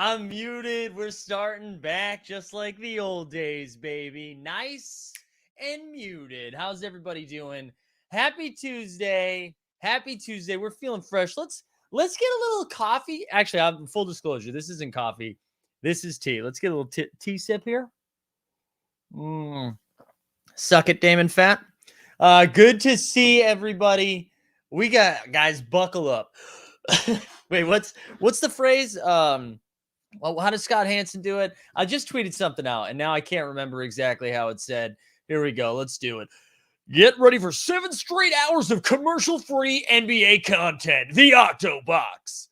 I'm muted. We're starting back just like the old days, baby. Nice and muted. How's everybody doing? Happy Tuesday. Happy Tuesday. We're feeling fresh. Let's get a little coffee. Actually, I'm full disclosure. This isn't coffee. This is tea. Let's get a little tea sip here. Suck it, Damon Fat. Good to see everybody. We got guys. Buckle up. Wait, what's the phrase? Well, how does Scott Hansen do it? I just tweeted something out, and now I can't remember exactly how it said. Here we go. Let's do it. Get ready for 7 straight hours of commercial-free NBA content. The Octo Box.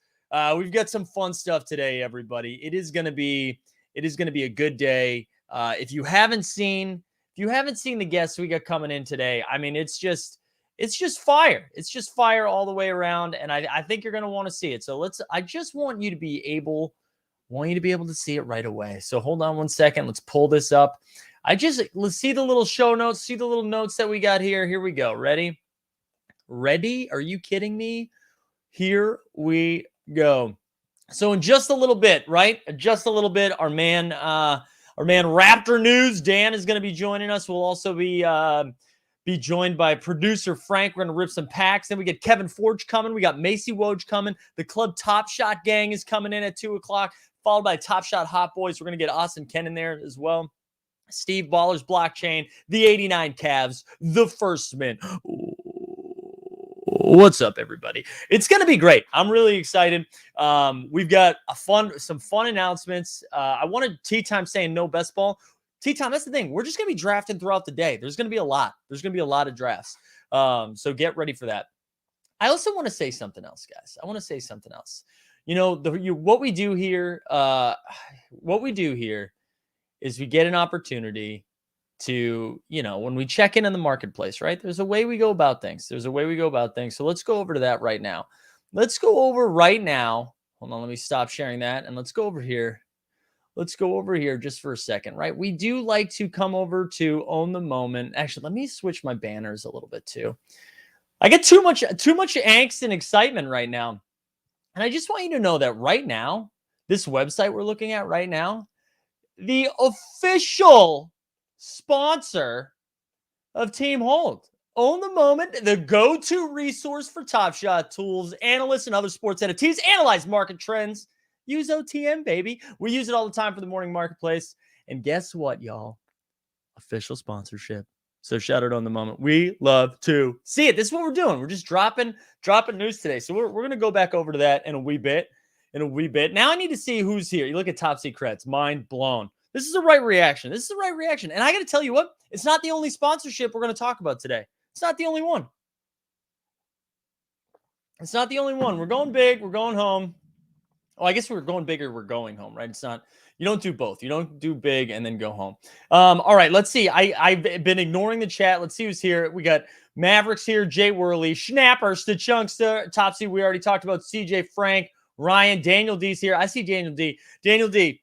We've got some fun stuff today, everybody. It is going to be a good day. If you haven't seen the guests we got coming in today, I mean, it's just fire. It's just fire all the way around, and I think you're going to want to see it. So I just want you to be able to see it right away. So hold on one second. Let's pull this up. Let's see the little show notes, see the little notes that we got here. Here we go. Ready? Are you kidding me? Here we go. So in just a little bit, right? Just a little bit, our man Raptor News, Dan, is going to be joining us. We'll also be joined by producer Frank. We're going to rip some packs. Then we get Kevin Forch coming. We got Maicy coming. The Club Top Shot gang is coming in at 2 o'clock, followed by Top Shot Hot Boys. We're going to get Austin Ken in there as well. Steve Baller's Blockchain, the 89 Cavs, the First Man. What's up, everybody? It's going to be great. I'm really excited. We've got some fun announcements. I wanted Tea Time saying no best ball. Tea Time, that's the thing. We're just going to be drafting throughout the day. There's going to be a lot. There's going to be a lot of drafts. So get ready for that. I also want to say something else, guys. You know, what we do here is we get an opportunity to, when we check in the marketplace, right? There's a way we go about things. So let's go over to that right now. Hold on, let me stop sharing that. And let's go over here. Just for a second, right? We do like to come over to Own the Moment. Actually, let me switch my banners a little bit too. I get too much angst and excitement right now. And I just want you to know that right now, this website we're looking at right now, the official sponsor of Team Hold. Own the Moment, the go-to resource for Top Shot tools, analysts, and other sports entities. Analyze market trends. Use OTM, baby. We use it all the time for the morning marketplace. And guess what, y'all? Official sponsorship. So shout out Own the Moment. We love to see it. This is what we're doing. We're just dropping news today. So we're going to go back over to that in a wee bit. Now I need to see who's here. You look at Top Secrets. Mind blown. This is the right reaction. And I got to tell you what, it's not the only sponsorship we're going to talk about today. It's not the only one. We're going big. We're going home. Oh, I guess we're going bigger. We're going home, right? It's not, you don't do both. You don't do big and then go home. All right, let's see. I've been ignoring the chat. Let's see who's here. We got Mavericks here, Jay Worley, Schnapper, Stachunkster, Topsy. We already talked about CJ, Frank, Ryan, Daniel D's here. I see Daniel D.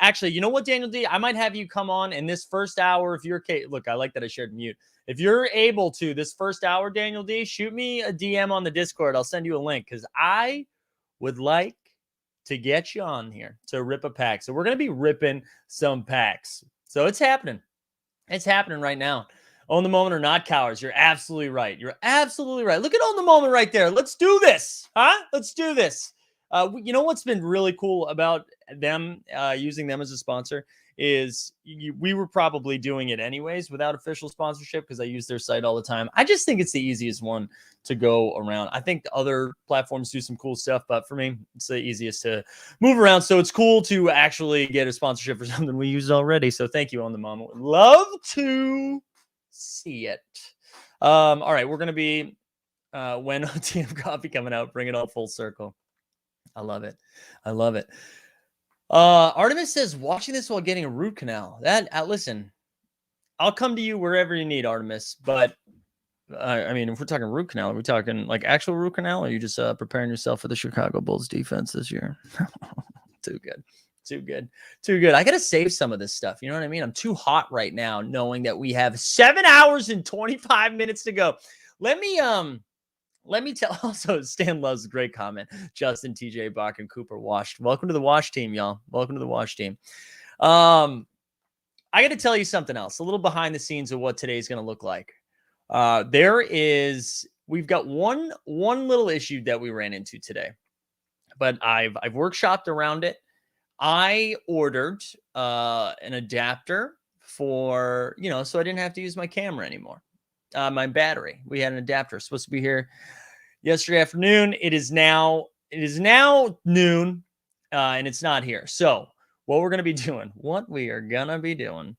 Actually, you know what, Daniel D? I might have you come on in this first hour if you're look, I like that I shared mute. If you're able to this first hour, Daniel D, shoot me a DM on the Discord. I'll send you a link because I would like to get you on here to rip a pack. So we're going to be ripping some packs. So it's happening. It's happening right now. Own the Moment or not cowards. You're absolutely right. Look at Own the Moment right there. Let's do this. Let's do this. You know what's been really cool about them using them as a sponsor is we were probably doing it anyways without official sponsorship because I use their site all the time. I just think it's the easiest one to go around. I think the other platforms do some cool stuff, but for me, it's the easiest to move around. So it's cool to actually get a sponsorship for something we use already. So thank you, Own the Moment. Love to see it. All right, we're going to be when OTM Coffee coming out, bring it all full circle. I love it. Artemis says, watching this while getting a root canal. Listen, I'll come to you wherever you need, Artemis. But, I mean, if we're talking root canal, are we talking like actual root canal? Or are you just preparing yourself for the Chicago Bulls defense this year? Too good. I got to save some of this stuff. You know what I mean? I'm too hot right now knowing that we have 7 hours and 25 minutes to go. Let me Let me tell. Also, Stan loves a great comment. Justin, TJ, Bach, and Cooper washed. Welcome to the wash team, y'all. Welcome to the wash team. I got to tell you something else. A little behind the scenes of what today's going to look like. We've got one little issue that we ran into today, but I've workshopped around it. I ordered an adapter for, so I didn't have to use my camera anymore. My battery. We had an adapter supposed to be here yesterday afternoon. It is now noon, and it's not here. So what we are going to be doing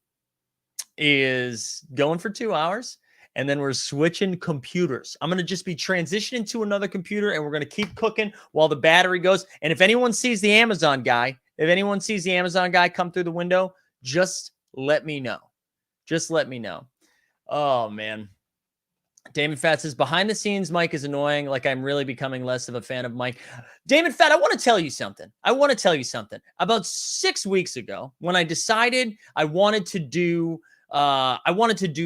is going for 2 hours, and then we're switching computers. I'm going to just be transitioning to another computer, and we're going to keep cooking while the battery goes. And if anyone sees the Amazon guy come through the window, just let me know. Just let me know. Oh, man. Damon Fat says, behind the scenes, Mike is annoying. Like, I'm really becoming less of a fan of Mike. Damon Fat, I want to tell you something. About 6 weeks ago, when I decided I wanted to do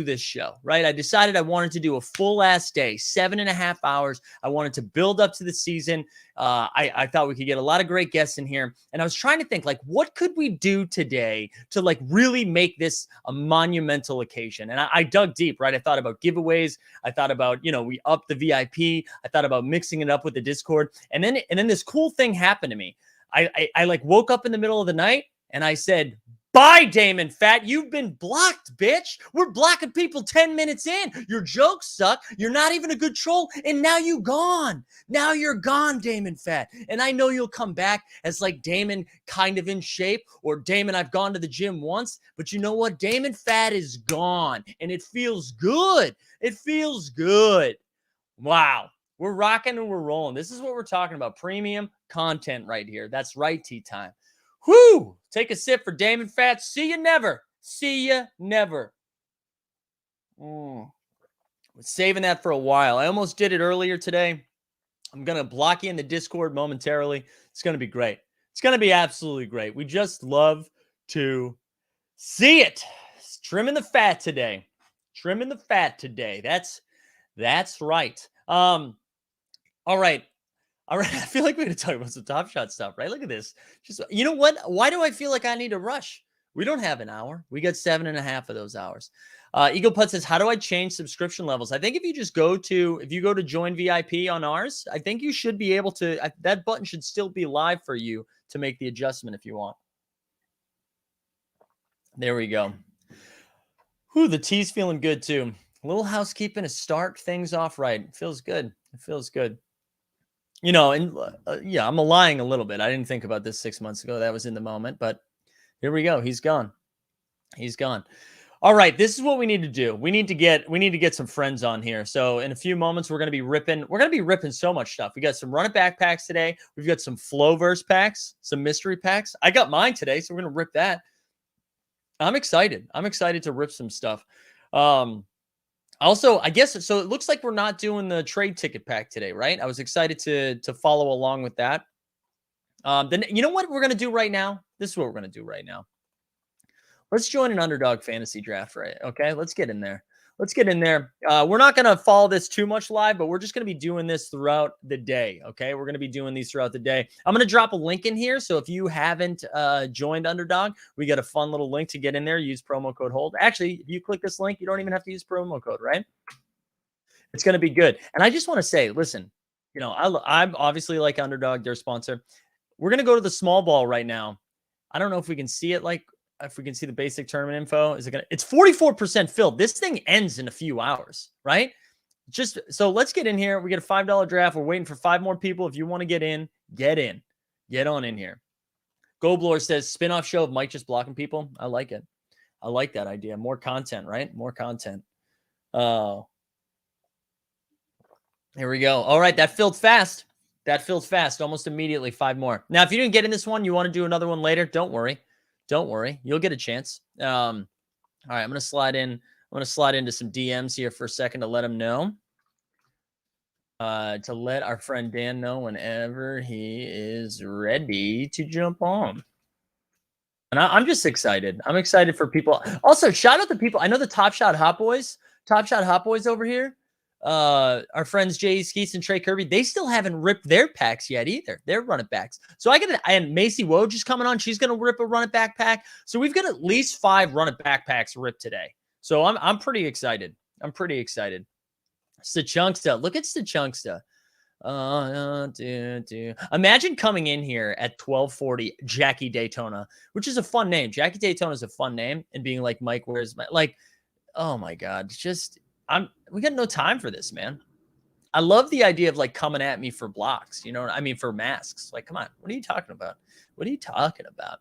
this show, right? I decided I wanted to do a full ass day, 7.5 hours. I wanted to build up to the season. I thought we could get a lot of great guests in here. And I was trying to think, like, what could we do today to, like, really make this a monumental occasion? And I dug deep, right? I thought about giveaways. I thought about, we upped the VIP. I thought about mixing it up with the Discord. And then this cool thing happened to me. I like woke up in the middle of the night and I said, bye, Damon Fat. You've been blocked, bitch. We're blocking people 10 minutes in. Your jokes suck. You're not even a good troll. And now you're gone. Now you're gone, Damon Fat. And I know you'll come back as like Damon kind of in shape, or Damon, I've gone to the gym once. But you know what? Damon Fat is gone. And it feels good. It feels good. Wow. We're rocking and we're rolling. This is what we're talking about. Premium content right here. That's right, tea time. Whoo! Take a sip for Damon Fat. See you never. See you never. Saving that for a while. I almost did it earlier today. I'm going to block you in the Discord momentarily. It's going to be great. It's going to be absolutely great. We just love to see it. It's trimming the fat today. Trimming the fat today. That's right. All right. I feel like we're going to talk about some Top Shot stuff, right? Look at this. Just, you know what? Why do I feel like I need to rush? We don't have an hour. We got 7.5 of those hours. Eagle Putt says, how do I change subscription levels? I think if you go to join VIP on ours, I think you should be able to, that button should still be live for you to make the adjustment if you want. There we go. Whew, the tea's feeling good too. A little housekeeping to start things off right. It feels good. It feels good. Yeah, I'm lying a little bit. I didn't think about this 6 months ago. That was in the moment, but here we go. He's gone. He's gone. All right, this is what we need to do. We need to get some friends on here. So in a few moments, we're going to be ripping so much stuff. We got some Run It Back packs today. We've got some Flowverse packs, some mystery packs. I got mine today, so we're going to rip that. I'm excited. I'm excited to rip some stuff. Also, I guess, so it looks like we're not doing the trade ticket pack today, right? I was excited to follow along with that. Then you know what we're going to do right now? This is what we're going to do right now. Let's join an Underdog fantasy draft, right? Okay, let's get in there. Let's get in there. We're not going to follow this too much live, but we're just going to be doing this throughout the day, okay? We're going to be doing these throughout the day. I'm going to drop a link in here, so if you haven't joined Underdog, we got a fun little link to get in there. Use promo code HOLD. Actually, if you click this link, you don't even have to use promo code, right? It's going to be good. And I just want to say, listen, I'm obviously like Underdog, their sponsor. We're going to go to the small ball right now. I don't know if we can see it, if we can see the basic tournament info. It's 44% filled. This thing ends in a few hours, right? So let's get in here. We get a $5 draft. We're waiting for 5 more people. If you want to get in. Get on in here. Goblor says, spin-off show of Mike just blocking people. I like it. I like that idea. More content, right? More content. Oh. Here we go. All right, that filled fast. Almost immediately. 5 more. Now, if you didn't get in this one, you want to do another one later, don't worry. You'll get a chance. All right, I'm going to slide into some DMs here for a second to let him know. To let our friend Dan know whenever he is ready to jump on. And I'm just excited. I'm excited for people. Also, shout out to people. I know the Top Shot Hot Boys over here. our friends Jay Skeets and Trey Kirby, they still haven't ripped their packs yet either. They're running backs. So and Maicy Woj is coming on. She's going to rip a run it back pack. So we've got at least 5 run it back packs ripped today. So I'm pretty excited. Stachunksta. Look at Stachunksta. Imagine coming in here at 1240 Jackie Daytona, which is a fun name. Jackie Daytona is a fun name, and being like, Mike, where's my, like, oh my God, we got no time for this, man. I love the idea of like coming at me for blocks, for masks. Like, come on, what are you talking about?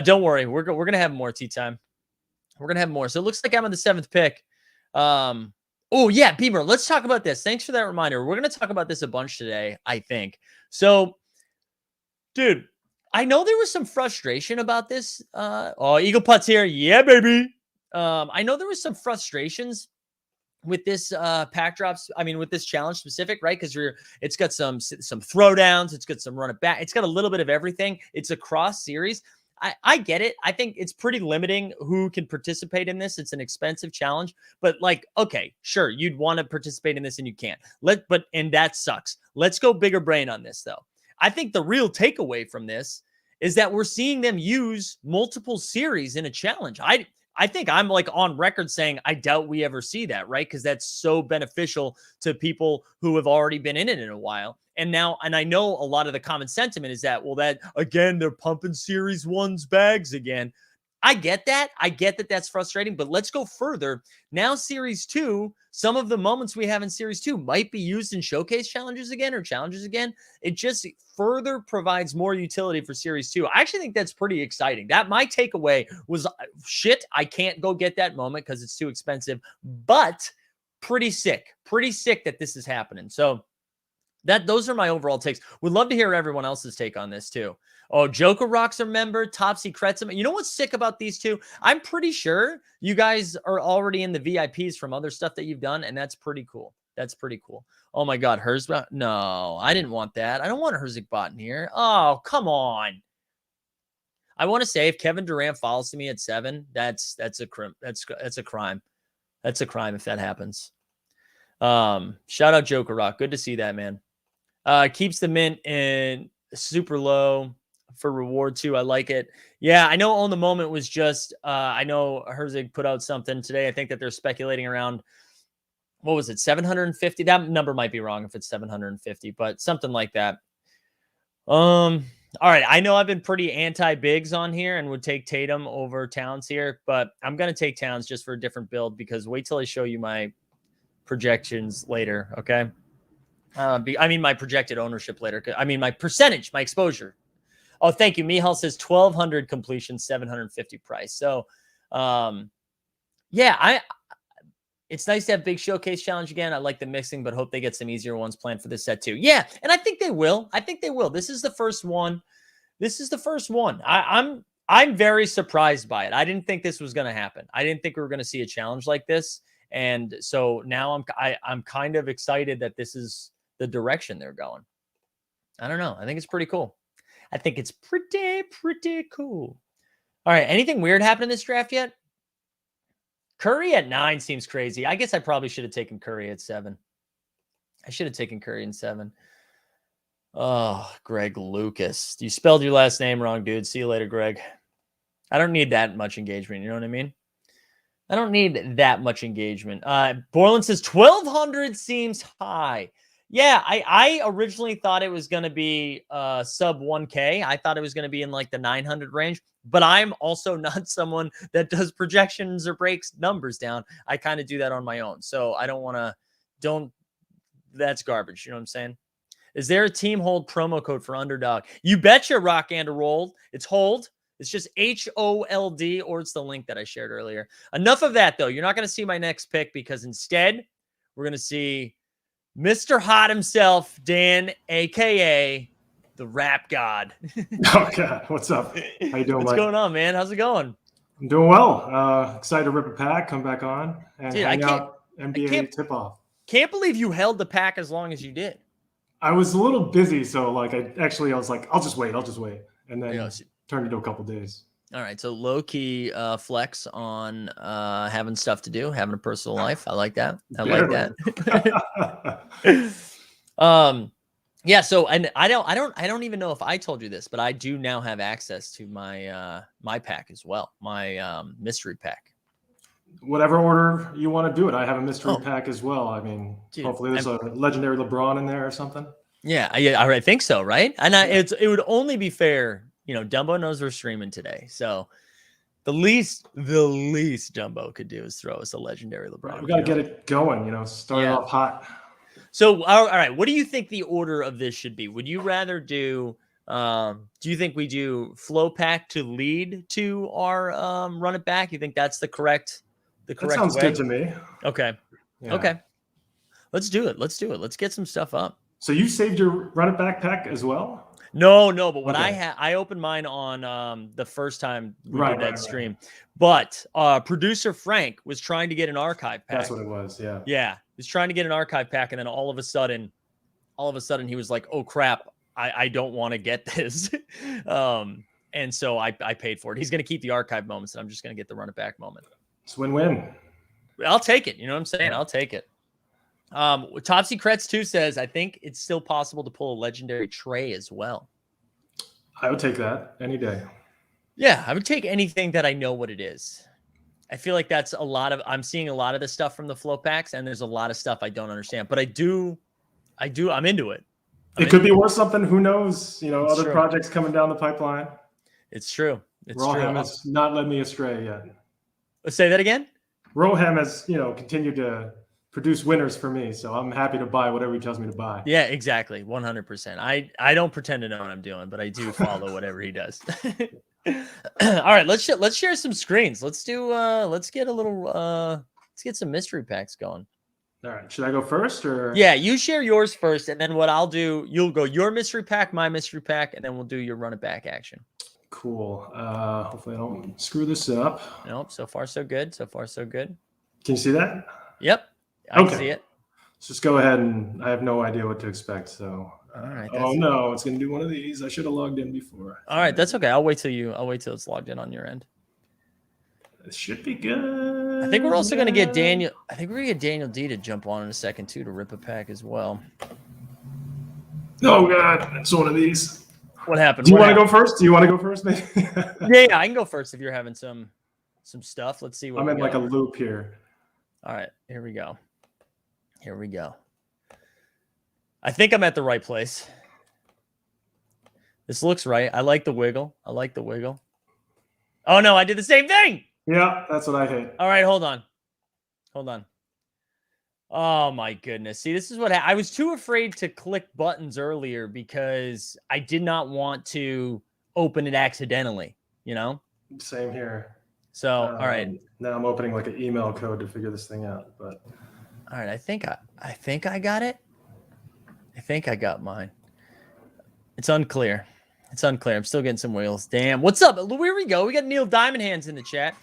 Don't worry, we're gonna have more tea time. We're gonna have more. So it looks like I'm on the 7th pick. Oh yeah, Beamer, let's talk about this. Thanks for that reminder. We're gonna talk about this a bunch today, I think. So, dude, I know there was some frustration about this. Eagle Putt's here. Yeah, baby. I know there was some frustrations with this pack drops. I mean, with this challenge specific, right? Because it's got some throwdowns, it's got some run it back, it's got a little bit of everything. It's a cross series. I get it. I think it's pretty limiting who can participate in this. It's an expensive challenge, but like, okay, sure, you'd want to participate in this and you can't. And that sucks. Let's go bigger brain on this though. I think the real takeaway from this is that we're seeing them use multiple series in a challenge. I think I'm like on record saying I doubt we ever see that, right? Because that's so beneficial to people who have already been in it in a while. And I know a lot of the common sentiment is that, well, that again, they're pumping Series 1's bags again. I get that. That's frustrating, but let's go further. Now, Series 2, some of the moments we have in Series 2 might be used in showcase challenges again or challenges again. It just further provides more utility for Series 2. I actually think that's pretty exciting. That my takeaway was, shit, I can't go get that moment because it's too expensive, but pretty sick that this is happening. So those are my overall takes. Would love to hear everyone else's take on this too. Oh, Joker Rocks a member, Topsy Kretzum. You know what's sick about these two? I'm pretty sure you guys are already in the VIPs from other stuff that you've done, and that's pretty cool. Oh my God, Herzbot. No, I didn't want that. I don't want a Herzigbot in here. Oh, come on. I want to say if Kevin Durant falls to me at 7, that's a crime. That's a crime. That's a crime if that happens. Shout out Joker Rock. Good to see that, man. Keeps the mint in super low for reward too. I like it. Yeah, I know On the Moment was just, I know Herzig put out something today. I think that they're speculating around, what was it, 750? That number might be wrong if it's 750, but something like that. All right. I know I've been pretty anti-bigs on here and would take Tatum over Towns here, but I'm going to take Towns just for a different build because wait till I show you my projections later. Okay. My projected ownership later. My percentage, my exposure. Oh, thank you. Mihal says 1,200 completion, 750 price. So, it's nice to have big showcase challenge again. I like the mixing, but hope they get some easier ones planned for this set too. Yeah, and I think they will. This is the first one. I'm very surprised by it. I didn't think this was going to happen. I didn't think we were going to see a challenge like this, and so now I'm kind of excited that this is the direction they're going. I don't know. I think it's pretty cool. Pretty cool. All right. Anything weird happened in this draft yet? Curry at 9 seems crazy. I guess I probably should have taken Curry at 7. I should have taken Curry in 7. Oh, Greg Lucas. You spelled your last name wrong, dude. See you later, Greg. I don't need that much engagement. You know what I mean? I don't need that much engagement. Borland says 1,200 seems high. Yeah, I originally thought it was going to be sub 1K. I thought it was going to be in like the 900 range, but I'm also not someone that does projections or breaks numbers down. I kind of do that on my own. So I that's garbage. You know what I'm saying? Is there a team hold promo code for Underdog? You betcha, Rock and a Roll. It's hold. It's just HOLD, or it's the link that I shared earlier. Enough of that, though. You're not going to see my next pick because instead we're going to see Mr. Hot himself, Dan, a.k.a. the Rap God. Oh, God. What's up? How you doing, What's going on, man? How's it going? I'm doing well. Excited to rip a pack, come back on, and hang out NBA tip-off. Can't believe you held the pack as long as you did. I was a little busy, so I was like, I'll just wait. And then turned into a couple days. All right, so low key flex on having stuff to do, having a personal life. I like that. I like that. Yeah. So, and I don't even know if I told you this, but I do now have access to my my pack as well, my mystery pack. Whatever order you want to do it. I have a mystery pack as well. I mean, dude, hopefully there's a legendary LeBron in there or something. Yeah, I think so, right? And it would only be fair. You know, Dumbo knows we're streaming today, so the least Dumbo could do is throw us a legendary LeBron. Right, we got to get it going, start it off hot. So, all right, what do you think the order of this should be? Would you rather do you think we do flow pack to lead to our run it back? You think that's the correct that sounds good to me. Okay. Yeah. Okay. Let's do it. Let's get some stuff up. So you saved your run it back pack as well? No, but what I opened mine on the first time we did that stream. But producer Frank was trying to get an archive pack. That's what it was, yeah. Yeah. He was trying to get an archive pack, and then all of a sudden he was like, oh crap, I don't want to get this. And so I paid for it. He's gonna keep the archive moments, and I'm just gonna get the run it back moment. It's win-win. I'll take it. You know what I'm saying? Yeah. I'll take it. Topsy Kretz 2 says, I think it's still possible to pull a legendary Trey as well. I would take that any day. Yeah, I would take anything that I know what it is. I feel like that's I'm seeing a lot of the stuff from the flow packs, and there's a lot of stuff I don't understand, but I'm into it. It could be worth something. Who knows? Other projects coming down the pipeline. It's true. Roham has not led me astray yet. Say that again? Roham has, continued to produce winners for me, so I'm happy to buy whatever he tells me to buy. Yeah, exactly, 100%. I don't pretend to know what I'm doing, but I do follow whatever he does. All right, let's share some screens. Let's get some mystery packs going. All right, should I go first or? Yeah, you share yours first, and then what I'll do, you'll go your mystery pack, my mystery pack, and then we'll do your run it back action. Cool. Hopefully I don't screw this up. Nope. So far so good. Can you see that? Yep. I can see it. Let's just go ahead, and I have no idea what to expect. So, all right. Oh no, it's gonna do one of these. I should have logged in before. All right, that's okay. I'll wait till it's logged in on your end. It should be good. I think we're also gonna get Daniel. I think we're gonna get Daniel D to jump on in a second too to rip a pack as well. Oh God, it's one of these. What happened? Do you want to go first? Maybe? Yeah, I can go first if you're having some stuff. Let's see what I'm in like a loop here. All right, here we go. I think I'm at the right place. This looks right. I like the wiggle. Oh no, I did the same thing. Yeah, that's what I hit. All right, hold on. Oh my goodness. See, this is what I was too afraid to click buttons earlier because I did not want to open it accidentally, Same here. So, all right. Now I'm opening like an email code to figure this thing out, but all right, I think I got it. I think I got mine. It's unclear. I'm still getting some wheels. Damn. What's up? Here we go. We got Neil Diamond Hands in the chat.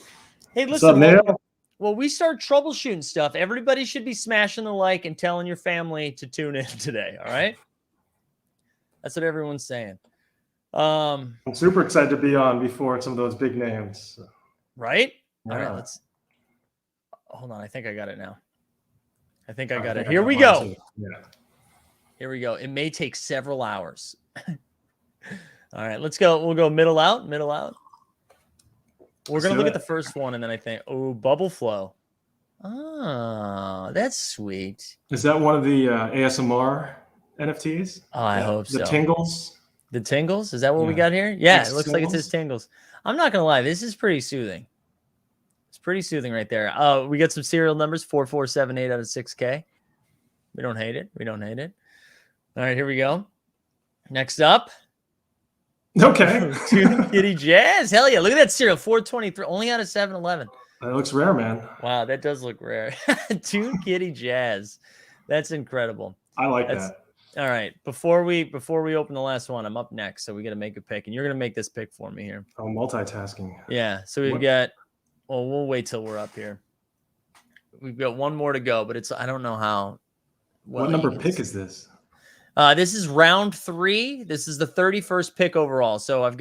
Hey, listen. What's up, Neil? Well, we start troubleshooting stuff. Everybody should be smashing the like and telling your family to tune in today. All right. That's what everyone's saying. I'm super excited to be on before some of those big names. Right? Yeah. All right, let's hold on. I think I got it now. Here we go. Yeah. Here we go. It may take several hours. All right, let's go. We'll go middle out. We're going to look at the first one, and then I think, bubble flow. Oh, that's sweet. Is that one of the ASMR NFTs? Oh, I hope so. The tingles? The tingles? Is that what we got here? Yeah, it looks like it's his tingles. I'm not going to lie. This is pretty soothing. It's pretty soothing right there. We got some serial numbers, 4478 out of 6K. We don't hate it. All right, here we go. Next up. Okay. Tune Kitty Jazz. Hell yeah. Look at that serial. 423. Only out of 7-Eleven. That looks rare, man. Wow, that does look rare. Tune Kitty Jazz. That's incredible. I like that. All right. Before we open the last one, I'm up next. So we got to make a pick. And you're going to make this pick for me here. Oh, multitasking. Yeah. So we've got, we'll wait till we're up here. We've got one more to go, but I don't know how. What number pick is this? This is round 3. This is the 31st pick overall. So I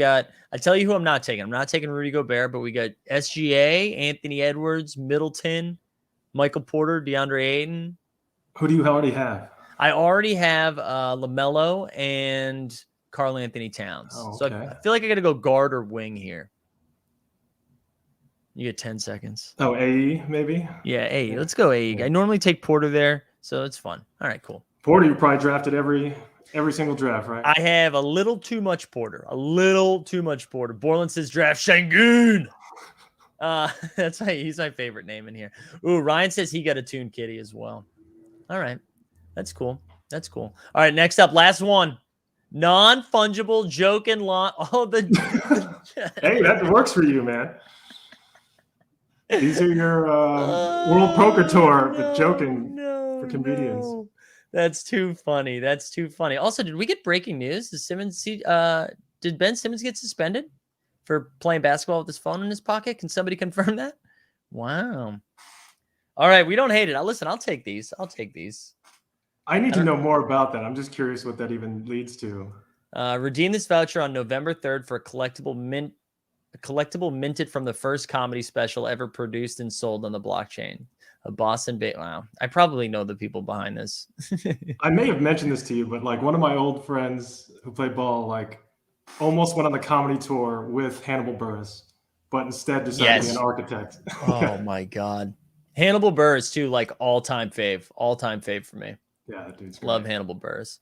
tell you who I'm not taking. I'm not taking Rudy Gobert, but we got SGA, Anthony Edwards, Middleton, Michael Porter, DeAndre Ayton. Who do you already have? I already have LaMelo and Karl Anthony Towns. Oh, okay. So I feel like I got to go guard or wing here. You get 10 seconds. Oh, AE maybe? Yeah, AE. Let's go AE. Yeah. I normally take Porter there, so it's fun. All right, cool. Porter, you probably drafted every single draft, right? I have a little too much Porter. A little too much Porter. Borland says draft Şengün. He's my favorite name in here. Ooh, Ryan says he got a Toon Kitty as well. All right. That's cool. That's cool. All right, next up, last one. Non-fungible joke and lawn. Oh, hey, that works for you, man. These are your World Poker Tour, but joking for comedians. No. That's too funny. That's too funny. Also, did we get breaking news? Did Ben Simmons get suspended for playing basketball with his phone in his pocket? Can somebody confirm that? Wow. All right, we don't hate it. Listen, I'll take these. I need to know more about that. I'm just curious what that even leads to. Redeem this voucher on November 3rd for a collectible minted from the first comedy special ever produced and sold on the blockchain. A Boston wow. I probably know the people behind this. I may have mentioned this to you, but like one of my old friends who played ball, like almost went on the comedy tour with Hannibal Buress, but instead decided to be an architect. Oh my God. Hannibal Buress too, like all-time fave for me. Yeah, that dude's love Hannibal Buress.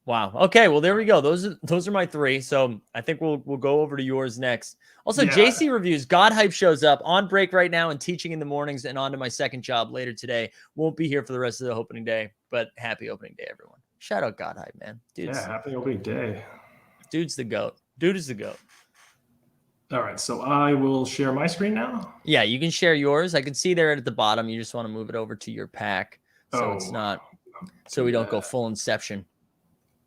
Wow. Okay. Well, there we go. Those are my 3. So I think we'll go over to yours next. Also, JC reviews. God Hype shows up on break right now and teaching in the mornings and on to my second job later today. Won't be here for the rest of the opening day, but happy opening day, everyone. Shout out God Hype, man. Happy opening day. Dude's the GOAT. Dude is the GOAT. All right. So I will share my screen now. Yeah, you can share yours. I can see there at the bottom. You just want to move it over to your pack. So it's not, so we don't go full Inception.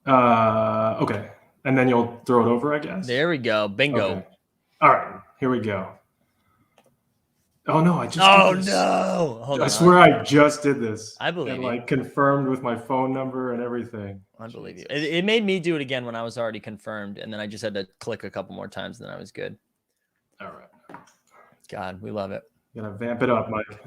Okay. And then you'll throw it over, I guess. There we go. Bingo. Okay. All right. Here we go. Oh no, I just did this. No. Hold on. I swear I just did this. I believe and you. Like confirmed with my phone number and everything. I believe you. It made me do it again when I was already confirmed, and then I just had to click a couple more times, and then I was good. All right. God, we love it. You gotta vamp it up, Mike.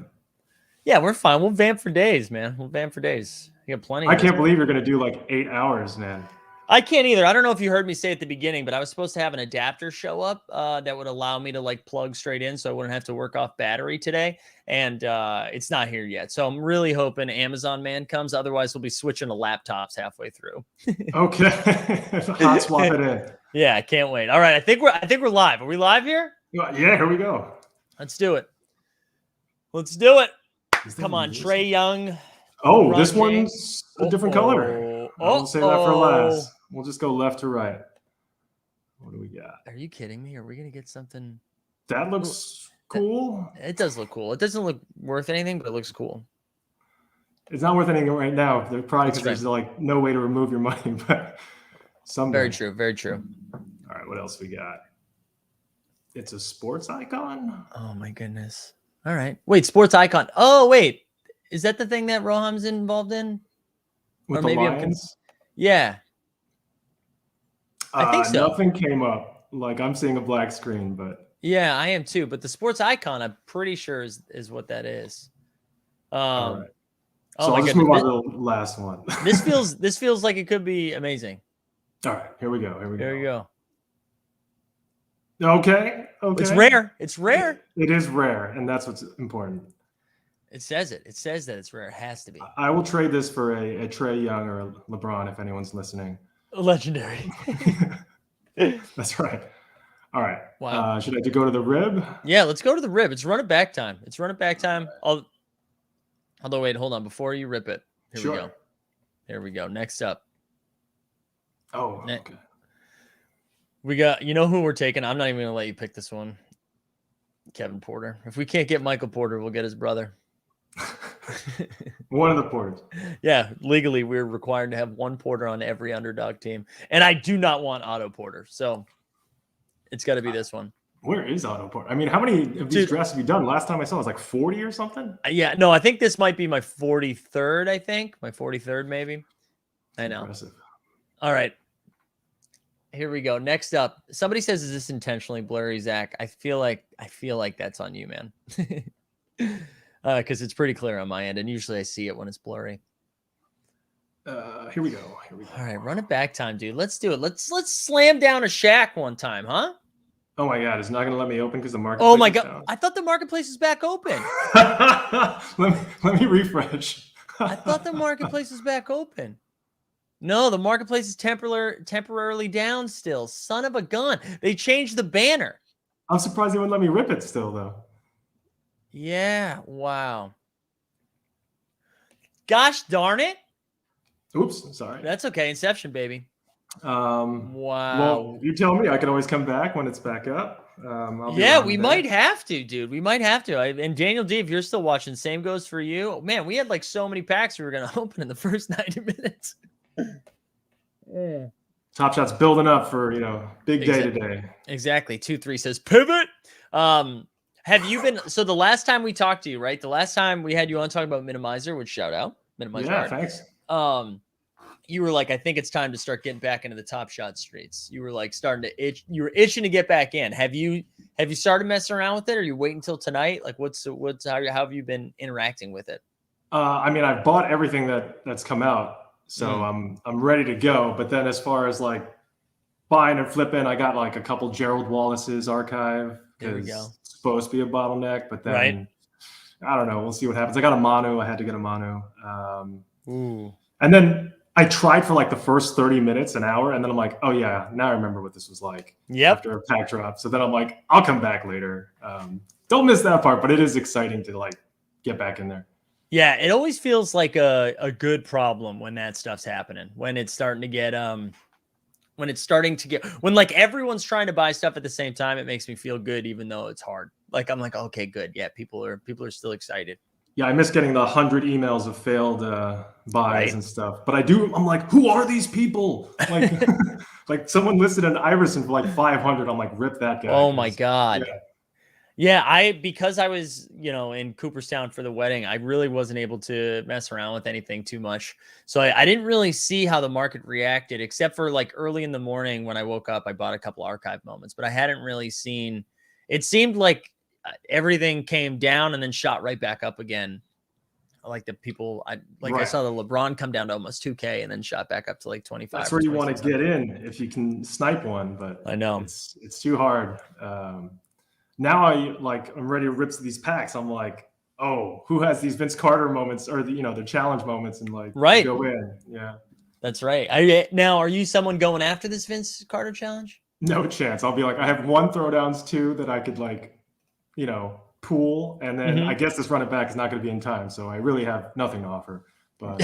Yeah, we're fine. We'll vamp for days, man. We'll vamp for days. You got plenty. I can't believe you're gonna do like 8 hours, man. I can't either. I don't know if you heard me say at the beginning, but I was supposed to have an adapter show up that would allow me to like plug straight in so I wouldn't have to work off battery today. And it's not here yet. So I'm really hoping Amazon man comes. Otherwise, we'll be switching to laptops halfway through. Okay. Hot swap it in. Yeah, I can't wait. All right. I think we're live. Are we live here? Yeah, here we go. Let's do it. Let's do it. Come on, Trey Young. Oh, this one's a different color. I'll say that for last. We'll just go left to right. What do we got? Are you kidding me? Are we going to get something? That looks cool. It does look cool. It doesn't look worth anything, but it looks cool. It's not worth anything right now. Probably because there's like no way to remove your money, but someday. Very true. Very true. All right, what else we got? It's a sports icon. Oh my goodness. All right. Wait, sports icon. Oh, wait. Is that the thing that Roham's involved in? With the Lions? Yeah. I think so. Nothing came up. Like I'm seeing a black screen, but yeah, I am too. But the sports icon, I'm pretty sure is what that is. All right. So I'll just move on to the last one. this feels like it could be amazing. All right, here we go. There you go. Okay. It's rare. It's rare. It is rare, and that's what's important. It says it. It says that it's rare. It has to be. I will trade this for a Trey Young or a LeBron if anyone's listening. Legendary. That's right. All right. Wow. Should I go to the rib? Yeah, let's go to the rib. It's run it back time. Although, wait, hold on. Before you rip it, here we go. Here we go. Next up. Oh, okay. We got, you know who we're taking? I'm not even going to let you pick this one. Kevin Porter. If we can't get Michael Porter, we'll get his brother. One of the Porters. Yeah, legally, we're required to have one Porter on every Underdog team. And I do not want Otto Porter. So it's got to be this one. Where is Otto Porter? I mean, how many of these drafts have you done? Last time I saw it was like 40 or something. Yeah, no, I think this might be my 43rd, I think. My 43rd, maybe. I know. Impressive. All right. Here we go. Next up, somebody says, "Is this intentionally blurry, Zach?" I feel like that's on you, man. Because it's pretty clear on my end, and usually I see it when it's blurry. Here we go. All right, run it back time, dude. Let's do it. Let's slam down a Shaq one time, huh? Oh my God, it's not going to let me open because the market. Oh my God, I thought the marketplace is back open. let me refresh. I thought the marketplace was back open. No, the marketplace is temporarily down still. Son of a gun. They changed the banner. I'm surprised they wouldn't let me rip it still, though. Yeah, wow. Gosh darn it. Oops, sorry. That's okay. Inception, baby. Wow. Well, you tell me. I can always come back when it's back up. Yeah, we might have to, dude. We might have to. And Daniel D, if you're still watching, same goes for you. Man, we had like so many packs we were going to open in the first 90 minutes. Top Shot's building up for, big day today. Exactly. 2-3 says pivot. Have you been, so the last time we talked to you, right? The last time we had you on talking about Minimizer, which shout out. Minimizer. Yeah, thanks. You were like, I think it's time to start getting back into the Top Shot streets. You were like starting to itch. You were itching to get back in. Have you started messing around with it? Or are you waiting until tonight? Like how have you been interacting with it? I mean, I've bought everything that's come out. So I'm ready to go. But then as far as like buying and flipping, I got like a couple Gerald Wallace's archive. There we go. It's supposed to be a bottleneck, but then I don't know. We'll see what happens. I got a Manu. I had to get a Manu. And then I tried for like the first 30 minutes, an hour. And then I'm like, oh yeah, now I remember what this was like after a pack drop. So then I'm like, I'll come back later. Don't miss that part, but it is exciting to like get back in there. Yeah, it always feels like a good problem when that stuff's happening, when it's starting to get when like everyone's trying to buy stuff at the same time. It makes me feel good, even though it's hard. Like I'm like, okay, good. Yeah, people are still excited. Yeah, I miss getting the 100 emails of failed buys and stuff. But I'm like, who are these people? Like, like someone listed an Iverson for like 500. I'm like, rip that guy. Oh my God. Yeah, because I was, in Cooperstown for the wedding, I really wasn't able to mess around with anything too much. So I didn't really see how the market reacted, except for like early in the morning when I woke up, I bought a couple archive moments, but I hadn't really seen, it seemed like everything came down and then shot right back up again. Like the people, I saw the LeBron come down to almost 2K and then shot back up to like 25. That's where you want to get in if you can snipe one, but I know it's too hard. Now I'm ready to rip these packs. I'm like, oh, who has these Vince Carter moments or the challenge moments and like go in. Yeah. That's right. Now, are you someone going after this Vince Carter challenge? No chance. I'll be like, I have one throwdowns too that I could pool, and then I guess this run it back is not going to be in time. So I really have nothing to offer, but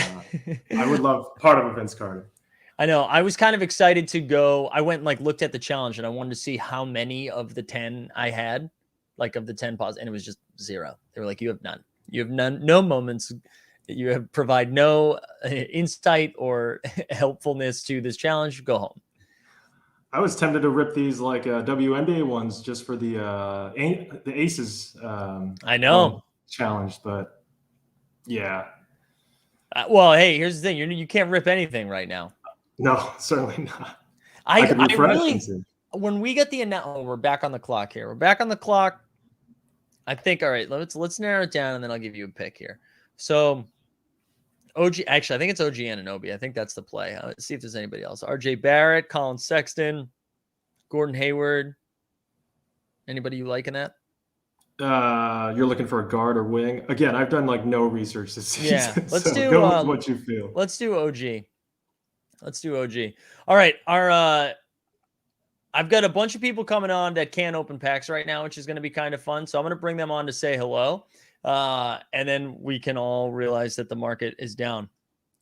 I would love part of a Vince Carter. I know. I was kind of excited to go. I went and looked at the challenge and I wanted to see how many of the 10 I had, like of the 10 pause. And it was just 0. They were like, you have none. You have none, no moments. You have provide no insight or helpfulness to this challenge. Go home. I was tempted to rip these like WNBA ones just for the Aces. I know challenge, but yeah. Well, hey, here's the thing: you can't rip anything right now. No, certainly not. I really, when we get the announcement, we're back on the clock here. We're back on the clock. I think, all right, let's narrow it down, and then I'll give you a pick here. So, actually, I think it's OG Anunoby. I think that's the play. Let's see if there's anybody else. RJ Barrett, Colin Sexton, Gordon Hayward. Anybody you liking that? You're looking for a guard or wing. Again, I've done no research this season. Yeah, let's do go with what you feel. Let's do OG. All right, I've got a bunch of people coming on that can't open packs right now, which is going to be kind of fun. So I'm going to bring them on to say hello. And then we can all realize that the market is down.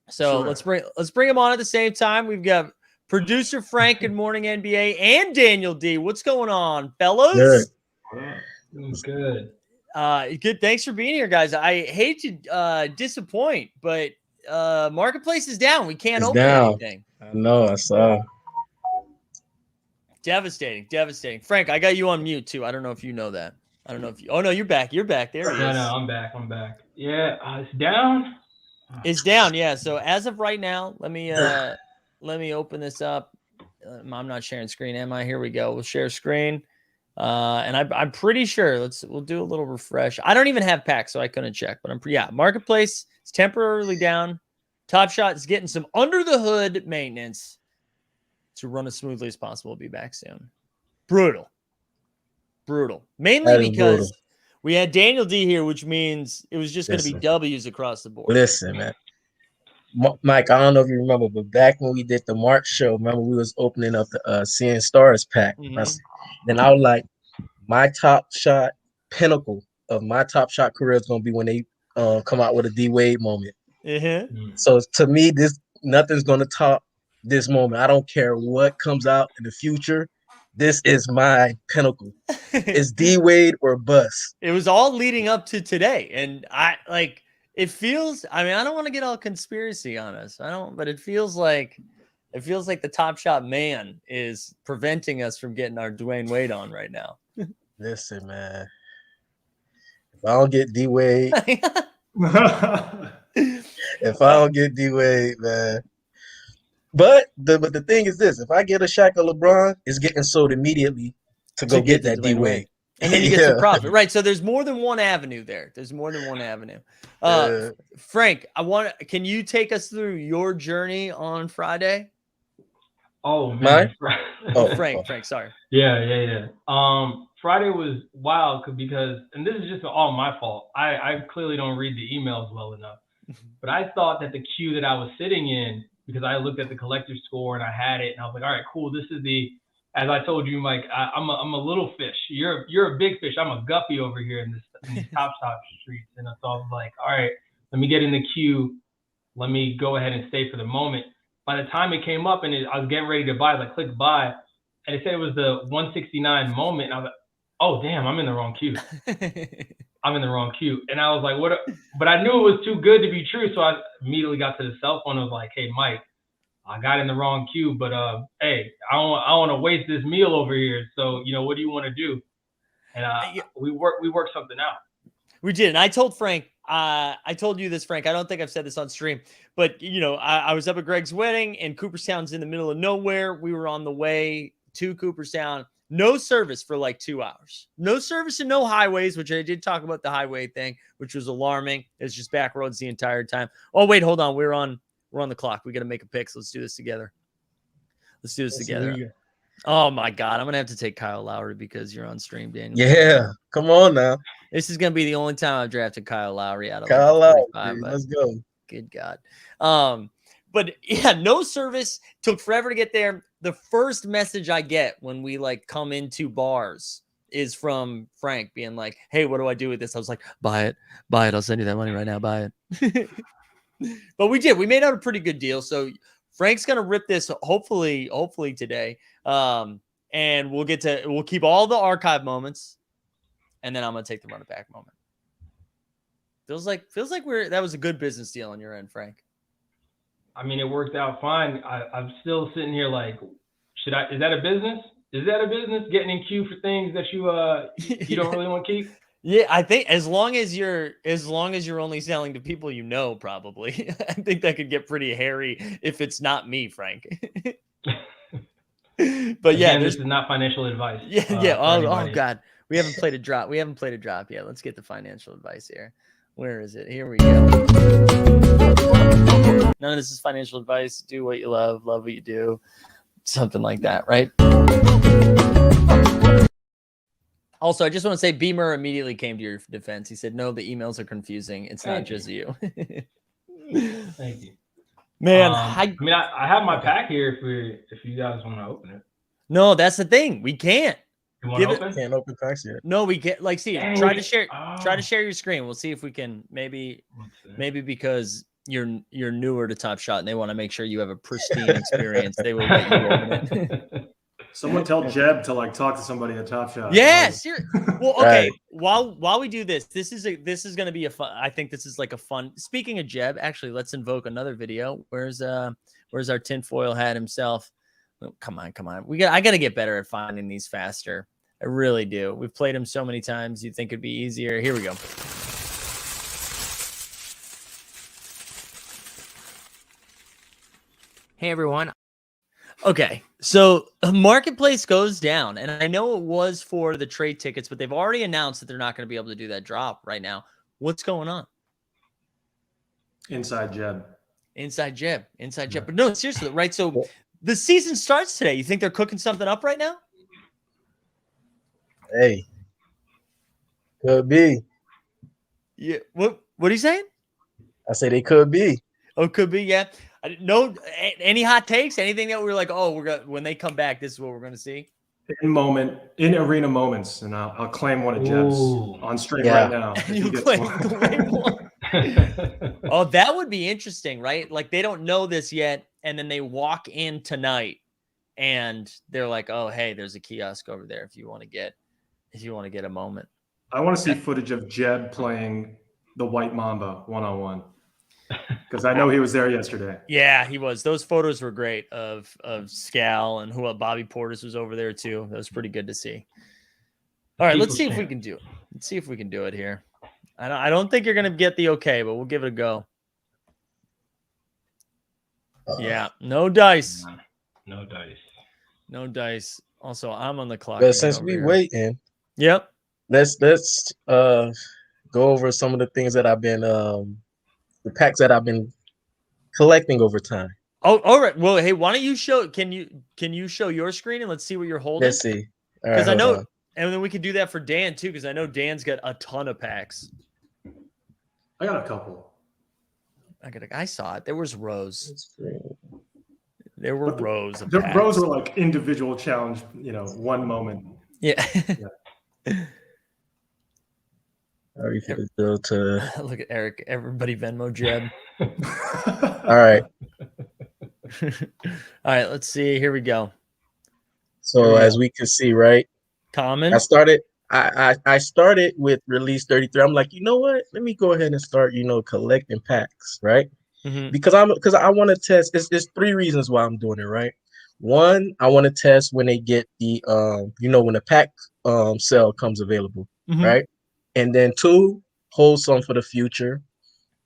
So sure. let's bring them on at the same time. We've got producer Frank, Good Morning NBA, and Daniel D. What's going on, fellas? Good. Good. Thanks for being here, guys. I hate to disappoint, but marketplace is down. We can't open anything. I know. I saw. Devastating. Frank, I got you on mute too. I don't know if you know that. I don't know if you. Oh no, you're back. There he is. No, I'm back. Yeah, it's down. is down. Yeah. So as of right now, let me open this up. I'm not sharing screen, am I? Here we go. We'll share screen. And I'm pretty sure we'll do a little refresh. I don't even have packs, so I couldn't check, but Marketplace is temporarily down. Top Shot is getting some under the hood maintenance to run as smoothly as possible. We'll be back soon. Brutal. Mainly because we had Daniel D here, which means it was just going to be W's across the board. Listen, man. Mike, I don't know if you remember, but back when we did the March show, remember we was opening up the Seeing Stars pack. Then I was like, my Top Shot pinnacle of my Top Shot career is going to be when they come out with a D Wade moment. So to me, nothing's going to top this moment. I don't care what comes out in the future. This is my pinnacle. It's D Wade or bust. It was all leading up to today, and it feels. I mean, I don't want to get all conspiracy on us. But it feels like the Top Shot man is preventing us from getting our Dwayne Wade on right now. Listen, man. If I don't get D Wade, man. But the thing is this: if I get a Shaq or LeBron, it's getting sold immediately to go get that D Wade, and then you get some profit, right? So there's more than one avenue there. Frank, can you take us through your journey on Friday? Oh man, Frank, sorry. Yeah. Friday was wild because, and this is just all my fault. I clearly don't read the emails well enough, but I thought that the queue that I was sitting in, because I looked at the collector's score and I had it, and I was like, all right, cool. This is as I told you, Mike, I'm a little fish. You're a big fish. I'm a guppy over here in these top streets. And so I was like, all right, let me get in the queue. Let me go ahead and stay for the moment. By the time it came up and I was getting ready to buy, I clicked buy, and it said it was the 169 moment. And I was like, oh, damn, I'm in the wrong queue. And I was like, what? But I knew it was too good to be true. So I immediately got to the cell phone and was like, hey, Mike, I got in the wrong queue, but hey, I don't want to waste this meal over here. So, what do you want to do? And we worked something out. We did. And I told Frank, I told you this, Frank. I don't think I've said this on stream, but I was up at Greg's wedding, and Cooperstown's in the middle of nowhere. We were on the way to Cooperstown. No service for like 2 hours. No service and no highways, which I did talk about the highway thing, which was alarming. It's just back roads the entire time. Oh, wait, hold on. We're on the clock. We got to make a pick. So let's do this together. Oh my God. I'm going to have to take Kyle Lowry because you're on stream, Daniel. Yeah. Come on now. This is going to be the only time I've drafted Kyle Lowry out of Kyle Lowry. Let's go. Good God. But yeah, no service. Took forever to get there. The first message I get when we come into bars is from Frank being like, hey, what do I do with this? I was like, buy it. I'll send you that money right now. Buy it. But we did. We made out a pretty good deal. So Frank's going to rip this hopefully today. And we'll keep all the archive moments. And then I'm going to take the run it back moment. Feels like that was a good business deal on your end, Frank. I mean, it worked out fine. I'm still sitting here like, is that a business? Is that a business, getting in queue for things that you don't really want to keep? Yeah, I think as long as you're only selling to people probably. I think that could get pretty hairy if it's not me, Frank. But yeah, this is not financial advice. Yeah. Oh God, we haven't played a drop yet. Let's get the financial advice here. Where is it? Here we go. None of this is financial advice. Do what you love what you do. Something like that, right? Also, I just want to say Beamer immediately came to your defense. He said, no, the emails are confusing. It's not just you. Thank you. Man, I have my pack here if you guys want to open it. No, that's the thing. We can't. You want to open? Can't open packs yet. No, we can't. Try to share your screen. We'll see if we can. Maybe because you're newer to Top Shot and they want to make sure you have a pristine experience. They will let you open it. Someone tell Jeb to talk to somebody at Top Shot. Yes. Well, okay. Right. While we do this, this is going to be a fun. I think this is a fun. Speaking of Jeb, actually, let's invoke another video. Where's our tinfoil hat himself? Oh, come on. I got to get better at finding these faster. I really do. We've played him so many times. You'd think it'd be easier. Here we go. Hey, everyone. Okay, so Marketplace goes down, and I know it was for the trade tickets, but they've already announced that they're not going to be able to do that drop right now. What's going on? Inside Jeb. Inside Jeb. But no, seriously, right? So the season starts today. You think they're cooking something up right now? Hey, could be. Yeah. What are you saying? I say they could be. Oh, could be. Yeah. I didn't know any hot takes, anything that we were like, oh, when they come back, this is what we're going to see. In arena moments, and I'll claim one of Jeb's on stream right now. You claim one. Oh, that would be interesting, right? Like they don't know this yet, and then they walk in tonight, and they're like, "Oh, hey, there's a kiosk over there if you want to get a moment." I want to see footage of Jeb playing the White Mamba 1-on-1 because I know he was there yesterday. Yeah, he was. Those photos were great of Scal and Bobby Portis was over there too. That was pretty good to see. All right, let's see if we can do it. Let's see if we can do it here. I don't think you're going to get the okay, but we'll give it a go. Yeah, no dice. No dice. No dice. Also, I'm on the clock. But since we waiting, yep. Let's go over some of the things that I've been the packs that I've been collecting over time. Oh, all right. Well, hey, why don't you show? Can you show your screen and let's see what you're holding? Let's see. Because I know, and then we could do that for Dan too. Because I know Dan's got a ton of packs. I got a couple. I saw it. There was rows. There were rows of the packs. rows were like individual challenge. One moment. Yeah. Are you going to go to? Look at Eric. Everybody Venmo Jeb. All right. All right. Let's see. Here we go. So as we can see, right? Common. I started with release 33. I'm like, you know what? Let me go ahead and start, collecting packs, right? Mm-hmm. Because I want to test. It's 3 reasons why I'm doing it, right? One, I want to test when they get the when the pack sale comes available, right? And then 2, hold some for the future.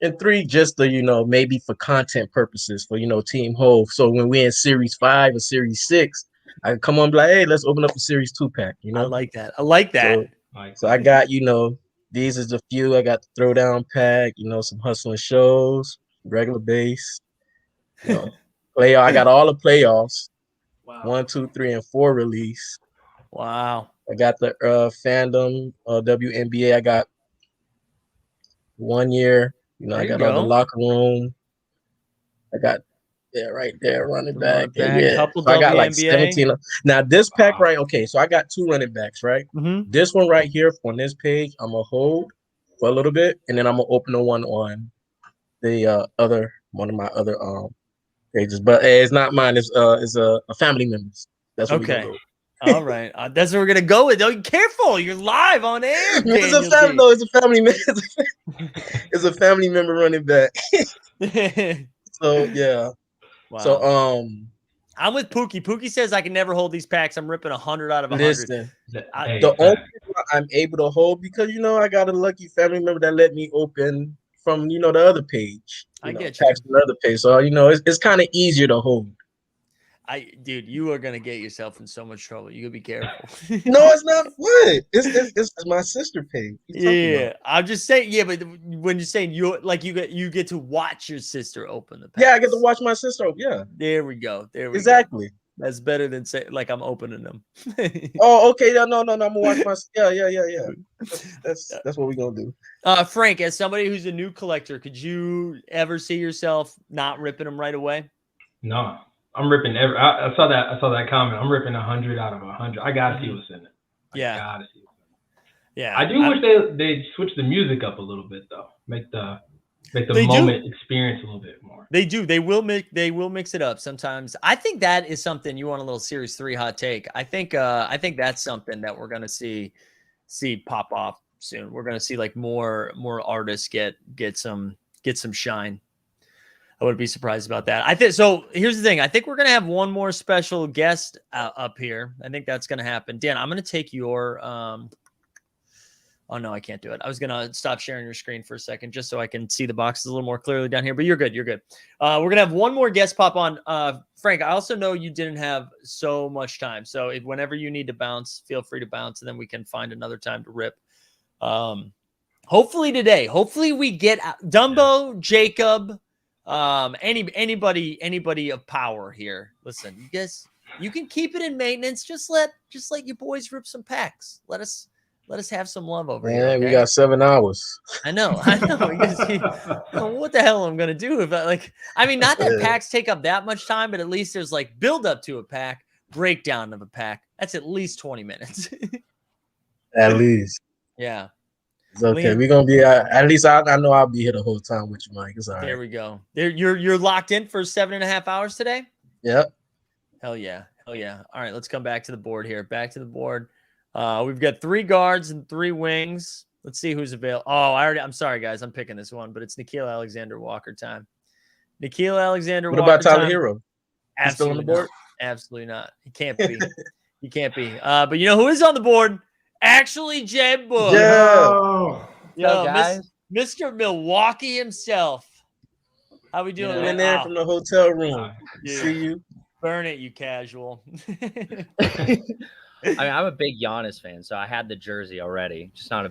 And 3, just the maybe for content purposes for Team Hove. So when we're in Series 5 or Series 6, I can come on and be like, hey, let's open up a Series 2 pack. I like that. I like that. So I got these is a few. I got the throwdown pack. Some hustling shows, regular base. Playoff. I got all the playoffs. Wow. 1, 2, 3, and 4 release. Wow. I got the fandom WNBA. I got 1 year. I got all the locker room. I got right there running back. Couple so I got like WNBA. 17. Now this pack, right? Okay, so I got 2 running backs, right? Mm-hmm. This one right here on this page, I'm gonna hold for a little bit, and then I'm gonna open the one on the one of my other pages. But it's not mine. It's a family member's. That's what okay. All right, that's what we're gonna go with. Oh, careful! You're live on air. It's a family member. It's a family member running back. So yeah. Wow. So I'm with Pookie. Pookie says I can never hold these packs. I'm ripping 100 out of 100. Listen, the only reason I'm able to hold because I got a lucky family member that let me open from the other page. I get you. Packs from the other page, so it's kind of easier to hold. Dude, you are gonna get yourself in so much trouble. You gotta be careful. No, it's not what. It's my sister page. Yeah, I'm just saying. Yeah, but when you're saying you get to watch your sister open the packs. Yeah, I get to watch my sister open. Yeah, there we go. Exactly. Go. That's better than say like I'm opening them. Oh, okay. No. I'm gonna watch my. Yeah. That's what we're gonna do. Frank, as somebody who's a new collector, could you ever see yourself not ripping them right away? No. I'm ripping I saw that comment. I'm ripping 100 out of 100. I gotta see what's in it. Gotta see what's in it. Yeah. I do wish they switch the music up a little bit though. Make the moment experience a little bit more. They do. They will mix it up sometimes. I think that is something you want a little Series 3 hot take. I think that's something that we're gonna see pop off soon. We're gonna see like more artists get some shine. I wouldn't be surprised about that. I think so. Here's the thing. I think we're gonna have one more special guest up here. I think that's gonna happen. Dan, I'm gonna take your Oh, no, I can't do it. I was going to stop sharing your screen for a second just so I can see the boxes a little more clearly down here, but you're good. You're good. We're going to have one more guest pop on. Frank, I also know you didn't have so much time. So whenever you need to bounce, feel free to bounce, and then we can find another time to rip. Hopefully today. Hopefully we get Dumbo, Jacob, anybody of power here. Listen, you guys, you can keep it in maintenance. Just let your boys rip some packs. Let us have some love over here. Okay? We got 7 hours. I know. What the hell I'm gonna do if I mean, not that packs take up that much time, but at least there's like build up to a pack, breakdown of a pack. That's at least 20 minutes. At least. Yeah. It's okay. We're gonna be at least I know I'll be here the whole time with you, Mike. It's all right. There we go. You're locked in for 7.5 hours today? Yep. Hell yeah. All right, let's come back to the board here. Back to the board. We've got 3 guards and 3 wings. Let's see who's available. Oh, I'm sorry, guys. I'm picking this one, but it's Nickeil Alexander-Walker time. Nickeil Alexander-Walker. What about Tyler Hero? Absolutely still on the board? Not. Absolutely not. He can't be. He can't be. But you know who is on the board? Actually, Jeb Book. Yeah. Yo, guys. Mr. Milwaukee himself. How we doing? In there from the hotel room. See you. Burn it, you casual. I mean, I'm a big Giannis fan, so I had the jersey already. Just not a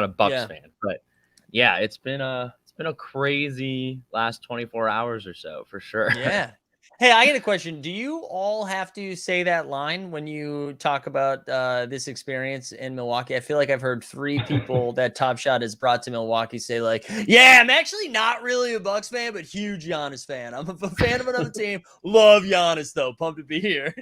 Bucks fan. But yeah, it's been a crazy last 24 hours or so for sure. Yeah. Hey, I got a question. Do you all have to say that line when you talk about this experience in Milwaukee? I feel like I've heard 3 people that Top Shot has brought to Milwaukee say like, yeah, I'm actually not really a Bucks fan, but huge Giannis fan. I'm a fan of another team. Love Giannis, though. Pumped to be here.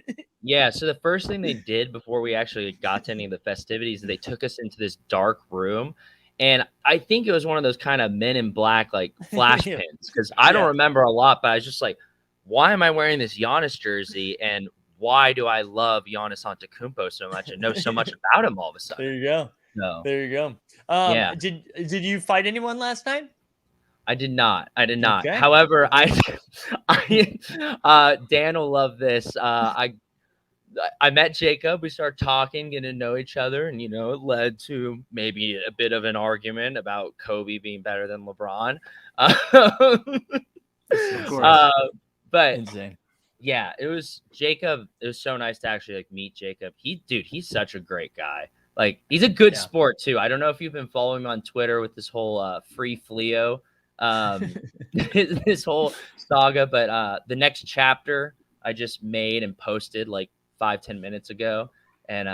Yeah, so the first thing they did before we actually got to any of the festivities is they took us into this dark room. And I think it was one of those kind of Men in Black, like flash pins, because I don't remember a lot, but I was just like, why am I wearing this Giannis jersey, and why do I love Giannis Antetokounmpo so much and know so much about him all of a sudden? There you go. No. There you go. Yeah. Did you fight anyone last night? I did not. Okay. However, Dan will love this. I met Jacob. We started talking, getting to know each other, and it led to maybe a bit of an argument about Kobe being better than LeBron. Of course. But insane. Yeah, it was Jacob. It was so nice to actually meet Jacob. He's such a great guy. Like, he's a good sport too. I don't know if you've been following him on Twitter with this whole free Fleo, this whole saga. But the next chapter I just made and posted like 5-10 minutes ago, and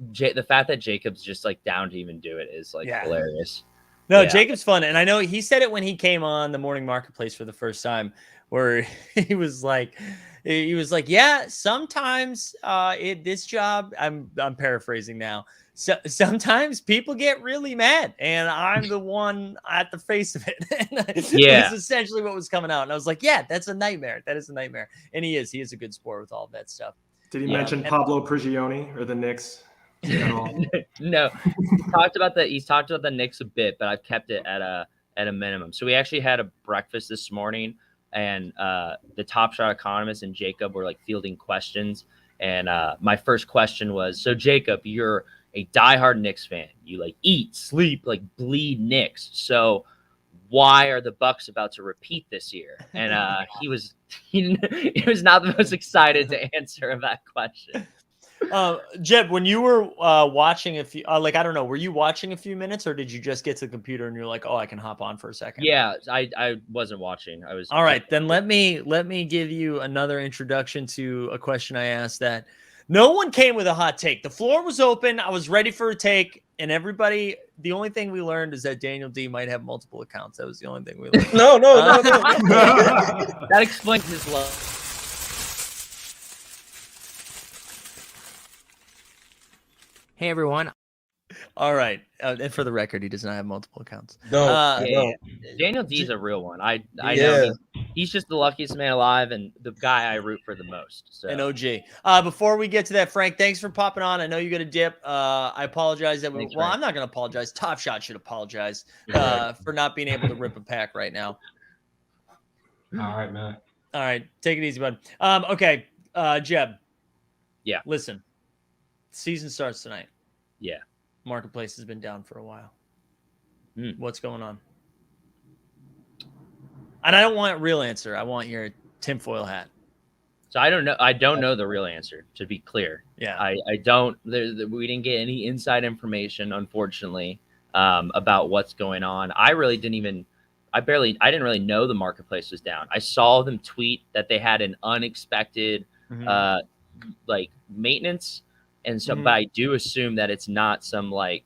the fact that Jacob's just like down to even do it is like hilarious. No, Jacob's fun, and I know he said it when he came on the Morning Marketplace for the first time, where he was like, yeah, sometimes this job, I'm paraphrasing now. So sometimes people get really mad, and I'm the one at the face of it. That's essentially what was coming out, and I was like, yeah, that's a nightmare. That is a nightmare, and he is a good sport with all of that stuff. Did he mention Pablo Prigioni or the Knicks? No, he's talked about the Knicks a bit, but I've kept it at a minimum. So we actually had a breakfast this morning, and the Top Shot economist and Jacob were like fielding questions, and my first question was, so Jacob, you're a diehard Knicks fan. You like eat, sleep, like bleed Knicks. So why are the Bucks about to repeat this year? And he was not the most excited to answer that question. Jeb, when you were watching a few, I don't know, were you watching a few minutes, or did you just get to the computer and you're like, oh, I can hop on for a second? Yeah, I wasn't watching. I was. All right, then let me give you another introduction to a question I asked that no one came with a hot take. The floor was open. I was ready for a take, and everybody. The only thing we learned is that Daniel D might have multiple accounts. That was the only thing we learned. No. That explains his love. Hey, everyone. All right. And for the record, he does not have multiple accounts. No. Daniel D's a real one. I know he's just the luckiest man alive and the guy I root for the most. So. An OG. Before we get to that, Frank, thanks for popping on. I know you got a dip. I apologize. I'm not going to apologize. Top Shot should apologize for not being able to rip a pack right now. All right, man. All right. Take it easy, bud. Okay. Jeb. Yeah. Listen. Season starts tonight. Yeah. Marketplace has been down for a while. What's going on? And I don't want a real answer. I want your tinfoil hat. So I don't know. I don't know the real answer, to be clear. Yeah. I don't. We didn't get any inside information, unfortunately, about what's going on. I didn't really know the marketplace was down. I saw them tweet that they had an unexpected like maintenance, and so but I do assume that it's not some like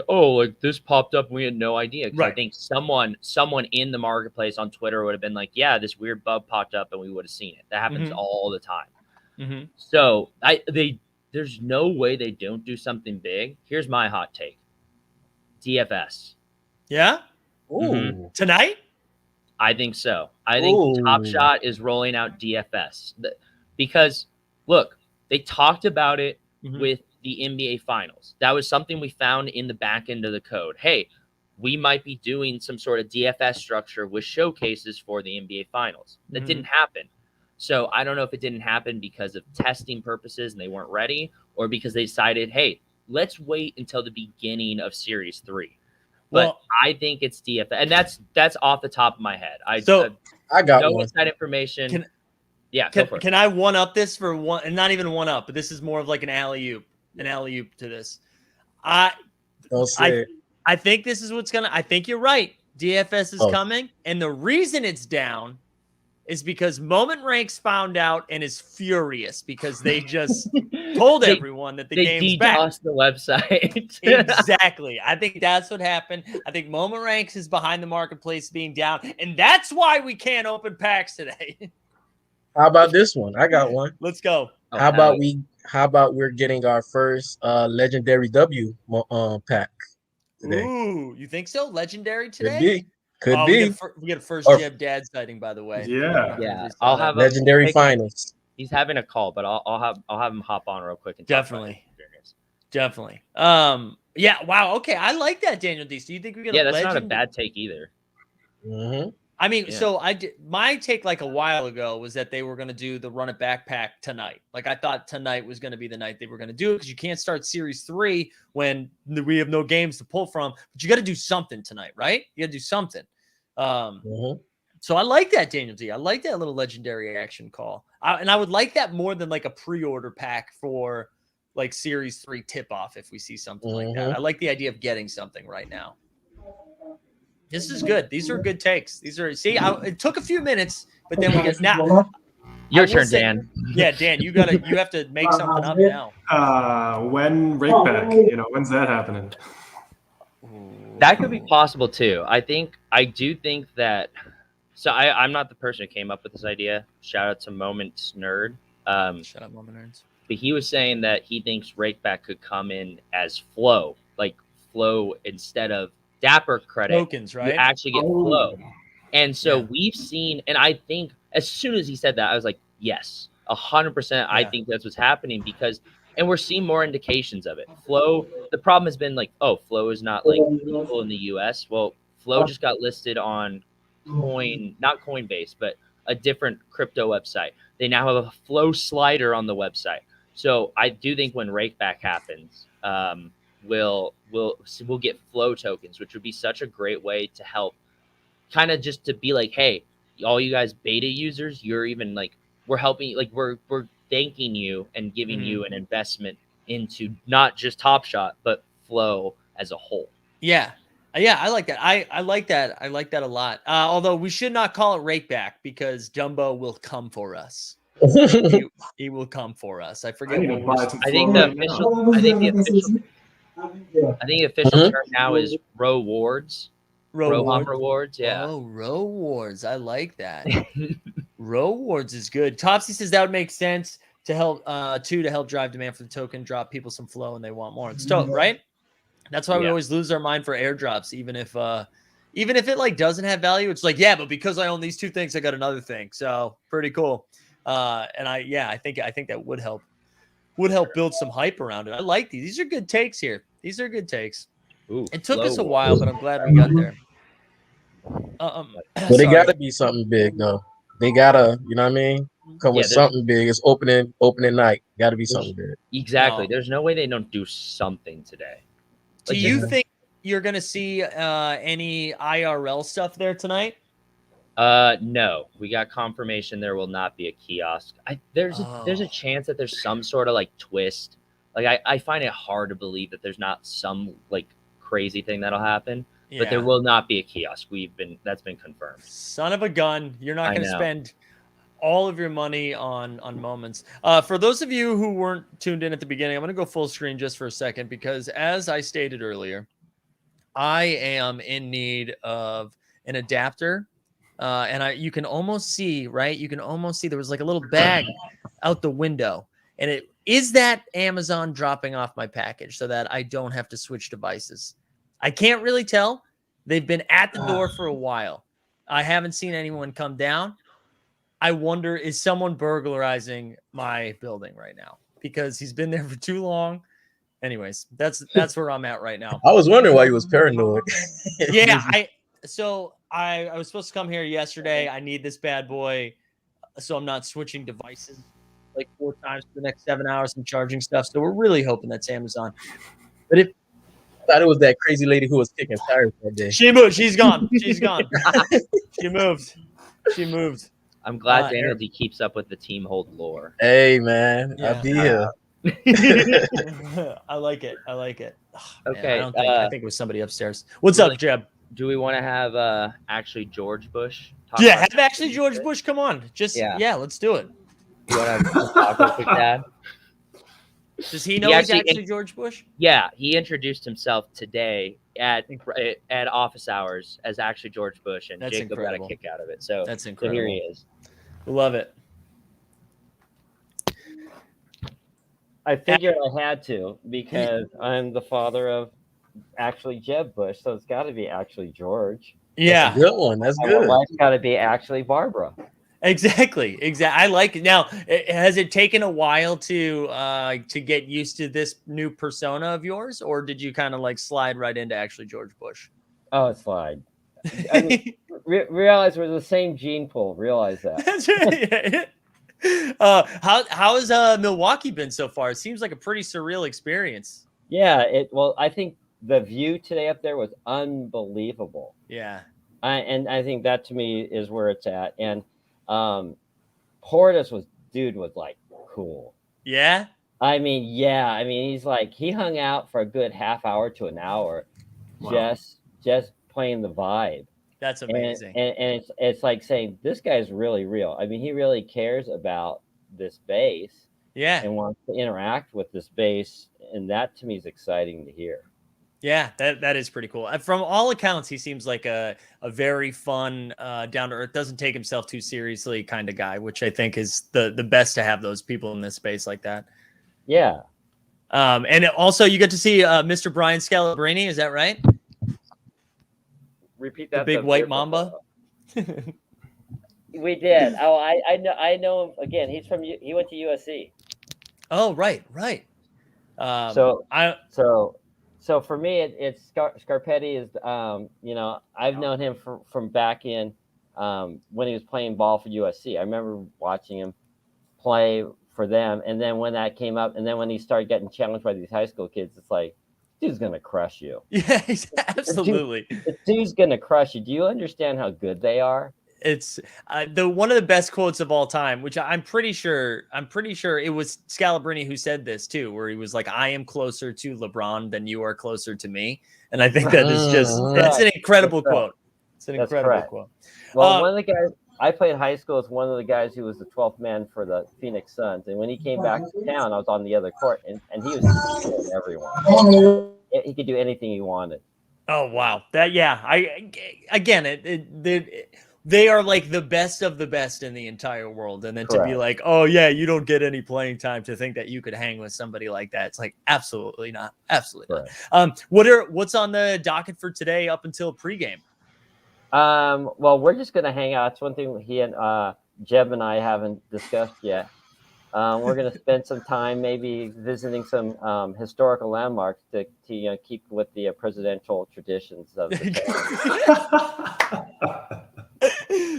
oh, like this popped up and we had no idea. Right. I think someone in the marketplace on Twitter would have been like, yeah, this weird bug popped up and we would have seen it. That happens all the time. So there's no way they don't do something big. Here's my hot take. DFS. Yeah? Ooh. Tonight? I think so. I think Top Shot is rolling out DFS. Because, look, they talked about it with the NBA Finals. That was something we found in the back end of the code. Hey, we might be doing some sort of DFS structure with showcases for the NBA Finals. That didn't happen. So I don't know if it didn't happen because of testing purposes and they weren't ready, or because they decided, hey, let's wait until the beginning of Series 3. But I think it's DFS, and that's off the top of my head. I got no one. inside information. Can I one up this for one, and not even one up, but this is more of like an alley-oop to this. I think this is what's I think you're right. DFS is coming, and the reason it's down is because Moment Ranks found out and is furious because they just told everyone that the game's back. They DDoSed the website. Exactly. I think that's what happened. I think Moment Ranks is behind the marketplace being down, and that's why we can't open packs today. How about this one? I got one. Let's go. How about we're getting our first legendary W pack today? Ooh, you think so? Legendary today? Could be. Could be. We get a first Jeb Dad sighting, by the way. Yeah. I'll have legendary finals. He's having a call, but I'll have him hop on real quick and definitely. Yeah. Wow. Okay. I like that, Daniel D. So you think we get? Yeah, that's not a bad take either. I mean, so my take like a while ago was that they were going to do the run it back pack tonight. Like I thought tonight was going to be the night they were going to do it, because you can't start Series 3 when we have no games to pull from. But you got to do something tonight, right? You got to do something. So I like that, Daniel D. I like that little legendary action call. And I would like that more than like a pre-order pack for like Series 3 tip-off if we see something like that. I like the idea of getting something right now. This is good. These are good takes. It took a few minutes, but then we get now. Your turn, Dan. Yeah, Dan, you have to make something up now. When rake back, when's that happening? That could be possible too. I do think that. So I'm not the person who came up with this idea. Shout out to Moments Nerd. Shout out Moment Nerds. But he was saying that he thinks rakeback could come in as flow, like flow instead of Dapper credit tokens, right? You actually get flow. And so we've seen, and I think as soon as he said that, I was like, yes, 100%. I think that's what's happening, because, and we're seeing more indications of it. Flow, the problem has been like, flow is not like legal in the US. Well, flow just got listed on not Coinbase, but a different crypto website. They now have a flow slider on the website. So I do think when rakeback happens, we'll get flow tokens, which would be such a great way to help, kind of just to be like, hey, all you guys beta users, you're even like, we're helping, like we're thanking you and giving you an investment into not just Top Shot, but flow as a whole. Yeah, I like that. I like that. I like that a lot. Although we should not call it rakeback, because Dumbo will come for us. He will come for us. I forget. I think the official term now is rewards. Rewards. Yeah. Oh, rewards. I like that. Rewards is good. Topsy says that would make sense to help to help drive demand for the token, drop people some flow, and they want more. It's dope, right? That's why we always lose our mind for airdrops, even if it like doesn't have value. It's like, but because I own these two things, I got another thing. So pretty cool. And I think that would help build some hype around it. I like these. These are good takes here. These are good takes. Ooh, it took us a while, but I'm glad we got there. But it got to be something big, though. They gotta, you know what I mean? come with something big. It's opening night. Got to be something big. Exactly. There's no way they don't do something today. Do you think you're going to see any IRL stuff there tonight? No, we got confirmation there will not be a kiosk. There's a chance that there's some sort of like twist. Like I find it hard to believe that there's not some like crazy thing that'll happen. Yeah. But there will not be a kiosk. That's been confirmed. Son of a gun. You're not going to spend all of your money on moments. For those of you who weren't tuned in at the beginning, I'm going to go full screen just for a second because as I stated earlier, I am in need of an adapter. And you can almost see, right? You can almost see there was like a little bag out the window. And it is that Amazon dropping off my package so that I don't have to switch devices. I can't really tell. They've been at the door for a while. I haven't seen anyone come down. I wonder, is someone burglarizing my building right now? Because he's been there for too long. Anyways, that's where I'm at right now. I was wondering why you was paranoid. Yeah, I was supposed to come here yesterday. I need this bad boy so I'm not switching devices like 4 times for the next 7 hours and charging stuff. So we're really hoping that's Amazon. But if I thought it was that crazy lady who was kicking tires that day. She moved. She's gone. She's gone. She moved. She moved. I'm glad Daniel D keeps up with the team hold lore. Hey man, I'll be here. I like it. I like it. Oh, okay. Man, I think it was somebody upstairs. What's up, Jeb? Do we want to have actually George Bush? Have actually George Bush. Come on. Just let's do it. You want to talk with your dad? Does he know he's actually George Bush? Yeah, he introduced himself today at office hours as actually George Bush, and that's Jacob incredible. got a kick out of it. So that's incredible. So here he is. Love it. I figured I had to because I'm the father of actually Jeb Bush, so it's got to be actually George. Yeah, that's a good one. That's good. My wife's got to be actually Barbara. Exactly. I like it. Now, has it taken a while to get used to this new persona of yours, or did you kind of like slide right into actually George Bush? Oh, slide. I mean, realize we're the same gene pool. Realize that. That's right. How has Milwaukee been so far? It seems like a pretty surreal experience. Yeah. Well, I think the view today up there was unbelievable. Yeah. And I think that to me is where it's at. And Portis was like cool. Yeah. I mean, he's like, he hung out for a good half hour to an hour, just playing the vibe. That's amazing. And it's like saying, this guy's really real. I mean, he really cares about this base. Yeah. And wants to interact with this base. And that to me is exciting to hear. Yeah, that is pretty cool. From all accounts, he seems like a very fun, down to earth, doesn't take himself too seriously kind of guy, which I think is the best to have those people in this space like that. Yeah. And also you get to see Mr. Brian Scalabrine. Is that right? Repeat that. The big white mamba. We did. Oh, I know him again. He went to USC. Oh, right. So for me, it's Scarpetti is, I've known him from back in when he was playing ball for USC. I remember watching him play for them. And then when that came up, and then when he started getting challenged by these high school kids, it's like, dude's going to crush you. Yeah, absolutely. The dude's going to crush you. Do you understand how good they are? It's one of the best quotes of all time, which I'm pretty sure it was Scalabrine who said this too, where he was like, I am closer to LeBron than you are closer to me. And I think that is that's an incredible quote. It's an incredible quote. Well, one of the guys I played high school is one of the guys who was the 12th man for the Phoenix Suns. And when he came back to town, I was on the other court and he was everyone. He could do anything he wanted. Oh, wow. They are like the best of the best in the entire world. And then to be like, oh yeah, you don't get any playing time, to think that you could hang with somebody like that. It's like, absolutely not. Absolutely not. What's on the docket for today up until pregame? Well, we're just going to hang out. It's one thing he and Jeb and I haven't discussed yet. We're going to spend some time maybe visiting some historical landmarks to keep with the presidential traditions of the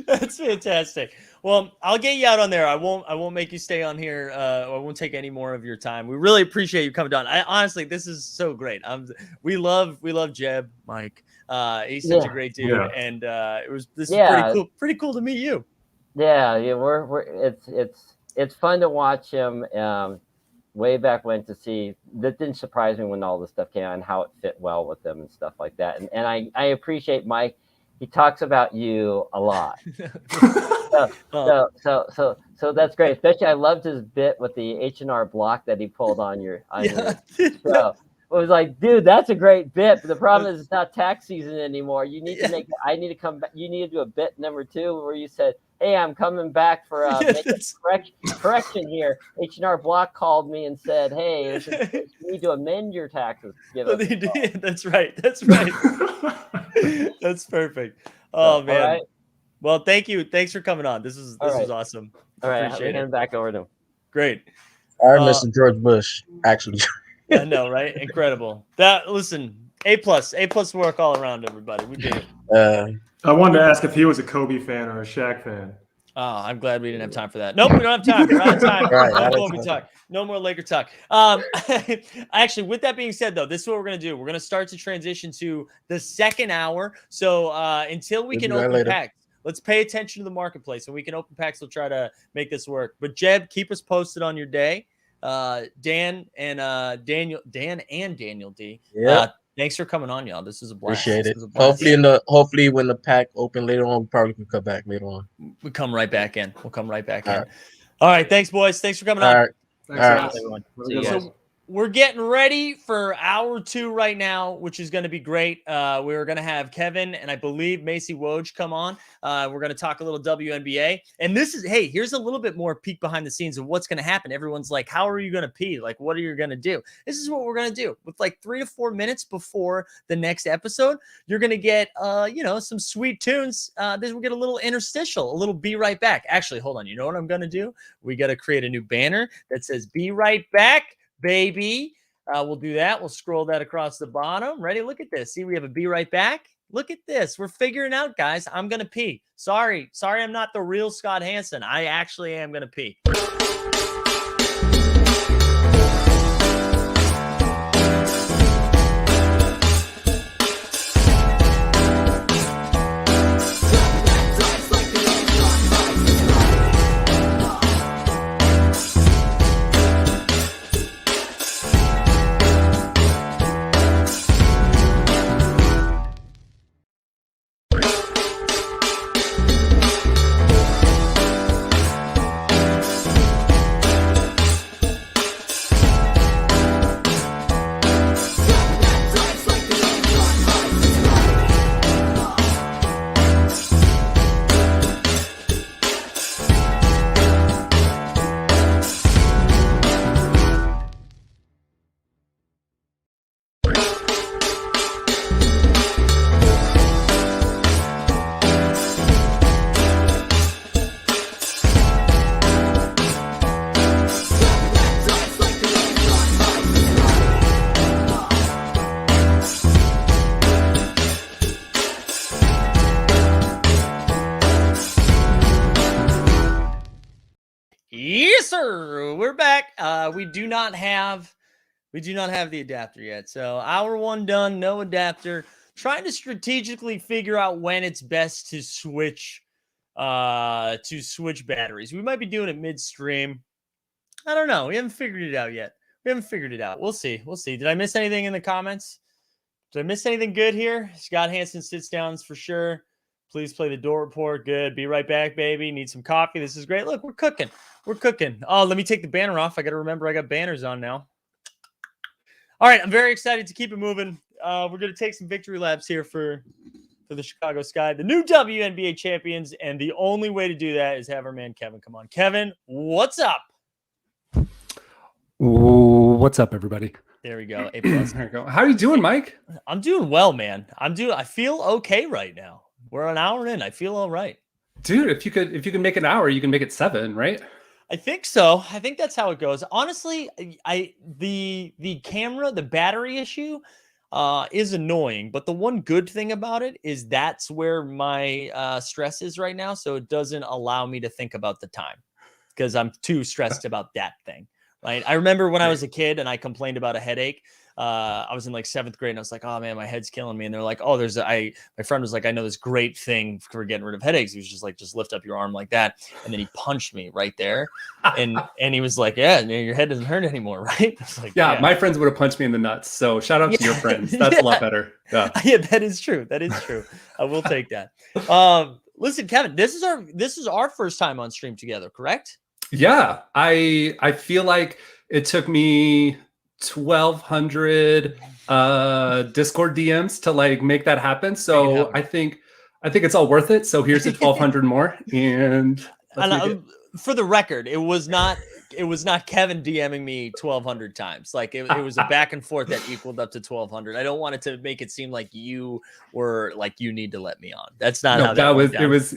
That's fantastic. Well, I'll get you out on there. I won't make you stay on here. I won't take any more of your time. We really appreciate you coming down. Honestly, this is so great. We love Jeb, Mike. He's such a great dude, and this is pretty cool to meet you. Yeah, it's fun to watch him. Way back when, to see that didn't surprise me when all this stuff came out and how it fit well with them and stuff like that. And I appreciate Mike. He talks about you a lot. So that's great. Especially I loved his bit with the H&R block that he pulled on your show. It was like, dude, that's a great bit. But the problem is it's not tax season anymore. You need to I need to come back. You need to do a bit number 2 where you said, hey, I'm coming back for correction here. H&R Block called me and said, hey, you need to amend your taxes. That's right. That's perfect. Oh, man. Right. Well, thank you. Thanks for coming on. This was awesome. All right. Appreciate it. Back over to him. Great. All right, Mr. George Bush, actually. I know, right? Incredible. Listen, A+ work all around, everybody. We did it. I wanted to ask if he was a Kobe fan or a Shaq fan. Oh, I'm glad we didn't have time for that. Nope, we don't have time. We're out of time. No Kobe talk. No more Laker talk. Actually, with that being said, though, this is what we're going to do. We're going to start to transition to the second hour. So until we can open packs, let's pay attention to the marketplace. And we can open packs. We'll try to make this work. But Jeb, keep us posted on your day. Dan and Daniel D. Yeah. Thanks for coming on, y'all. This is a blast. Appreciate it. Hopefully when the pack open later on, we probably can come back later on. We'll come right back in. All right. Thanks, boys. Thanks for coming on. All right. Thanks, everyone. See you guys. So we're getting ready for hour 2 right now, which is going to be great. We're going to have Kevin and I believe Maicy Woj come on. We're going to talk a little WNBA. And here's a little bit more peek behind the scenes of what's going to happen. Everyone's like, how are you going to pee? Like, what are you going to do? This is what we're going to do. With like 3 to 4 minutes before the next episode, you're going to get, some sweet tunes. Then we'll get a little interstitial, a little Be Right Back. Actually, hold on. You know what I'm going to do? We got to create a new banner that says Be Right Back, baby. We'll do that. We'll scroll that across the bottom. Ready? Look at this. See, we have a Be Right Back. Look at this. We're figuring out, guys. I'm going to pee. Sorry, I'm not the real Scott Hansen. I actually am going to pee. Yes, sir. We're back. We do not have the adapter yet. So hour 1 done, no adapter. Trying to strategically figure out when it's best to switch batteries. We might be doing it midstream. I don't know. We haven't figured it out yet. We'll see. Did I miss anything in the comments? Did I miss anything good here? Scott Hansen sits downs for sure. Please play the door report. Good. Be right back, baby. Need some coffee. This is great. Look, we're cooking. Oh, let me take the banner off. I got to remember I got banners on now. All right. I'm very excited to keep it moving. We're going to take some victory laps here for the Chicago Sky, the new WNBA champions. And the only way to do that is have our man Kevin come on. Kevin, what's up? Ooh, what's up, everybody? There we go. A+. There we go. How are you doing, Mike? I'm doing well, man. I feel okay right now. We're an hour in. I feel all right. Dude, if you can make an hour, you can make it 7, right? I think so. I think that's how it goes. Honestly, the camera, the battery issue, is annoying. But the one good thing about it is that's where my stress is right now. So it doesn't allow me to think about the time because I'm too stressed about that thing. Right. I remember when I was a kid and I complained about a headache. I was in like 7th grade and I was like, oh man, my head's killing me. And they're like, oh, my friend was like, I know this great thing for getting rid of headaches. He was just like, just lift up your arm like that. And then he punched me right there. And he was like, yeah, your head doesn't hurt anymor, right? I was like, yeah, my friends would have punched me in the nuts. So shout out to your friends. That's a lot better. Yeah. Yeah, that is true. That is true. I will take that. Listen, Kevin, this is our first time on stream together, correct? Yeah, I feel like it took me 1,200 Discord DMs to like make that happen. So I think it's all worth it. So here's the 1,200 more, and for the record, it was not Kevin DMing me 1,200 times. Like it was a back and forth that equaled up to 1,200. I don't want it to make it seem like you were like, you need to let me on. That's not how that was.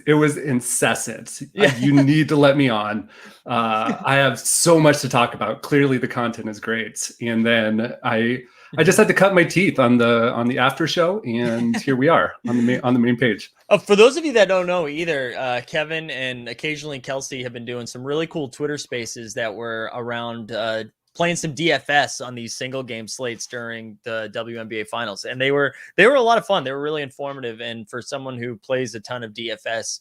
It was incessant. Yeah. You need to let me on. I have so much to talk about. Clearly the content is great. And then I just had to cut my teeth on the after show, and here we are on the main page. For those of you that don't know either, Kevin and occasionally Kelsey have been doing some really cool Twitter spaces that were around playing some DFS on these single game slates during the WNBA finals, and they were a lot of fun. They were really informative, and for someone who plays a ton of DFS,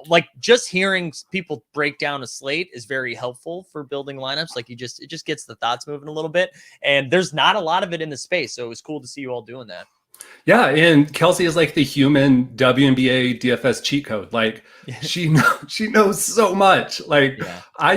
like just hearing people break down a slate is very helpful for building lineups. Like it just gets the thoughts moving a little bit, and there's not a lot of it in the space. So it was cool to see you all doing that. Yeah. And Kelsey is like the human WNBA DFS cheat code. Like she knows so much. Like I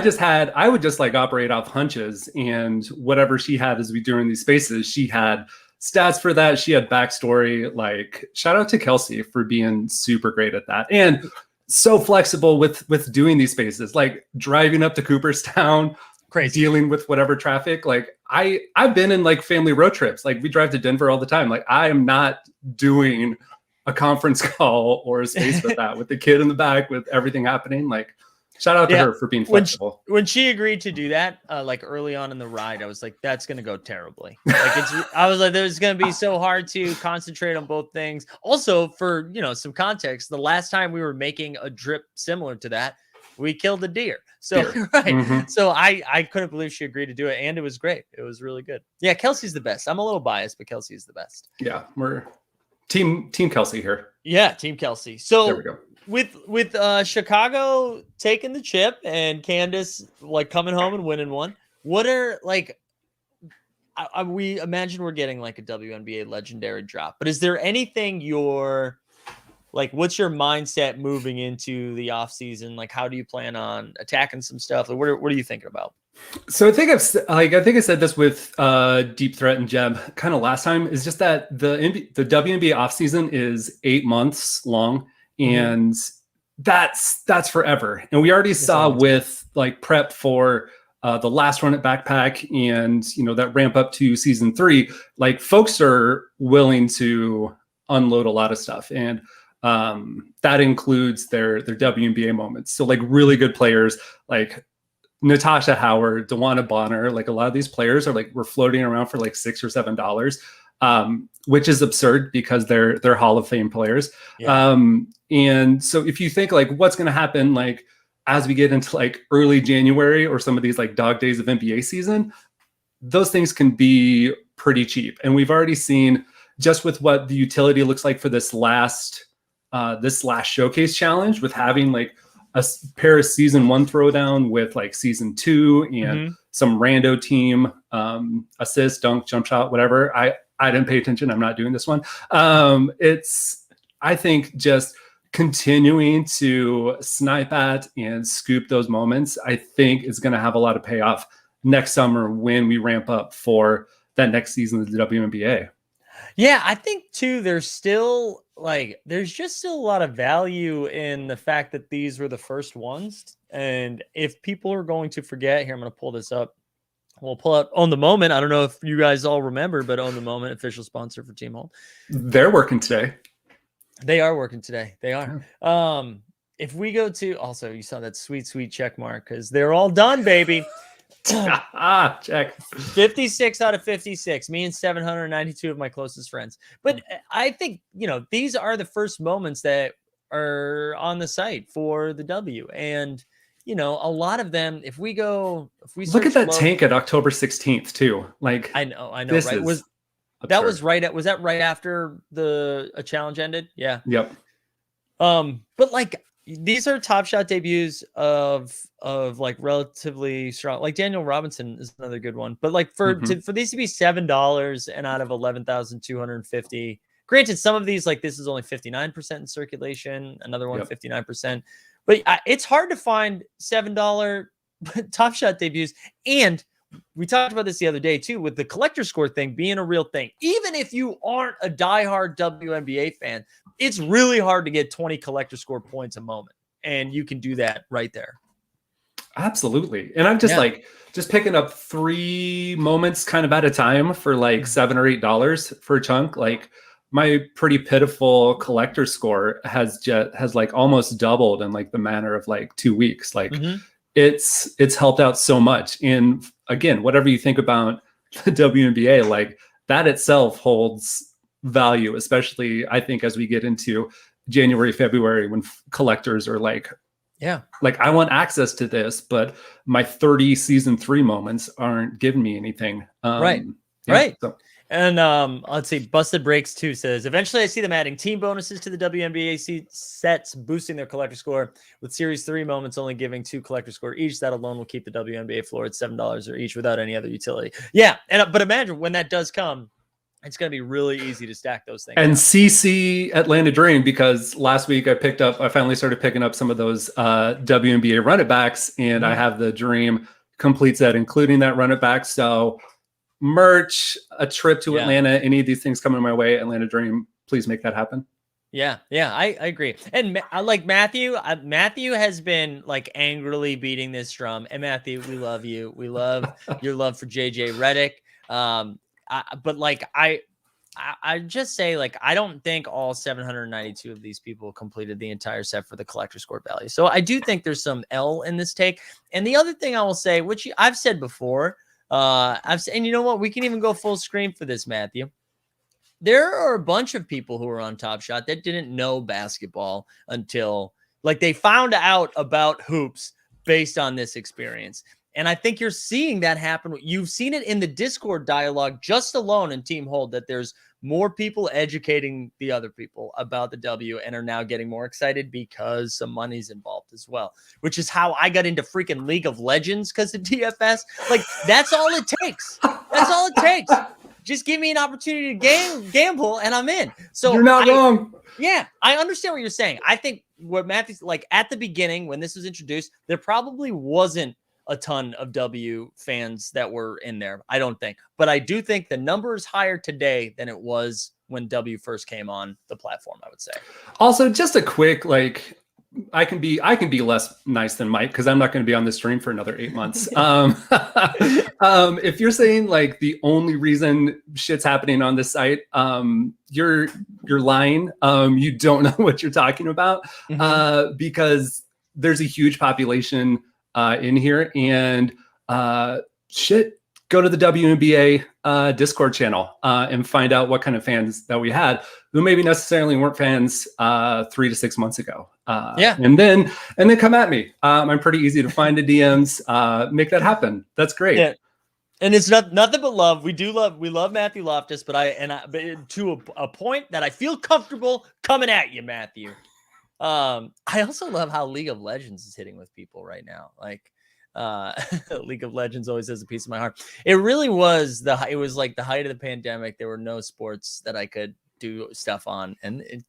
would just like operate off hunches, and whatever she had as we during these spaces, she had stats for that. She had backstory. Like shout out to Kelsey for being super great at that. And so flexible with doing these spaces, like driving up to Cooperstown, crazy, dealing with whatever traffic. Like I've been in like family road trips. Like we drive to Denver all the time. Like I am not doing a conference call or a space with that, with the kid in the back, with everything happening. Like shout out to her for being flexible. When she agreed to do that, like early on in the ride, I was like, that's going to go terribly. Like I was like, there's going to be so hard to concentrate on both things. Also for, some context, the last time we were making a drip similar to that, we killed a deer. So, So I couldn't believe she agreed to do it. And it was great. It was really good. Yeah. Kelsey's the best. I'm a little biased, but Kelsey's the best. Yeah. We're team Kelsey here. Yeah. Team Kelsey. So there we go. With Chicago taking the chip and Candace like coming home and winning one, what are like, we imagine we're getting like a WNBA legendary drop, but is there anything what's your mindset moving into the off season? Like, how do you plan on attacking some stuff? Like, what are you thinking about? So I think I said this with Deep Threat and Jeb kind of last time, is just that the WNBA off season is 8 months long. And that's forever. And we already saw with like prep for the last run at Backpack and, that ramp up to season 3, like folks are willing to unload a lot of stuff. And that includes their WNBA moments. So like really good players like Natasha Howard, DeWanna Bonner, like a lot of these players are like, we're floating around for like $6 or $7, which is absurd because they're Hall of Fame players. Yeah. And so if you think like what's going to happen, like as we get into like early January or some of these like dog days of NBA season, those things can be pretty cheap. And we've already seen just with what the utility looks like for this last showcase challenge, with having like a pair of season 1 throwdown with like season 2 and some rando team, assist, dunk, jump shot, whatever. I didn't pay attention. I'm not doing this one. I think just continuing to snipe at and scoop those moments, I think is going to have a lot of payoff next summer when we ramp up for that next season of the WNBA. Yeah, I think too, there's just still a lot of value in the fact that these were the first ones. And if people are going to forget, here, I'm going to pull this up. We'll pull out On the Moment. I don't know if you guys all remember, but On the Moment, official sponsor for Team Hold. They're working today. They are working today. They are. Yeah. If we go to, also, you saw that sweet check mark because they're all done, baby. Check. 56 out of 56. Me and 792 of my closest friends. But I think, these are the first moments that are on the site for the W. And, a lot of them, if we look at that tank at October 16th too. Like, I know, right? Was that right after a challenge ended? Yeah. Yep. But like, these are Top Shot debuts of like relatively strong. Like Daniel Robinson is another good one. But like for these to be $7 and out of 11,250. Granted, some of these, like this is only 59% in circulation. Another one 59%. But it's hard to find $7 Top Shot debuts. And we talked about this the other day too, with the collector score thing being a real thing. Even if you aren't a diehard WNBA fan, it's really hard to get 20 collector score points a moment. And you can do that right there. Absolutely. And I'm just picking up 3 moments kind of at a time for like $7 or $8 for a chunk. Like my pretty pitiful collector score has like almost doubled in like the manner of like 2 weeks. Like it's helped out so much. And again, whatever you think about the WNBA, like that itself holds value, especially I think as we get into January, February, when collectors are like, I want access to this, but my 30 season 3 moments aren't giving me anything. Right. So. And let's see, Busted Breaks 2 says, eventually I see them adding team bonuses to the WNBA sets, boosting their collector score, with series 3 moments only giving 2 collector score each. That alone will keep the WNBA floor at $7 or each without any other utility. Yeah, but imagine when that does come, it's going to be really easy to stack those things. And CC Atlanta Dream, because last week I finally started picking up some of those WNBA run it backs, and I have the Dream complete set, including that run it back. So merch, a trip to Atlanta, any of these things coming my way, Atlanta Dream, please make that happen. Yeah, I agree. And I like Matthew. Matthew has been like angrily beating this drum. And Matthew, we love you. We love your love for JJ Redick. But like I just say, like, I don't think all 792 of these people completed the entire set for the collector score value. So I do think there's some L in this take. And the other thing I will say, which I've said before, and you know what, we can even go full screen for this, Matthew. There are a bunch of people who are on Top Shot that didn't know basketball until like they found out about hoops based on this experience. And I think you're seeing that happen. You've seen it in the Discord dialogue just alone in Team Hold, that there's more people educating the other people about the W and are now getting more excited because some money's involved as well, which is how I got into freaking League of Legends because of DFS. Like, that's all it takes. That's all it takes. Just give me an opportunity to gamble and I'm in. So you're not wrong. Yeah, I understand what you're saying. I think what Matthew's like at the beginning when this was introduced, there probably wasn't a ton of W fans that were in there. I don't think, but I do think the number is higher today than it was when W first came on the platform, I would say. Also, just a quick, like, I can be less nice than Mike because I'm not going to be on this stream for another 8 months. If you're saying like the only reason shit's happening on this site, you're lying. You don't know what you're talking about because there's a huge population in here, and go to the WNBA Discord channel and find out what kind of fans that we had who maybe necessarily weren't fans 3 to 6 months ago. And then come at me. I'm pretty easy to find the DMs. Make that happen. That's great. Yeah. And it's nothing but love. We love Matthew Loftus, but to a point that I feel comfortable coming at you, Matthew. I also love how League of Legends is hitting with people right now. Like, League of Legends always has a piece of my heart. It really was it was like the height of the pandemic. There were no sports that I could do stuff on, and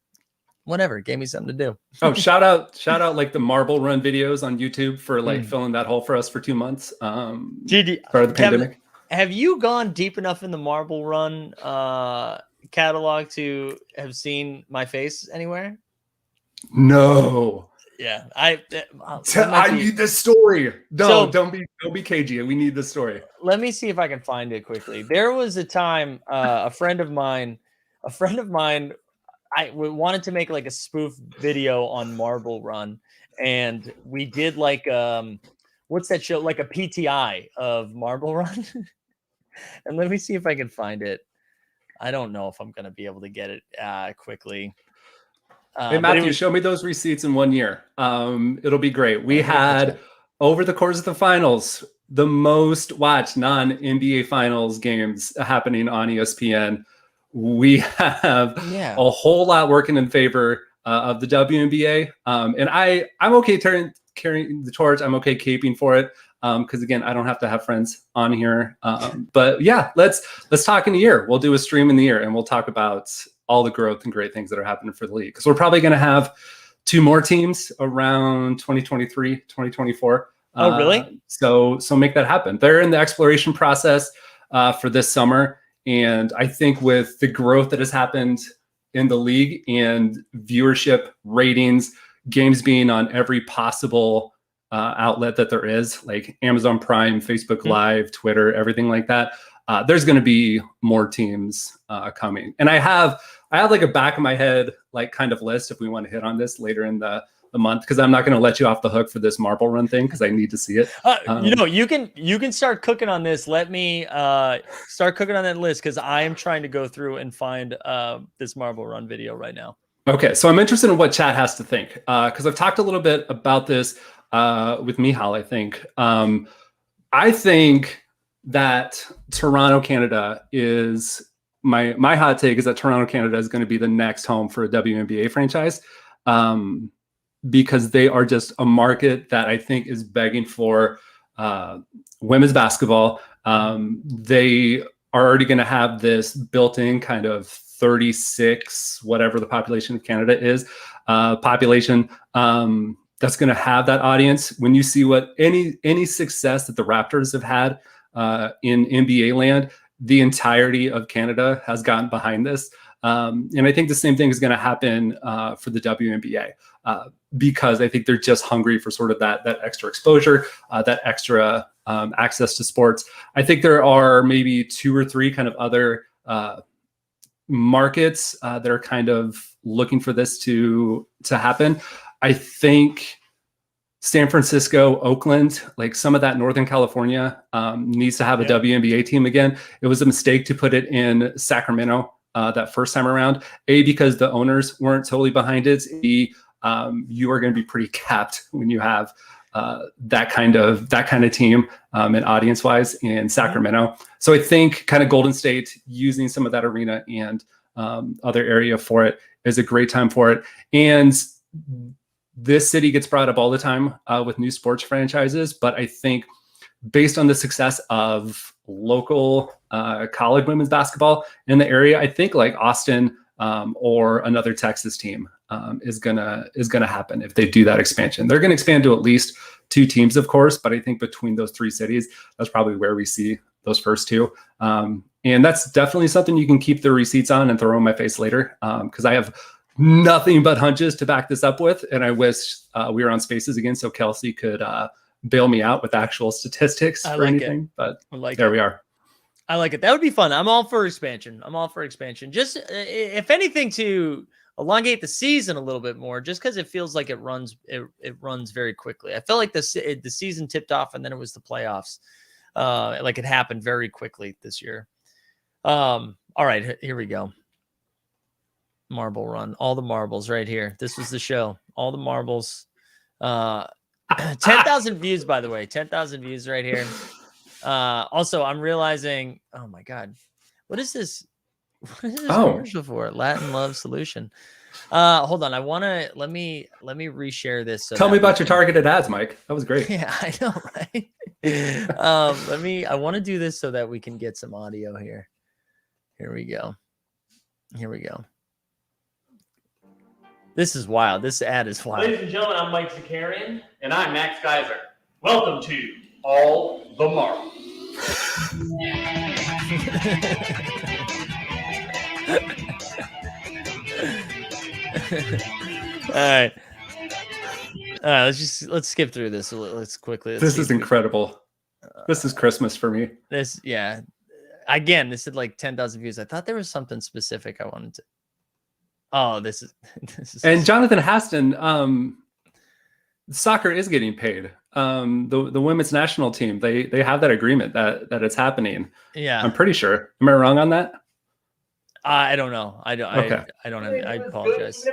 whatever, it gave me something to do. Oh, shout out like the Marble Run videos on YouTube for like filling that hole for us for 2 months. Part of the pandemic. Have you gone deep enough in the Marble Run catalog to have seen my face anywhere? No. Yeah, I need the story. No, don't be cagey. We need the story. Let me see if I can find it quickly. There was a time a friend of mine, I wanted to make like a spoof video on Marble Run, and we did like what's that show? Like a PTI of Marble Run. And let me see if I can find it. I don't know if I'm going to be able to get it quickly. Hey, Matthew, show me those receipts in 1 year. It'll be great. We had, over the course of the finals, the most watched non-NBA finals games happening on ESPN. We have a whole lot working in favor of the WNBA. And I'm okay carrying the torch. I'm okay caping for it. Because again, I don't have to have friends on here. But yeah, let's talk in a year. We'll do a stream in the year and we'll talk about all the growth and great things that are happening for the league. Because we're probably going to have 2 more teams around 2023, 2024. Oh, really? So make that happen. They're in the exploration process for this summer. And I think with the growth that has happened in the league and viewership, ratings, games being on every possible outlet that there is, like Amazon Prime, Facebook Live, Twitter, everything like that, there's going to be more teams coming. And I have like a back of my head, like kind of list if we want to hit on this later in the month, because I'm not going to let you off the hook for this Marble Run thing because I need to see it. You can start cooking on this. Let me start cooking on that list because I am trying to go through and find this Marble Run video right now. Okay, so I'm interested in what chat has to think because I've talked a little bit about this with Mihal, I think. I think that Toronto, Canada is my hot take is that Toronto, Canada is going to be the next home for a WNBA franchise because they are just a market that I think is begging for women's basketball. They are already going to have this built-in kind of 36, whatever the population of Canada is, population that's going to have that audience. When you see what any success that the Raptors have had in NBA land, the entirety of Canada has gotten behind this. And I think the same thing is going to happen for the WNBA because I think they're just hungry for sort of that extra exposure, that extra access to sports. I think there are maybe 2 or 3 kind of other markets that are kind of looking for this to happen. I think San Francisco, Oakland, like some of that Northern California needs to have a WNBA team again. It was a mistake to put it in Sacramento that first time around. A, because the owners weren't totally behind it. B, you are going to be pretty capped when you have that kind of team and audience wise in Sacramento. So I think kind of Golden State using some of that arena and other area for it is a great time for it. And this city gets brought up all the time with new sports franchises, but I think based on the success of local college women's basketball in the area, I think like Austin or another Texas team is gonna happen if they do that expansion. They're gonna expand to at least 2 teams, of course, but I think between those 3 cities, that's probably where we see those first 2. And that's definitely something you can keep the receipts on and throw in my face later because I have nothing but hunches to back this up with. And I wish we were on Spaces again so Kelsey could bail me out with actual statistics or anything. But there we are. I like it. That would be fun. I'm all for expansion. Just if anything to elongate the season a little bit more, just because it feels like it runs very quickly. I felt like the season tipped off and then it was the playoffs. Like it happened very quickly this year. All right, here we go. Marble Run, all the marbles right here. This was the show. All the marbles. 10,000 views, by the way. 10,000 views right here. Also, I'm realizing, oh my God, what is this? What is this commercial for? Latin Love Solution. Hold on. Let me reshare this. Tell me about your targeted ads, Mike. That was great. Yeah, I know, right? I want to do this so that we can get some audio here. Here we go. This is wild. This ad is wild. Ladies and gentlemen, I'm Mike Zakarian. And I'm Max Geyser. Welcome to All the Marbles. All right. Let's skip through this. Let's quickly. This is incredible. This is Christmas for me. Again, this had like 10,000 views. I thought there was something specific I wanted to. Oh, this is. And Jonathan Haston, soccer is getting paid. The women's national team, they have that agreement that it's happening. Yeah, I'm pretty sure. Am I wrong on that? I don't know. I don't. Okay. I don't have. I apologize.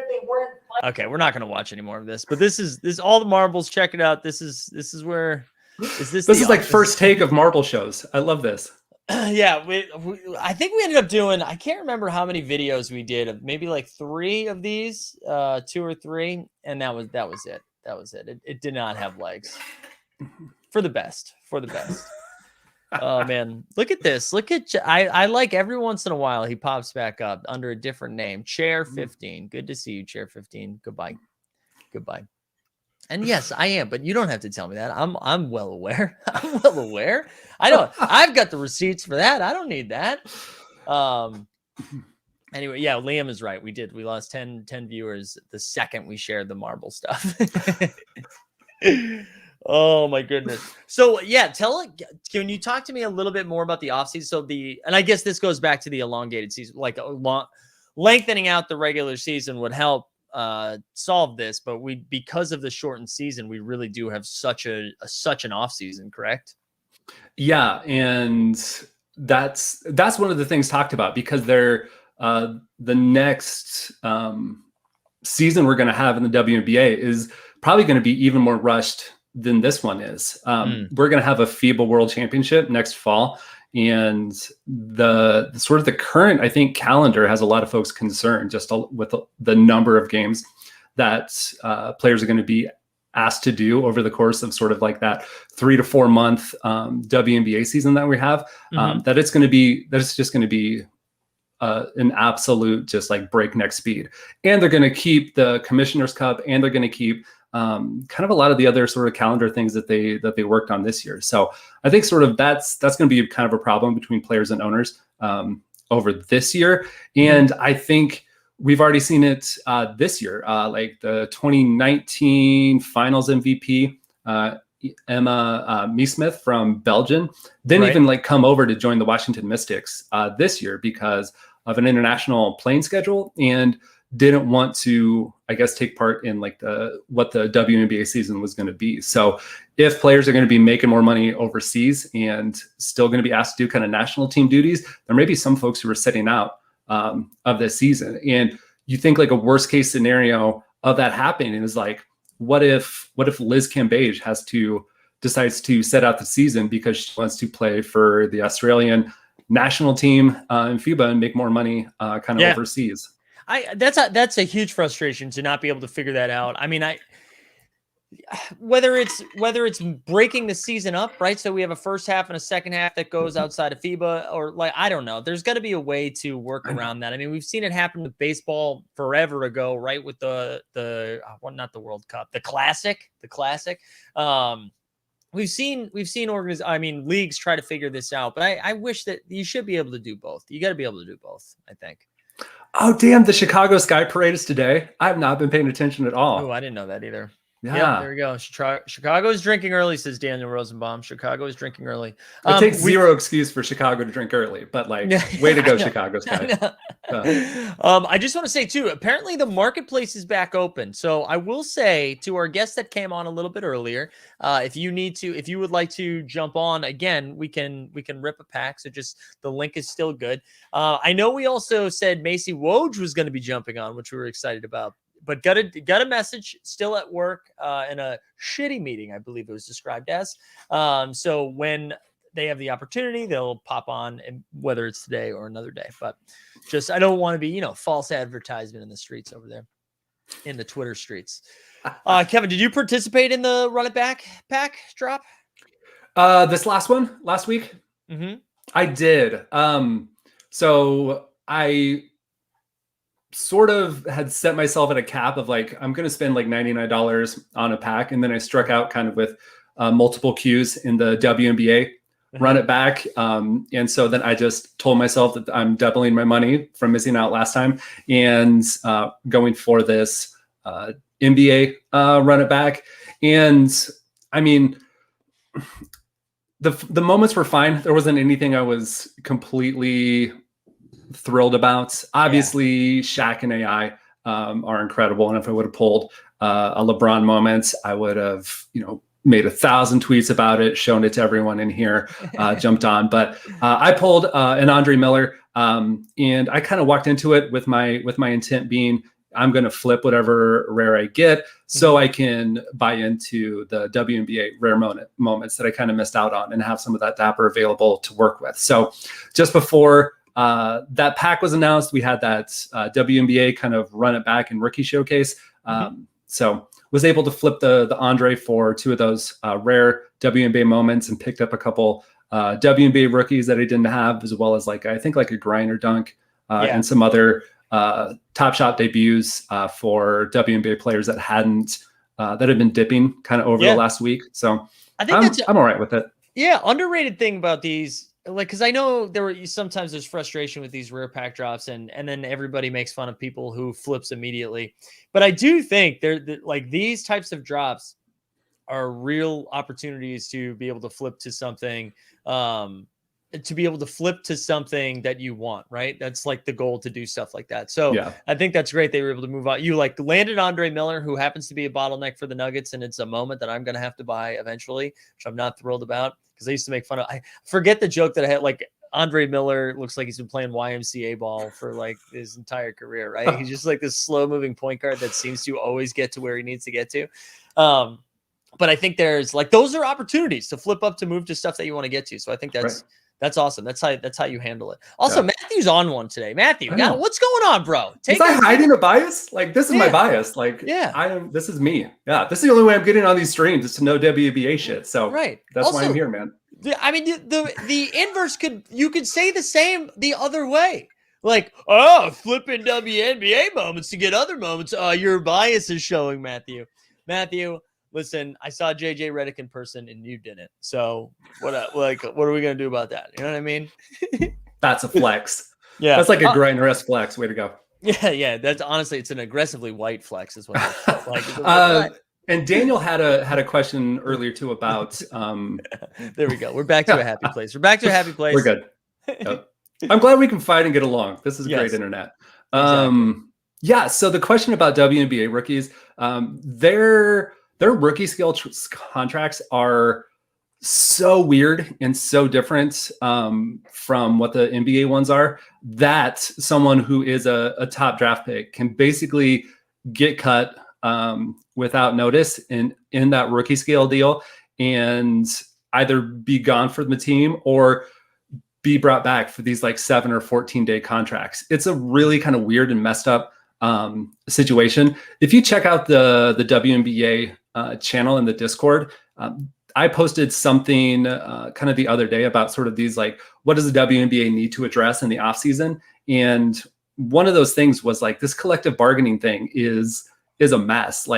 Okay, we're not going to watch any more of this. But this is all the marbles. Check it out. This is where. Is this? This is like first take of marble shows. I love this. Yeah, I think we ended up doing. I can't remember how many videos we did of maybe like 3 of these, 2 or 3, and that was it. That was it. It did not have legs. For the best. Oh man, look at this. Look at I like every once in a while he pops back up under a different name. Chair 15. Good to see you, Chair 15. Goodbye. And yes, I am, but you don't have to tell me that. I'm well aware. I'm well aware. I know I've got the receipts for that. I don't need that. Anyway, yeah, Liam is right. We lost 10 viewers the second we shared the marble stuff. Oh my goodness. So yeah, can you talk to me a little bit more about the offseason? So and I guess this goes back to the elongated season, like lengthening out the regular season would help solve this, but because of the shortened season, we really do have such an off season, correct? Yeah, and that's one of the things talked about, because they're the next season we're going to have in the WNBA is probably going to be even more rushed than this one is. We're going to have a FIBA World Championship next fall, and the sort of the current, I think, calendar has a lot of folks concerned just with the number of games that players are going to be asked to do over the course of sort of like that 3 to 4 month WNBA season that we have. That it's just going to be an absolute just like breakneck speed, and they're going to keep the Commissioner's Cup, and they're going to keep kind of a lot of the other sort of calendar things that they worked on this year. So I think sort of that's going to be kind of a problem between players and owners over this year. And I think we've already seen it this year, like the 2019 Finals MVP, Emma Meesmith from Belgium didn't even like come over to join the Washington Mystics this year because of an international playing schedule, and didn't want to, I guess, take part in like what the WNBA season was going to be. So if players are going to be making more money overseas and still going to be asked to do kind of national team duties, there may be some folks who are sitting out of this season. And you think like a worst case scenario of that happening is like, what if Liz Cambage decides to set out the season because she wants to play for the Australian national team in FIBA and make more money kind of overseas? That's a huge frustration to not be able to figure that out. I mean, whether it's breaking the season up, right? So we have a first half and a second half that goes outside of FIBA, or like, I don't know. There's got to be a way to work around that. I mean, we've seen it happen with baseball forever ago, right? With not the World Cup, the Classic. We've seen leagues try to figure this out, but I wish that you should be able to do both. You got to be able to do both, I think. Oh, damn. The Chicago Sky Parade is today. I have not been paying attention at all. Oh, I didn't know that either. Yeah. Yep, there we go. Chicago is drinking early, says Daniel Rosenbaum. Chicago is drinking early. It takes zero excuse for Chicago to drink early, but like, way to go, Chicago Sky. I just want to say too, apparently the marketplace is back open. So I will say to our guests that came on a little bit earlier, if you would like to jump on again, we can rip a pack. So just the link is still good. I know we also said Maicy Woj was going to be jumping on, which we were excited about. But got a message, still at work in a shitty meeting, I believe it was described as. So when they have the opportunity, they'll pop on, and whether it's today or another day. But just, I don't want to be, false advertisement in the streets over there, in the Twitter streets. Kevin, did you participate in the Run It Back pack drop? This last week? Mm-hmm. I did. So I sort of had set myself at a cap of like, I'm going to spend like $99 on a pack. And then I struck out kind of with multiple Qs in the WNBA Run It Back. And so then I just told myself that I'm doubling my money from missing out last time and going for this NBA Run It Back. And I mean, the moments were fine. There wasn't anything I was completely thrilled about. Obviously, Shaq and AI are incredible. And if I would have pulled a LeBron moment, I would have, made 1,000 tweets about it, shown it to everyone in here, jumped on. But I pulled an Andre Miller, and I kind of walked into it with my intent being, I'm going to flip whatever rare I get so I can buy into the WNBA rare moments that I kind of missed out on and have some of that Dapper available to work with. So just before that pack was announced, we had that WNBA kind of run it back and rookie showcase. So was able to flip the Andre for 2 of those rare WNBA moments and picked up a couple WNBA rookies that I didn't have, as well as I think a grind or dunk and some other Top Shot debuts for WNBA players that had been dipping kind of over the last week. So I think I'm all right with it. Yeah, underrated thing about these, because I know sometimes there's frustration with these rare pack drops, and then everybody makes fun of people who flips immediately. But I do think these types of drops are real opportunities to be able to flip to something. That you want, right? That's the goal, to do stuff like that. So I think that's great they were able to move out. You landed Andre Miller, who happens to be a bottleneck for the Nuggets, and it's a moment that I'm going to have to buy eventually, which I'm not thrilled about, because I used to make fun of. I forget the joke that I had, Andre Miller looks like he's been playing YMCA ball for his entire career, right? He's just this slow moving point guard that seems to always get to where he needs to get to. But I think there's those are opportunities to flip up, to move to stuff that you want to get to. So I think that's. Right. That's awesome. That's how you handle it. Also, Matthew's on one today. Matthew, what's going on, bro? Is I hiding a bias? This is my bias. This is me. Yeah, this is the only way I'm getting on these streams, is to know WNBA shit. So that's also, why I'm here, man. I mean, the inverse you could say the same the other way. Flipping WNBA moments to get other moments. Your bias is showing, Matthew. Listen, I saw JJ Redick in person and you didn't. So what are we going to do about that? You know what I mean? That's a flex. Yeah. That's a grind-rest flex. Way to go. Yeah. That's honestly, it's an aggressively white flex is what it's like. And Daniel had a question earlier too about there we go. We're back to a happy place. We're good. Yep. I'm glad we can fight and get along. This is great internet. Exactly. So the question about WNBA rookies, their rookie scale contracts are so weird and so different from what the NBA ones are, that someone who is a top draft pick can basically get cut without notice in that rookie scale deal, and either be gone from the team or be brought back for these 7 or 14 day contracts. It's a really kind of weird and messed up situation. If you check out the WNBA channel in the Discord, I posted something kind of the other day about sort of these what does the WNBA need to address in the off season, and one of those things was this collective bargaining thing is a mess.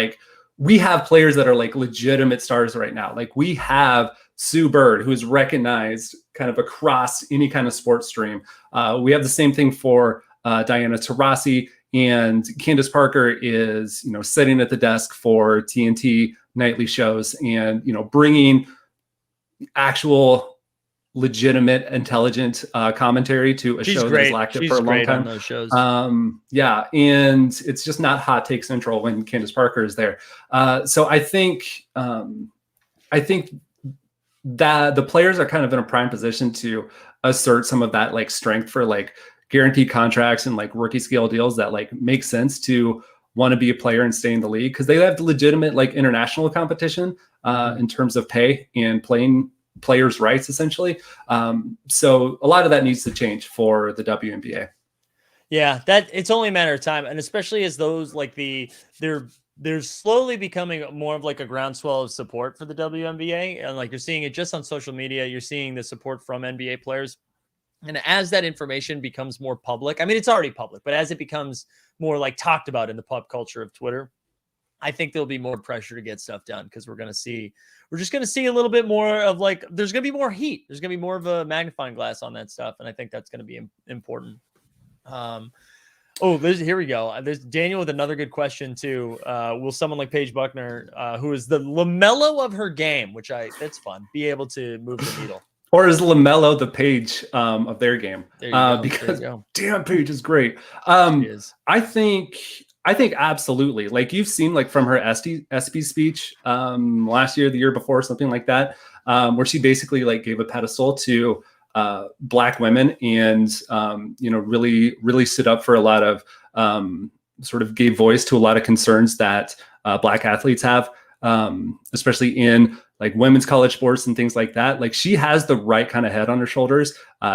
We have players that are legitimate stars right now. We have Sue Bird, who is recognized kind of across any kind of sports stream. We have the same thing for Diana Taurasi. And Candace Parker is, sitting at the desk for TNT nightly shows and, bringing actual legitimate, intelligent commentary to a show that has lacked it for a long time. On those shows. And it's just not hot take central when Candace Parker is there. So I think that the players are kind of in a prime position to assert some of that strength for guaranteed contracts and rookie scale deals that make sense to want to be a player and stay in the league, because they have legitimate international competition in terms of pay and playing players' rights essentially. So a lot of that needs to change for the WNBA. Yeah, that it's only a matter of time, and especially as those they're slowly becoming more of a groundswell of support for the WNBA, and you're seeing it just on social media. You're seeing the support from NBA players. And as that information becomes more public, I mean, it's already public, but as it becomes more talked about in the pop culture of Twitter, I think there'll be more pressure to get stuff done, because we're just going to see a little bit more of there's going to be more heat. There's going to be more of a magnifying glass on that stuff. And I think that's going to be important. Here we go. There's Daniel with another good question too. Will someone like Paige Buckner, who is the LaMelo of her game, that's fun, be able to move the needle? Or is LaMelo the Paige of their game? Because damn, Paige is great. I think I think absolutely. Like you've seen like from her SB speech last year, the year before, something like that, where she basically like gave a pedestal to Black women and, really, really stood up for a lot of sort of gave voice to a lot of concerns that Black athletes have, especially in like women's college sports and things like that. Like she has the right kind of head on her shoulders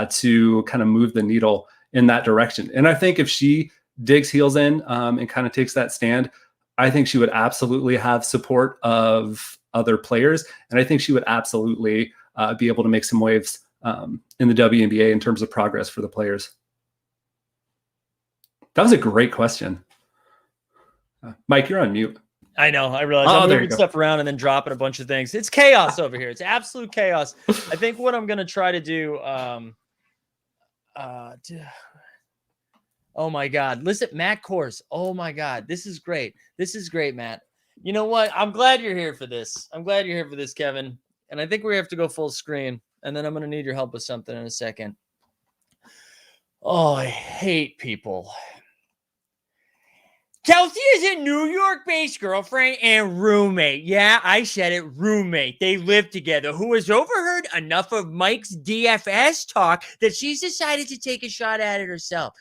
to kind of move the needle in that direction. And I think if she digs heels in and kind of takes that stand, I think she would absolutely have support of other players. And I think she would absolutely be able to make some waves in the WNBA in terms of progress for the players. That was a great question. Mike, you're on mute. I know. I realize I'm moving stuff around and then dropping a bunch of things. It's chaos over here. It's absolute chaos. I think what I'm going to try to do, oh my God. Listen, Matt Kors. Oh my God. This is great. This is great, Matt. You know what? I'm glad you're here for this. I'm glad you're here for this, Kevin. And I think we have to go full screen. And then I'm going to need your help with something in a second. Oh, I hate people. Kelsey is a New York-based girlfriend and roommate. Yeah, I said it, roommate. They live together. Who has overheard enough of Mike's DFS talk that she's decided to take a shot at it herself.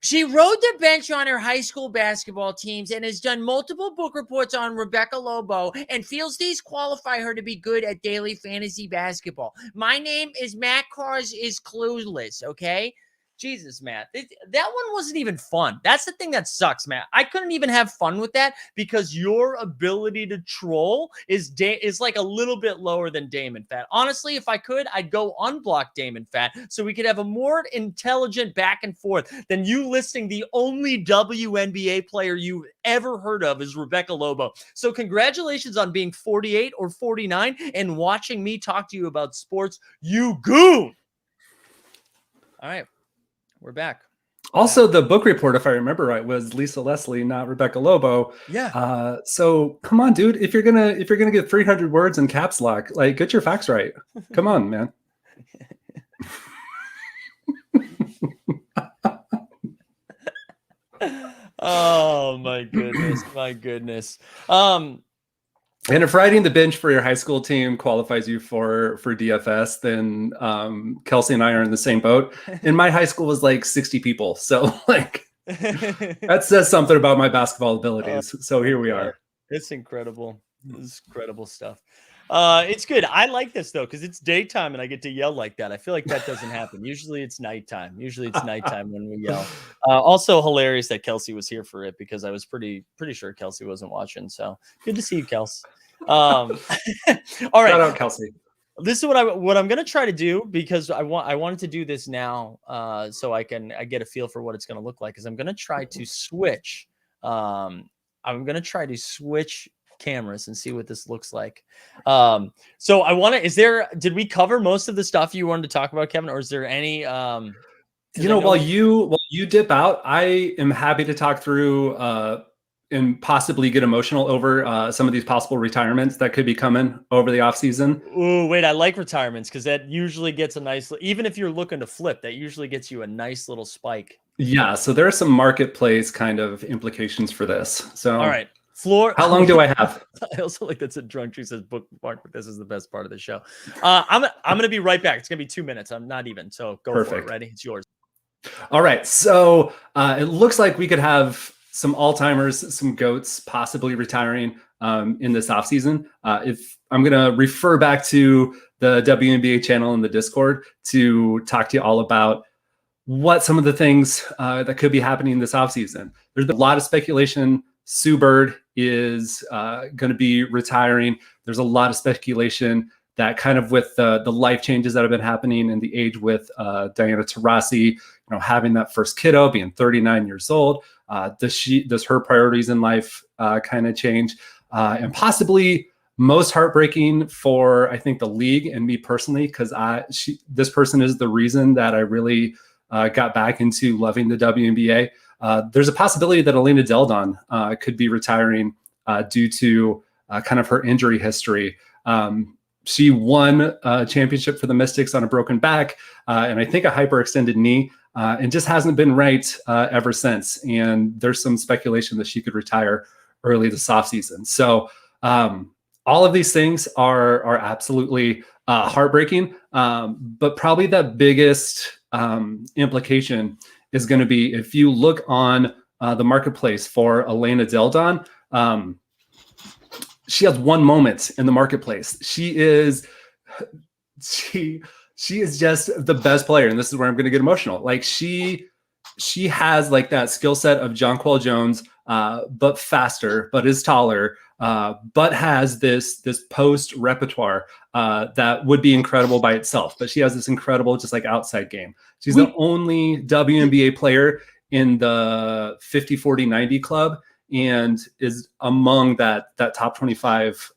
She rode the bench on her high school basketball teams and has done multiple book reports on Rebecca Lobo and feels these qualify her to be good at daily fantasy basketball. My name is Matt Cars is Clueless, okay? Jesus, Matt. That one wasn't even fun. That's the thing that sucks, Matt. I couldn't even have fun with that because your ability to troll is like a little bit lower than Damon Fat. Honestly, if I could, I'd go unblock Damon Fat so we could have a more intelligent back and forth than you listing the only WNBA player you've ever heard of is Rebecca Lobo. So congratulations on being 48 or 49 and watching me talk to you about sports, you goon. All right. We're back. Also, the book report, if I remember right, was Lisa Leslie, not Rebecca Lobo. Yeah. So come on, dude. If you're gonna get 300 words in caps lock, like get your facts right. Come on, man. Oh my goodness, my goodness. And if riding the bench for your high school team qualifies you for DFS, then Kelsey and I are in the same boat. And my high school was like 60 people. So like that says something about my basketball abilities. So here we are. It's incredible. This is incredible stuff. It's good. I like this though, because it's daytime and I get to yell like that. I feel like that doesn't happen. Usually it's nighttime. When we yell. Also hilarious that Kelsey was here for it because I was pretty sure Kelsey wasn't watching. So good to see you, Kels. All right. Shout out Kelsey. This is what I'm gonna try to do because I wanted to do this now so I get a feel for what it's gonna look like. Is I'm gonna try to switch. Cameras and see what this looks like. So I want to, did we cover most of the stuff you wanted to talk about, Kevin, or is there any, while you dip out, I am happy to talk through, and possibly get emotional over some of these possible retirements that could be coming over the off season. Oh, wait, I like retirements because that usually gets a nice, even if you're looking to flip, that usually gets you a nice little spike. Yeah. So there are some marketplace kind of implications for this. So, all right. Floor. How long do I have? I also like that's a drunk tree says bookmark, but this is the best part of the show. I'm gonna be right back. It's gonna be 2 minutes. I'm not even. So go for it. Ready? It's yours. All right. So it looks like we could have some all-timers, some GOATs possibly retiring in this offseason. If I'm gonna refer back to the WNBA channel in the Discord to talk to you all about what some of the things that could be happening this offseason. There's been a lot of speculation. Sue Bird is going to be retiring. There's a lot of speculation that kind of with the life changes that have been happening and the age with Diana Taurasi, having that first kiddo, being 39 years old, does her priorities in life kind of change? And possibly most heartbreaking for, I think, the league and me personally, because this person is the reason that I really got back into loving the WNBA. There's a possibility that Elena Deldon could be retiring due to kind of her injury history. She won a championship for the Mystics on a broken back and I think a hyperextended knee. and just hasn't been right ever since. And there's some speculation that she could retire early this offseason. So all of these things are absolutely heartbreaking. But probably the biggest implication is going to be if you look on the marketplace for Elena Delle Donne. She has one moment in the marketplace. She is just the best player, and this is where I'm going to get emotional. Like she has like that skill set of Jonquel Jones, but faster, but is taller, but has this post repertoire that would be incredible by itself. But she has this incredible just like outside game. She's the only WNBA player in the 50, 40, 90 club, and is among that top 25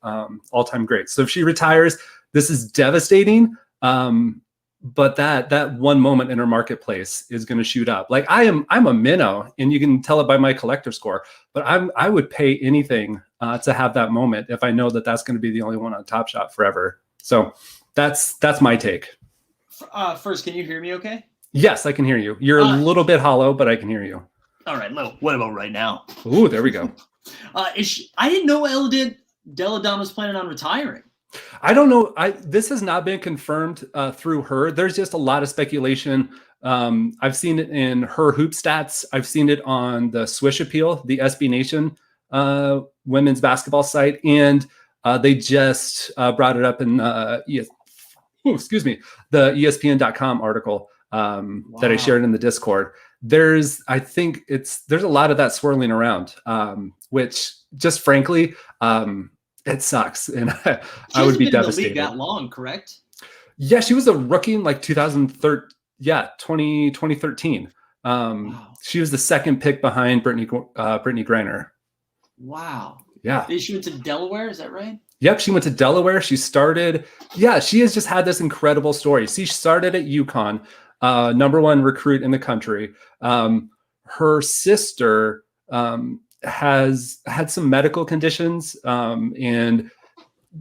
all-time greats. So if she retires, this is devastating. But that one moment in her marketplace is going to shoot up. Like I'm a minnow, and you can tell it by my collector score, but I would pay anything to have that moment if I know that that's going to be the only one on Top Shot forever. So that's my take. First, can you hear me okay? Yes, I can hear you. You're a little bit hollow, but I can hear you. All right. What about right now? Ooh, there we go. I didn't know Delle Donne was planning on retiring. I don't know. This has not been confirmed through her. There's just a lot of speculation. I've seen it in her hoop stats. I've seen it on the Swish Appeal, the SB Nation women's basketball site, and they just brought it up in the ESPN.com article that I shared in the Discord. There's a lot of that swirling around, which just frankly, it sucks, and I would be devastated. She hasn't been in the league that long, correct? Yeah, she was a rookie in like 2013. Wow. She was the second pick behind Brittany Griner. Wow. Yeah. She went to Delaware, is that right? Yep, she went to Delaware. She has just had this incredible story. She started at UConn, #1 recruit in the country. Her sister has had some medical conditions, and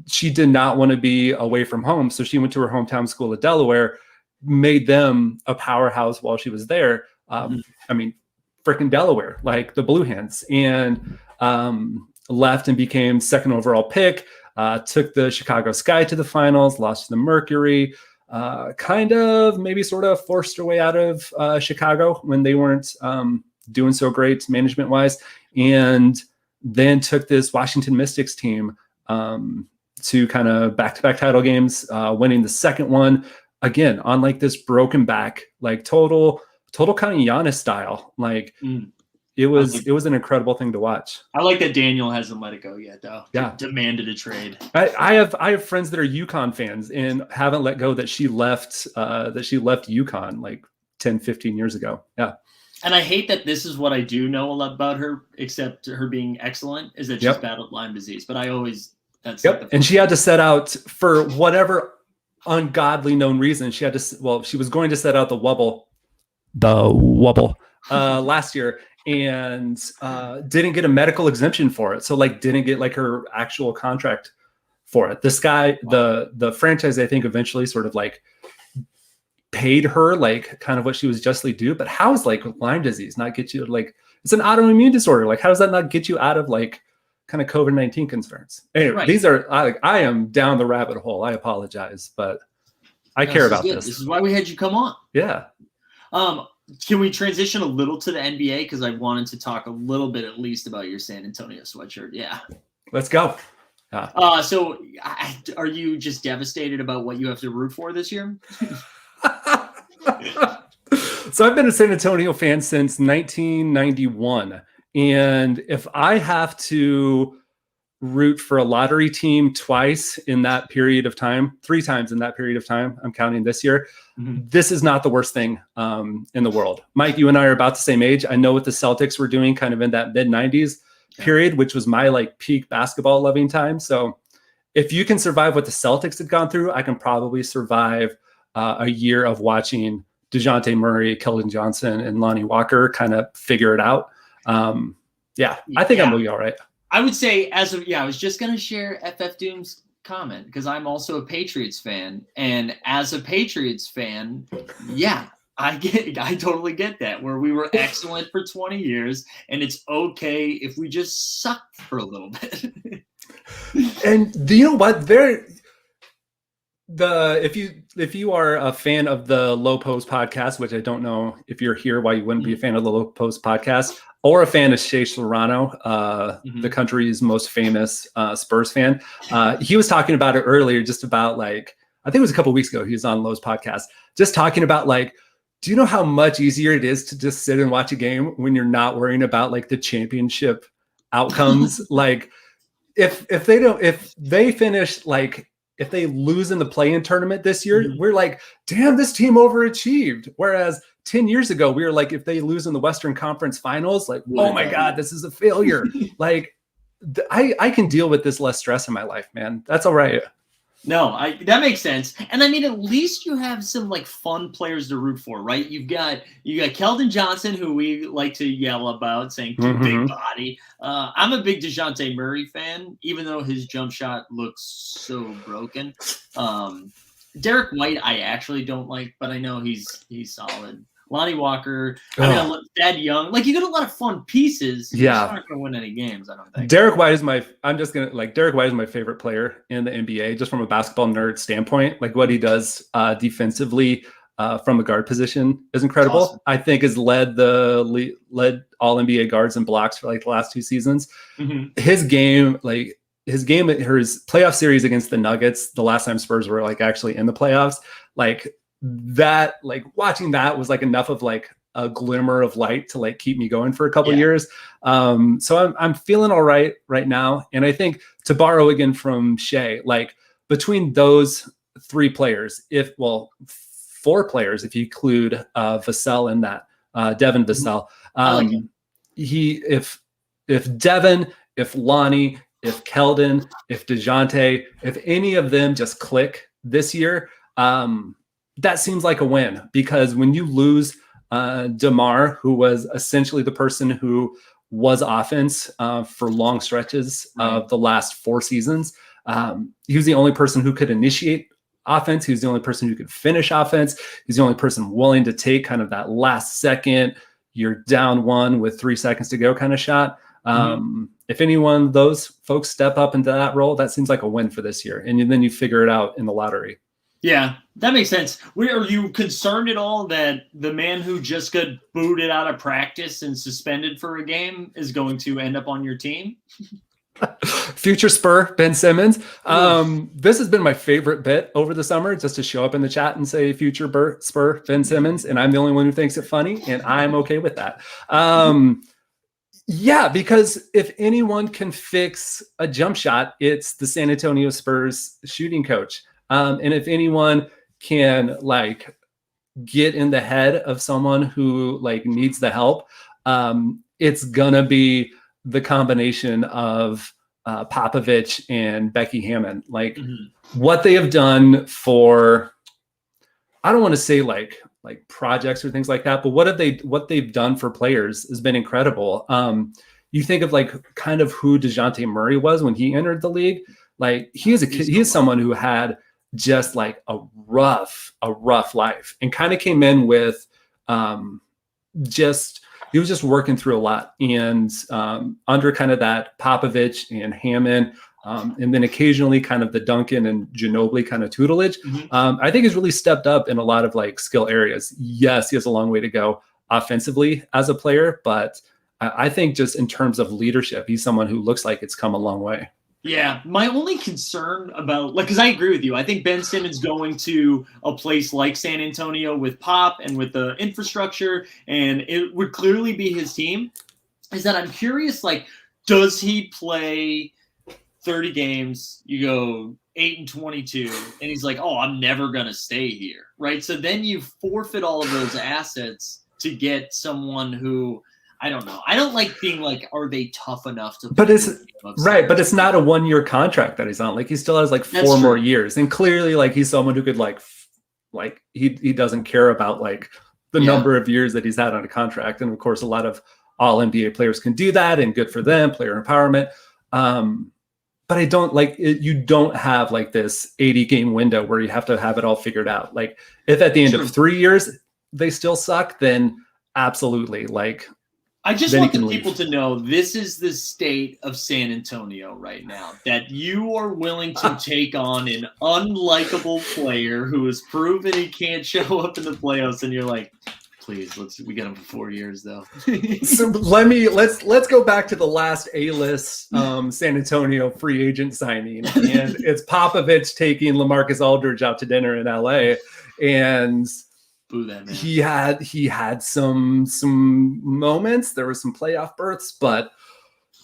she did not want to be away from home. So she went to her hometown school at Delaware, made them a powerhouse while she was there. I mean, freaking Delaware, like the Blue Hens, and left and became second overall pick, took the Chicago Sky to the finals, lost to the Mercury, kind of maybe sort of forced her way out of Chicago when they weren't doing so great management wise, and then took this Washington Mystics team to kind of back-to-back title games, winning the second one again on like this broken back, like total kind of Giannis style. Like it was an incredible thing to watch. I like that Daniel hasn't let it go yet, though. Yeah, demanded a trade. I have friends that are UConn fans and haven't let go that she left UConn like 10, 15 years ago. Yeah. And I hate that this is what I do know a lot about her, except her being excellent, is that she's battled Lyme disease. But and she had to set out for whatever ungodly known reason. She was going to set out the wobble last year, and didn't get a medical exemption for it. So like didn't get like her actual contract for it. This guy, the franchise, I think eventually sort of like paid her like kind of what she was justly due. But how is like Lyme disease not get you, like it's an autoimmune disorder? Like how does that not get you out of like kind of COVID-19 concerns? Anyway, these are I am down the rabbit hole. I apologize, but I care about this. This is why we had you come on. Yeah. Can we transition a little to the NBA? Because I wanted to talk a little bit at least about your San Antonio sweatshirt. Yeah. Let's go. So are you just devastated about what you have to root for this year? So I've been a San Antonio fan since 1991. And if I have to root for a lottery team twice in that period of time, 3 times in that period of time, I'm counting this year, this is not the worst thing in the world. Mike, you and I are about the same age. I know what the Celtics were doing kind of in that mid-90s period, which was my like peak basketball loving time. So if you can survive what the Celtics had gone through, I can probably survive a year of watching DeJounte Murray, Keldon Johnson, and Lonnie Walker kind of figure it out. I think I'm going to be all right. I would say I was just going to share FF Doom's comment because I'm also a Patriots fan. And as a Patriots fan, I totally get that, where we were excellent for 20 years, and it's okay if we just sucked for a little bit. And do you know what? If you are a fan of the Low Post podcast, which I don't know if you're here why you wouldn't be a fan of the Low Post podcast, or a fan of Shea Serrano, the country's most famous Spurs fan, he was talking about it earlier, just about like, I think it was a couple of weeks ago, he was on Low's podcast, just talking about like, do you know how much easier it is to just sit and watch a game when you're not worrying about like the championship outcomes? Like if they finish, like if they lose in the play-in tournament this year, we're like, damn, this team overachieved. Whereas 10 years ago, we were like, if they lose in the Western Conference Finals, like, oh my God, this is a failure. Like I can deal with this less stress in my life, man. That's all right. No, that makes sense. And I mean, at least you have some like fun players to root for, right? You got Keldon Johnson, who we like to yell about, saying big body. I'm a big DeJounte Murray fan, even though his jump shot looks so broken. Derek White, I actually don't like, but I know he's solid. Lonnie Walker, Thad Young, like you get a lot of fun pieces. Yeah, you're not going to win any games, I don't think. Derek White is my favorite player in the NBA, just from a basketball nerd standpoint. Like what he does defensively from a guard position is incredible. Awesome. I think has led all NBA guards and blocks for like the last 2 seasons. His game, or his playoff series against the Nuggets, the last time Spurs were like actually in the playoffs, like that, like watching that was like enough of like a glimmer of light to like keep me going for a couple years. So I'm feeling all right now. And I think, to borrow again from Shea, like between those 3 players, 4 players, if you include Vassell in that, Devin Vassell, if Devin, if Lonnie, if Keldon, if DeJounte, if any of them just click this year, that seems like a win, because when you lose DeMar, who was essentially the person who was offense for long stretches of the last 4 seasons, he was the only person who could initiate offense. He was the only person who could finish offense. He's the only person willing to take kind of that last second, you're down 1 with 3 seconds to go kind of shot. If any one of those folks step up into that role, that seems like a win for this year. And then you figure it out in the lottery. Yeah, that makes sense. Are you concerned at all that the man who just got booted out of practice and suspended for a game is going to end up on your team? Future Spur, Ben Simmons. This has been my favorite bit over the summer, just to show up in the chat and say future Spur, Ben Simmons. And I'm the only one who thinks it funny, and I'm okay with that. Yeah, because if anyone can fix a jump shot, it's the San Antonio Spurs shooting coach. And if anyone can like get in the head of someone who like needs the help, it's gonna be the combination of Popovich and Becky Hammond. Like what they have done for, I don't want to say like projects or things like that, but what they've done for players has been incredible. You think of like kind of who DeJounte Murray was when he entered the league. Like he is someone who had just like a rough life, and kind of came in with he was just working through a lot, and under kind of that Popovich and Hammond, and then occasionally kind of the Duncan and Ginobili kind of tutelage, I think he's really stepped up in a lot of like skill areas. Yes, he has a long way to go offensively as a player, but I think just in terms of leadership, he's someone who looks like it's come a long way. Yeah, my only concern about, like, because I agree with you. I think Ben Simmons going to a place like San Antonio with Pop and with the infrastructure, and it would clearly be his team, is that I'm curious, like, does he play 30 games, you go 8-22, and he's like, oh, I'm never going to stay here, right? So then you forfeit all of those assets to get someone who – I don't know. I don't like being like, are they tough enough to? But it's right. But it's not a 1-year contract that he's on. Like he still has like 4 more years, and clearly, like he's someone who could like he doesn't care about like the number of years that he's had on a contract. And of course, a lot of all NBA players can do that, and good for them, player empowerment. But I don't like it. You don't have like this 80-game window where you have to have it all figured out. Like if at the end of 3 years they still suck, then absolutely. Like, I just then want he the can people leave. to know this is the state of San Antonio right now, that you are willing to take on an unlikable player who has proven he can't show up in the playoffs, and you're like, please, we got him for 4 years though. So let's go back to the last A-list San Antonio free agent signing, and it's Popovich taking LaMarcus Aldridge out to dinner in LA, and Boo that man. he had some moments. There were some playoff berths, but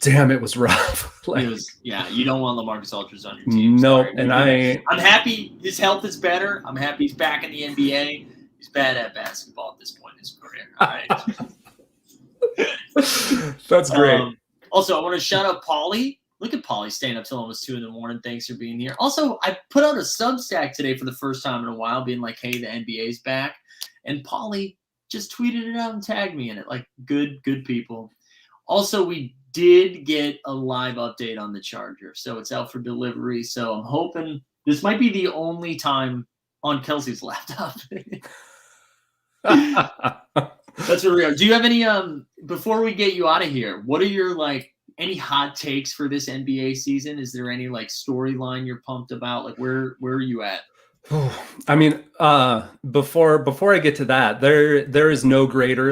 damn, it was rough. Like, you don't want LaMarcus Aldridge on your team. No, Sorry. and I'm happy his health is better. I'm happy he's back in the NBA. He's bad at basketball at this point in his career. All right. That's great. Also, I want to shout out Paulie. Look at Paulie staying up till almost 2 a.m. Thanks for being here. Also, I put out a Substack today for the first time in a while, being like, hey, the NBA's back. And Paulie just tweeted it out and tagged me in it. Like, good people. Also, we did get a live update on the charger. So it's out for delivery. So I'm hoping this might be the only time on Kelsey's laptop. That's where we are. Do you have any before we get you out of here, what are your any hot takes for this NBA season? Is there any storyline you're pumped about? Like where are you at? I mean, before I get to that, there is no greater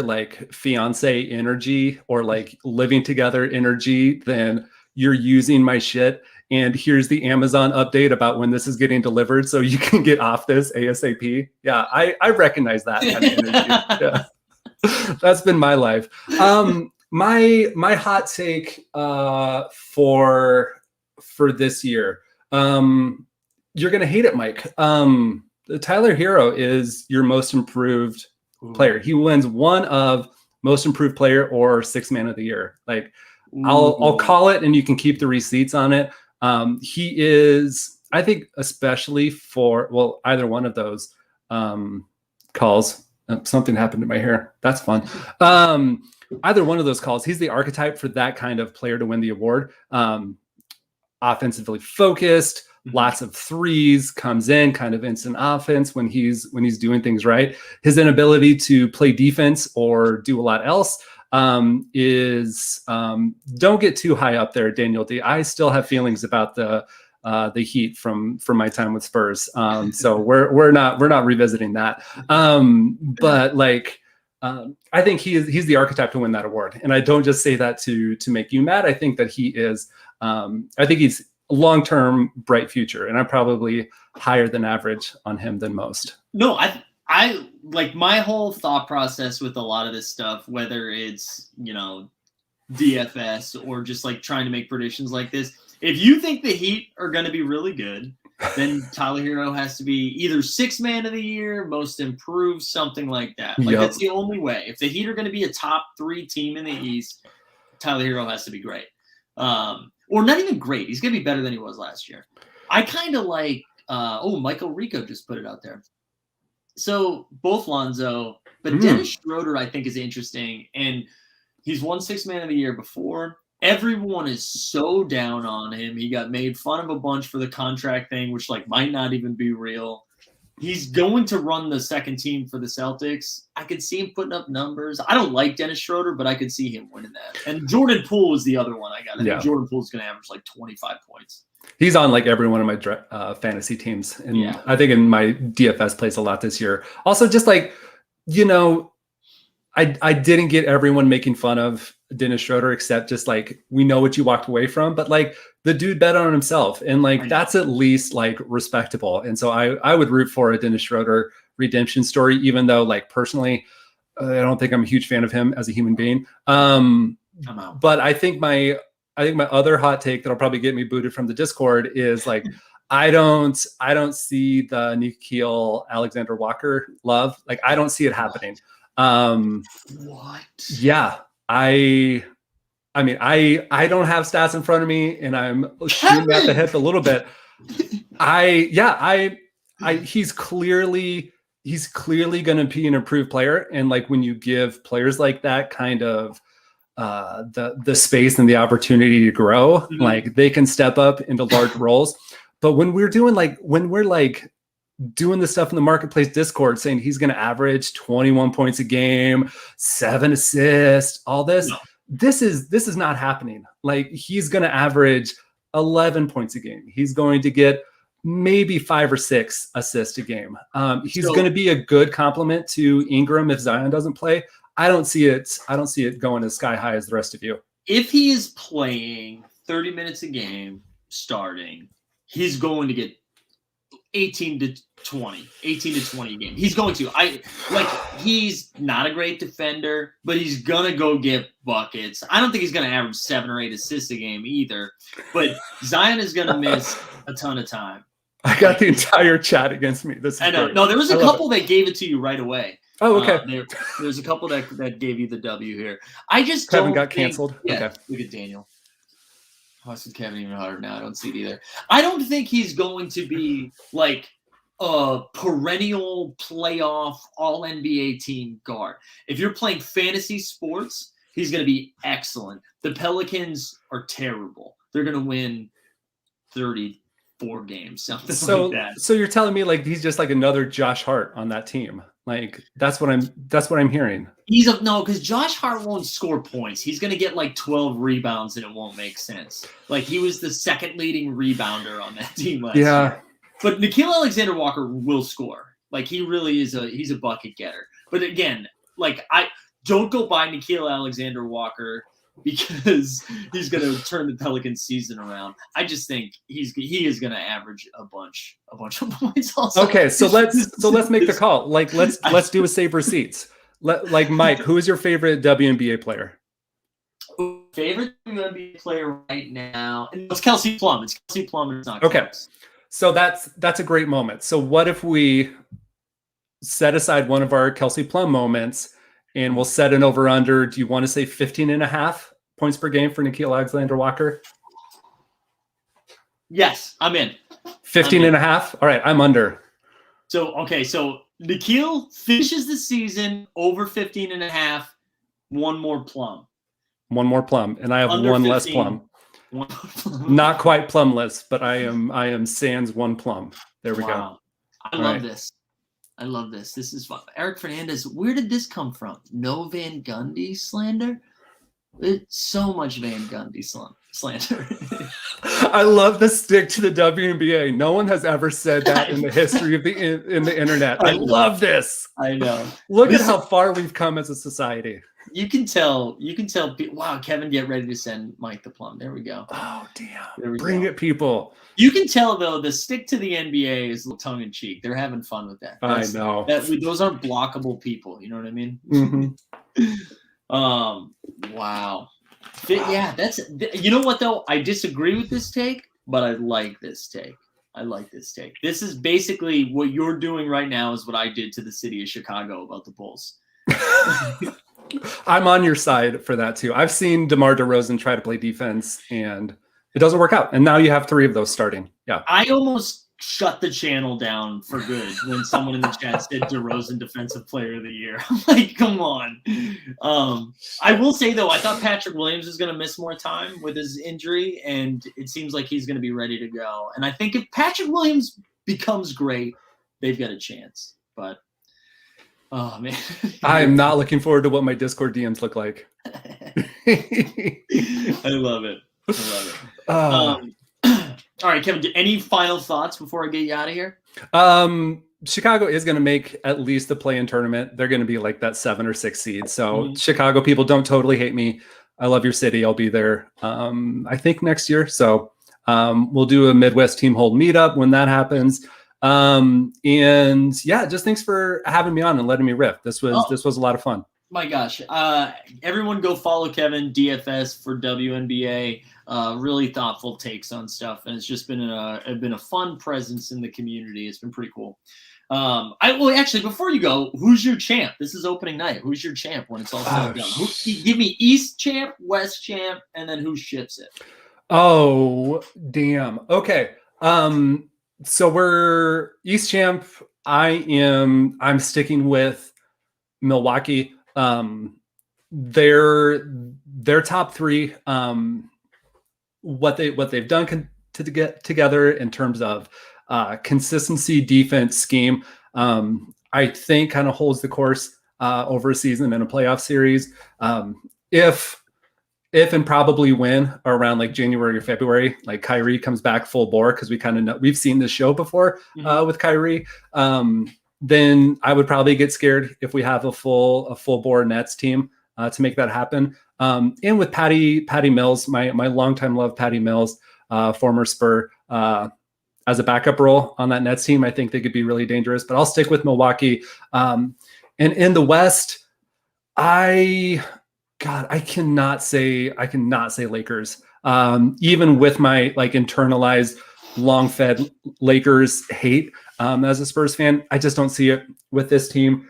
fiance energy or living together energy than you're using my shit. And here's the Amazon update about when this is getting delivered, so you can get off this ASAP. Yeah, I recognize that kind of energy. Yeah. That's been my life. My hot take for this year. You're gonna hate it, Mike. Tyler Hero is your most improved player. He wins one of most improved player or sixth man of the year. I'll call it, and you can keep the receipts on it. He is, I think, especially for either one of those calls. Something happened to my hair. That's fun. Either one of those calls, he's the archetype for that kind of player to win the award. Offensively focused, lots of threes, comes in kind of instant offense when he's doing things right. His inability to play defense or do a lot else is don't get too high up there, Daniel D. I still have feelings about the Heat from my time with Spurs. So we're not revisiting that. But I think he's the archetype to win that award. And I don't just say that to make you mad. I think that he is, I think he's a long-term bright future, and I'm probably higher than average on him than most. No, I like my whole thought process with a lot of this stuff, whether it's, DFS or just trying to make predictions like this. If you think the Heat are going to be really good, then Tyler Hero has to be either sixth man of the year, most improved, something like that. That's the only way. If the Heat are going to be a top 3 team in the East, Tyler Hero has to be great. Or not even great. He's going to be better than he was last year. I kind of Michael Rico just put it out there. So both Lonzo, but Dennis Schroeder I think is interesting. And he's won sixth man of the year before. Everyone is so down on him. He got made fun of a bunch for the contract thing, which might not even be real. He's going to run the second team for the Celtics. I could see him putting up numbers. I don't like Dennis Schroeder, but I could see him winning that. And Jordan Poole is the other one I got. I think Jordan Poole's going to average 25 points. He's on every one of my fantasy teams. And I think in my DFS plays a lot this year. Also, just I didn't get everyone making fun of Dennis Schroeder, except just we know what you walked away from, but the dude bet on himself, and that's at least respectable. And so I would root for a Dennis Schroeder redemption story, even though personally, I don't think I'm a huge fan of him as a human being. But I think my other hot take that'll probably get me booted from the Discord is I don't see the Nickeil Alexander Walker love. I don't see it happening. What? Yeah. I mean, I don't have stats in front of me, and I'm shooting at the hip a little bit. He's clearly going to be an improved player. And when you give players like that kind of the space and the opportunity to grow, they can step up into large roles. But when we're doing when we're doing this stuff in the marketplace Discord saying he's going to average 21 points a game, 7 assists, all this. No. This is not happening. Like, he's going to average 11 points a game. He's going to get maybe 5 or 6 assists a game. He's going to be a good complement to Ingram if Zion doesn't play. I don't see it going as sky high as the rest of you. If he is playing 30 minutes a game starting, he's going to get 18 to 20 a game. He's going to. He's not a great defender, but he's going to go get buckets. I don't think he's going to average 7 or 8 assists a game either, but Zion is going to miss a ton of time. I got the entire chat against me. This is I know. great. No, there was a couple that gave it to you right away. Oh, okay. There's a couple that gave you the W here. I just Kevin don't got think, canceled. Yeah, Okay. look at Daniel. Oh, it's Kevin even harder now. I don't see it either. I don't think he's going to be like a perennial playoff all NBA team guard. If you're playing fantasy sports, he's going to be excellent. The Pelicans are terrible. They're going to win 34 games, something like that. So you're telling me like he's just like another Josh Hart on that team? Like that's what I'm hearing. No, because Josh Hart won't score points. He's going to get like 12 rebounds and it won't make sense. Like he was the second leading rebounder on that team last year. But Nickeil Alexander-Walker will score. Like he really is he's a bucket getter. But again, like I don't go buy Nickeil Alexander-Walker because he's going to turn the Pelicans season around. I just think he is going to average a bunch of points also. Okay, so let's make the call. Like let's do a save receipts. Like Mike, who is your favorite WNBA player? Favorite WNBA player right now? It's Kelsey Plum. It's Kelsey Plum. It's not okay. close. So that's a great moment. So what if we set aside one of our Kelsey Plum moments and we'll set an over under? Do you want to say 15.5 points per game for Nickeil Alexander-Walker? Yes, I'm in. 15.5? All right, I'm under. So Nickeil finishes the season over 15.5. One more Plum. One more Plum, and I have Under one 15. less Plum. Not quite plumless, but I am sans one Plum. There we go. I love this. I love this. This is fun. Eric Fernandez, where did this come from? No Van Gundy slander? It's so much Van Gundy slander. I love the stick to the WNBA. No one has ever said that in the history of the internet. I love this. I know. Look at how far we've come as a society. You can tell. Wow, Kevin, get ready to send Mike the Plum. There we go. Oh, damn. Bring it, people. You can tell, though, the stick to the NBA is tongue in cheek. They're having fun with that. I know. Those aren't blockable people. You know what I mean? Mm-hmm. Wow. Yeah, you know what, though? I disagree with this take, but I like this take. This is basically what you're doing right now is what I did to the city of Chicago about the Bulls. I'm on your side for that too. I've seen DeMar DeRozan try to play defense and it doesn't work out. And now you have 3 of those starting. Yeah. I almost shut the channel down for good when someone in the chat said DeRozan Defensive Player of the Year. I'm like, come on. I will say, though, I thought Patrick Williams was going to miss more time with his injury, and it seems like he's going to be ready to go. And I think if Patrick Williams becomes great, they've got a chance. But oh, man. I am not looking forward to what my Discord DMs look like. I love it. All right, Kevin, any final thoughts before I get you out of here? Chicago is going to make at least the play-in tournament. They're going to be like that 7 or 6 seed. So Chicago people, don't totally hate me. I love your city. I'll be there, I think, next year. So we'll do a Midwest team hold meetup when that happens. And yeah, just thanks for having me on and letting me riff. This was a lot of fun. My gosh. Everyone go follow Kevin DFS for WNBA. Really thoughtful takes on stuff. And it's just been a fun presence in the community. It's been pretty cool. Actually, before you go, who's your champ? This is opening night. Who's your champ when it's all said and done? Give me East champ, West champ, and then who ships it? Oh, damn. Okay. So we're East champ. I'm sticking with Milwaukee. Their top 3, what they've done to get together in terms of consistency, defense, scheme, I think kind of holds the course over a season and a playoff series. If and probably when around like January or February, like Kyrie comes back full bore, because we kind of know we've seen this show before with Kyrie. Then I would probably get scared if we have a full bore Nets team to make that happen. And with Patty Mills, my longtime love, Patty Mills, former Spur, as a backup role on that Nets team, I think they could be really dangerous. But I'll stick with Milwaukee. And in the West, I cannot say Lakers. Even with my like internalized, long-fed Lakers hate as a Spurs fan, I just don't see it with this team.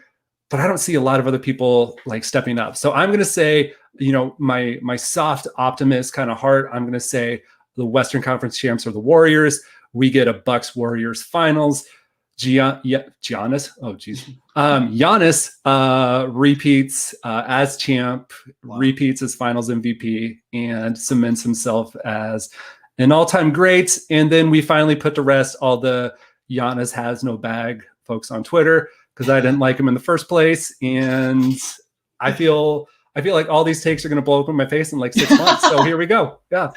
But I don't see a lot of other people like stepping up. So I'm going to say, my soft optimist kind of heart, I'm going to say the Western Conference champs are the Warriors. We get a Bucks Warriors finals. Giannis repeats as champ, repeats as finals MVP, and cements himself as an all-time great. And then we finally put to rest all the Giannis has no bag folks on Twitter, because I didn't like him in the first place. And I feel like all these takes are going to blow up in my face in like 6 months. So here we go. Yeah.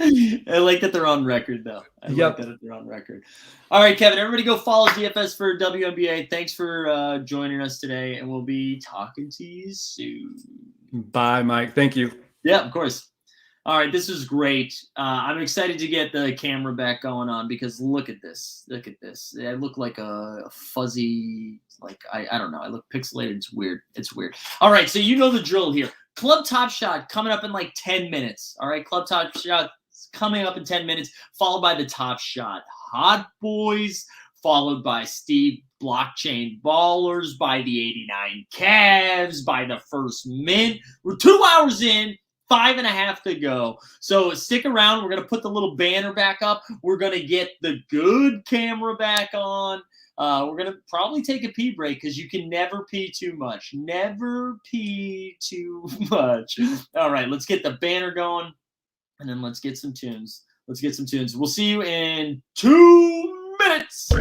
I like that they're on record, though. Like that they're on record. All right, Kevin, everybody go follow DFS for WNBA. Thanks for joining us today, and we'll be talking to you soon. Bye, Mike. Thank you. Yeah, of course. All right, this is great. I'm excited to get the camera back going on, because look at this. Look at this. I look like a fuzzy, like, I don't know. I look pixelated. It's weird. It's weird. All right, so you know the drill here. Club Top Shot coming up in like 10 minutes. All right, Club Top Shot coming up in 10 minutes, followed by the Top Shot Hot Boys, followed by Steve Blockchain Ballers, by the 89 Cavs, by the First Mint. We're 2 hours in, 5.5 to go. So stick around. We're going to put the little banner back up. We're going to get the good camera back on. We're going to probably take a pee break, because you can never pee too much. Never pee too much. All right, let's get the banner going, and then let's get some tunes. We'll see you in 2 minutes.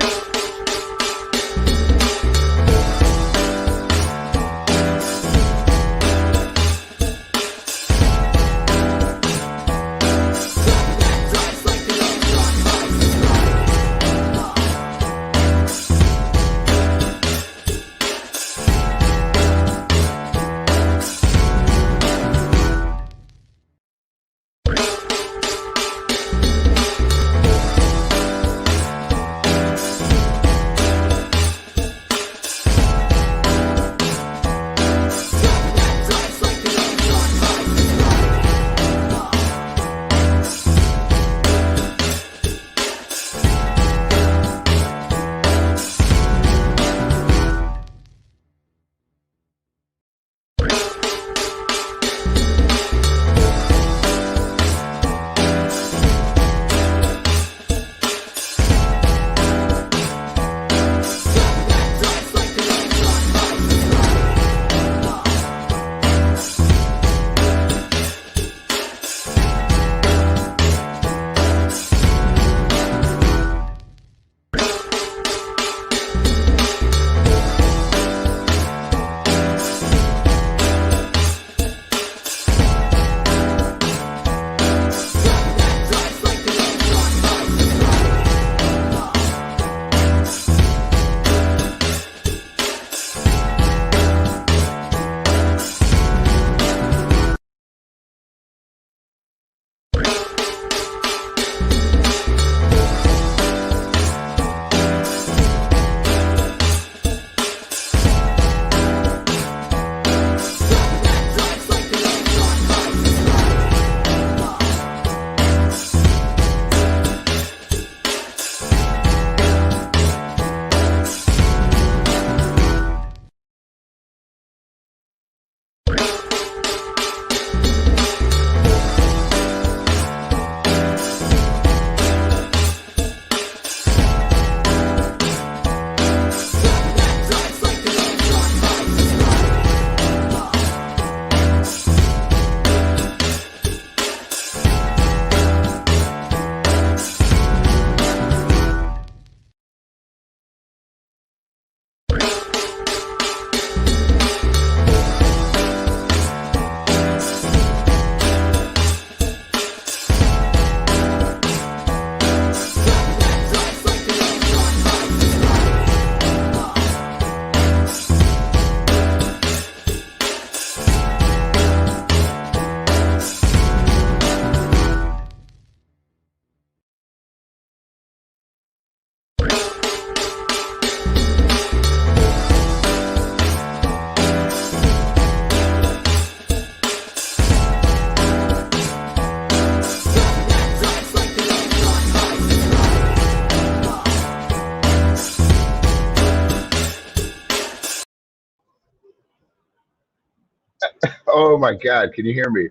Oh my God, can you hear me?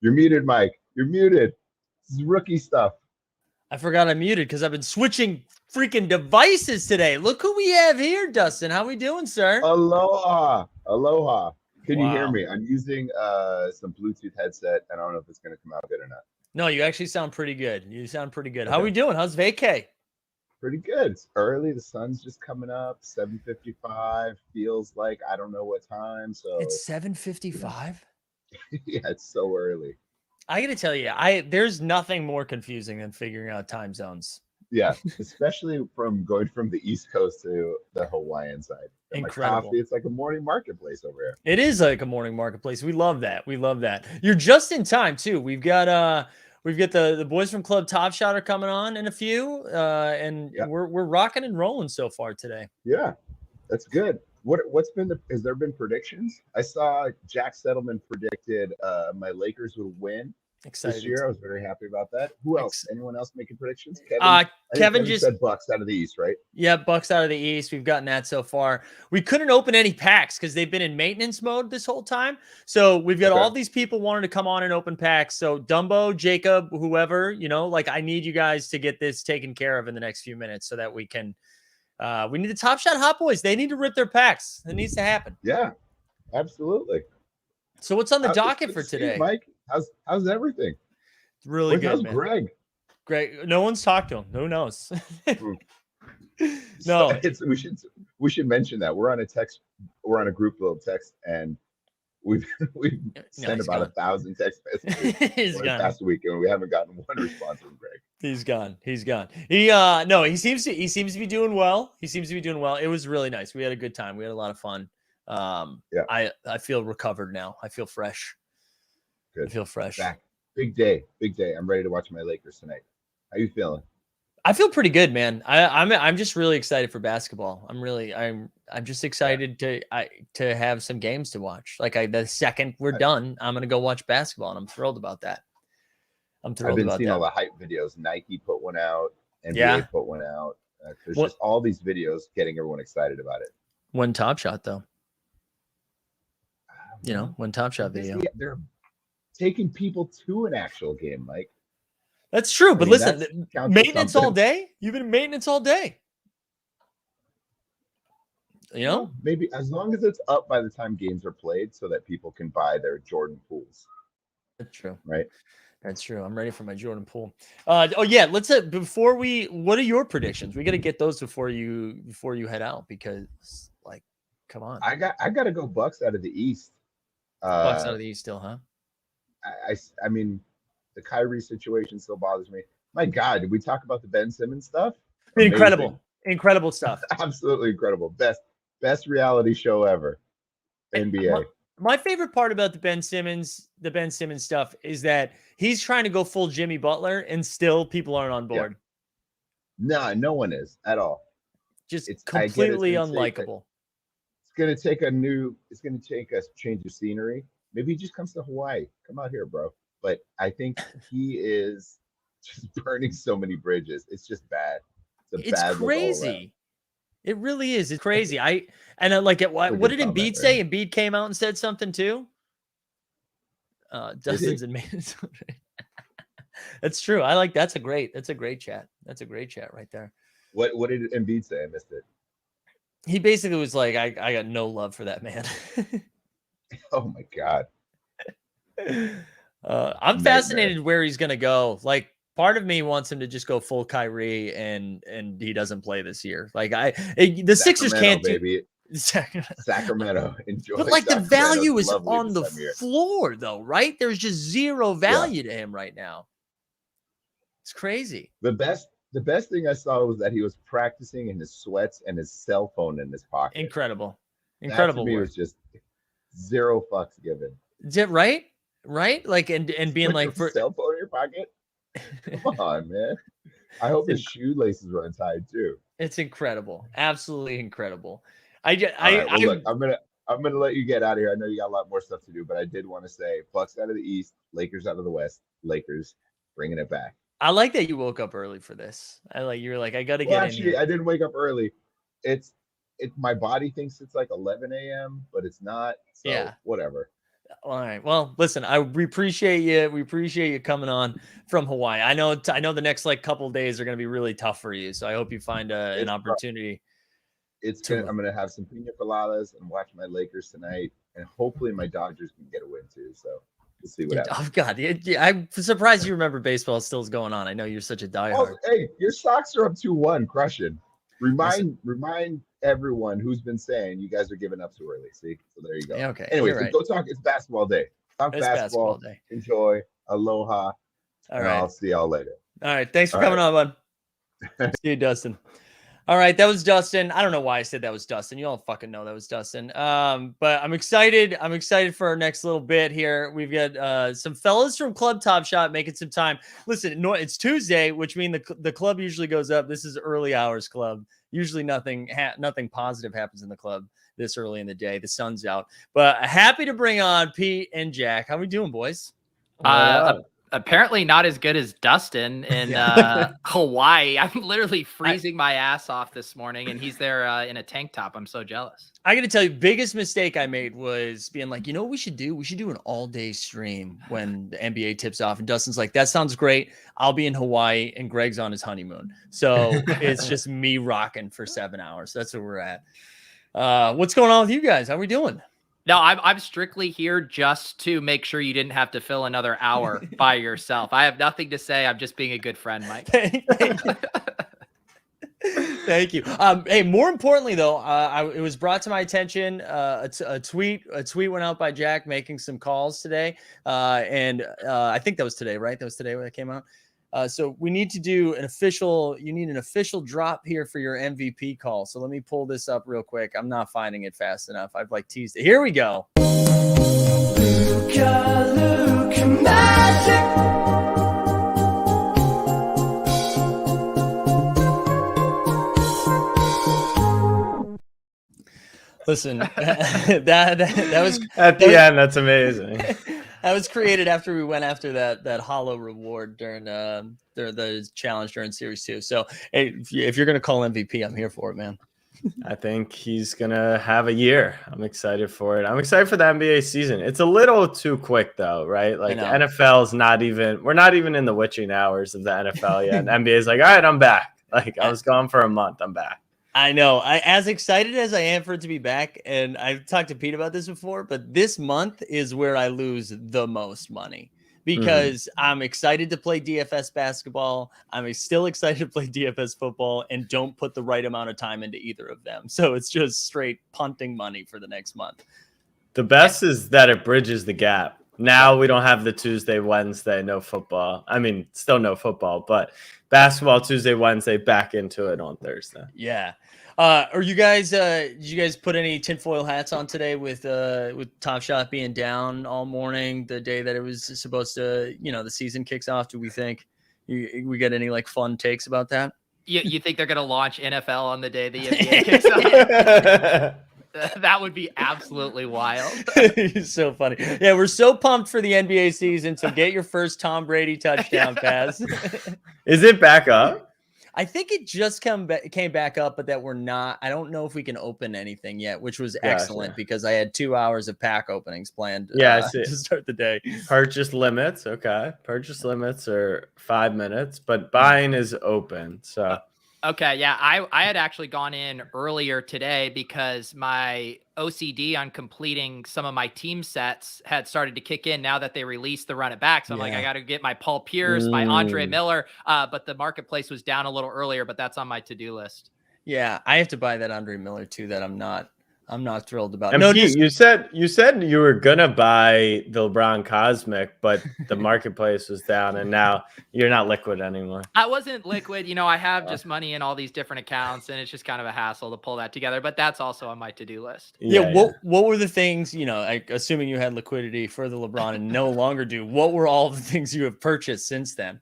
You're muted, Mike. You're muted. This is rookie stuff. I forgot I muted because I've been switching freaking devices today. Look who we have here, Dustin. How we doing, sir? Aloha. Aloha. Can you hear Wow. me? I'm using some Bluetooth headset. I don't know if it's going to come out good or not. No, you actually sound pretty good. You sound pretty good. Okay. How we doing? How's vacay? Pretty good. It's early. The sun's just coming up. 7:55. Feels like I don't know what time. So It's 7:55. yeah, it's so early. I gotta tell you, there's nothing more confusing than figuring out time zones. Yeah, especially from going from the East Coast to the Hawaiian side. And Incredible. My coffee, it's like a morning marketplace over here. It is like a morning marketplace. We love that. We love that. You're just in time too. We've got the boys from Club Top Shot are coming on in a few, and Yeah. we're rocking and rolling so far today. Yeah, that's good. What's been has there been predictions? I saw Jack Settleman predicted my Lakers would win Excited this year. I was very happy about that. Who else? Anyone else making predictions? Kevin. I think Kevin just said Bucks out of the East, right? Yeah, Bucks out of the East. We've gotten that so far. We couldn't open any packs because they've been in maintenance mode this whole time. So we've got all these people wanting to come on and open packs. So Dumbo, Jacob, whoever, I need you guys to get this taken care of in the next few minutes so that we can. We need the Top Shot Hot Boys. They need to rip their packs. It needs to happen. Yeah, absolutely. So what's on the docket for today, Mike? How's everything? It's really good, How's man. Greg? No one's talked to him. Who knows? No, we should mention that we're on a text. We're on a group little text, and we've sent about 1,000 text messages the past week, and we haven't gotten one response from Greg. He's gone. He seems to be doing well. It was really nice. We had a good time. We had a lot of fun. I feel recovered now. I feel fresh. Good. I feel fresh. Back. Big day. I'm ready to watch my Lakers tonight. How you feeling? I feel pretty good, man. I'm just really excited for basketball. I'm just excited to have some games to watch. Like the second we're done, I'm gonna go watch basketball, and I'm thrilled about that. I've been seeing all the hype videos. Nike put one out. NBA put one out. There's just all these videos getting everyone excited about it. One Top Shot though. One Top Shot video. They're taking people to an actual game, Mike. That's true, but listen, maintenance all day. You've been in maintenance all day. Maybe as long as it's up by the time games are played, so that people can buy their Jordan pools. That's true, right? That's true. I'm ready for my Jordan pool. Let's what are your predictions? We got to get those before you head out because, come on. I got to go Bucks out of the East. Bucks out of the East still, huh? I mean, the Kyrie situation still bothers me. My God, did we talk about the Ben Simmons stuff? Incredible stuff. Absolutely incredible. Best reality show ever. NBA. My favorite part about the Ben Simmons stuff is that he's trying to go full Jimmy Butler, and still people aren't on board. Yeah. No one is at all. It's completely unlikable. It's gonna take a change of scenery. Maybe he just comes to Hawaii. Come out here, bro. But I think he is just burning so many bridges. It's just bad. It's crazy. It really is. It's crazy. I like it. What did Embiid say? Embiid came out and said something too. Dustin's in Minnesota. That's true. That's a great chat. That's a great chat right there. What did Embiid say? I missed it. He basically was like, I got no love for that man. Oh my God. I'm fascinated where he's gonna go. Like, part of me wants him to just go full Kyrie, and he doesn't play this year. Like the Sixers can't do. Sacramento. Enjoy. But the value is on the floor, though, right? There's just zero value to him right now. It's crazy. The best thing I saw was that he was practicing in his sweats and his cell phone in his pocket. Incredible. That to me was just zero fucks given. Is it right? Right? Like and being like for cell phone in your pocket. Come on, man. I hope his shoelaces were untied too. It's incredible. Absolutely incredible. Look, I'm gonna let you get out of here. I know you got a lot more stuff to do, but I did want to say Bucks out of the East, Lakers out of the West. Lakers bringing it back. I like that you woke up early for this. You were like, I gotta get in here. I didn't wake up early. My body thinks it's like 11 a.m., but it's not. So whatever. All right. Well, listen, we appreciate you. We appreciate you coming on from Hawaii. I know the next like couple of days are going to be really tough for you. So I hope you find an opportunity. I'm going to have some pina coladas and watch my Lakers tonight, and hopefully my Dodgers can get a win too. So we'll see what happens. Oh God, I'm surprised you remember baseball still is going on. I know you're such a diehard. Hey, your Sox are up 2-1, crushing. Remind everyone who's been saying you guys are giving up too early. See, so there you go. Yeah, okay. Anyways, right. Go talk. It's basketball day. Talk basketball day. Enjoy. Aloha. All right. I'll see y'all later. All right. Thanks for coming on, bud. See you, Dustin. All right, that was Dustin. I don't know why I said that was Dustin. You all fucking know that was Dustin. But I'm excited. I'm excited for our next little bit here. We've got some fellas from Club Top Shot making some time. Listen, it's Tuesday, which means the club usually goes up. This is early hours club. Usually nothing positive happens in the club this early in the day. The sun's out. But happy to bring on Pete and Jack. How we doing, boys? Apparently not as good as Dustin in Hawaii. I'm literally freezing my ass off this morning, and he's there in a tank top. I'm so jealous. I got to tell you, biggest mistake I made was being like, you know what we should do? We should do an all-day stream when the NBA tips off. And Dustin's like, that sounds great. I'll be in Hawaii, and Greg's on his honeymoon. So it's just me rocking for 7 hours. That's where we're at. What's going on with you guys? How are we doing? No, I'm strictly here just to make sure you didn't have to fill another hour by yourself. I have nothing to say. I'm just being a good friend, Mike. Thank you. Hey, more importantly, though, it was brought to my attention. A tweet went out by Jack making some calls today, and I think that was today, right? That was today when it came out. So we need to do you need an official drop here for your MVP call. So let me pull this up real quick. I'm not finding it fast enough. I've teased it. Here we go. Luka Magic. Listen, that was at the end. That's amazing. That was created after we went after that hollow reward during the challenge during Series 2. So hey, if you're gonna call MVP, I'm here for it, man. I think he's gonna have a year. I'm excited for it. I'm excited for the NBA season. It's a little too quick though, right? Like the NFL's we're not even in the witching hours of the NFL yet. And NBA is like, all right, I'm back. Like I was gone for a month. I'm back. I know. As excited as I am for it to be back, and I've talked to Pete about this before, but this month is where I lose the most money because I'm excited to play DFS basketball. I'm still excited to play DFS football and don't put the right amount of time into either of them. So it's just straight punting money for the next month. The best is that it bridges the gap. Now we don't have the Tuesday, Wednesday, no football. I mean, still no football, but basketball Tuesday, Wednesday, back into it on Thursday. Yeah. Are you guys? Did you guys put any tinfoil hats on today with Top Shot being down all morning, the day that it was supposed to, the season kicks off? Do we think we get any fun takes about that? You think they're gonna launch NFL on the day the NBA kicks off? That would be absolutely wild. So funny. Yeah, we're so pumped for the NBA season. So get your first Tom Brady touchdown pass. Is it back up? I think it just came back up, but that we're not. I don't know if we can open anything yet, which was excellent because I had 2 hours of pack openings planned to start the day. Purchase limits. Okay. Purchase limits are 5 minutes, but buying is open. So. Okay, yeah, I had actually gone in earlier today because my OCD on completing some of my team sets had started to kick in now that they released the run it back. So I'm like, I got to get my Paul Pierce, my Andre Miller, but the marketplace was down a little earlier, but that's on my to-do list. Yeah, I have to buy that Andre Miller too that I'm not thrilled about. And Pete, you said you were gonna buy the LeBron Cosmic, but the marketplace was down, and now you're not liquid anymore. I wasn't liquid. I have just money in all these different accounts, and it's just kind of a hassle to pull that together. But that's also on my to-do list. Yeah. What were the things? Assuming you had liquidity for the LeBron and no longer do. What were all the things you have purchased since then?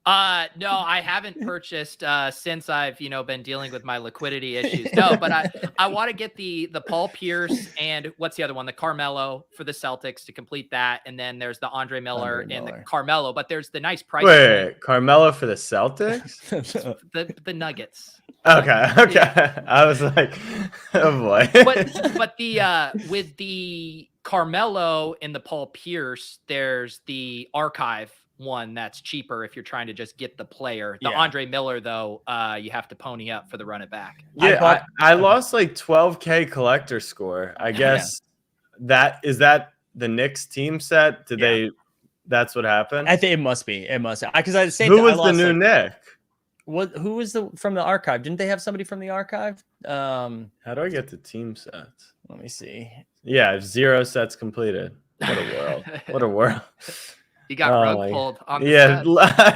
No, I haven't purchased since I've been dealing with my liquidity issues. No, but I want to get the Paul Pierce and what's the other one? The Carmelo for the Celtics to complete that, and then there's the Andre Miller and the Carmelo. But there's the nice price. Wait, Carmelo for the Celtics? the Nuggets. Okay. Yeah. I was like, oh boy. but the with the Carmelo in the Paul Pierce, there's the archive one that's cheaper if you're trying to just get the player. The Andre Miller, though, you have to pony up for the run it back. Yeah, I lost like 12K collector score. I guess that the Knicks team set. Did they? That's what happened. I think it must be. It must. Because I say who was the new Nick? Who was from the archive? Didn't they have somebody from the archive? How do I get the team sets? Let me see. Yeah, 0 sets completed. What a world! What a world! You got rug pulled on the set.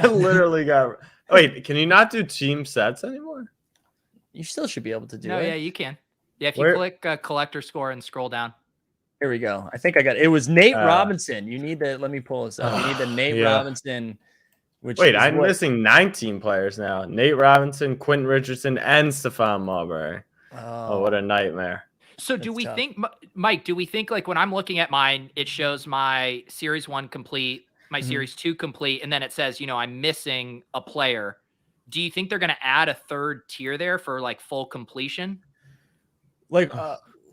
I literally got. Wait, can you not do team sets anymore? You still should be able to do it. No, yeah, you can. Yeah, if you click collector score and scroll down. Here we go. I think I got it. It was Nate Robinson. You need the. Let me pull this up. You need the Nate Robinson. Wait, I'm missing 19 players now. Nate Robinson, Quentin Richardson, and Stephon Marbury. Oh, what a nightmare. So do we think, Mike, like when I'm looking at mine, it shows my series 1 complete, my series 2 complete, and then it says, I'm missing a player. Do you think they're going to add a third tier there for like full completion? Like,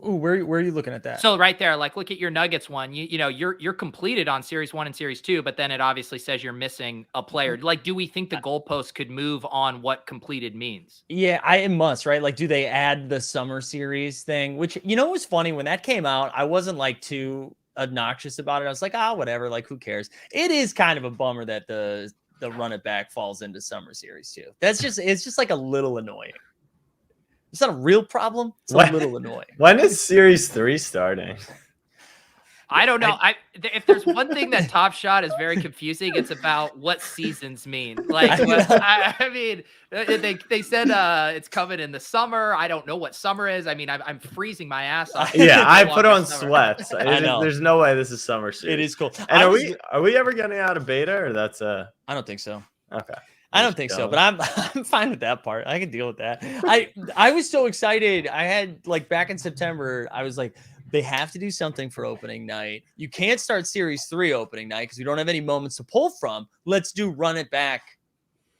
where are you looking at that? So right there, like look at your Nuggets one. You're completed on series 1 and series 2, but then it obviously says you're missing a player. Like, do we think the goalpost could move on what completed means? Yeah, it must, right? Like, do they add the summer series thing? Which it was funny when that came out. I wasn't like too obnoxious about it. I was like, whatever. Like, who cares? It is kind of a bummer that the run it back falls into summer series too. It's just like a little annoying. It's not a real problem. It's a little annoying. When is Series 3 starting? I don't know. If there's one thing that Top Shot is very confusing, it's about what seasons mean. Like, I mean, they said it's coming in the summer. I don't know what summer is. I mean, I'm freezing my ass off. Yeah, I put on sweats. I know. There's no way this is summer series. It is cool. And are we ever getting out of beta, or that's a? I don't think so. Okay. I don't think so, but I'm fine with that part. I can deal with that. I was so excited. I had like back in September, I was like, they have to do something for opening night. You can't start series 3 opening night because we don't have any moments to pull from. Let's do run it back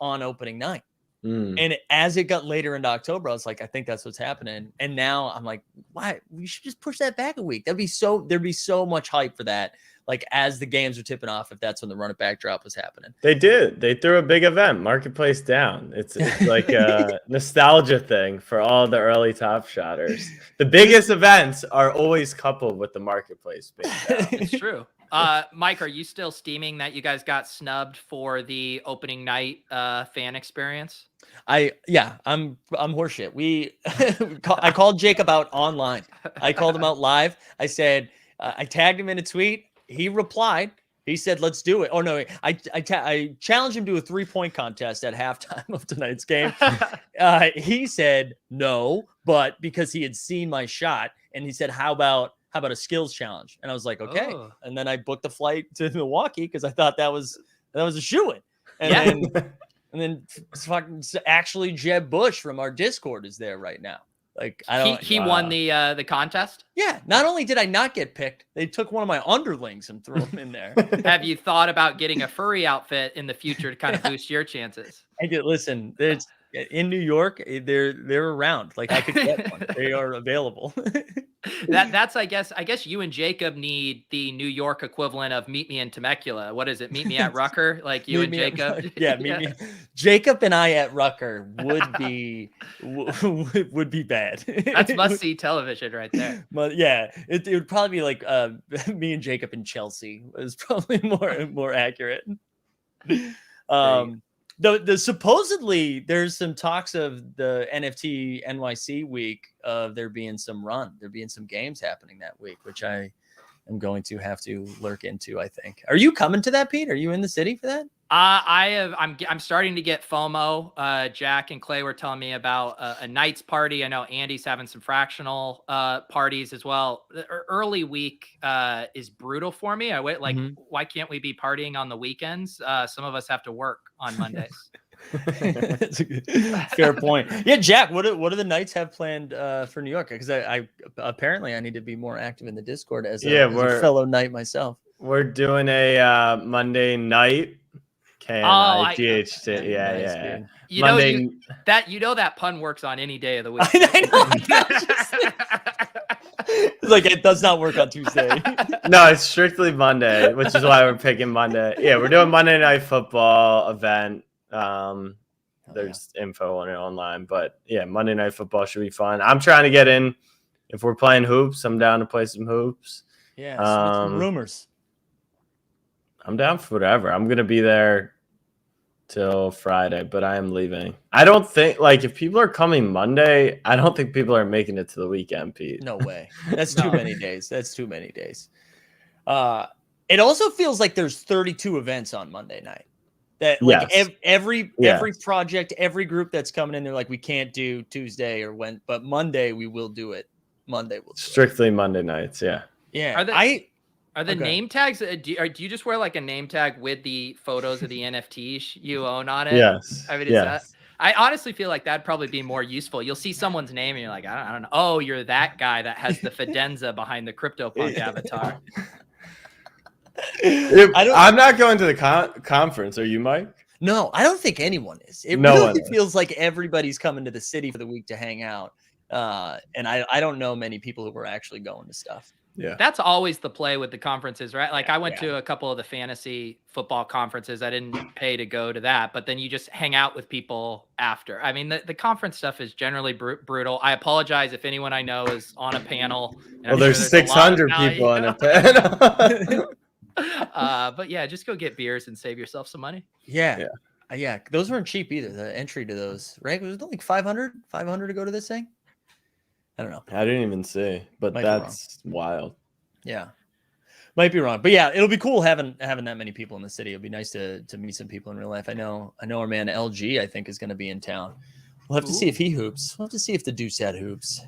on opening night. And as it got later into October, I was like, I think that's what's happening. And now I'm like, why? We should just push that back a week. There'd be so much hype for that. Like as the games are tipping off, if that's when the run it back drop was happening. They did. They threw a big event, Marketplace down. It's like a nostalgia thing for all the early top shotters. The biggest events are always coupled with the Marketplace being down. It's true. Mike, are you still steaming that you guys got snubbed for the opening night fan experience? I'm horseshit. I called Jacob out online. I called him out live. I said, I tagged him in a tweet. He replied. He said, let's do it. Oh, no. I challenged him to a 3-point contest at halftime of tonight's game. He said no, but because he had seen my shot, and he said, how about a skills challenge? And I was like, okay. Oh. And then I booked the flight to Milwaukee because I thought that was a shoo-in. And then fucking actually Jeb Bush from our Discord is there right now. Like he won the contest. Yeah. Not only did I not get picked, they took one of my underlings and threw him in there. Have you thought about getting a furry outfit in the future to kind of boost your chances? I did. Listen, there's in New York. They're around. Like I could get one. They are available. That's I guess you and Jacob need the New York equivalent of meet me in Temecula. What is it? Meet me at Rucker, like you and Jacob. Me. Jacob and I at Rucker would be bad. That's must see television right there. But yeah, it would probably be like me and Jacob in Chelsea is probably more accurate. The supposedly there's some talks of the NFT NYC week of there being some games happening that week, which I am going to have to lurk into. I think. Are you coming to that, Pete? Are you in the city for that? I'm starting to get FOMO. Jack and Clay were telling me about a Knights party. I know Andy's having some fractional parties as well. The early week is brutal for me. Why can't we be partying on the weekends? Some of us have to work on Mondays. That's a fair point. Yeah, Jack, what do the Knights have planned for New York? Because I apparently I need to be more active in the Discord as a fellow Knight myself. We're doing a Monday night. KNIGHT. Yeah. You know that pun works on any day of the week. I know. Like it does not work on Tuesday. No, it's strictly Monday, which is why we're picking Monday. Yeah, we're doing Monday Night Football event. There's info on it online, but yeah, Monday Night Football should be fun. I'm trying to get in. If we're playing hoops, I'm down to play some hoops. Yeah, some rumors. I'm down for whatever. I'm gonna be there till Friday, but I am leaving. I don't think if people are coming Monday, I don't think people are making it to the weekend, Pete. No way. That's too many days. That's too many days. It also feels like there's 32 events on Monday night. That every project, every group that's coming in, they're like, we can't do Tuesday or when, but Monday we will do it. Monday will strictly Monday nights. Yeah. Yeah. Are the name tags? Do you just wear like a name tag with the photos of the NFTs you own on it? Yes. I mean, I honestly feel like that'd probably be more useful. You'll see someone's name and you're like, I don't know. Oh, you're that guy that has the Fidenza behind the CryptoPunk avatar. I'm not going to the conference. Are you, Mike? No, I don't think anyone is. It really feels like everybody's coming to the city for the week to hang out. And I don't know many people who were actually going to stuff. Yeah, that's always the play with the conferences, right? Like I went to a couple of the fantasy football conferences. I didn't pay to go to that, but then you just hang out with people after. I mean, the conference stuff is generally brutal. I apologize if anyone I know is on a panel. Well, there's 600 people on a panel. But yeah, just go get beers and save yourself some money. Yeah. Those weren't cheap either. The entry to those, right? Was it like 500 to go to this thing? I don't know. I didn't even see, but that's wild. Yeah, might be wrong, but yeah, it'll be cool having that many people in the city. It'll be nice to meet some people in real life. I know our man LG, I think, is going to be in town. We'll have to see if he hoops. We'll have to see if the Deuce had hoops.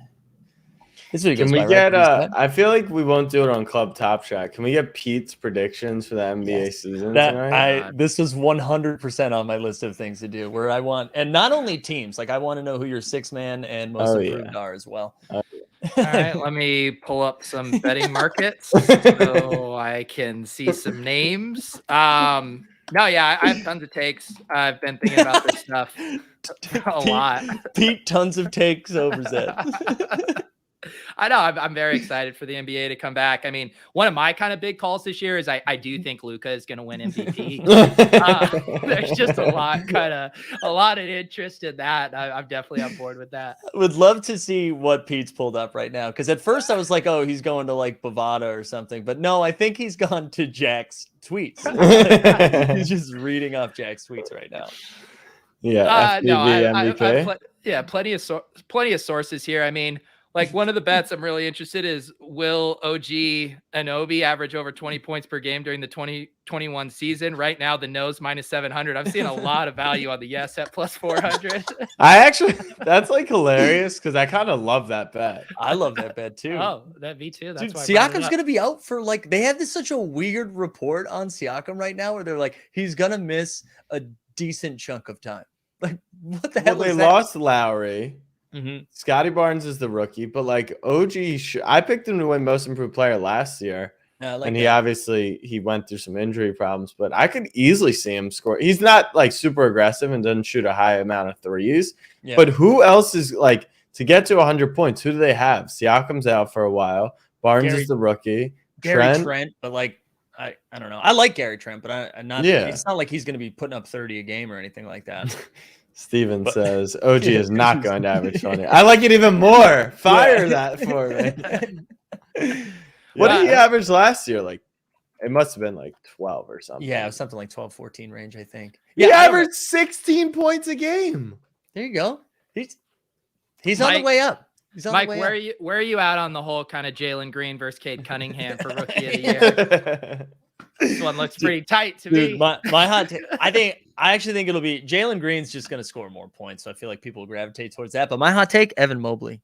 Can we get? I feel like we won't do it on Club Top Shot. Can we get Pete's predictions for the NBA season tonight? This was 100% on my list of things to do. Where I want, and not only teams, like I want to know who your 6-man and most improved are as well. All right, let me pull up some betting markets so I can see some names. No, yeah, I have tons of takes. I've been thinking about this stuff a lot. Pete, tons of takes over Zed. I know. I'm very excited for the NBA to come back. I mean, one of my kind of big calls this year is I do think Luka is going to win MVP. There's just a lot of interest in that. I'm definitely on board with that. Would love to see what Pete's pulled up right now. Because at first I was like, oh, he's going to like Bovada or something. But no, I think he's gone to Jack's tweets. He's just reading off Jack's tweets right now. Yeah. Plenty of sources here. I mean, like one of the bets I'm really interested is, will OG Anunoby average over 20 points per game during the 2021 season? Right now, the no's -700. I'm seeing a lot of value on the yes at +400. That's like hilarious because I kind of love that bet. I love that bet too. Oh, that me too. That's dude, Siakam's going to be out for they have such a weird report on Siakam right now where they're like, he's going to miss a decent chunk of time. Like, what the hell is that? They lost Lowry. Mm-hmm. Scotty Barnes is the rookie, but like OG, I picked him to win Most Improved Player last year, and he obviously went through some injury problems. But I could easily see him score. He's not like super aggressive and doesn't shoot a high amount of threes. Yeah. But who else is like to get to 100 points? Who do they have? Siakam's out for a while. Barnes is the rookie. Trent, but like I don't know. I like Gary Trent, but I'm not. Yeah. It's not like he's going to be putting up 30 a game or anything like that. Steven says OG is not going to average 20. I like it even more. Fire that for me. What did he average last year? Like, it must have been like 12 or something. Yeah, it was something like 12, 14 range, I think. He averaged 16 points a game. There you go. He's on the way up. Mike, where are you at on the whole kind of Jalen Green versus Cade Cunningham for Rookie of the Year? This one looks pretty tight to me. My hot take, I actually think it'll be Jalen Green's just going to score more points. So I feel like people will gravitate towards that. But my hot take, Evan Mobley.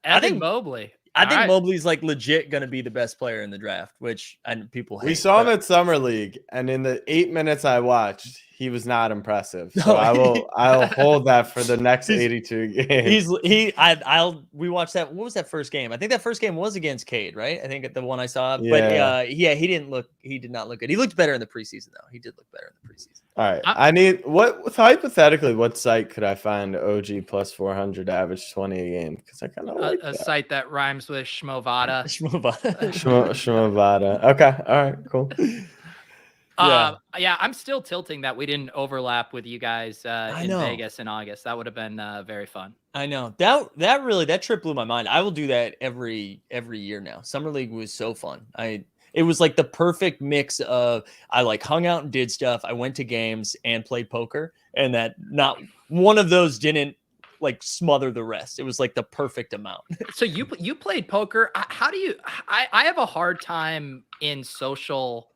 I think Mobley's like legit going to be the best player in the draft, which people hate. We saw him at Summer League, and in the 8 minutes I watched, he was not impressive. So I'll hold that for the next 82 games. We watched that. What was that first game? I think that first game was against Cade, right? I think the one I saw. Yeah. But he did not look good. He looked better in the preseason though. He did look better in the preseason. All right. Hypothetically, what site could I find OG plus 400 average 20 a game? Because I kind of like a site that rhymes with Schmovada. Schmovada. Okay. All right. Cool. Yeah, I'm still tilting that we didn't overlap with you guys in Vegas in August. That would have been very fun. I know that trip blew my mind. I will do that every year now. Summer League was so fun. It was like the perfect mix of I like hung out and did stuff. I went to games and played poker, and that not one of those didn't like smother the rest. It was like the perfect amount. So you played poker. How do you? I have a hard time in social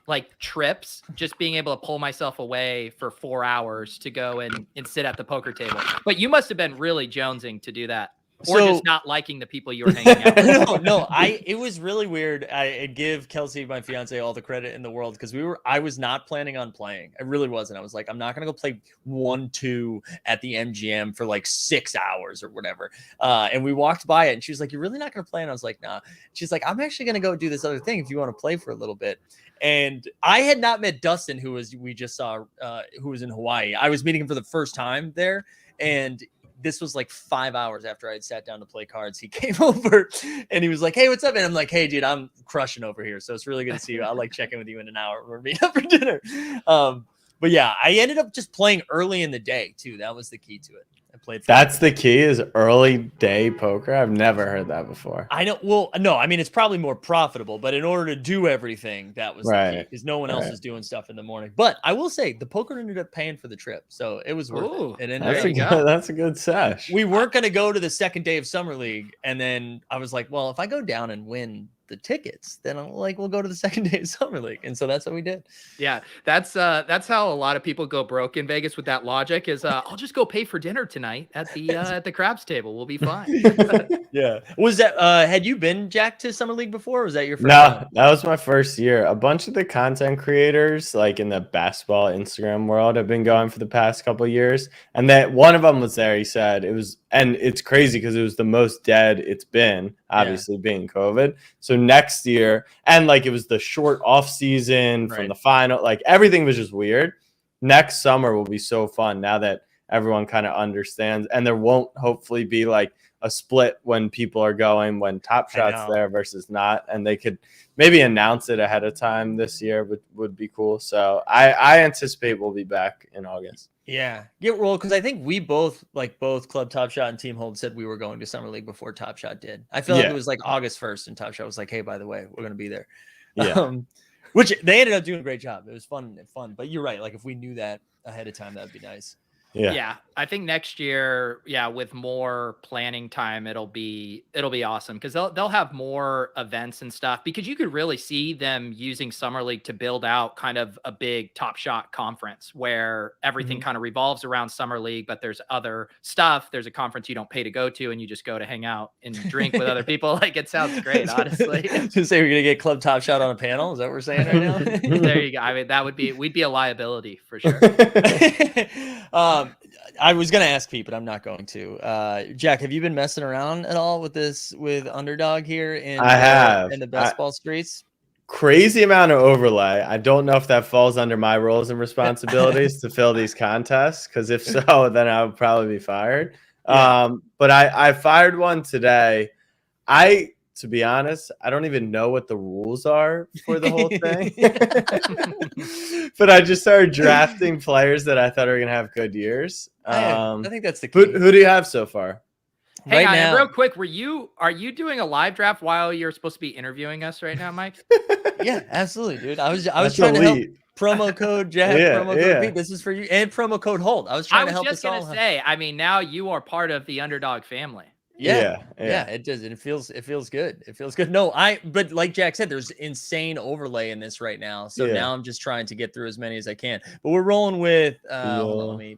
like trips, just being able to pull myself away for 4 hours to go and sit at the poker table. But you must have been really jonesing to do that. Or just not liking the people you were hanging out with. No, it was really weird. I give Kelsey, my fiance, all the credit in the world because I was not planning on playing. I really wasn't. I was like, I'm not gonna go play 1-2 at the MGM for like 6 hours or whatever. And we walked by it, and she was like, "You're really not gonna play?" And I was like, "Nah." She's like, "I'm actually gonna go do this other thing if you want to play for a little bit." And I had not met Dustin, who we just saw, who was in Hawaii. I was meeting him for the first time there, and this was like 5 hours after I had sat down to play cards. He came over and he was like, "Hey, what's up?" And I'm like, "Hey, dude, I'm crushing over here. So it's really good to see you. I'll like check in with you in an hour. We're meeting up for dinner." But yeah, I ended up just playing early in the day too. That was the key to it. I played. That's the key is early day poker. I've never heard that before. I know. Well, no, I mean, it's probably more profitable, but in order to do everything, that was the key because no one else is doing stuff in the morning. But I will say the poker ended up paying for the trip. So it was worth it. And that's a good sesh. We weren't going to go to the second day of Summer League. And then I was like, well, if I go down and win the tickets, then I'm like, we'll go to the second day of Summer League. And so that's what we did. Yeah, that's how a lot of people go broke in Vegas with that logic is I'll just go pay for dinner tonight at the craps table. We'll be fine. Yeah. Was that had you been, Jack, to Summer League before? Or was that your first time? That was my first year. A bunch of the content creators like in the basketball Instagram world have been going for the past couple of years. And that one of them was there. He said it was, and it's crazy because it was the most dead it's been, obviously being COVID. So next year, and like it was the short off season from the final, like everything was just weird. Next summer will be so fun now that everyone kind of understands, and there won't hopefully be like a split when people are going when Top Shot's there versus not, and they could maybe announce it ahead of time this year would be cool. So I anticipate we'll be back in August. Yeah, well, because I think we both Club Top Shot and Team Hold said we were going to Summer League before Top Shot did. I feel like it was like August 1st, and Top Shot was like, "Hey, by the way, we're going to be there." Yeah, which they ended up doing a great job. It was fun, but you're right. Like if we knew that ahead of time, that'd be nice. Yeah, I think next year, with more planning time, it'll be awesome because they'll have more events and stuff because you could really see them using Summer League to build out kind of a big Top Shot conference where everything kind of revolves around Summer League, but there's other stuff. There's a conference you don't pay to go to, and you just go to hang out and drink with other people. Like it sounds great, honestly. To say we're gonna get Club Top Shot on a panel, is that what we're saying right now? There you go. I mean, we'd be a liability for sure. I was going to ask Pete, but I'm not going to. Jack, have you been messing around at all with Underdog here in the best ball streets? Crazy amount of overlay. I don't know if that falls under my roles and responsibilities to fill these contests, because if so, then I would probably be fired. But I fired one today. To be honest, I don't even know what the rules are for the whole thing. But I just started drafting players that I thought were going to have good years. I think that's the key. Who do you have so far? Hey, right real quick, are you doing a live draft while you're supposed to be interviewing us right now, Mike? Yeah, absolutely, dude. I was trying to help. Promo code Jack, promo code Pete. This is for you, and promo code Hold. I was trying to help us all. I was just gonna say, I mean, now you are part of the Underdog family. Yeah, it does. And it feels good. It feels good. No, but like Jack said, there's insane overlay in this right now. So now I'm just trying to get through as many as I can. But we're rolling with hold on, let me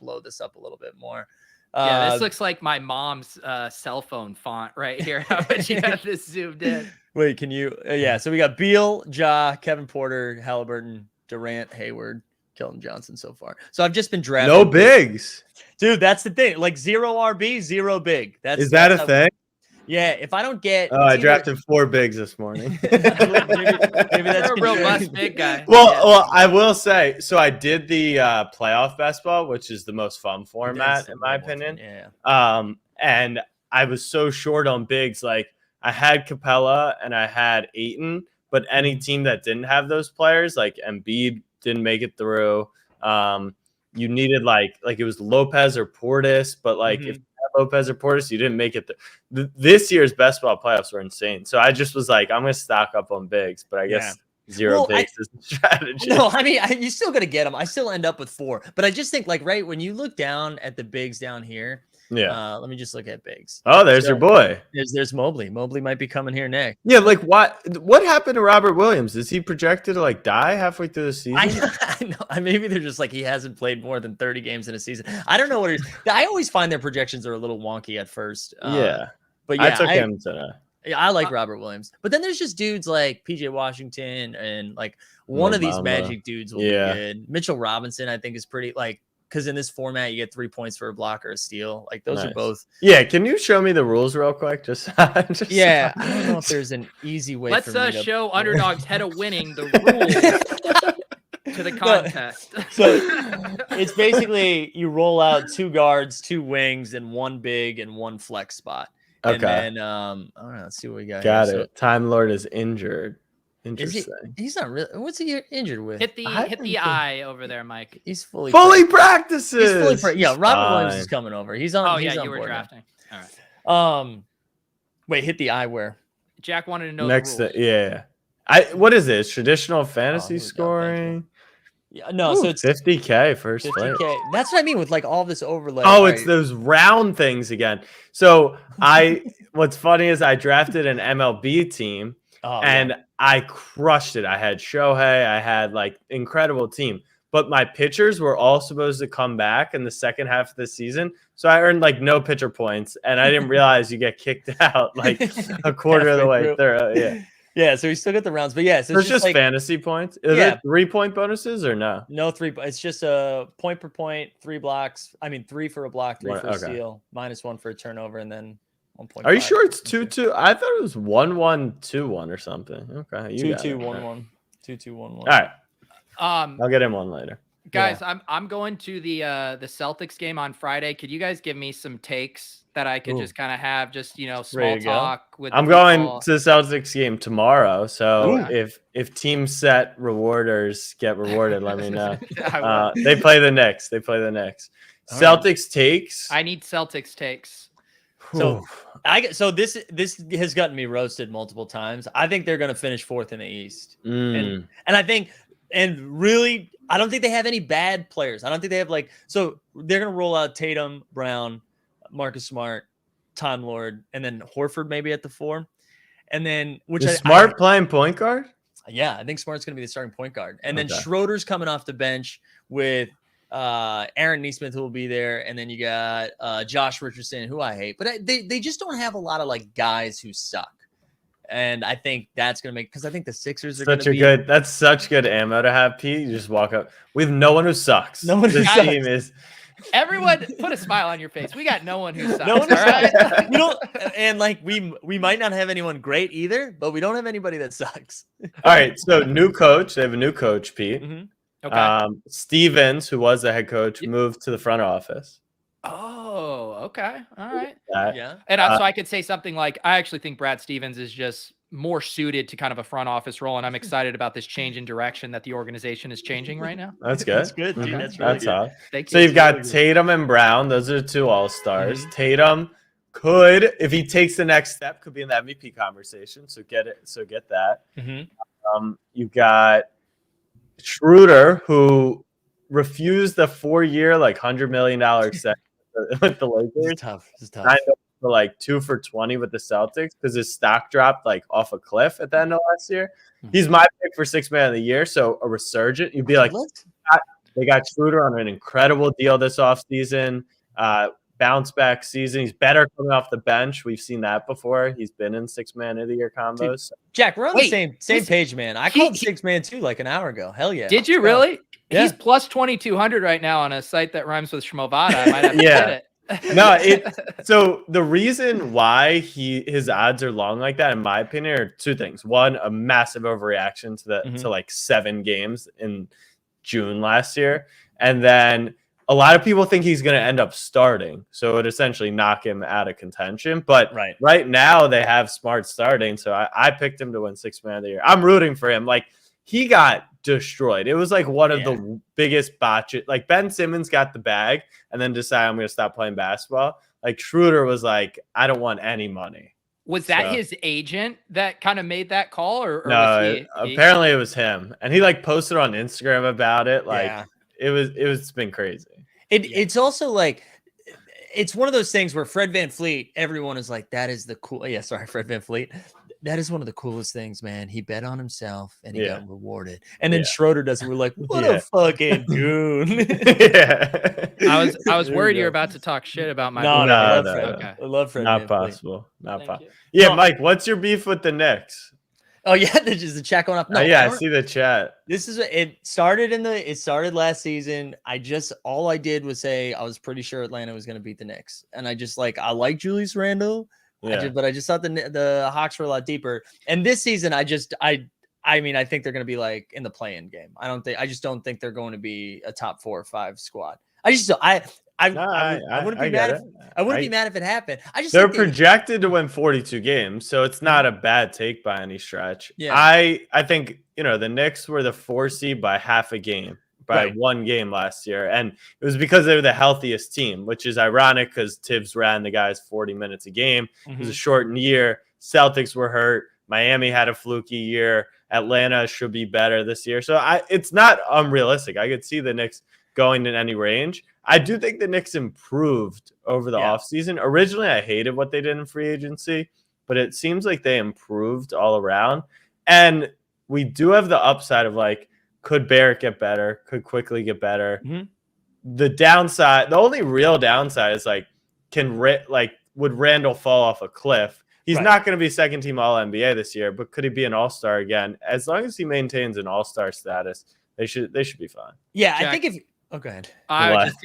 blow this up a little bit more. This looks like my mom's cell phone font right here. How much you have this zoomed in? Wait, can you? So we got Beal, Ja, Kevin Porter, Halliburton, Durant, Hayward, Keldon Johnson so far. So I've just been drafting. No bigs. Dude, that's the thing. Like 0 RB, 0 big. Is that a thing? Yeah, if I don't get, I drafted 4 bigs this morning. maybe that's You're a robust big guy. Well, I will say, so I did the playoff best ball, which is the most fun format in my opinion. Yeah. And I was so short on bigs. Like I had Capella and I had Ayton, but any team that didn't have those players, like Embiid didn't make it through. You needed like it was Lopez or Portis, but like if Lopez or Portis, you didn't make it. This year's best ball playoffs were insane. So I just was like, I'm going to stock up on bigs, but I guess 0 bigs is the strategy. No, I mean, you still got to get them. I still end up with 4. But I just think like, right, when you look down at the bigs down here, let me just look at bigs. Oh, there's your boy. There's Mobley. Mobley might be coming here next. Yeah, like what happened to Robert Williams? Is he projected to like die halfway through the season? I know. Maybe they're just like he hasn't played more than 30 games in a season. I don't know what it is. I always find their projections are a little wonky at first. But yeah, I took him today. I like Robert Williams, but then there's just dudes like PJ Washington and like one of these Magic dudes will be good. Mitchell Robinson, I think, is pretty like. Because in this format, you get 3 points for a block or a steal. Like those are both. Yeah, can you show me the rules real quick? Just yeah, I don't know if there's an easy way. Let's show Underdog's head of winning the rules to the contest. So it's basically you roll out 2 guards, 2 wings, and 1 big and 1 flex spot. Okay. And then I don't know. Let's see what we got. Got here. it. Time Lord is injured. Interesting. He's not really. What's he injured with? Hit the eye over there, Mike. He's fully practices. He's fully yeah, Robert Williams is coming over. He's on. Oh he's yeah, on you were board drafting. Now. All right. Wait, hit the eye where? Jack wanted to know Next. the rules. Yeah. What is this? Traditional fantasy scoring? Yeah, no. Ooh, so it's 50K first place. 50K. That's what I mean with like all this overlay. Oh, it's those round things again. So what's funny is I drafted an MLB team and I crushed it. I had Shohei, I had like incredible team, but my pitchers were all supposed to come back in the second half of the season. So I earned like no pitcher points and I didn't realize you get kicked out like a quarter of the way through. Yeah, so we still got the rounds, but yeah, so it's just like, fantasy points. Is it 3-point bonuses or no? No 3. It's just a point per point, 3 blocks. I mean, 3 for a block, 3 for a steal, -1 for a turnover, and then 1.5. Are you sure it's 2-2? I thought it was 1-1-2-1 or something. Okay, 2-2-1-1, 2-2-1-1. All right. I'll get him one later. Guys, I'm going to the Celtics game on Friday. Could you guys give me some takes that I could just kind of have, just small talk with? I'm going to the Celtics game tomorrow, so if team set rewarders get rewarded, let me know. They play the Knicks. Celtics takes. I need Celtics takes. So this has gotten me roasted multiple times. I think they're going to finish 4th in the East, and I think. And really, I don't think they have any bad players. I don't think they have so they're going to roll out Tatum, Brown, Marcus Smart, Time Lord, and then Horford maybe at the 4. And then, Smart playing point guard? Yeah, I think Smart's going to be the starting point guard. And then Schroeder's coming off the bench with Aaron Nesmith, who will be there. And then you got Josh Richardson, who I hate. But they just don't have a lot of guys who suck. And I think that's going to make, because I think the Sixers are going to be that's such good ammo to have, Pete. You just walk up. We have no one who sucks. No one who sucks. Team is. Everyone put a smile on your face. We got no one who sucks. No one who all right? sucks. We don't, and we might not have anyone great either, but we don't have anybody that sucks. All right. So new coach. They have a new coach, Pete. Mm-hmm. Okay. Stevens, who was the head coach, moved to the front office. Oh, okay. All right. Yeah. And so I could say something like, I actually think Brad Stevens is just more suited to kind of a front office role. And I'm excited about this change in direction that the organization is changing right now. That's good. That's good, dude. Okay. That's really good. Hot. Thank So you. you've got Tatum and Brown. Those are 2 all-stars. Mm-hmm. Tatum could, if he takes the next step, could be in the MVP conversation. So get that. Mm-hmm. You've got Schroeder, who refused the 4-year, $100 million extension with the Lakers. This is tough. Signed up for 2 for $20 with the Celtics because his stock dropped off a cliff at the end of last year. Mm-hmm. He's my pick for 6th man of the year. So a resurgent, you'd be like, they got Schroeder on an incredible deal this offseason. Bounce back season. He's better coming off the bench. We've seen that before. He's been in 6th man of the year combos. Jack, we're on the same page, man. I called 6th man too an hour ago. Hell yeah. Did you really? He's plus 2,200 right now on a site that rhymes with Schmovada. I might have to get it. No, so the reason why his odds are long like that, in my opinion, are two things. One, a massive overreaction to like 7 games in June last year, and then a lot of people think he's going to end up starting, so it would essentially knock him out of contention. But right now they have Smart starting, so I picked him to win 6th man of the year. I'm rooting for him. Like, he got destroyed. It was like one of the biggest botches. Like, Ben Simmons got the bag and then decided, I'm going to stop playing basketball. Like, Schroeder was like, I don't want any money. Was that his agent that kind of made that call, or no? was he, apparently it was him, and he like posted on Instagram about it. Like, it's been crazy. It's also like, it's one of those things where Fred VanVleet, everyone is like, that is the cool. Yeah, sorry, Fred VanVleet. That is one of the coolest things, man. He bet on himself and he got rewarded. And then Schroeder does it. We're like, what a fucking dude. I was worried you were about to talk shit about my. No, I love Fred. Not possible. Not possible. Yeah, no. Mike, what's your beef with the Knicks? Oh yeah, there's just the chat going up. No, I see the chat. This is it started last season. All I did was say I was pretty sure Atlanta was going to beat the Knicks, and I like Julius Randle. Yeah. But I just thought the Hawks were a lot deeper. And this season, I mean, I think they're going to be like in the play-in game. I just don't think they're going to be a top 4 or 5 squad. I wouldn't be mad if it happened. They're projected to win 42 games, so it's not a bad take by any stretch. Yeah. I think, the Knicks were the 4 seed by half a game. By 1 game last year, and it was because they were the healthiest team, which is ironic because Tibbs ran the guys 40 minutes a game. It was a shortened year. Celtics were hurt. Miami had a fluky year. Atlanta should be better this year. So it's not unrealistic. I could see the Knicks going in any range. I do think the Knicks improved over the offseason. Originally, I hated what they did in free agency, but it seems like they improved all around. And we do have the upside of like, could Barrett get better? Could quickly get better? The downside, the only real downside is like, would Randall fall off a cliff? He's not going to be second team All NBA this year, but could he be an All Star again? As long as he maintains an All Star status, they should be fine. Yeah, Jack, I think go ahead.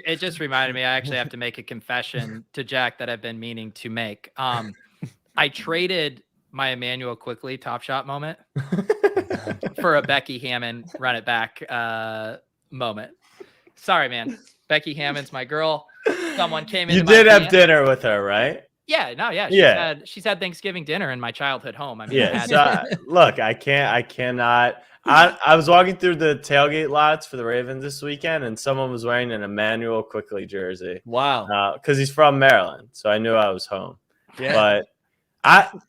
It just reminded me. I actually have to make a confession to Jack that I've been meaning to make. I traded my Emmanuel Quickly Top Shot moment for a Becky Hammond run it back moment. Sorry, man. Becky Hammond's my girl. Someone came in. You did have dinner with her, right? Yeah, no, yeah. She's had Thanksgiving dinner in my childhood home. I mean, look, I cannot. I was walking through the tailgate lots for the Ravens this weekend, and someone was wearing an Emmanuel Quickly jersey. Wow. Because he's from Maryland, so I knew I was home. Yeah. But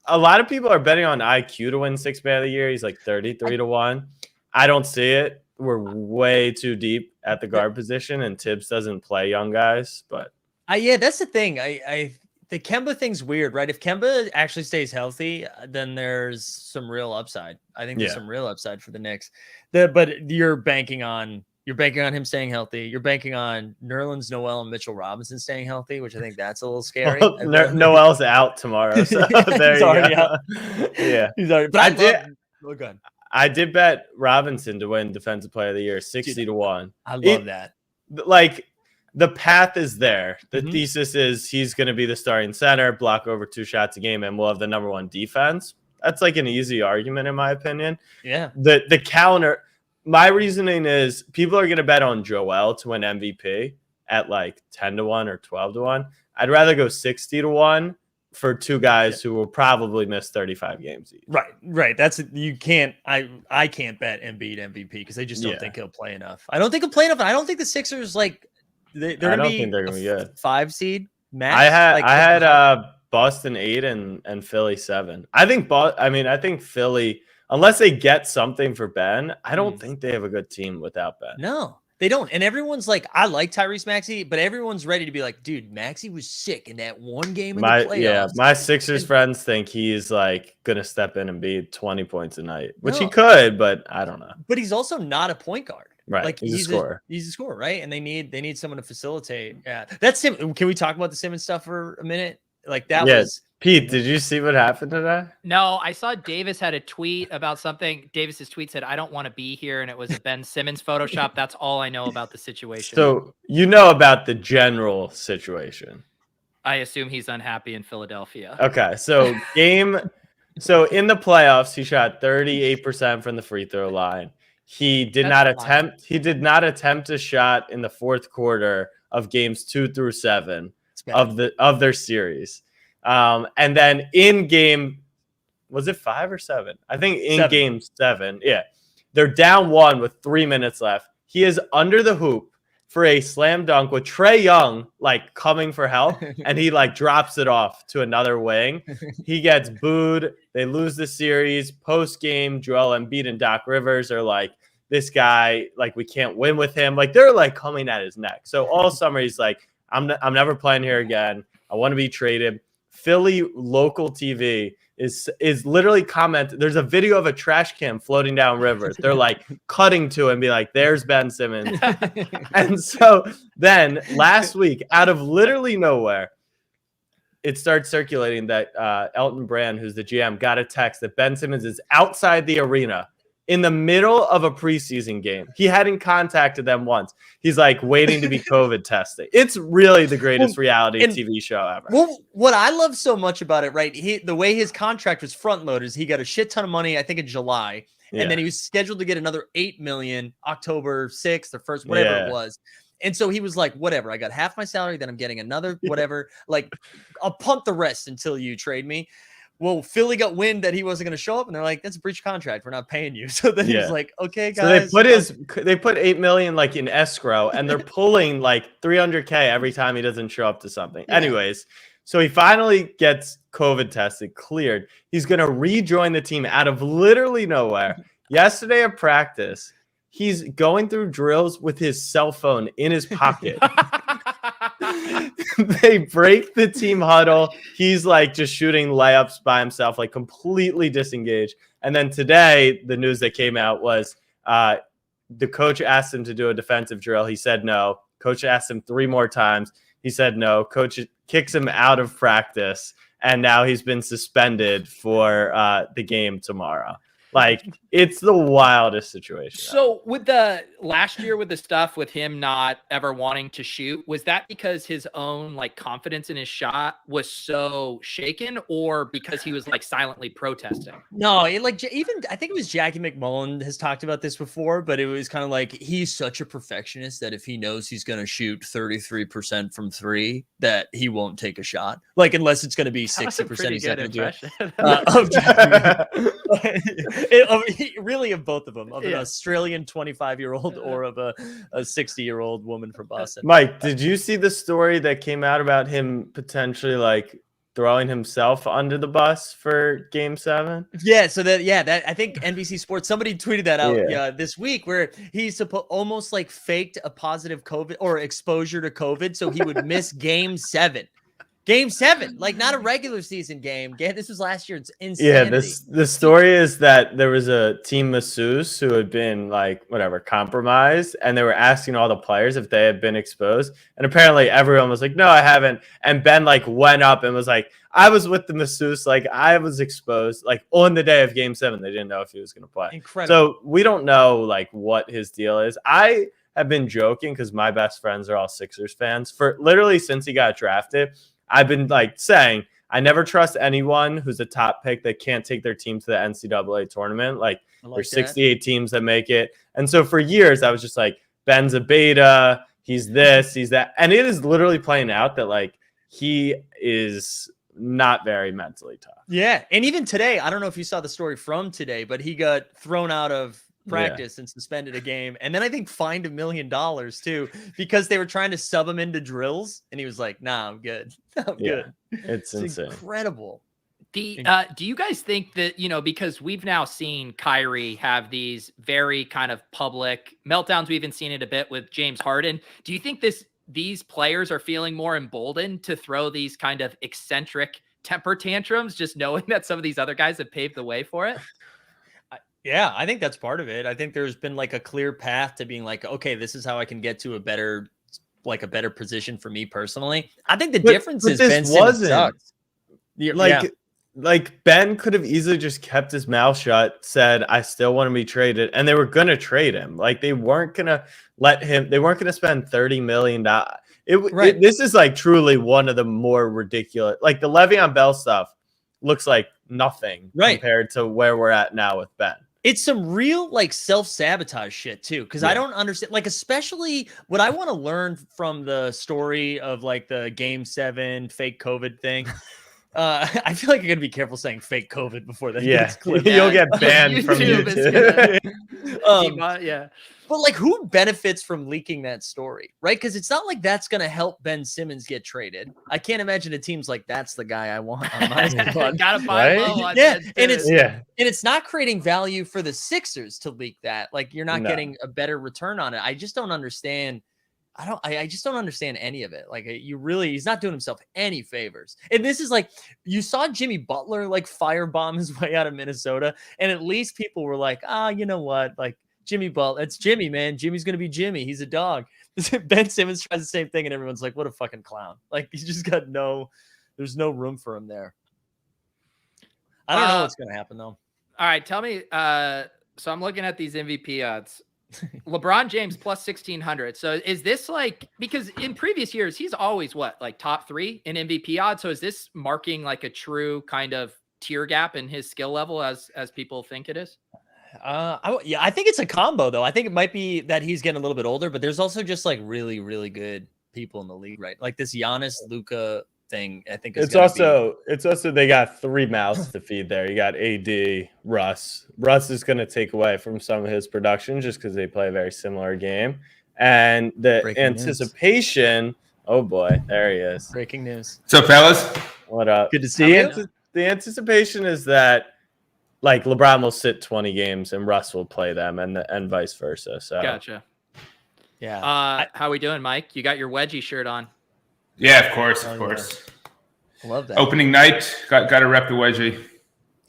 a lot of people are betting on IQ to win 6th man of the year. He's like 33 to 1. I don't see it. We're way too deep at the guard position, and Tibbs doesn't play young guys. But that's the thing. The Kemba thing's weird, right? If Kemba actually stays healthy, then there's some real upside. I think there's some real upside for the Knicks. But you're banking on him staying healthy. You're banking on Nerlens Noel and Mitchell Robinson staying healthy, which I think that's a little scary. Well, Noel's out tomorrow, so there he's already out. Yeah, he's already. But I did bet Robinson to win Defensive Player of the Year, 60 to 1. I love that. Like, the path is there. The thesis is he's going to be the starting center, block over 2 shots a game, and we'll have the number 1 defense. That's like an easy argument, in my opinion. Yeah. The counter. My reasoning is people are going to bet on Joel to win MVP at like 10 to 1 or 12 to 1. I'd rather go 60 to 1 for 2 guys who will probably miss 35 games each. Right. You can't. I can't bet Embiid MVP because I just don't think he'll play enough. I don't think he'll play enough. And I don't think the Sixers they're going to be. Think they're going to be good. 5 seed max. I had Boston 8 and Philly 7. I think Philly, unless they get something for Ben, I don't think they have a good team without Ben. No, they don't. And everyone's like, I like Tyrese Maxey, but everyone's ready to be like, dude, Maxey was sick in that one game in the playoffs. Yeah, my Sixers friends think he's like going to step in and be 20 points a night, which he could, but I don't know. But he's also not a point guard. Right. Like he's a scorer. He's a scorer, right? And they need someone to facilitate. Yeah. That's him. Can we talk about the Simmons stuff for a minute? Like that was Pete, did you see what happened today? No, I saw Davis had a tweet about something. Davis's tweet said, "I don't want to be here," and it was a Ben Simmons Photoshop. That's all I know about the situation. So you know about the general situation. I assume he's unhappy in Philadelphia. Okay, so in the playoffs, he shot 38% from the free throw line. He did not attempt a shot in the fourth quarter of games 2 through 7 of their series. And then in game, was it 5 or 7? I think in game 7, yeah, they're down 1 with 3 minutes left. He is under the hoop for a slam dunk with Trae Young like coming for help, and he like drops it off to another wing. He gets booed. They lose the series. Post game, Joel Embiid and Doc Rivers are like, this guy, like, we can't win with him. Like, they're like coming at his neck. So all summer he's like, I'm never playing here again. I want to be traded. Philly local TV is literally comment. There's a video of a trash can floating down rivers. They're like cutting to him and be like, there's Ben Simmons. And so then last week, out of literally nowhere, it starts circulating that Elton Brand, who's the GM, got a text that Ben Simmons is outside the arena in the middle of a preseason game. He hadn't contacted them once. He's like waiting to be COVID tested. It's really the greatest reality TV show ever. Well, what I love so much about it, right? The way his contract was front loaded is he got a shit ton of money, I think in July. Yeah. And then he was scheduled to get another $8 million October 6th or 1st, whatever it was. And so he was like, whatever, I got half my salary, then I'm getting another whatever. Like, I'll punt the rest until you trade me. Well, Philly got wind that he wasn't going to show up, and they're like, "That's a breach of contract. We're not paying you." So then he's like, "Okay, guys." So they put $8 million like in escrow, and they're pulling like $300K every time he doesn't show up to something. Yeah. Anyways, so he finally gets COVID tested, cleared. He's going to rejoin the team out of literally nowhere. Yesterday at practice, he's going through drills with his cell phone in his pocket. They break the team huddle. He's like just shooting layups by himself, like completely disengaged. And then today, the news that came out was the coach asked him to do a defensive drill. He said no. Coach asked him 3 more times. He said no. Coach kicks him out of practice. And now he's been suspended for the game tomorrow. Like, it's the wildest situation. So with the last year with the stuff with him not ever wanting to shoot, was that because his own like confidence in his shot was so shaken, or because he was like silently protesting? No, even I think it was Jackie McMullen has talked about this before, but it was kind of like he's such a perfectionist that if he knows he's going to shoot 33% from 3, that he won't take a shot. Like, unless it's going to be 60%. He's not going to do it. Really of both of them, of an Australian 25-year-old or of a 60-year-old woman from Boston. Mike, did you see the story that came out about him potentially like throwing himself under the bus for Game 7? Yeah, so that I think NBC Sports, somebody tweeted that out this week, where he's almost like faked a positive COVID or exposure to COVID, so he would miss Game 7. Game 7, like not a regular season game. This was last year. It's insanity. Yeah, the story is that there was a team masseuse who had been like compromised, and they were asking all the players if they had been exposed, and apparently everyone was like, "No, I haven't." And Ben like went up and was like, "I was with the masseuse, like I was exposed, like on the day of Game 7. They didn't know if he was going to play." Incredible. So we don't know like what his deal is. I have been joking because my best friends are all Sixers fans for literally since he got drafted. I've been like saying I never trust anyone who's a top pick that can't take their team to the NCAA tournament. Like there's 68 teams that make it. And so for years I was just like, Ben's a beta. He's this, he's that. And it is literally playing out that like he is not very mentally tough. Yeah. And even today, I don't know if you saw the story from today, but he got thrown out of practice and suspended a game, and then I think fined $1 million too, because they were trying to sub him into drills, and he was like, "Nah, I'm good. I'm good." It's insane. Incredible. Do you guys think that, because we've now seen Kyrie have these very kind of public meltdowns, we've even seen it a bit with James Harden. Do you think these players are feeling more emboldened to throw these kind of eccentric temper tantrums, just knowing that some of these other guys have paved the way for it? Yeah, I think that's part of it. I think there's been like a clear path to being like, okay, this is how I can get to a better position for me personally. I think the difference is Ben Simmons sucks. Like Ben could have easily just kept his mouth shut, said, I still want to be traded. And they were going to trade him. Like they weren't going to let him, they weren't going to spend $30 million. This is like truly one of the more ridiculous, like the Le'Veon Bell stuff looks like nothing compared to where we're at now with Ben. It's some real like self-sabotage shit too. Cause I don't understand, like, especially what I want to learn from the story of like the Game 7 fake COVID thing. I feel like you're gonna be careful saying fake COVID before that. Yeah, you'll get banned from YouTube. But like, who benefits from leaking that story, right? Because it's not like that's gonna help Ben Simmons get traded. I can't imagine a team's like, that's the guy I want on my squad. Gotta buy low on and it's not creating value for the Sixers to leak that. Like, you're not getting a better return on it. I just don't understand. I just don't understand any of it. Like, he's not doing himself any favors. And this is like, you saw Jimmy Butler like firebomb his way out of Minnesota, and at least people were like, you know what? Like, Jimmy Butler, it's Jimmy, man. Jimmy's gonna be Jimmy. He's a dog. Ben Simmons tries the same thing, and everyone's like, what a fucking clown. Like, he's just got there's no room for him there. I don't know what's gonna happen though. All right, tell me. So I'm looking at these MVP odds. LeBron James plus 1,600. So is this like, because in previous years, he's always like top 3 in MVP odds. So is this marking like a true kind of tier gap in his skill level as people think it is? I think it's a combo though. I think it might be that he's getting a little bit older, but there's also just like really, really good people in the league, right? Like this Giannis Luka thing. I think it's also they got 3 mouths to feed there. You got AD, Russ. Russ is going to take away from some of his production just because they play a very similar game, and the anticipation. News. Oh boy, there he is. Breaking news. So fellas, what up? Good to see you. The anticipation is that like LeBron will sit 20 games and Russ will play them, and vice versa. So gotcha. Yeah. How we doing, Mike? You got your wedgie shirt on. Yeah, of course. I love that. Opening night, got to rep the wedgie.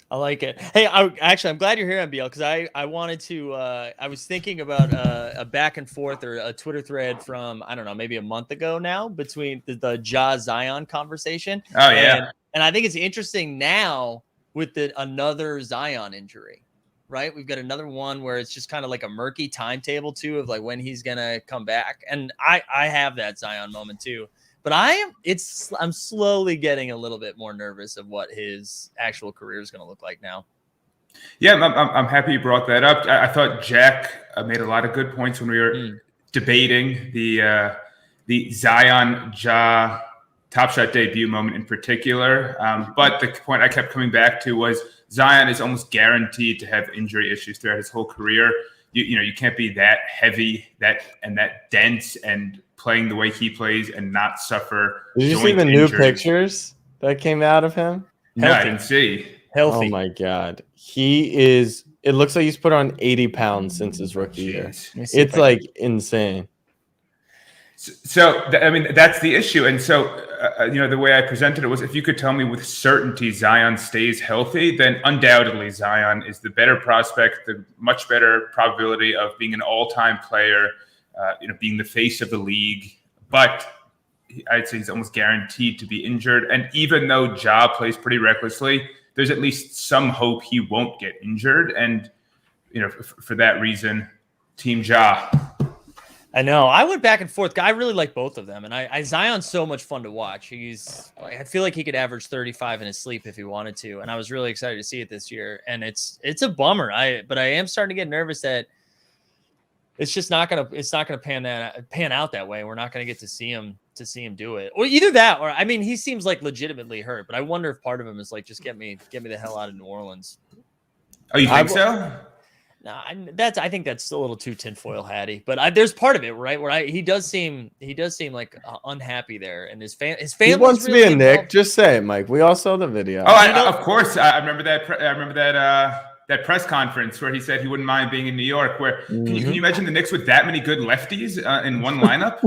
I like it. Hey, I'm glad you're here, MBL, because I wanted to. I was thinking about a back and forth or a Twitter thread from, I don't know, maybe a month ago now, between the Ja Zion conversation. Oh yeah, and I think it's interesting now with another Zion injury. Right, we've got another one where it's just kind of like a murky timetable too of like when he's gonna come back, and I have that Zion moment too. But I'm slowly getting a little bit more nervous of what his actual career is going to look like now. Yeah, I'm happy you brought that up. I thought Jack made a lot of good points when we were debating the Zion Ja Top Shot debut moment in particular. But the point I kept coming back to was Zion is almost guaranteed to have injury issues throughout his whole career. You can't be that heavy, that dense, and playing the way he plays and not suffer. Did you see the new pictures that came out of him? No, I didn't see. Healthy. Oh my God. It looks like he's put on 80 pounds since his rookie year. It's like insane. So, that's the issue. And so, the way I presented it was, if you could tell me with certainty Zion stays healthy, then undoubtedly Zion is the better prospect, the much better probability of being an all-time player, being the face of the league. But I'd say he's almost guaranteed to be injured. And even though Ja plays pretty recklessly, there's at least some hope he won't get injured. And, for that reason, Team Ja. I know. I went back and forth. I really like both of them. And Zion's so much fun to watch. I feel like he could average 35 in his sleep if he wanted to. And I was really excited to see it this year. And it's a bummer. But I am starting to get nervous that it's just not gonna pan out that way. We're not gonna get to see him do it, or either that, or he seems like legitimately hurt, but I wonder if part of him is like, just get me the hell out of New Orleans. Oh, you think so? No, I think that's a little too tinfoil hatty, but there's part of it, right, where he does seem like unhappy there, and his family. He wants to be a Knick. Just say it, Mike. We all saw the video. Oh, of course, I remember that. I remember that that press conference where he said he wouldn't mind being in New York. Where can you imagine the Knicks with that many good lefties in one lineup?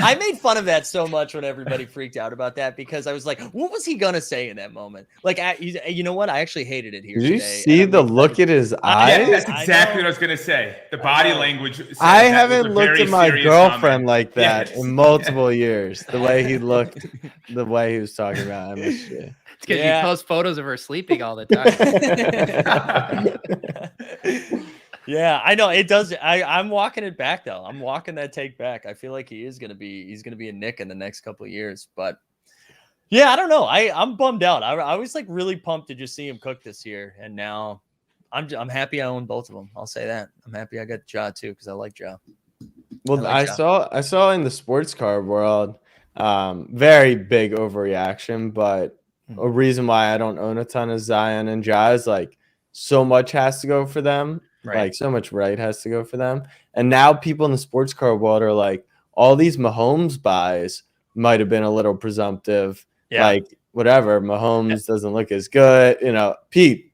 I made fun of that so much when everybody freaked out about that, because I was like, what was he gonna say in that moment? Like, you know what? I actually hated it here. Did you today, see the look at his eyes? Yeah, that's exactly what I was gonna say. The body language. I haven't looked at my girlfriend like that in multiple years. The way he looked, the way he was talking about MSG. It's because you post photos of her sleeping all the time. Yeah, I know it does. I'm walking it back though. I'm walking that take back. I feel like he's gonna be a Knick in the next couple of years. But yeah, I don't know. I'm bummed out. I was like really pumped to just see him cook this year, and now I'm happy I own both of them. I'll say that. I'm happy I got Ja too, because I like Ja. Well, I saw in the sports card world, very big overreaction, but a reason why I don't own a ton of Zion and Ja is like so much has to go for them. Right. Like so much has to go for them. And now people in the sports card world are like, all these Mahomes buys might have been a little presumptive. Yeah. Like whatever, Mahomes doesn't look as good. You know, Pete,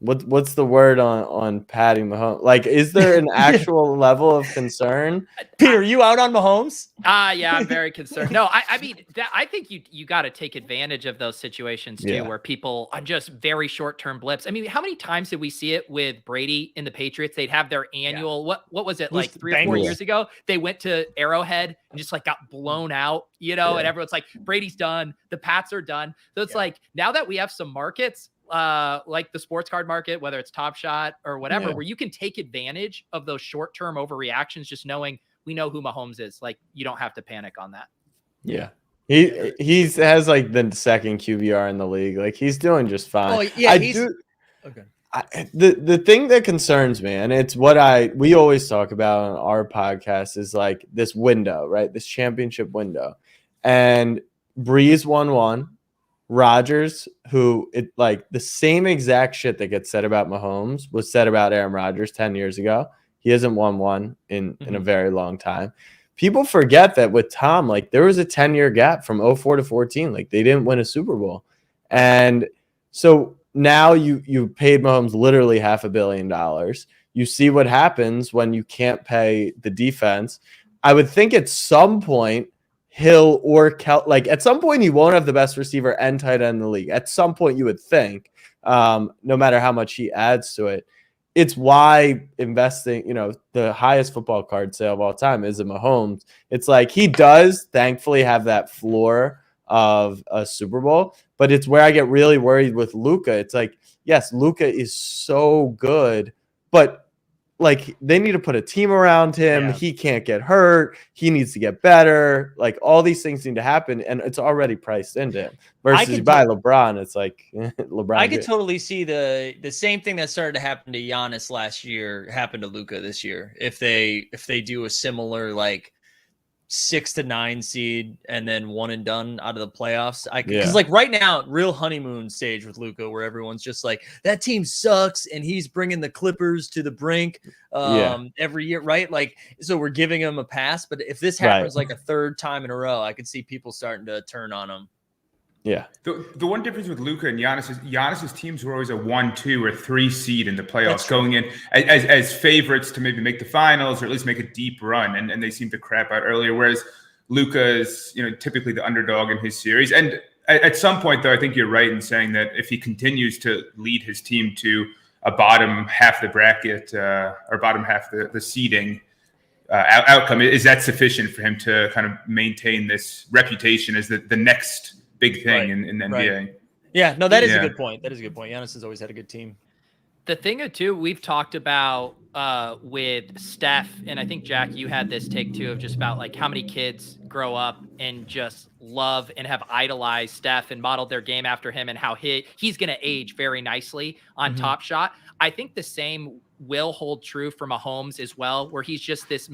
what's the word on Patty Mahomes? Like, is there an actual level of concern? Pete, are you out on Mahomes? Yeah, I'm very concerned. No, I mean, I think you got to take advantage of those situations too, where people are just very short-term blips. I mean, how many times did we see it with Brady in the Patriots? They'd have their annual, what was it, like 3 or 4 years ago? They went to Arrowhead and just like got blown out, you know, and everyone's like, Brady's done, the Pats are done. So it's like, now that we have some markets, like the sports card market, whether it's Top Shot or whatever, where you can take advantage of those short-term overreactions, just knowing we know who Mahomes is. Like, you don't have to panic on that. Yeah. He has like the second QBR in the league. Like, he's doing just fine. Oh, yeah. Okay. The thing that concerns me, and it's what we always talk about on our podcast, is like this window, right? This championship window. And Breeze won one. Rodgers, who like the same exact shit that gets said about Mahomes was said about Aaron Rodgers 10 years ago. He hasn't won one in a very long time. People forget that with Tom, like there was a 10-year gap from 04 to 14. Like they didn't win a Super Bowl. And so now you paid Mahomes literally $500 million. You see what happens when you can't pay the defense. I would think at some point Hill or like at some point you won't have the best receiver and tight end in the league. At some point you would think, no matter how much he adds to it. It's why investing, you know, the highest football card sale of all time is a Mahomes. It's like he does thankfully have that floor of a Super Bowl, but it's where I get really worried with Luka. It's like, yes, Luka is so good, but like they need to put a team around him. Yeah. He can't get hurt. He needs to get better. Like all these things need to happen, and it's already priced into him. Versus you buy LeBron, it's like LeBron. I could totally see the same thing that started to happen to Giannis last year happen to Luka this year. If they do a similar like 6 to 9 seed and then one and done out of the playoffs. Because like right now, real honeymoon stage with Luka, where everyone's just like, that team sucks and he's bringing the Clippers to the brink every year, right? Like, so we're giving him a pass. But if this happens like a third time in a row, I could see people starting to turn on him. Yeah. The one difference with Luka and Giannis is Giannis's teams were always a 1, 2, or 3 seed in the playoffs, going in as favorites to maybe make the finals or at least make a deep run, and they seem to crap out earlier. Whereas Luka is, you know, typically the underdog in his series. And at some point, though, I think you're right in saying that if he continues to lead his team to a bottom half of the bracket or bottom half of the seeding outcome, is that sufficient for him to kind of maintain this reputation as the next big thing in the NBA. Right. Yeah, no, that is a good point. That is a good point. Giannis has always had a good team. The thing too, we've talked about with Steph, and I think Jack, you had this take too of just about like how many kids grow up and just love and have idolized Steph and modeled their game after him, and how he's going to age very nicely on Top Shot. I think the same will hold true for Mahomes as well, where he's just this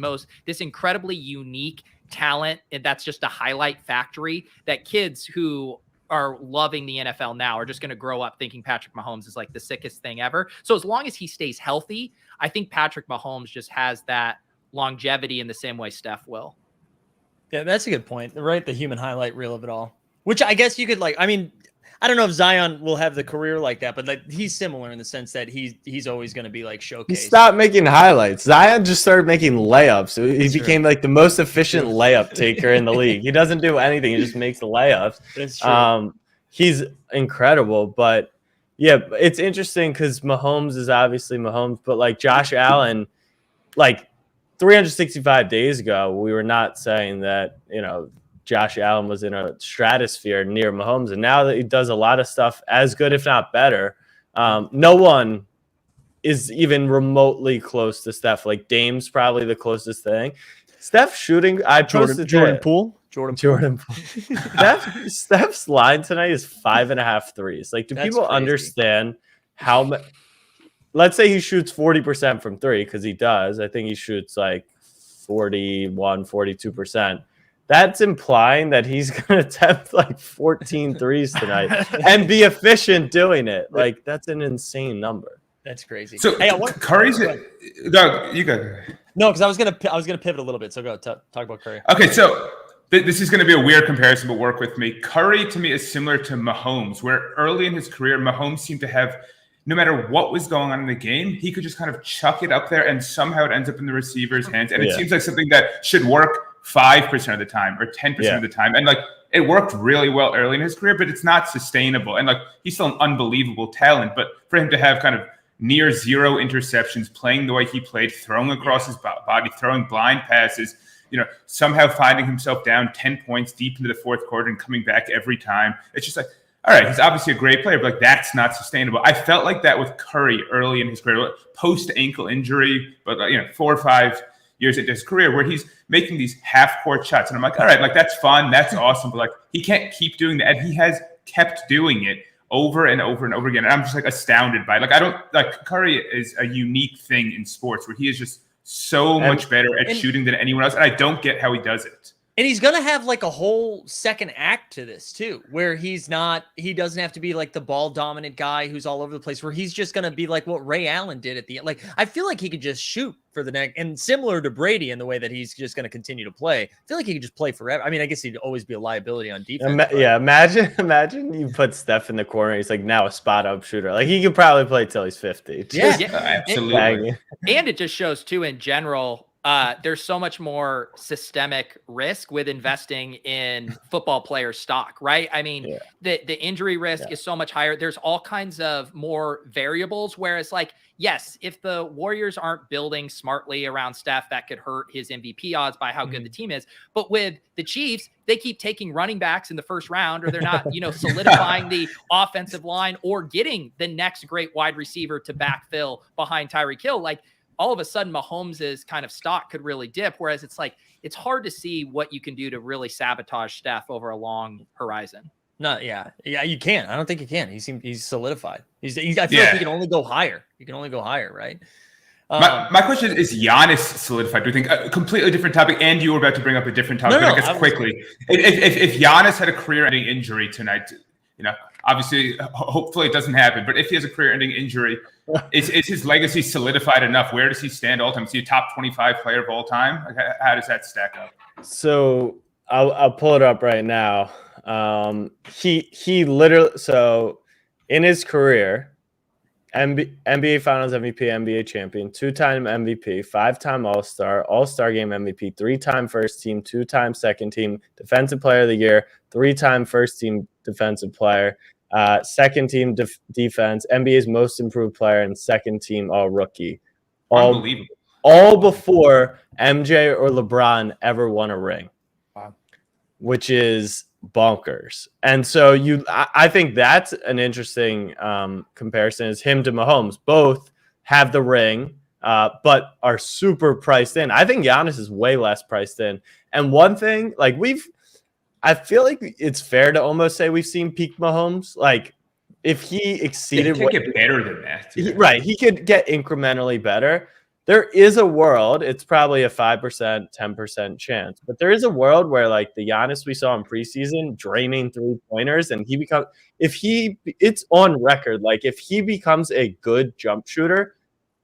incredibly unique talent, and that's just a highlight factory that kids who are loving the NFL now are just going to grow up thinking Patrick Mahomes is like the sickest thing ever. So as long as he stays healthy, I think Patrick Mahomes just has that longevity in the same way Steph will. Yeah, that's a good point. Right, the human highlight reel of it all. Which I guess you could like. I mean, I don't know if Zion will have the career like that, but like he's similar in the sense that he's always going to be like showcased. He stopped making highlights. Zion just started making layups. He became like the most efficient layup taker in the league. He doesn't do anything. He just makes the layups. That's true. He's incredible, but yeah, it's interesting because Mahomes is obviously Mahomes, but like Josh Allen, like 365 days ago, we were not saying that, Josh Allen was in a stratosphere near Mahomes. And now that he does a lot of stuff as good, if not better, no one is even remotely close to Steph. Like Dame's probably the closest thing. Steph shooting, Jordan Poole. Steph's line tonight is 5.5 threes. Like, do people understand how much? Let's say he shoots 40% from three, because he does. I think he shoots like 42%. That's implying that he's going to attempt like 14 threes tonight and be efficient doing it. Like, that's an insane number. That's crazy. So hey, Curry's Doug, you go. No, because I was gonna pivot a little bit. So go talk about Curry. Okay, so this is going to be a weird comparison, but work with me. Curry to me is similar to Mahomes, where early in his career, Mahomes seemed to have, no matter what was going on in the game, he could just kind of chuck it up there and somehow it ends up in the receiver's hands. And it seems like something that should work 5% of the time or 10% of the time. And like it worked really well early in his career, but it's not sustainable. And like he's still an unbelievable talent, but for him to have kind of near zero interceptions, playing the way he played, throwing across his body, throwing blind passes, somehow finding himself down 10 points deep into the fourth quarter and coming back every time. It's just like, all right, he's obviously a great player, but like that's not sustainable. I felt like that with Curry early in his career, post ankle injury, but 4 or 5 years into his career, where he's making these half-court shots, and I'm like, all right, like that's fun, that's awesome, but like he can't keep doing that, and he has kept doing it over and over and over again, and I'm just like astounded by it. Like I don't like Curry is a unique thing in sports where he is just so much better at shooting than anyone else, and I don't get how he does it. And he's going to have like a whole second act to this too, where he doesn't have to be like the ball dominant guy who's all over the place, where he's just going to be like what Ray Allen did at the end. Like, I feel like he could just shoot for the next, and similar to Brady in the way that he's just going to continue to play. I feel like he could just play forever. I mean, I guess he'd always be a liability on defense. Imagine you put Steph in the corner. He's like now a spot up shooter. Like he could probably play till he's 50. Yeah, absolutely. And it just shows too, in general, there's so much more systemic risk with investing in football player stock, right? I mean, the injury risk is so much higher. There's all kinds of more variables, whereas like, yes, if the Warriors aren't building smartly around Steph, that could hurt his MVP odds by how good the team is. But with the Chiefs, they keep taking running backs in the first round, or they're not, solidifying the offensive line or getting the next great wide receiver to backfill behind Tyreek Hill. Like, all of a sudden Mahomes' kind of stock could really dip. Whereas it's like, it's hard to see what you can do to really sabotage Steph over a long horizon. No, yeah, you can. I don't think you can. He's solidified. I feel like he can only go higher. You can only go higher, right? My question is Giannis solidified? Do you think a completely different topic? And you were about to bring up a different topic. I guess quickly, if Giannis had a career-ending injury tonight, obviously, hopefully it doesn't happen. But if he has a career-ending injury, is his legacy solidified enough? Where does he stand all time? Is he a top 25 player of all time? Like, how does that stack up? So I'll pull it up right now. He literally, so in his career, NBA Finals MVP, NBA champion, 2-time MVP, 5-time All-Star Game MVP, 3-time first team, 2-time second team, Defensive Player of the Year, 3-time first team defensive player, second team defense, NBA's most improved player, and second team all rookie. Unbelievable. All before MJ or LeBron ever won a ring. Wow. Which is bonkers. And so I think that's an interesting comparison, is him to Mahomes. Both have the ring, but are super priced in. I think Giannis is way less priced in. And one thing, like I feel like it's fair to almost say we've seen peak Mahomes. Like if he exceeded, he could get better than that. Right. He could get incrementally better. There is a world, it's probably a 5%, 10% chance, but there is a world where like the Giannis we saw in preseason draining 3-pointers, and it's on record. Like if he becomes a good jump shooter,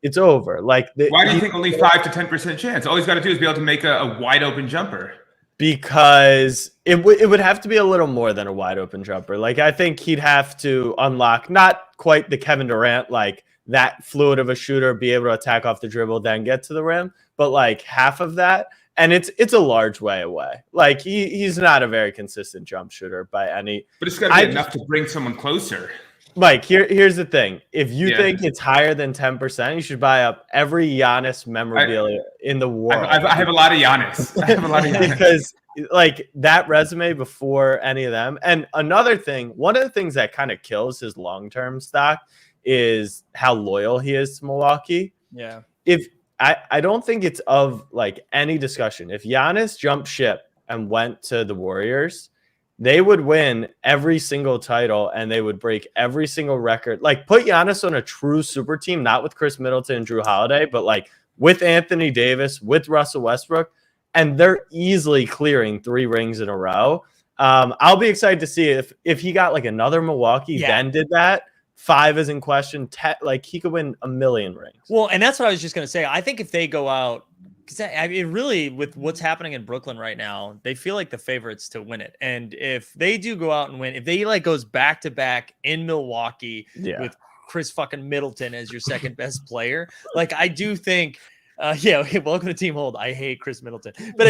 it's over. Like why do you think only 5 to 10% chance? All he's got to do is be able to make a wide open jumper. because it would have to be a little more than a wide open jumper. Like, I think he'd have to unlock not quite the Kevin Durant, like that fluid of a shooter, be able to attack off the dribble, then get to the rim, but like half of that. And it's a large way away. Like he's not a very consistent jump shooter by any. But it's got to be enough to bring someone closer. Mike, here's the thing. If you think it's higher than 10%, you should buy up every Giannis memorabilia in the world. I have a lot of Giannis. I have a lot of Giannis. Because like that resume before any of them. And another thing, one of the things that kind of kills his long-term stock is how loyal he is to Milwaukee. Yeah. If I don't think it's of like any discussion. If Giannis jumped ship and went to the Warriors, they would win every single title and they would break every single record. Like put Giannis on a true super team, not with Chris Middleton and Drew Holiday, but like with Anthony Davis, with Russell Westbrook, and they're easily clearing 3 rings in a row. I'll be excited to see if he got like another Milwaukee, then did that. 5 is in question. Like he could win 1 million rings. Well, and that's what I was just going to say. I think if they go out, because I mean, really, with what's happening in Brooklyn right now, they feel like the favorites to win it. And if they do go out and win, if they like goes back to back in Milwaukee with Chris fucking Middleton as your second best player, like I do think. Welcome to Team Hold. I hate Chris Middleton, but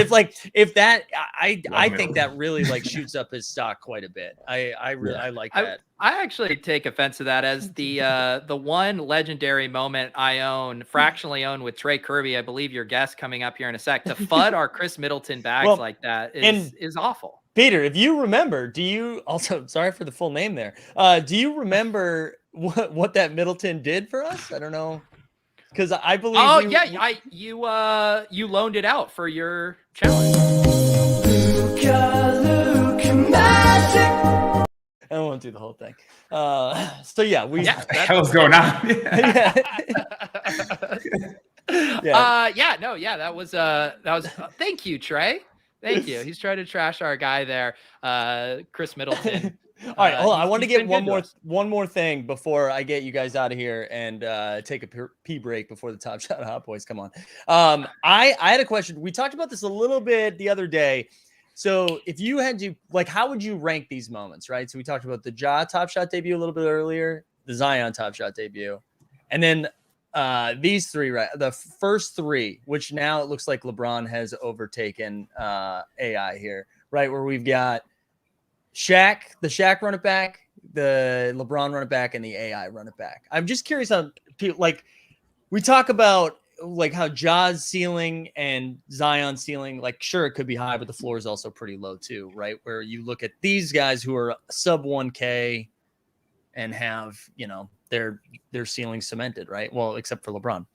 if that, I think that really like shoots up his stock quite a bit. I really like that. I actually take offense to that as the one legendary moment I fractionally own with Trey Kirby. I believe your guest coming up here in a sec to FUD our Chris Middleton bags like that is awful. Peter, if you remember, do you also, sorry for the full name there. Do you remember what that Middleton did for us? I don't know. Because I believe. Oh you loaned it out for your challenge. I won't do the whole thing. What the hell's going on? That was. Thank you, Trey. Thank you. He's trying to trash our guy there, Chris Middleton. All right, hold on. I want to get one more thing before I get you guys out of here and take a pee break before the Top Shot Hot Boys come on. I had a question. We talked about this a little bit the other day. So if you had to, like, how would you rank these moments, right? So we talked about the Ja Top Shot debut a little bit earlier, the Zion Top Shot debut, and then these 3, right? The first 3, which now it looks like LeBron has overtaken AI here, right? Where we've got the Shaq run it back, the LeBron run it back, and the AI run it back. I'm just curious on people, like we talk about like how Ja's ceiling and Zion's ceiling, like sure it could be high, but the floor is also pretty low too, right? Where you look at these guys who are sub 1K and have, their ceiling cemented, right? Well, except for LeBron.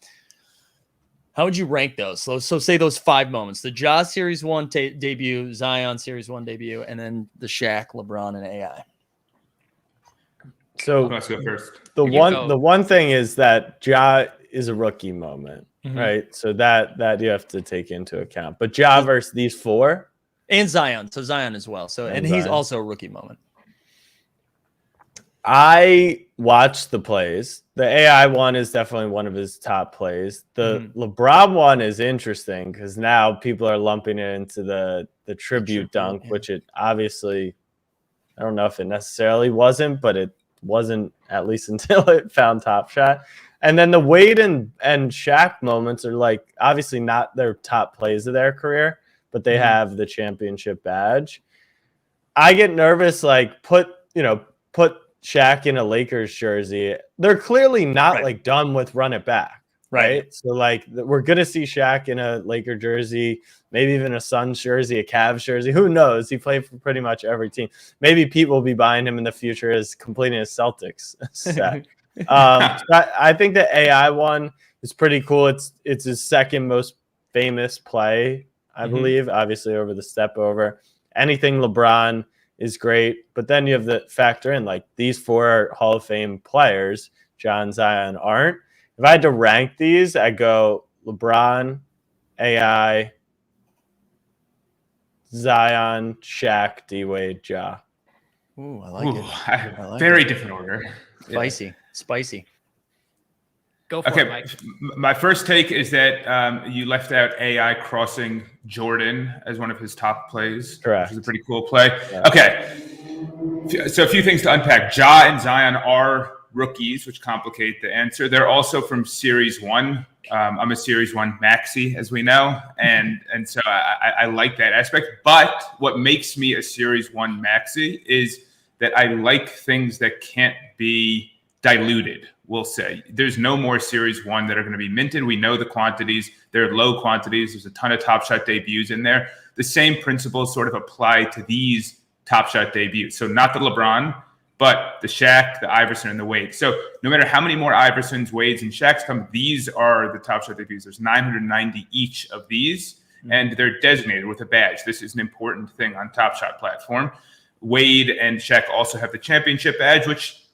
How would you rank those? So say those 5 moments: the Ja Series 1 debut, Zion Series 1 debut, and then the Shaq, LeBron, and AI. So let's go first. The one thing is that Ja is a rookie moment, right? So that you have to take into account. But Ja versus these 4 and Zion, so Zion as well. So and he's also a rookie moment. I watched the plays. The AI one is definitely one of his top plays. The LeBron one is interesting because now people are lumping it into the tribute dunk, which it obviously, I don't know if it necessarily wasn't, but it wasn't at least until it found Top Shot. And then the Wade and Shaq moments are like obviously not their top plays of their career, but they have the championship badge. I get nervous, like put Shaq in a Lakers jersey. They're clearly not like done with run it back, right? So like we're gonna see Shaq in a Laker jersey, maybe even a Suns jersey, a Cavs jersey. Who knows? He played for pretty much every team. Maybe Pete will be buying him in the future as completing his Celtics set. I think the AI one is pretty cool. It's his second most famous play, I believe, obviously over the step over. Anything LeBron is great, but then you have to factor in like these 4 Hall of Fame players, John, Zion aren't. If I had to rank these, I'd go LeBron, AI, Zion, Shaq, D-Wade, Ja. Ooh, I like it. Very different order. Spicy. Go for it, Mike. My first take is that you left out AI crossing Jordan as one of his top plays. Correct. Which is a pretty cool play. Yeah. Okay. So a few things to unpack. Ja and Zion are rookies, which complicate the answer. They're also from Series 1. I'm a Series 1 maxi, as we know. And so I like that aspect. But what makes me a Series 1 maxi is that I like things that can't be diluted. We'll say there's no more Series 1 that are going to be minted. We know the quantities. They're low quantities. There's a ton of Top Shot debuts in there. The same principles sort of apply to these Top Shot debuts. So not the LeBron, but the Shaq, the Iverson, and the Wade. So no matter how many more Iversons, Wades, and Shaqs come, these are the Top Shot debuts. There's 990 each of these, and they're designated with a badge. This is an important thing on Top Shot platform. Wade and Shaq also have the championship badge, which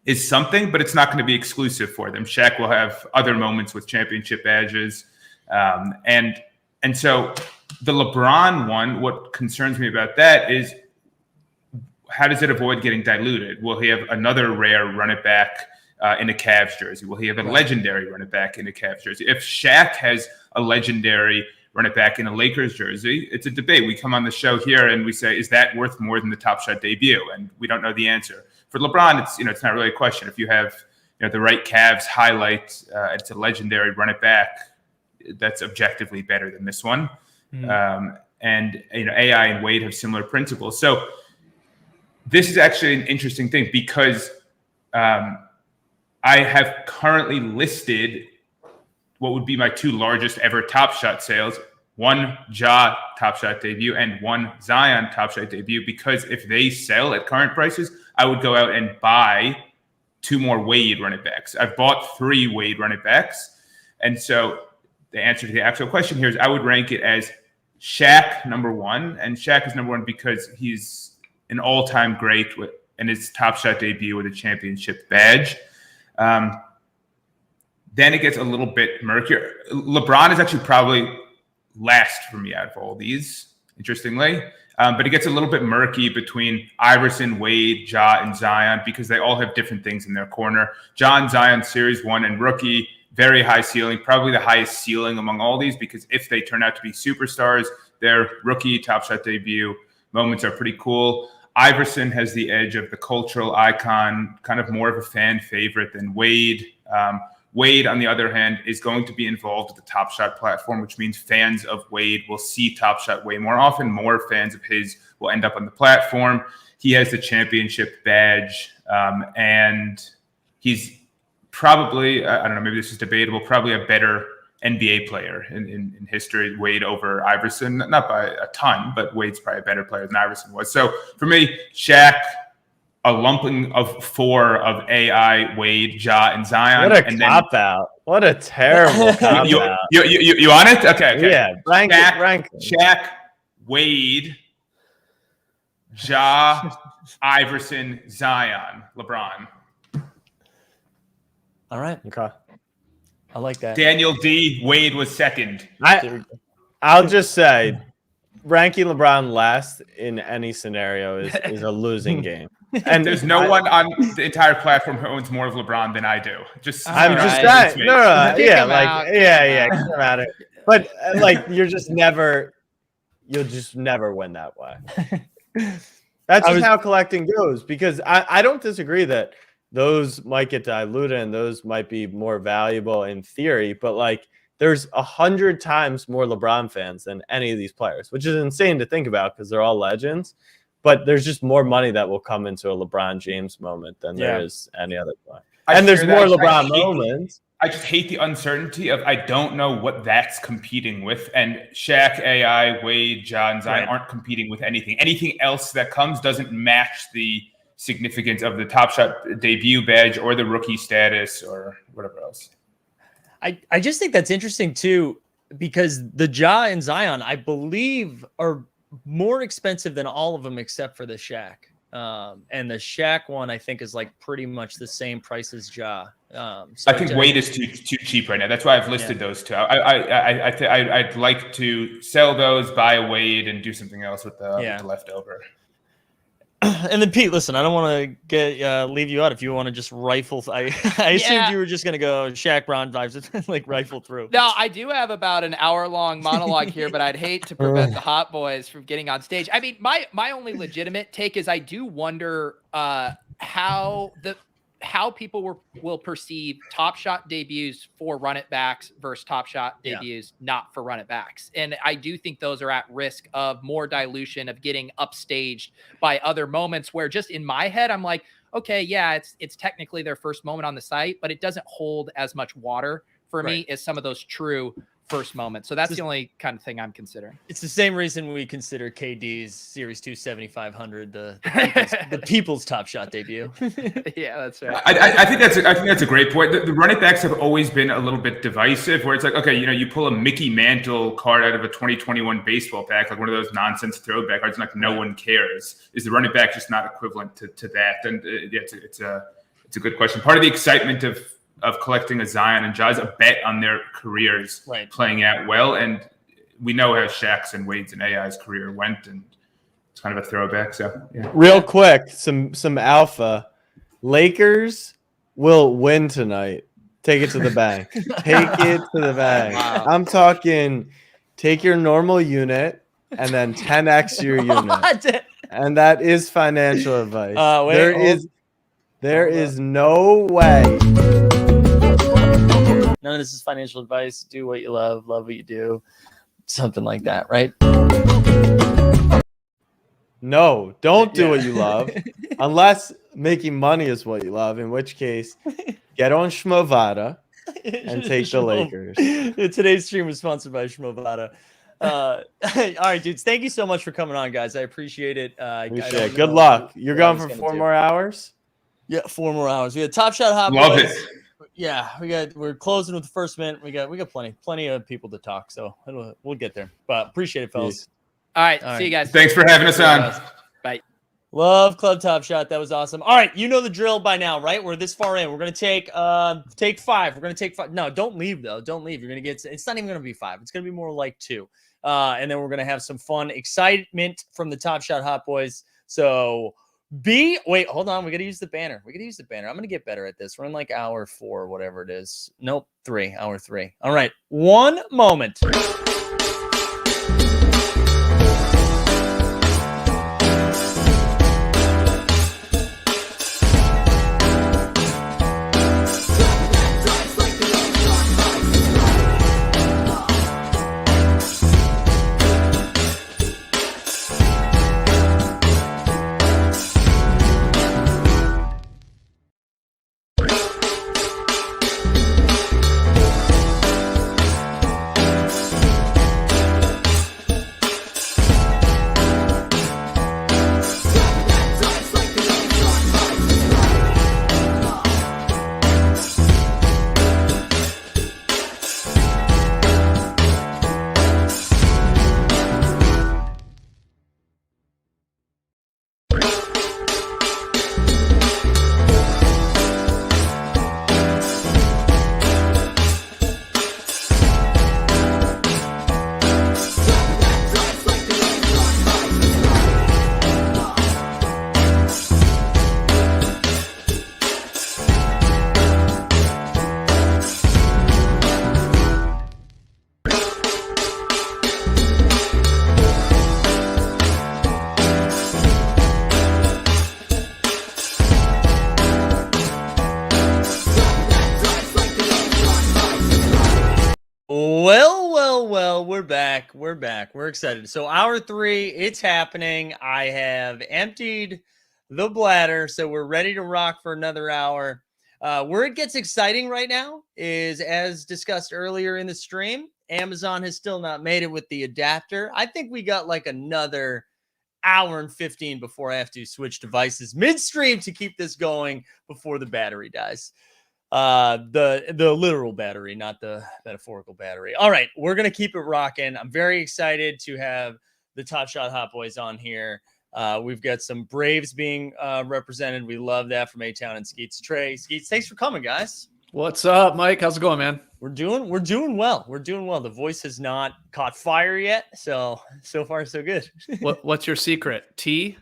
is something, but it's not going to be exclusive for them. Shaq will have other moments with championship badges. And so the LeBron one, what concerns me about that is how does it avoid getting diluted? Will he have another rare run it back in a Cavs jersey? Will he have a legendary run it back in a Cavs jersey? If Shaq has a legendary run it back in a Lakers jersey, it's a debate. We come on the show here and we say, is that worth more than the Top Shot debut? And we don't know the answer. For LeBron, it's not really a question. If you have the right Cavs highlight, it's a legendary run it back. That's objectively better than this one. And AI and Wade have similar principles. So this is actually an interesting thing because I have currently listed what would be my two largest ever Top Shot sales. One Ja Top Shot debut and one Zion Top Shot debut, because if they sell at current prices, I would go out and buy 2 more Wade run it backs. I've bought 3 Wade run it backs. And so the answer to the actual question here is I would rank it as Shaq number 1. And Shaq is number 1 because he's an all-time great and his Top Shot debut with a championship badge. Then it gets a little bit murkier. LeBron is actually probably last for me out of all these, interestingly. But it gets a little bit murky between Iverson, Wade, Ja, and Zion because they all have different things in their corner. Ja and Zion, Series 1 and rookie, very high ceiling, probably the highest ceiling among all these because if they turn out to be superstars, their rookie Top Shot debut moments are pretty cool. Iverson has the edge of the cultural icon, kind of more of a fan favorite than Wade. Wade, on the other hand, is going to be involved with the Top Shot platform, which means fans of Wade will see Top Shot way more often. More fans of his will end up on the platform. He has the championship badge, and he's probably, I don't know, maybe this is debatable, probably a better NBA player in history, Wade over Iverson. Not by a ton, but Wade's probably a better player than Iverson was. So for me, Shaq, a lumping of 4 of AI, Wade, Ja, and Zion. What a cop-out. What a terrible cop-out. You on it? Okay. Yeah, rank it. Shaq, Wade, Ja, Iverson, Zion, LeBron. All right. Okay. I like that. Daniel D. Wade was second. I'll just say, ranking LeBron last in any scenario is a losing game. And there's no one on the entire platform who owns more of LeBron than I do. I'm just saying. No, yeah, come at it. But you'll just never win that way. That's just how collecting goes. Because I don't disagree that those might get diluted and those might be more valuable in theory, but there's 100 times more LeBron fans than any of these players, which is insane to think about because they're all legends. But there's just more money that will come into a LeBron James moment than there is any other player. And there's more LeBron moments. I just hate the uncertainty of I don't know what that's competing with. And Shaq, AI, Wade, Ja, and Zion aren't competing with anything. Anything else that comes doesn't match the significance of the Top Shot debut badge or the rookie status or whatever else. I just think that's interesting too, because the Ja and Zion, I believe, are more expensive than all of them except for the Shaq. And the Shaq one, I think, is pretty much the same price as Ja. So I think Wade is too cheap right now. That's why I've listed those two. I'd like to sell those, buy a Wade, and do something else with the leftover. And then Pete, listen, I don't want to leave you out if you want to just rifle. I assumed you were just gonna go Shaq Brown vibes, like rifle through. No, I do have about an hour-long monologue here, but I'd hate to prevent the hot boys from getting on stage. I mean, my only legitimate take is I do wonder how people will perceive Top Shot debuts for run it backs versus Top Shot debuts not for run it backs. And I do think those are at risk of more dilution, of getting upstaged by other moments where just in my head, I'm like, okay, yeah, it's technically their first moment on the site, but it doesn't hold as much water for me as some of those true first moments. So that's the only kind of thing I'm considering. It's the same reason we consider KD's Series 2 7500 the people's Top Shot debut. Yeah, that's right. I think that's a great point. The running backs have always been a little bit divisive, where it's like, okay, you pull a Mickey Mantle card out of a 2021 baseball pack, like one of those nonsense throwback cards, and like no one cares. Is the running back just not equivalent to that? And it's a good question. Part of the excitement of collecting a Zion and Ja is a bet on their careers playing out well. And we know how Shaq's and Wade's and AI's career went, and it's kind of a throwback. So yeah. Real quick, some alpha. Lakers will win tonight. Take it to the bank. Take it to the bank. Wow. I'm talking take your normal unit and then 10x your unit. And that is financial advice. There is no way. None of this is financial advice. Do what you love what you do. Something like that, right? No, don't do what you love. Unless making money is what you love, in which case, get on Schmovada and take the Lakers. Today's stream was sponsored by Schmovada. All right, dudes. Thank you so much for coming on, guys. I appreciate it. Good luck. You're going for 4 more hours? Yeah, 4 more hours. We had Top Shot Hot Love Boys. it. Yeah, we're closing with the first minute. We got plenty of people to talk, so we'll get there. But appreciate it, fellas. All right, see you guys. Thanks for having us on. Bye. Love Club Top Shot. That was awesome. All right, you know the drill by now, right? We're this far in. We're gonna take 5. We're gonna take 5. No, don't leave though. Don't leave. You're gonna get. It's not even gonna be 5. It's gonna be more like 2. And then we're gonna have some fun excitement from the Top Shot Hot Boys. So. Wait, hold on. We got to use the banner. I'm going to get better at this. We're in like hour 4 or whatever it is. Nope. Hour 3. All right. 1 moment. Well, we're back. We're excited. So hour 3, it's happening. I have emptied the bladder, so we're ready to rock for another hour. Where it gets exciting right now is, as discussed earlier in the stream, Amazon has still not made it with the adapter. I think we got like another hour and 15 before I have to switch devices midstream to keep this going before the battery dies. The literal battery, not the metaphorical battery. All right, we're gonna keep it rocking. I'm very excited to have the Top Shot Hot Boys on here. We've got some Braves being represented. We love that from A-Town and Skeets. Trey, Skeets, thanks for coming, guys. What's up, Mike? How's it going, man? We're doing well. The voice has not caught fire yet, so far so good. What's your secret? Tea?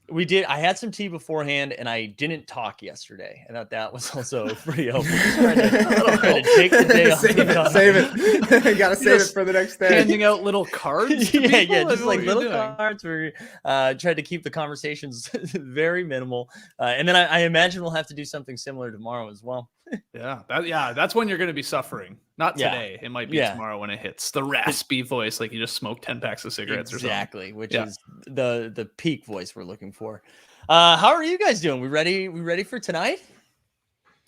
We did. I had some tea beforehand, and I didn't talk yesterday. I thought that was also pretty helpful. Just trying to take the day off. Save it. You gotta save it for the next day. Handing out little cards. To yeah, people? just like little doing? cards. We tried to keep the conversations very minimal, and then I imagine we'll have to do something similar tomorrow as well. That's when you're going to be suffering. Not today. It might be Yeah. tomorrow when it hits the raspy voice, like you just smoked 10 packs of cigarettes or something. Exactly, which is the peak voice we're looking for. How are you guys doing? We ready for tonight?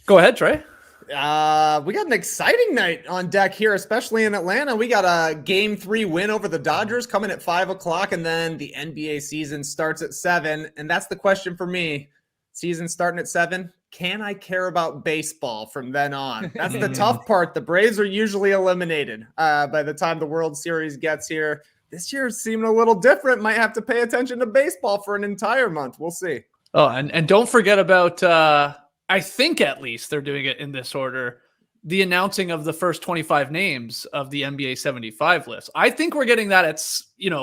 Go ahead, Trey. We got an exciting night on deck here, especially in Atlanta. We got a Game 3 win over the Dodgers coming at 5 o'clock, and then the NBA season starts at 7. And that's the question for me. Season starting at 7. Can I care about baseball from then on? That's the tough part. The Braves are usually eliminated by the time the World Series gets here. This year seemed a little different. Might have to pay attention to baseball for an entire month. We'll see. Oh, and don't forget about, I think at least they're doing it in this order, the announcing of the first 25 names of the NBA 75 list. I think we're getting that at,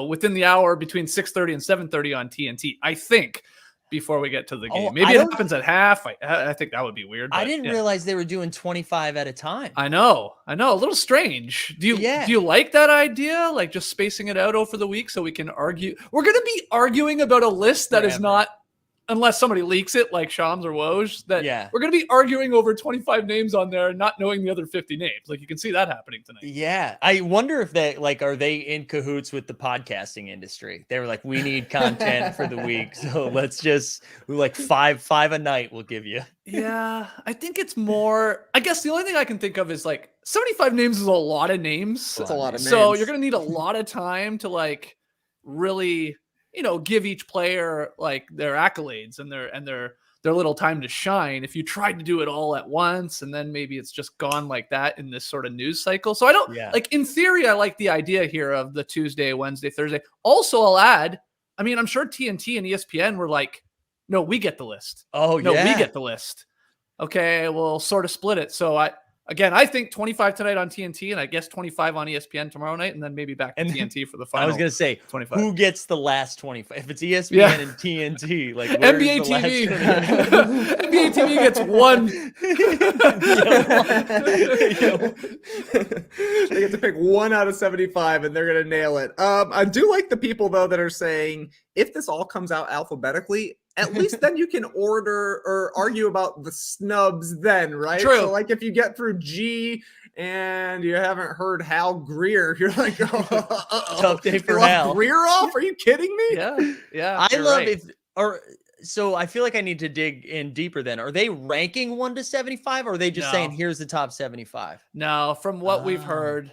within the hour between 6:30 and 7:30 on TNT. I think. Before we get to the game. Maybe it happens at half. I think that would be weird. I didn't realize they were doing 25 at a time. I know. A little strange. Do you like that idea? Like just spacing it out over the week so we can argue. We're going to be arguing about a list that is not, unless somebody leaks it like Shams or Woj, we're going to be arguing over 25 names on there and not knowing the other 50 names. Like you can see that happening tonight. Yeah. I wonder if are they in cahoots with the podcasting industry? They were like, we need content for the week. So let's just five a night we'll give you. Yeah. I think it's more, I guess the only thing I can think of is 75 names is a lot of names. That's a lot of names. So you're going to need a lot of time to really, give each player their accolades and their little time to shine. If you tried to do it all at once, and then maybe it's just gone like that in this sort of news cycle. So I don't in theory, I like the idea here of the Tuesday, Wednesday, Thursday. Also, I'll add, I'm sure TNT and ESPN were like, no, we get the list. Oh, no, we get the list. Okay, we'll sort of split it. So I think 25 tonight on TNT, and I guess 25 on ESPN tomorrow night, and then maybe back to TNT for the final. I was going to say, 25. Who gets the last 25? If it's ESPN and TNT, NBA TV. NBA TV gets one. They get to pick 1 out of 75, and they're going to nail it. I do like the people, though, that are saying, if this all comes out alphabetically, at least then you can order or argue about the snubs then, right? True. So if you get through G and you haven't heard Hal Greer, you're like, tough day for Hal. Greer off? Are you kidding me? Yeah. I love so I feel like I need to dig in deeper then. Are they ranking 1 to 75 or are they just saying here's the top 75? No, from what we've heard,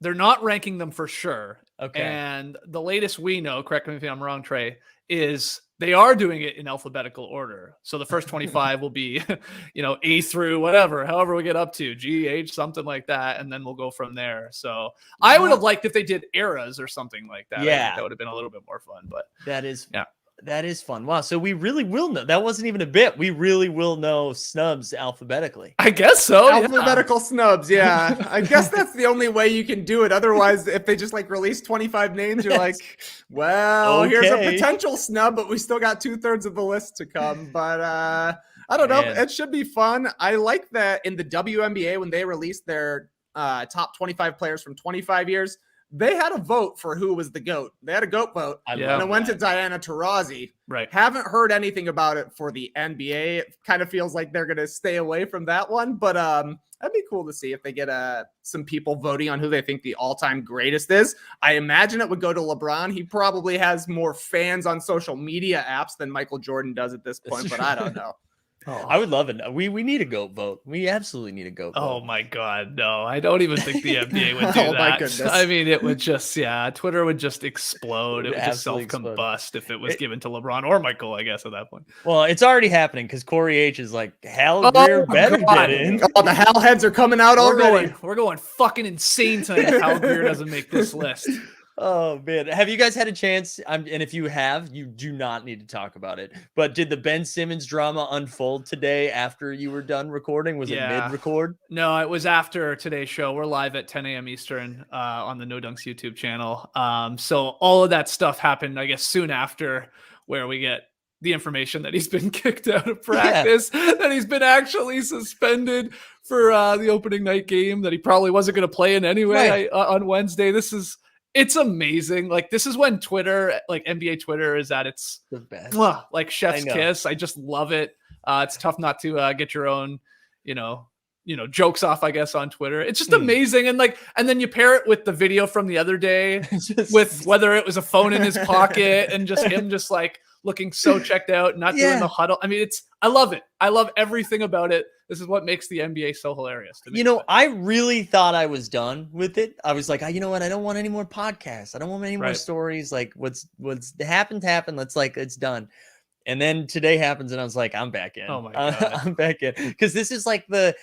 they're not ranking them for sure. Okay. And the latest we know, correct me if I'm wrong, Trey, is they are doing it in alphabetical order. So the first 25 will be, A through whatever, however we get up to G, H, something like that. And then we'll go from there. So I would have liked if they did eras or something like that. Yeah. I think that would have been a little bit more fun, but that is fun. Wow. So we really will know. That wasn't even a bit. We really will know snubs alphabetically. I guess so. Alphabetical snubs. Yeah. I guess that's the only way you can do it. Otherwise, if they just release 25 names, you're like, well, here's a potential snub, but we still got 2/3 of the list to come. But I don't know. It should be fun. I like that in the WNBA, when they released their top 25 players from 25 years, they had a vote for who was the GOAT. They had a GOAT vote. And it went to Diana Taurasi. Right. Haven't heard anything about it for the NBA. It kind of feels like they're going to stay away from that one. But that'd be cool to see if they get some people voting on who they think the all-time greatest is. I imagine it would go to LeBron. He probably has more fans on social media apps than Michael Jordan does at this point, but I don't know. I would love it. We need a GOAT vote. We absolutely need a GOAT vote. Oh my God, no! I don't even think the NBA would do that. My goodness. It would just, Twitter would just explode. It would just self-combust if it was given to LeBron or Michael, I guess, at that point. Well, it's already happening because Corey H is like, Hal Greer better get in. Oh, the Hal heads are coming out already. We're going fucking insane tonight if Hal Greer doesn't make this list. Oh, man. Have you guys had a chance? And if you have, you do not need to talk about it. But did the Ben Simmons drama unfold today after you were done recording? Was it mid-record? No, it was after today's show. We're live at 10 a.m. Eastern on the No Dunks YouTube channel. So all of that stuff happened, I guess, soon after, where we get the information that he's been kicked out of practice, that he's been actually suspended for the opening night game that he probably wasn't going to play in anyway on Wednesday. It's amazing. Like, this is when Twitter, like NBA Twitter, is at its the best. Like chef's kiss. I just love it. It's tough not to get your own, jokes off, I guess, on Twitter. It's just amazing. And then you pair it with the video from the other day with whether it was a phone in his pocket and just him just like looking so checked out, not doing the huddle. I mean, I love it. I love everything about it. This is what makes the NBA so hilarious to me. I really thought I was done with it. I was like, you know what? I don't want any more podcasts. I don't want any more stories. Like, what's happened. It's done. And then today happens, and I was like, I'm back in. Oh my God. I'm back in, because this is like the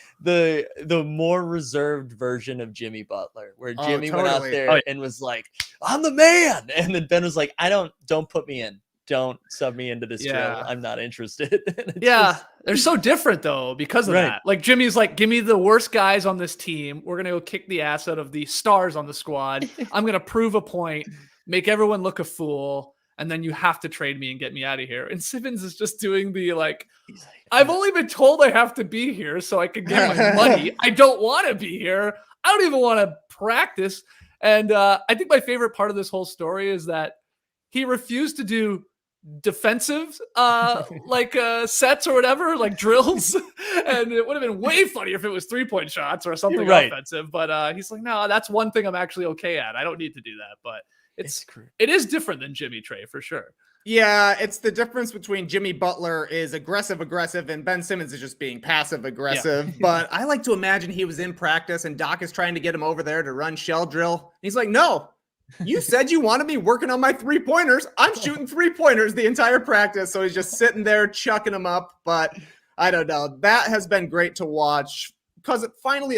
more reserved version of Jimmy Butler, where Jimmy went out there and was like, I'm the man, and then Ben was like, don't put me in. Don't sub me into this drill. I'm not interested. They're so different though because of that. Like, Jimmy's like, give me the worst guys on this team. We're gonna go kick the ass out of the stars on the squad. I'm gonna prove a point, make everyone look a fool, and then you have to trade me and get me out of here. And Simmons is just doing the I've only been told I have to be here so I can get my money. I don't want to be here. I don't even want to practice. And I think my favorite part of this whole story is that he refused to do defensive sets or whatever, like drills. And it would have been way funnier if it was 3-point shots or something offensive. But he's like, no, that's one thing I'm actually okay at. I don't need to do that. But it is different than Jimmy Trey for sure. Yeah, it's the difference between Jimmy Butler is aggressive, and Ben Simmons is just being passive aggressive. But I like to imagine he was in practice and Doc is trying to get him over there to run shell drill. He's like, no, you said you wanted me working on my 3-pointers. I'm shooting 3-pointers the entire practice. So he's just sitting there chucking them up. But I don't know. That has been great to watch, because it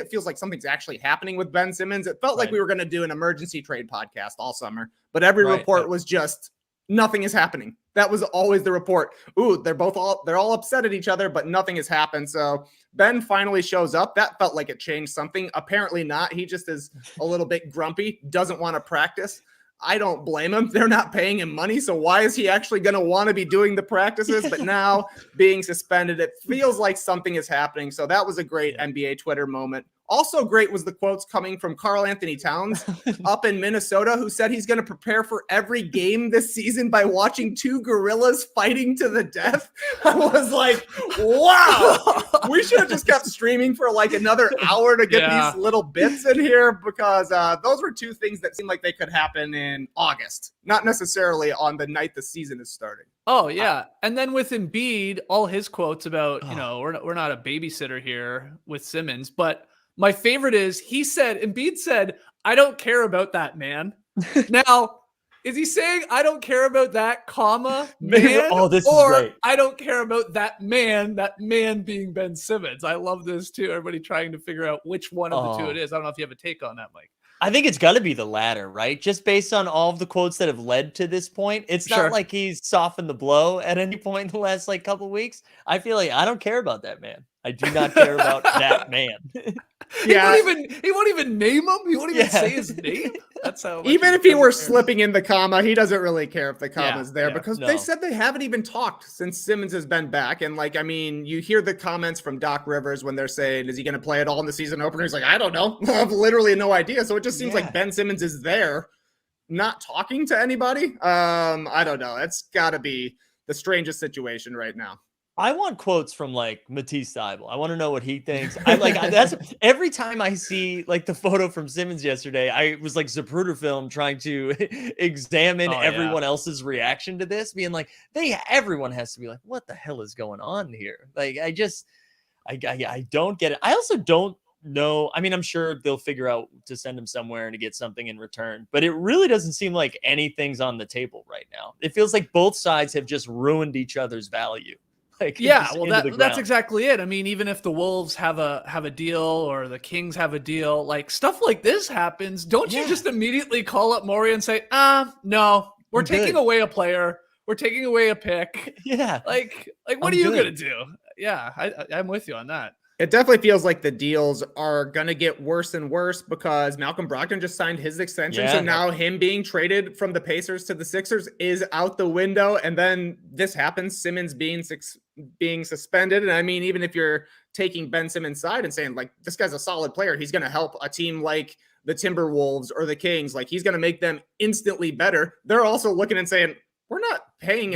feels like something's actually happening with Ben Simmons. It felt like we were going to do an emergency trade podcast all summer, but every report was just nothing is happening. That was always the report. Ooh, they're all upset at each other, but nothing has happened. So Ben finally shows up. That felt like it changed something. Apparently not. He just is a little bit grumpy, doesn't want to practice. I don't blame him. They're not paying him money. So why is he actually going to want to be doing the practices? But now being suspended, it feels like something is happening. So that was a great NBA Twitter moment. Also great was the quotes coming from Karl Anthony Towns up in Minnesota, who said he's going to prepare for every game this season by watching 2 gorillas fighting to the death. I was like, wow, we should have just kept streaming for like another hour to get these little bits in here, because those were 2 things that seemed like they could happen in August, not necessarily on the night the season is starting. Oh yeah. And then with Embiid, all his quotes about, we're not a babysitter here with Simmons, but my favorite is Embiid said, I don't care about that man. Now, is he saying I don't care about that, comma, man? This is great. I don't care about that man being Ben Simmons. I love this too. Everybody trying to figure out which one of the 2 it is. I don't know if you have a take on that, Mike. I think it's got to be the latter, right? Just based on all of the quotes that have led to this point. It's not like he's softened the blow at any point in the last couple weeks. I feel like I don't care about that man. I do not care about that man. He won't even name him. He won't even say his name. That's how. Even if he were slipping in the comma, he doesn't really care if the comma is there, because they said they haven't even talked since Simmons has been back. And you hear the comments from Doc Rivers when they're saying, is he going to play at all in the season opener? He's like, I don't know. I have literally no idea. So it just seems like Ben Simmons is there, not talking to anybody. I don't know. It's got to be the strangest situation right now. I want quotes from Matisse Thybulle. I want to know what he thinks. That's every time I see the photo from Simmons yesterday, I was like Zapruder film trying to examine everyone else's reaction to this, being like, everyone has to be like, what the hell is going on here? I don't get it. I also don't know. I mean, I'm sure they'll figure out to send him somewhere and to get something in return, but it really doesn't seem like anything's on the table right now. It feels like both sides have just ruined each other's value. That's exactly it. I mean, even if the Wolves have a deal or the Kings have a deal, stuff like this happens. Don't you just immediately call up Morey and say, no, we're taking away a player. We're taking away a pick. Yeah. What are you going to do? Yeah, I'm with you on that. It definitely feels like the deals are going to get worse and worse because Malcolm Brogdon just signed his extension. Yeah. So now him being traded from the Pacers to the Sixers is out the window. And then this happens, Simmons being suspended. And I mean, even if you're taking Ben Simmons' side and saying, like, this guy's a solid player, he's going to help a team like the Timberwolves or the Kings, like he's going to make them instantly better. They're also looking and saying, we're not paying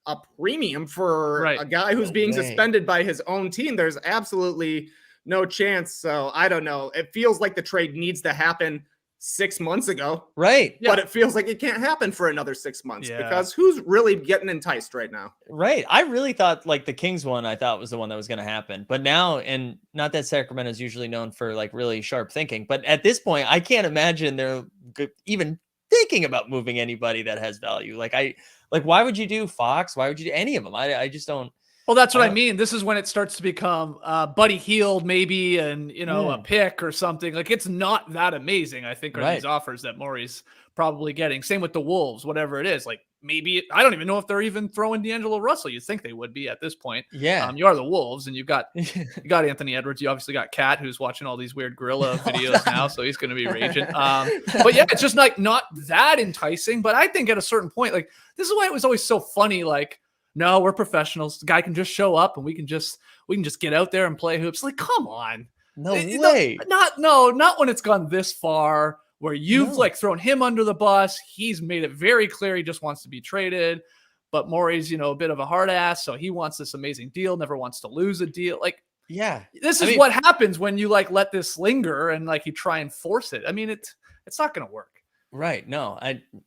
a premium for a guy who's being suspended by his own team. There's absolutely no chance. So I don't know. It feels like the trade needs to happen 6 months ago. Right. But it feels like it can't happen for another 6 months because who's really getting enticed right now? Right. I really thought like the Kings one, I thought was the one that was going to happen. But now, and not that Sacramento is usually known for like really sharp thinking, but at this point, I can't imagine they're even thinking about moving anybody that has value. Like, why would you do Fox? Why would you do any of them? I just don't. Well, that's what I mean. This is when it starts to become Buddy Hield maybe, and a pick or something. Like it's not that amazing. I think are these offers that Morey's probably getting. Same with the Wolves, whatever it is. Like maybe I don't even know if they're even throwing D'Angelo Russell. You'd think they would be at this point. Yeah, you are the Wolves, and you got Anthony Edwards. You obviously got Cat, who's watching all these weird gorilla videos now, so he's going to be raging. But yeah, it's just like not that enticing. But I think at a certain point, like this is why it was always so funny. Like, no, we're professionals. The guy can just show up, and we can just get out there and play hoops. Like, come on, no way. Not when it's gone this far. Where you've like thrown him under the bus. He's made it very clear he just wants to be traded. But Morey's, a bit of a hard ass. So he wants this amazing deal, never wants to lose a deal. Like, yeah, this is what happens when you like let this linger and like you try and force it. I mean, it's not going to work. Right. No,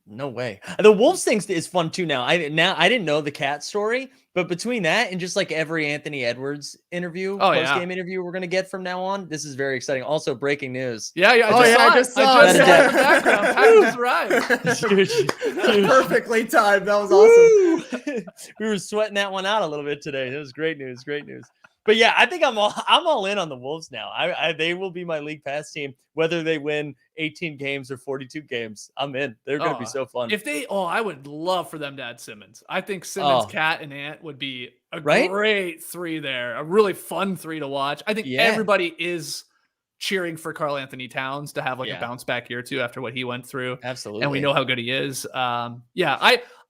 no way. The Wolves thing is fun too. Now I didn't know the Cat story, but between that and just like every Anthony Edwards interview, post-game interview we're going to get from now on, this is very exciting. Also breaking news. Yeah. I just saw it in the background. Packrips arrived. Perfectly timed. That was awesome. We were sweating that one out a little bit today. It was great news. Great news. But yeah, I think I'm all in on the Wolves now. They will be my league pass team, whether they win 18 games or 42 games. I'm in. They're going to be so fun. I would love for them to add Simmons. I think Simmons, Cat, and Ant would be a great three there. A really fun three to watch. I think everybody is cheering for Karl Anthony Towns to have like a bounce back year too after what he went through. Absolutely. And we know how good he is.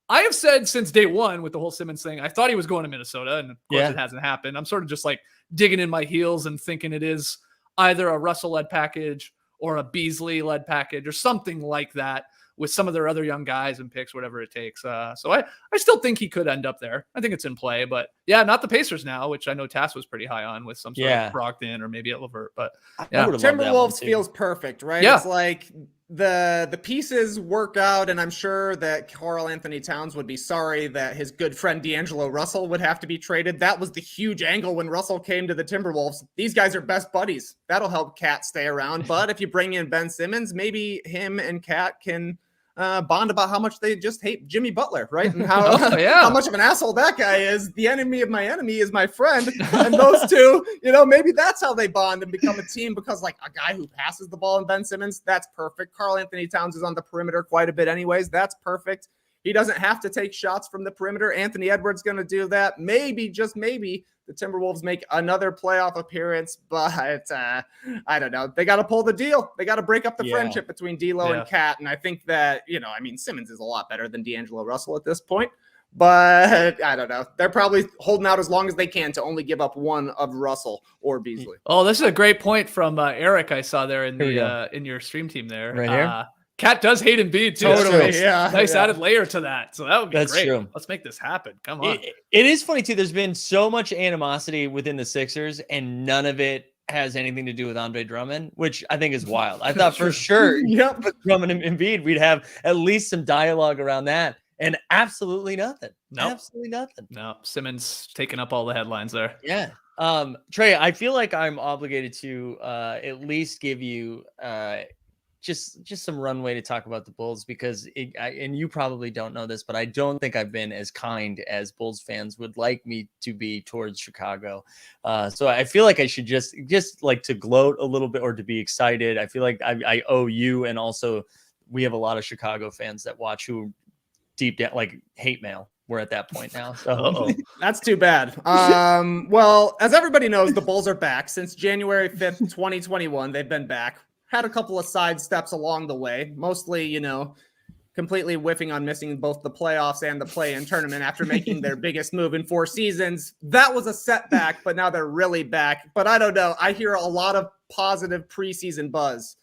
I have said since day one with the whole Simmons thing, I thought he was going to Minnesota, and of course it hasn't happened. I'm sort of just like digging in my heels and thinking it is either a Russell-led package or a Beasley-led package or something like that with some of their other young guys and picks, whatever it takes. So I still think he could end up there. I think it's in play, but not the Pacers now, which I know Tass was pretty high on with some sort of Brogdon or maybe at LeVert. But Timberwolves feels perfect, right? Yeah. It's like the pieces work out, and I'm sure that Karl Anthony Towns would be sorry that his good friend D'Angelo Russell would have to be traded. That was the huge angle when Russell came to the Timberwolves. These guys are best buddies. That'll help Cat stay around. But if you bring in Ben Simmons, maybe him and Cat can bond about how much they just hate Jimmy Butler, right? And how how much of an asshole that guy is. The enemy of my enemy is my friend. And those two, maybe that's how they bond and become a team, because like a guy who passes the ball in Ben Simmons, that's perfect. Karl Anthony Towns is on the perimeter quite a bit anyways. That's perfect. He doesn't have to take shots from the perimeter. Anthony Edwards going to do that. Maybe, just maybe, the Timberwolves make another playoff appearance, but I don't know. They got to pull the deal. They got to break up the friendship between D'Lo and Cat. And I think that, Simmons is a lot better than D'Angelo Russell at this point, but I don't know. They're probably holding out as long as they can to only give up one of Russell or Beasley. Oh, this is a great point from Eric. I saw there in the in your stream team there. Right here. Cat does hate Embiid too. Totally, Nice added layer to that. So that would be great. True. Let's make this happen. Come on. It is funny too. There's been so much animosity within the Sixers, and none of it has anything to do with Andre Drummond, which I think is wild. I thought for sure, with Drummond and Embiid, we'd have at least some dialogue around that, and absolutely nothing. Nope. Absolutely nothing. No, Simmons taking up all the headlines there. Yeah. Trey, I feel like I'm obligated to at least give you just some runway to talk about the Bulls, because and you probably don't know this, but I don't think I've been as kind as Bulls fans would like me to be towards Chicago. So I feel like I should just like to gloat a little bit or to be excited. I feel like I owe you, and also we have a lot of Chicago fans that watch who deep down like hate mail we're at that point now. So that's too bad. Well, as everybody knows, the Bulls are back since January 5th, 2021. They've been back. Had a couple of side steps along the way, mostly, completely whiffing on missing both the playoffs and the play-in tournament after making their biggest move in 4 seasons. That was a setback, but now they're really back. But I don't know. I hear a lot of positive preseason buzz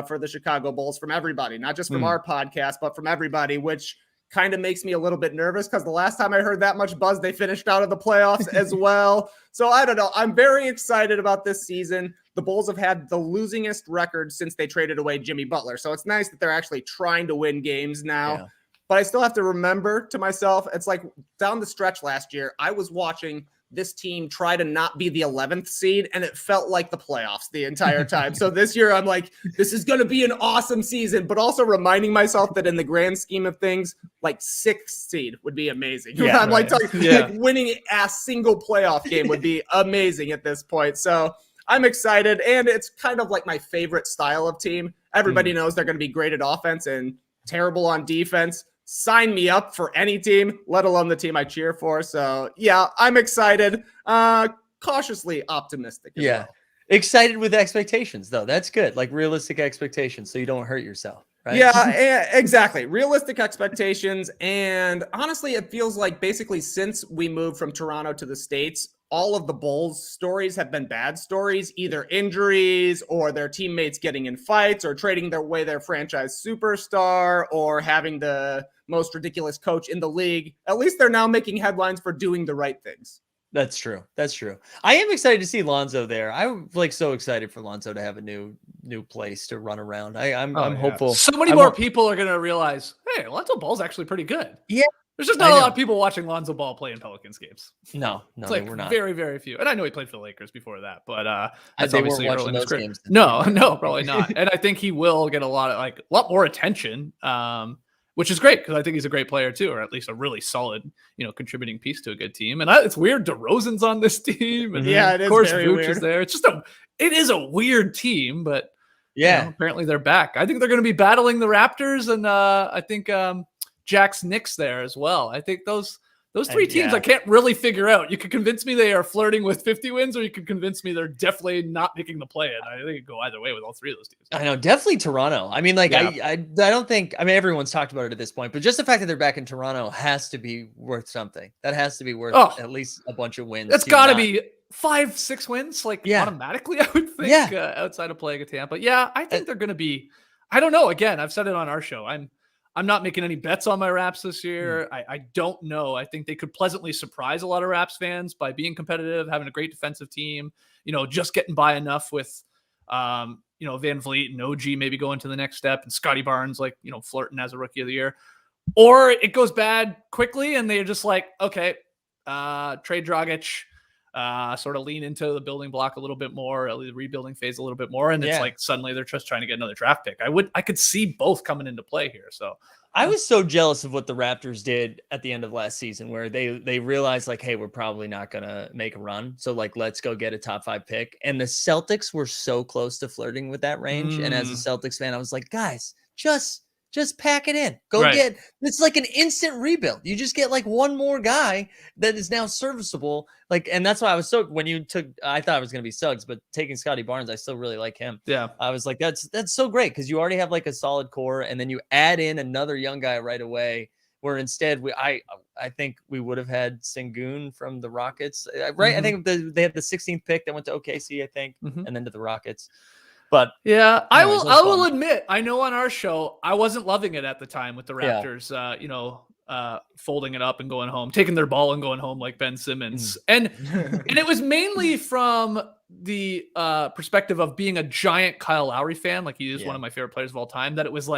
for the Chicago Bulls from everybody, not just from our podcast, but from everybody, which kind of makes me a little bit nervous because the last time I heard that much buzz, they finished out of the playoffs as well. So I don't know. I'm very excited about this season. The Bulls have had the losingest record since they traded away Jimmy Butler. So it's nice that they're actually trying to win games now. Yeah. But I still have to remember to myself, it's like down the stretch last year, I was watching this team try to not be the 11th seed, and it felt like the playoffs the entire time. So this year I'm like, this is going to be an awesome season, but also reminding myself that in the grand scheme of things, like 6th seed would be amazing. Yeah, I'm like talking, like winning a single playoff game would be amazing at this point. So I'm excited, and it's kind of like my favorite style of team. Everybody knows they're going to be great at offense and terrible on defense. Sign me up for any team, let alone the team I cheer for. So, yeah, I'm excited. Cautiously optimistic. Well. Excited with expectations, though. That's good. Like realistic expectations so you don't hurt yourself. Right? Yeah, exactly. Realistic expectations. And honestly, it feels like basically since we moved from Toronto to the States, all of the Bulls stories have been bad stories, either injuries or their teammates getting in fights or trading their franchise superstar or having the most ridiculous coach in the league. At least they're now making headlines for doing the right things. That's true. That's true. I am excited to see Lonzo there. I'm like so excited for Lonzo to have a new place to run around. I'm hopeful. So many more people are going to realize, hey, Lonzo Ball's actually pretty good. Yeah. There's just not a lot of people watching Lonzo Ball play in Pelicans games. No, we're not. Very, very few. And I know he played for the Lakers before that, but that's I obviously early in his career. Games. No, probably not. And I think he will get a lot more attention, which is great because I think he's a great player too, or at least a really solid, contributing piece to a good team. And it's weird DeRozan's on this team, and it of course very Vooch weird. is there. It is a weird team, but apparently they're back. I think they're going to be battling the Raptors, and I think Jack's Knicks there as well. I think those 3 teams I can't really figure out. You could convince me they are flirting with 50 wins, or you could convince me they're definitely not making the play-in. I think it could go either way with all 3 of those teams. I know, definitely Toronto. I mean, I don't think, everyone's talked about it at this point, but just the fact that they're back in Toronto has to be worth something. That has to be worth at least a bunch of wins. That's got to be 5-6 wins, automatically, I would think, outside of playing at Tampa. Yeah, I think they're going to be, I don't know. Again, I've said it on our show. I'm not making any bets on my Raps this year. I don't know. I think they could pleasantly surprise a lot of Raps fans by being competitive, having a great defensive team, just getting by enough with, Van Vliet and OG maybe going to the next step, and Scotty Barnes, flirting as a rookie of the year. Or it goes bad quickly and they're just like, okay, trade Dragic, sort of lean into the building block a little bit more, the rebuilding phase a little bit more. And it's like suddenly they're just trying to get another draft pick. I could see both coming into play here. So I was so jealous of what the Raptors did at the end of last season, where they realized hey, we're probably not going to make a run. So let's go get a top 5 pick. And the Celtics were so close to flirting with that range. And as a Celtics fan, I was like, guys, just pack it in. Get, it's like an instant rebuild. You just get one more guy that is now serviceable. And that's why I was so, when you took, I thought it was going to be Suggs, but taking Scotty Barnes, I still really like him. Yeah. I was like, that's so great. Cause you already have a solid core, and then you add in another young guy right away, where instead I think we would have had Sengun from the Rockets. Right. I think they had the 16th pick that went to OKC, I think, and then to the Rockets. But yeah, I will admit, I know on our show, I wasn't loving it at the time with the Raptors, folding it up and going home, taking their ball and going home like Ben Simmons. And it was mainly from the perspective of being a giant Kyle Lowry fan. He is one of my favorite players of all time, that it was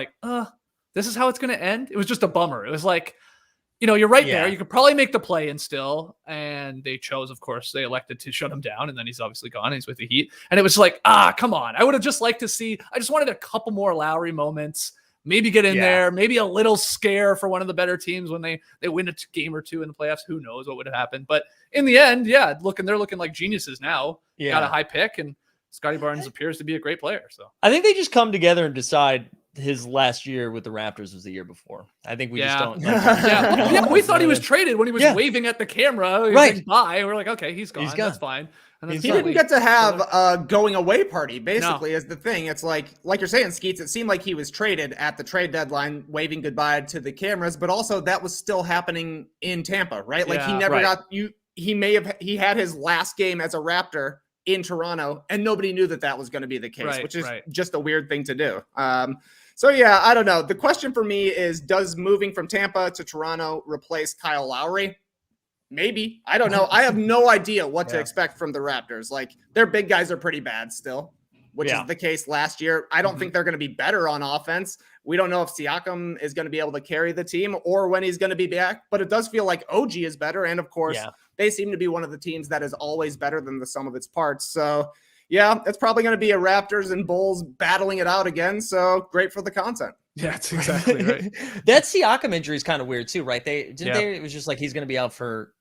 this is how it's going to end. It was just a bummer. It was you're right there. You could probably make the play in still. And they chose, of course, they elected to shut him down. And then he's obviously gone. And he's with the Heat. And it was come on. I would have just liked to see, I just wanted a couple more Lowry moments, maybe get in there, maybe a little scare for one of the better teams when they win a game or 2 in the playoffs. Who knows what would have happened. But in the end, they're looking like geniuses now. Got a high pick, and Scotty Barnes appears to be a great player. So I think they just come together and decide his last year with the Raptors was the year before. I think we just don't. We thought he was traded when he was waving at the camera. Right. Bye. We're like, okay, he's gone. He's gone. That's fine. And he didn't get to have a going away party, basically, is the thing. It's like you're saying, Skeets, it seemed like he was traded at the trade deadline, waving goodbye to the cameras, but also that was still happening in Tampa, right? Like he never got he had his last game as a Raptor in Toronto, and nobody knew that was going to be the case, which is just a weird thing to do. So yeah, I don't know. The question for me is, does moving from Tampa to Toronto replace Kyle Lowry? Maybe. I don't know. I have no idea what to expect from the Raptors. Like, their big guys are pretty bad still, which is the case last year. I don't think they're going to be better on offense. We don't know if Siakam is going to be able to carry the team or when he's going to be back, but it does feel like OG is better. And of course, they seem to be one of the teams that is always better than the sum of its parts. So yeah, it's probably going to be a Raptors and Bulls battling it out again. So great for the content. Yeah, that's exactly right. That Siakam injury is kind of weird too, right? It was just like he's going to be out for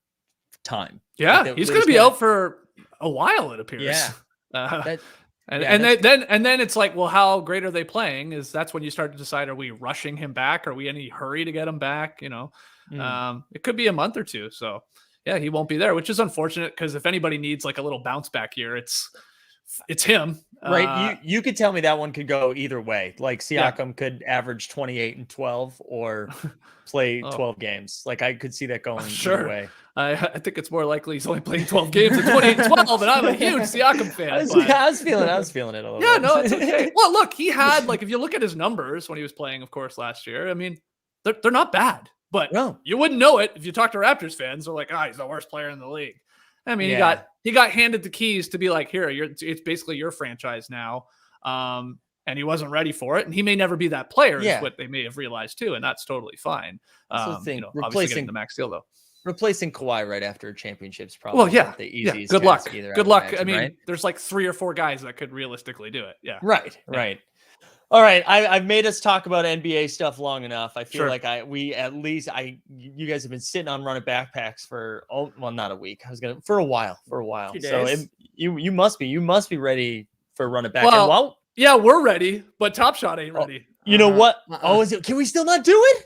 time. Yeah, like he's going to be out for a while, it appears. Yeah. And then it's like, well, how great are they playing? That's when you start to decide, are we rushing him back? Are we in any hurry to get him back? You know, it could be a month or two. So yeah, he won't be there, which is unfortunate because if anybody needs like a little bounce back year, it's him. Right. You could tell me that one could go either way. Like Siakam could average 28 and 12 or play 12 games. Like I could see that going either way. I think it's more likely he's only playing 12 games at 28 and 12, and I'm a huge Siakam fan. I was feeling it a little bit. Yeah, no, it's okay. Well, look, he had, like, if you look at his numbers when he was playing, of course, last year, I mean, they're not bad, but you wouldn't know it if you talk to Raptors fans. They're like, he's the worst player in the league. I mean, he got handed the keys to be like, here, it's basically your franchise now. And he wasn't ready for it. And he may never be that player is what they may have realized too. And that's totally fine. That's the thing. Obviously getting the max deal though. Replacing Kawhi right after a championship's probably not the easiest. Good luck. Either, Good luck. Imagine, I mean, right? there's like 3 or 4 guys that could realistically do it. Yeah. Right. All right. I've made us talk about NBA stuff long enough. I feel like you guys have been sitting on running backpacks for not a week. For a while. So you must be ready for running back. Well, yeah, we're ready, but Top Shot ain't ready. You know what? Can we still not do it?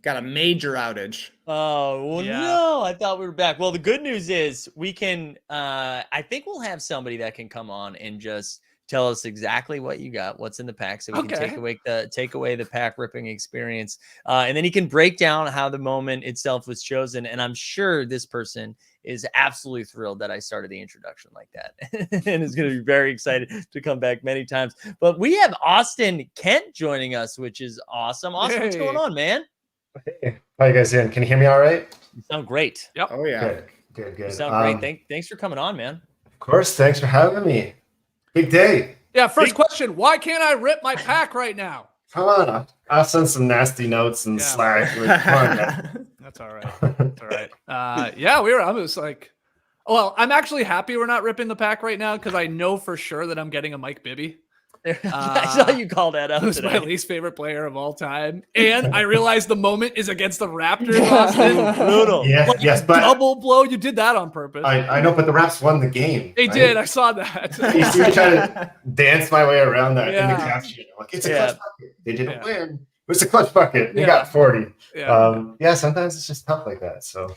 Got a major outage. Oh, well, no, I thought we were back. Well, the good news is we can, I think we'll have somebody that can come on and just tell us exactly what you got, what's in the pack, so we can take away the pack ripping experience. And then he can break down how the moment itself was chosen. And I'm sure this person is absolutely thrilled that I started the introduction like that and is going to be very excited to come back many times. But we have Austin Kent joining us, which is awesome. Austin, what's going on, man? Hey, how you guys doing? Can you hear me all right? You sound great. Yep. Oh yeah. Good. You sound great. Thanks for coming on, man. Of course. Thanks for having me. Big day. Yeah. First question: why can't I rip my pack right now? Come on. I'll send some nasty notes and Slack. Come on, man. That's all right. That's all right. I was like, well, I'm actually happy we're not ripping the pack right now because I know for sure that I'm getting a Mike Bibby. I saw you call that out. Who's my least favorite player of all time, and I realized the moment is against the Raptors. Austin. Brutal. Yes, but double blow. You did that on purpose. I know, but the Raps won the game. They did. I saw that. You see me trying to dance my way around that in the caption. Like, it's a clutch bucket. They didn't win. It was a clutch bucket. They got 40. Sometimes it's just tough like that. So.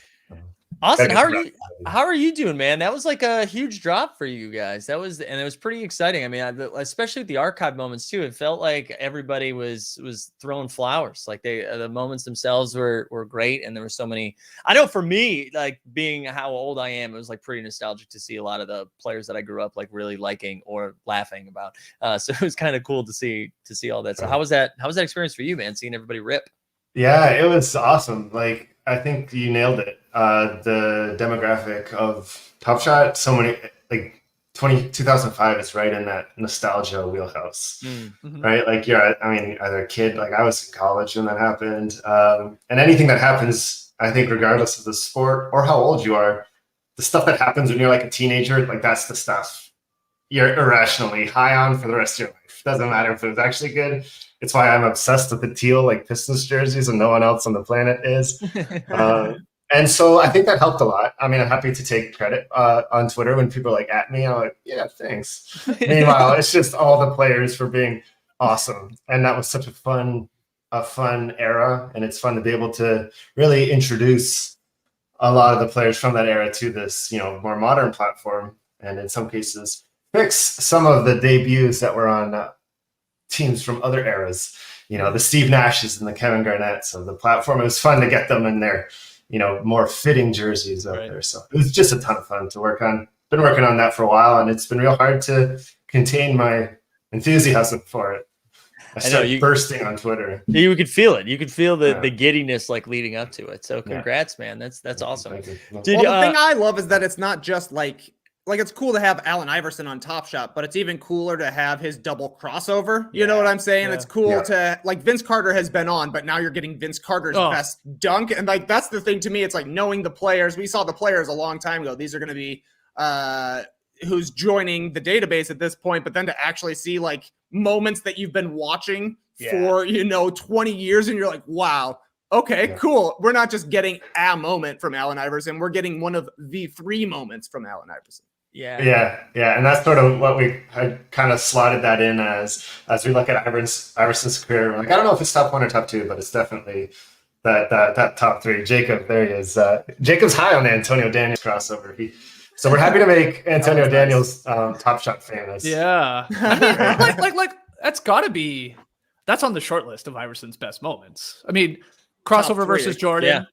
Austin, how are you doing, man? That was like a huge drop for you guys. It was pretty exciting. I mean, especially with the archive moments too. It felt like everybody was throwing flowers. Like the moments themselves were great, and there were so many. I know for me, like being how old I am, it was like pretty nostalgic to see a lot of the players that I grew up like really liking or laughing about. So it was kind of cool to see all that. So how was that experience for you, man? Seeing everybody rip. Yeah, it was awesome. Like, I think you nailed it. The demographic of Top Shot, so many, like 2005 is right in that nostalgia wheelhouse, right? Like, either a kid, like I was in college when that happened. And anything that happens, I think, regardless of the sport or how old you are, the stuff that happens when you're like a teenager, like that's the stuff you're irrationally high on for the rest of your life. Doesn't matter if it was actually good. It's why I'm obsessed with the teal, like Pistons jerseys, and no one else on the planet is. And so I think that helped a lot. I mean, I'm happy to take credit on Twitter when people are like at me. I'm like, yeah, thanks. Meanwhile, it's just all the players for being awesome. And that was such a fun era. And it's fun to be able to really introduce a lot of the players from that era to this, more modern platform. And in some cases, fix some of the debuts that were on teams from other eras. The Steve Nashes and the Kevin Garnetts of the platform. It was fun to get them in their, more fitting jerseys out there. So it was just a ton of fun to work on. Been working on that for a while, and it's been real hard to contain my enthusiasm for it. I started bursting on Twitter. You could feel it. You could feel the giddiness like leading up to it. So congrats, man. That's awesome. The thing I love is that it's not just like it's cool to have Allen Iverson on Top Shot, but it's even cooler to have his double crossover. You know what I'm saying? Yeah. It's cool to Vince Carter has been on, but now you're getting Vince Carter's best dunk. And that's the thing to me. It's like knowing the players. We saw the players a long time ago. These are going to be who's joining the database at this point, but then to actually see moments that you've been watching for 20 years, and you're like, wow, okay, cool. We're not just getting a moment from Allen Iverson, we're getting one of the 3 moments from Allen Iverson. Yeah, and that's sort of what we had kind of slotted that in as we look at Iverson's career. I don't know if it's top 1 or top 2, but it's definitely that top 3. Jacob, there he is. Jacob's high on the Antonio Daniels crossover. So we're happy to make Antonio Daniels Top Shot famous. Yeah, I mean, that's on the short list of Iverson's best moments. I mean, crossover versus Jordan.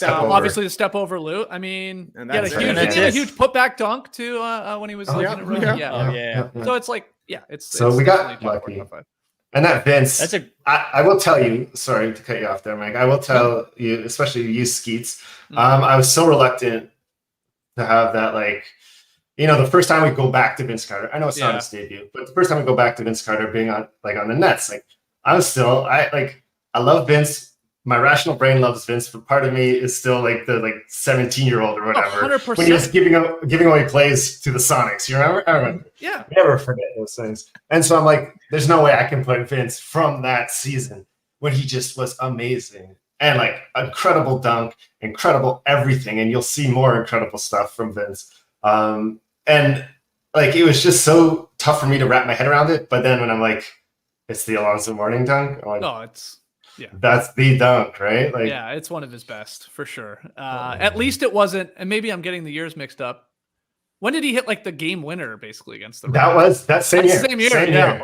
Obviously the step over Lou. I mean, he had a huge putback dunk too when he was So it's it's so we got lucky. And that Vince, I will tell you, sorry to cut you off there, Mike. I will tell you, especially you Skeets, I was so reluctant to have that, the first time we go back to Vince Carter. I know it's not his debut, but the first time we go back to Vince Carter being on the Nets, I love Vince. My rational brain loves Vince, but part of me is still the 17-year-old or whatever. 100%. When he was giving away plays to the Sonics. You remember? I remember. Yeah. Never forget those things. And so I'm like, there's no way I can put Vince from that season when he just was amazing. And incredible dunk, incredible everything. And you'll see more incredible stuff from Vince. And it was just so tough for me to wrap my head around it. But then when I'm like, it's the Alonzo Mourning dunk. That's the dunk, right? It's one of his best for sure. At least it wasn't, and maybe I'm getting the years mixed up. When did he hit the game winner basically against the Raptors? That was that same year. Same year.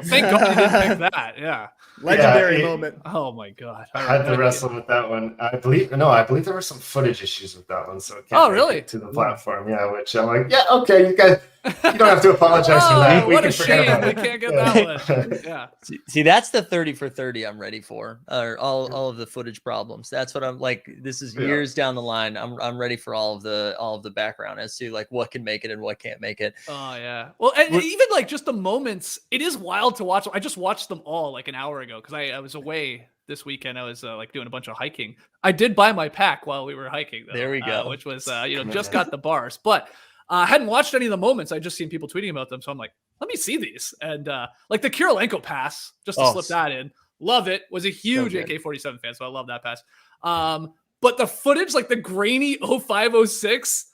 Thank God he didn't pick that. Yeah. Legendary moment. Oh my God. I had to wrestle with that one. I believe there were some footage issues with that one, so it can't make it to the platform. Yeah, which I'm like, okay, you guys, you don't have to apologize for that. What a shame we can't get that one. Yeah. See, that's the 30 for 30 I'm ready for. Or all of the footage problems. That's what I'm like. This is years down the line. I'm ready for all of the background as to what can make it and what can't make it. Oh yeah. Well, and even just the moments, it is wild to watch. I just watched them all an hour ago because I was away this weekend. I was doing a bunch of hiking. I did buy my pack while we were hiking though. There we go. Which was just got the bars, but I hadn't watched any of the moments. I just seen people tweeting about them, so I'm like, let me see these. And the Kirilenko pass, just to slip that in, love it. Was a huge AK-47 fan, so I love that pass. But the footage, the grainy 05-06,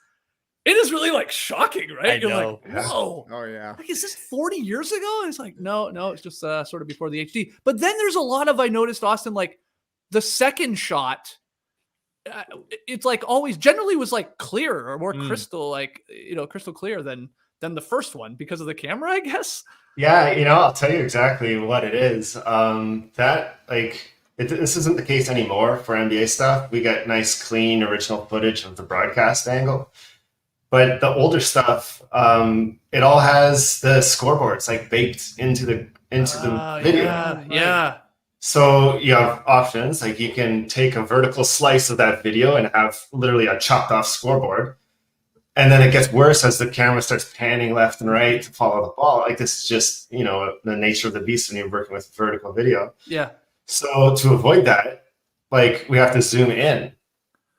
it is really shocking, right? You're like, whoa. Oh yeah. Is this 40 years ago? And it's no, it's just sort of before the HD. But then there's a lot of, I noticed, Austin, the second shot, it's always generally was clearer or more crystal, crystal clear than the first one because of the camera, I guess. Yeah, I'll tell you exactly what it is. This isn't the case anymore for NBA stuff. We got nice, clean, original footage of the broadcast angle. But the older stuff, it all has the scoreboards baked into the video. Yeah. So you have options, you can take a vertical slice of that video and have literally a chopped off scoreboard. And then it gets worse as the camera starts panning left and right to follow the ball. This is just, the nature of the beast when you're working with vertical video. Yeah. So to avoid that, we have to zoom in,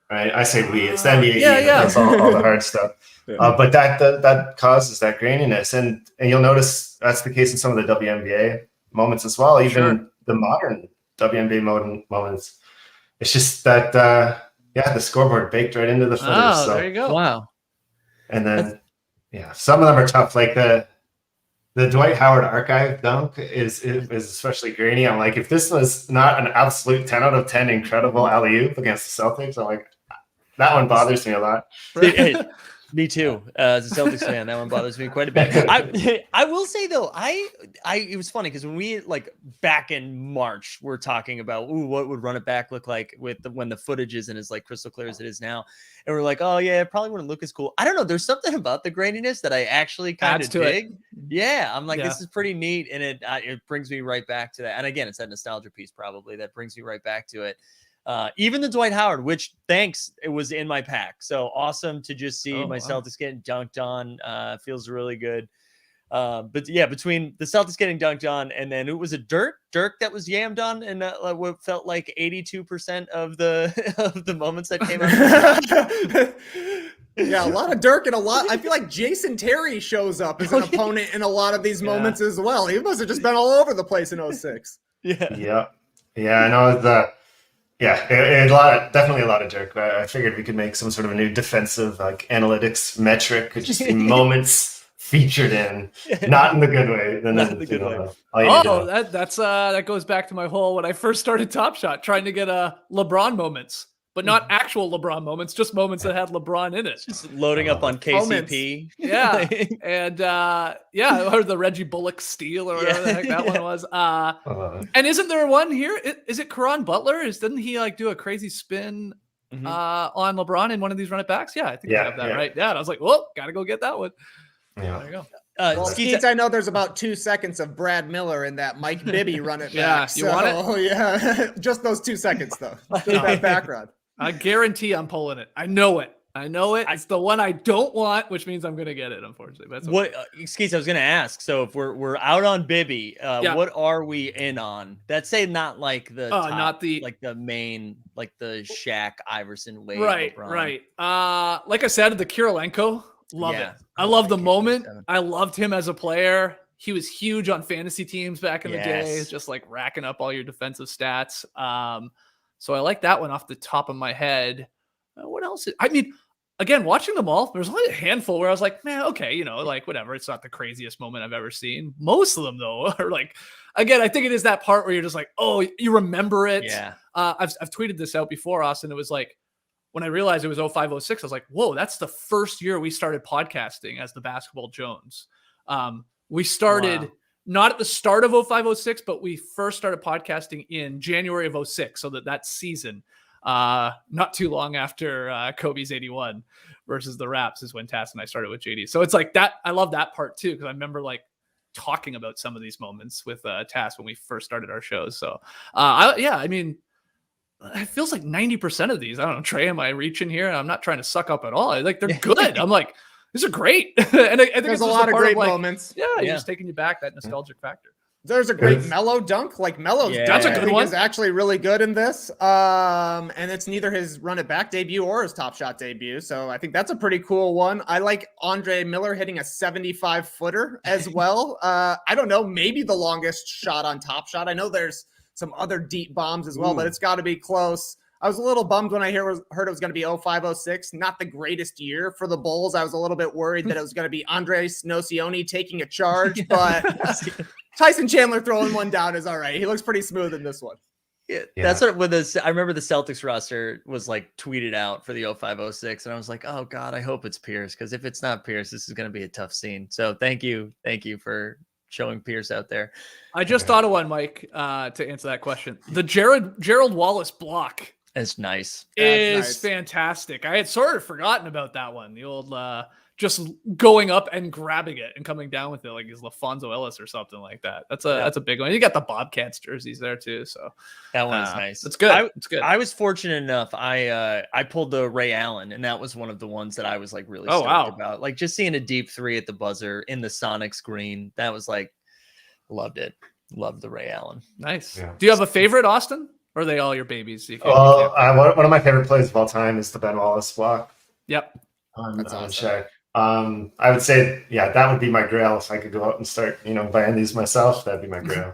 right? I say we, it's the NBA. That's all the hard stuff. But that causes that graininess. And you'll notice that's the case in some of the WNBA moments as well. Even the modern WNBA moments. It's just that, the scoreboard baked right into the footage. Oh, there you go. Wow. And then, some of them are tough. the Dwight Howard archive dunk is especially grainy. I'm like, if this was not an absolute 10 out of 10 incredible alley-oop against the Celtics, I'm like, that one bothers me a lot. Hey, me too. As a Celtics fan, that one bothers me quite a bit. I will say though, it was funny because when we back in March, we're talking about what would run it back look like when the footage isn't as crystal clear as it is now, and we're like, oh yeah, it probably wouldn't look as cool. I don't know. There's something about the graininess that I actually kind of dig. Yeah, I'm like, this is pretty neat, and it brings me right back to that. And again, it's that nostalgia piece probably that brings me right back to it. Even the Dwight Howard, which it was in my pack. So awesome to just see my Celtics getting dunked on. Feels really good. But yeah, between the Celtics getting dunked on and then it was a Dirk that was yammed on, and what felt like 82% of the moments that came out. Yeah, a lot of Dirk and a lot. I feel like Jason Terry shows up as an opponent in a lot of these moments as well. He must have just been all over the place in 06. Yeah. I know definitely a lot of Dirk. But I figured we could make some sort of a new defensive analytics metric, could just be moments featured in, not in the good way. Not in the good way. That goes back to my whole when I first started Top Shot, trying to get LeBron moments, but not actual LeBron moments, just moments that had LeBron in it. Just loading up on KCP. Yeah. And or the Reggie Bullock steal or whatever the heck that one was. And isn't there one here? Is it Caron Butler? Didn't he do a crazy spin on LeBron in one of these run it backs? Yeah, I think I have that right. Yeah. And I was like, well, gotta go get that one. Yeah. There you go. Skeets, I know there's about 2 seconds of Brad Miller in that Mike Bibby run it back. You want it? Oh yeah, just those 2 seconds though. Just that background. I guarantee I'm pulling it. I know it. It's the one I don't want, which means I'm going to get it, unfortunately. But Skeets, I was going to ask. So if we're out on Bibby, what are we in on? That's not like the top, not the the main, the Shaq, Iverson, Wade, right, LeBron. Right. Like I said, the Kirilenko, love it. I love the moment. I loved him as a player. He was huge on fantasy teams back in the day, just racking up all your defensive stats. So I like that one off the top of my head. What else? Again, watching them all, there's only a handful where I was like, man, okay, whatever. It's not the craziest moment I've ever seen. Most of them, though, are again, I think it is that part where you're just like, oh, you remember it. Yeah. I've tweeted this out before, Austin. It was when I realized it was 05, 06, I was like, whoa, that's the first year we started podcasting as the Basketball Jones. We started not at the start of 05, 06, but we first started podcasting in January of 06. So that season, not too long after Kobe's 81 versus the Raps is when Tass and I started with JD. So it's that. I love that part too, because I remember talking about some of these moments with Tass when we first started our shows. So it feels like 90% of these. I don't know, Trey, am I reaching here? I'm not trying to suck up at all. They're good. I'm like, these are great. And I think there's a lot of great moments. Yeah, you're just taking you back, that nostalgic factor. There's a great Melo dunk. Melo's that's a good one. Is actually really good in this. And it's neither his run it back debut or his Top Shot debut. So I think that's a pretty cool one. I like Andre Miller hitting a 75-footer as well. I don't know, maybe the longest shot on Top Shot. I know there's some other deep bombs as well, but it's got to be close. I was a little bummed when I heard it was going to be 05, 06. Not the greatest year for the Bulls. I was a little bit worried that it was going to be Andres Nocioni taking a charge, but Tyson Chandler throwing one down is all right. He looks pretty smooth in this one. Yeah. That's what I remember the Celtics roster was tweeted out for the 05, 06. And I was like, oh God, I hope it's Pierce. Cause if it's not Pierce, this is going to be a tough scene. So thank you for showing Pierce out there. I just thought of one, Mike, to answer that question. The Gerald Wallace block. It's nice. Is fantastic. I had sort of forgotten about that one. The old just going up and grabbing it and coming down with it like he's LaFonso Ellis or something like that. That's a big one. You got the Bobcats jerseys there too. So that one is nice. It's good. It's good. I was fortunate enough. I pulled the Ray Allen, and that was one of the ones that I was really stoked about. Just seeing a deep three at the buzzer in the Sonics green. That was loved it. Loved the Ray Allen. Nice. Yeah. Do you have a favorite, Austin? Or are they all your babies? Well, one of my favorite plays of all time is the Ben Wallace block. Yep. On Shaq. I would say, that would be my grail. If I could go out and start, buying these myself, that'd be my grail.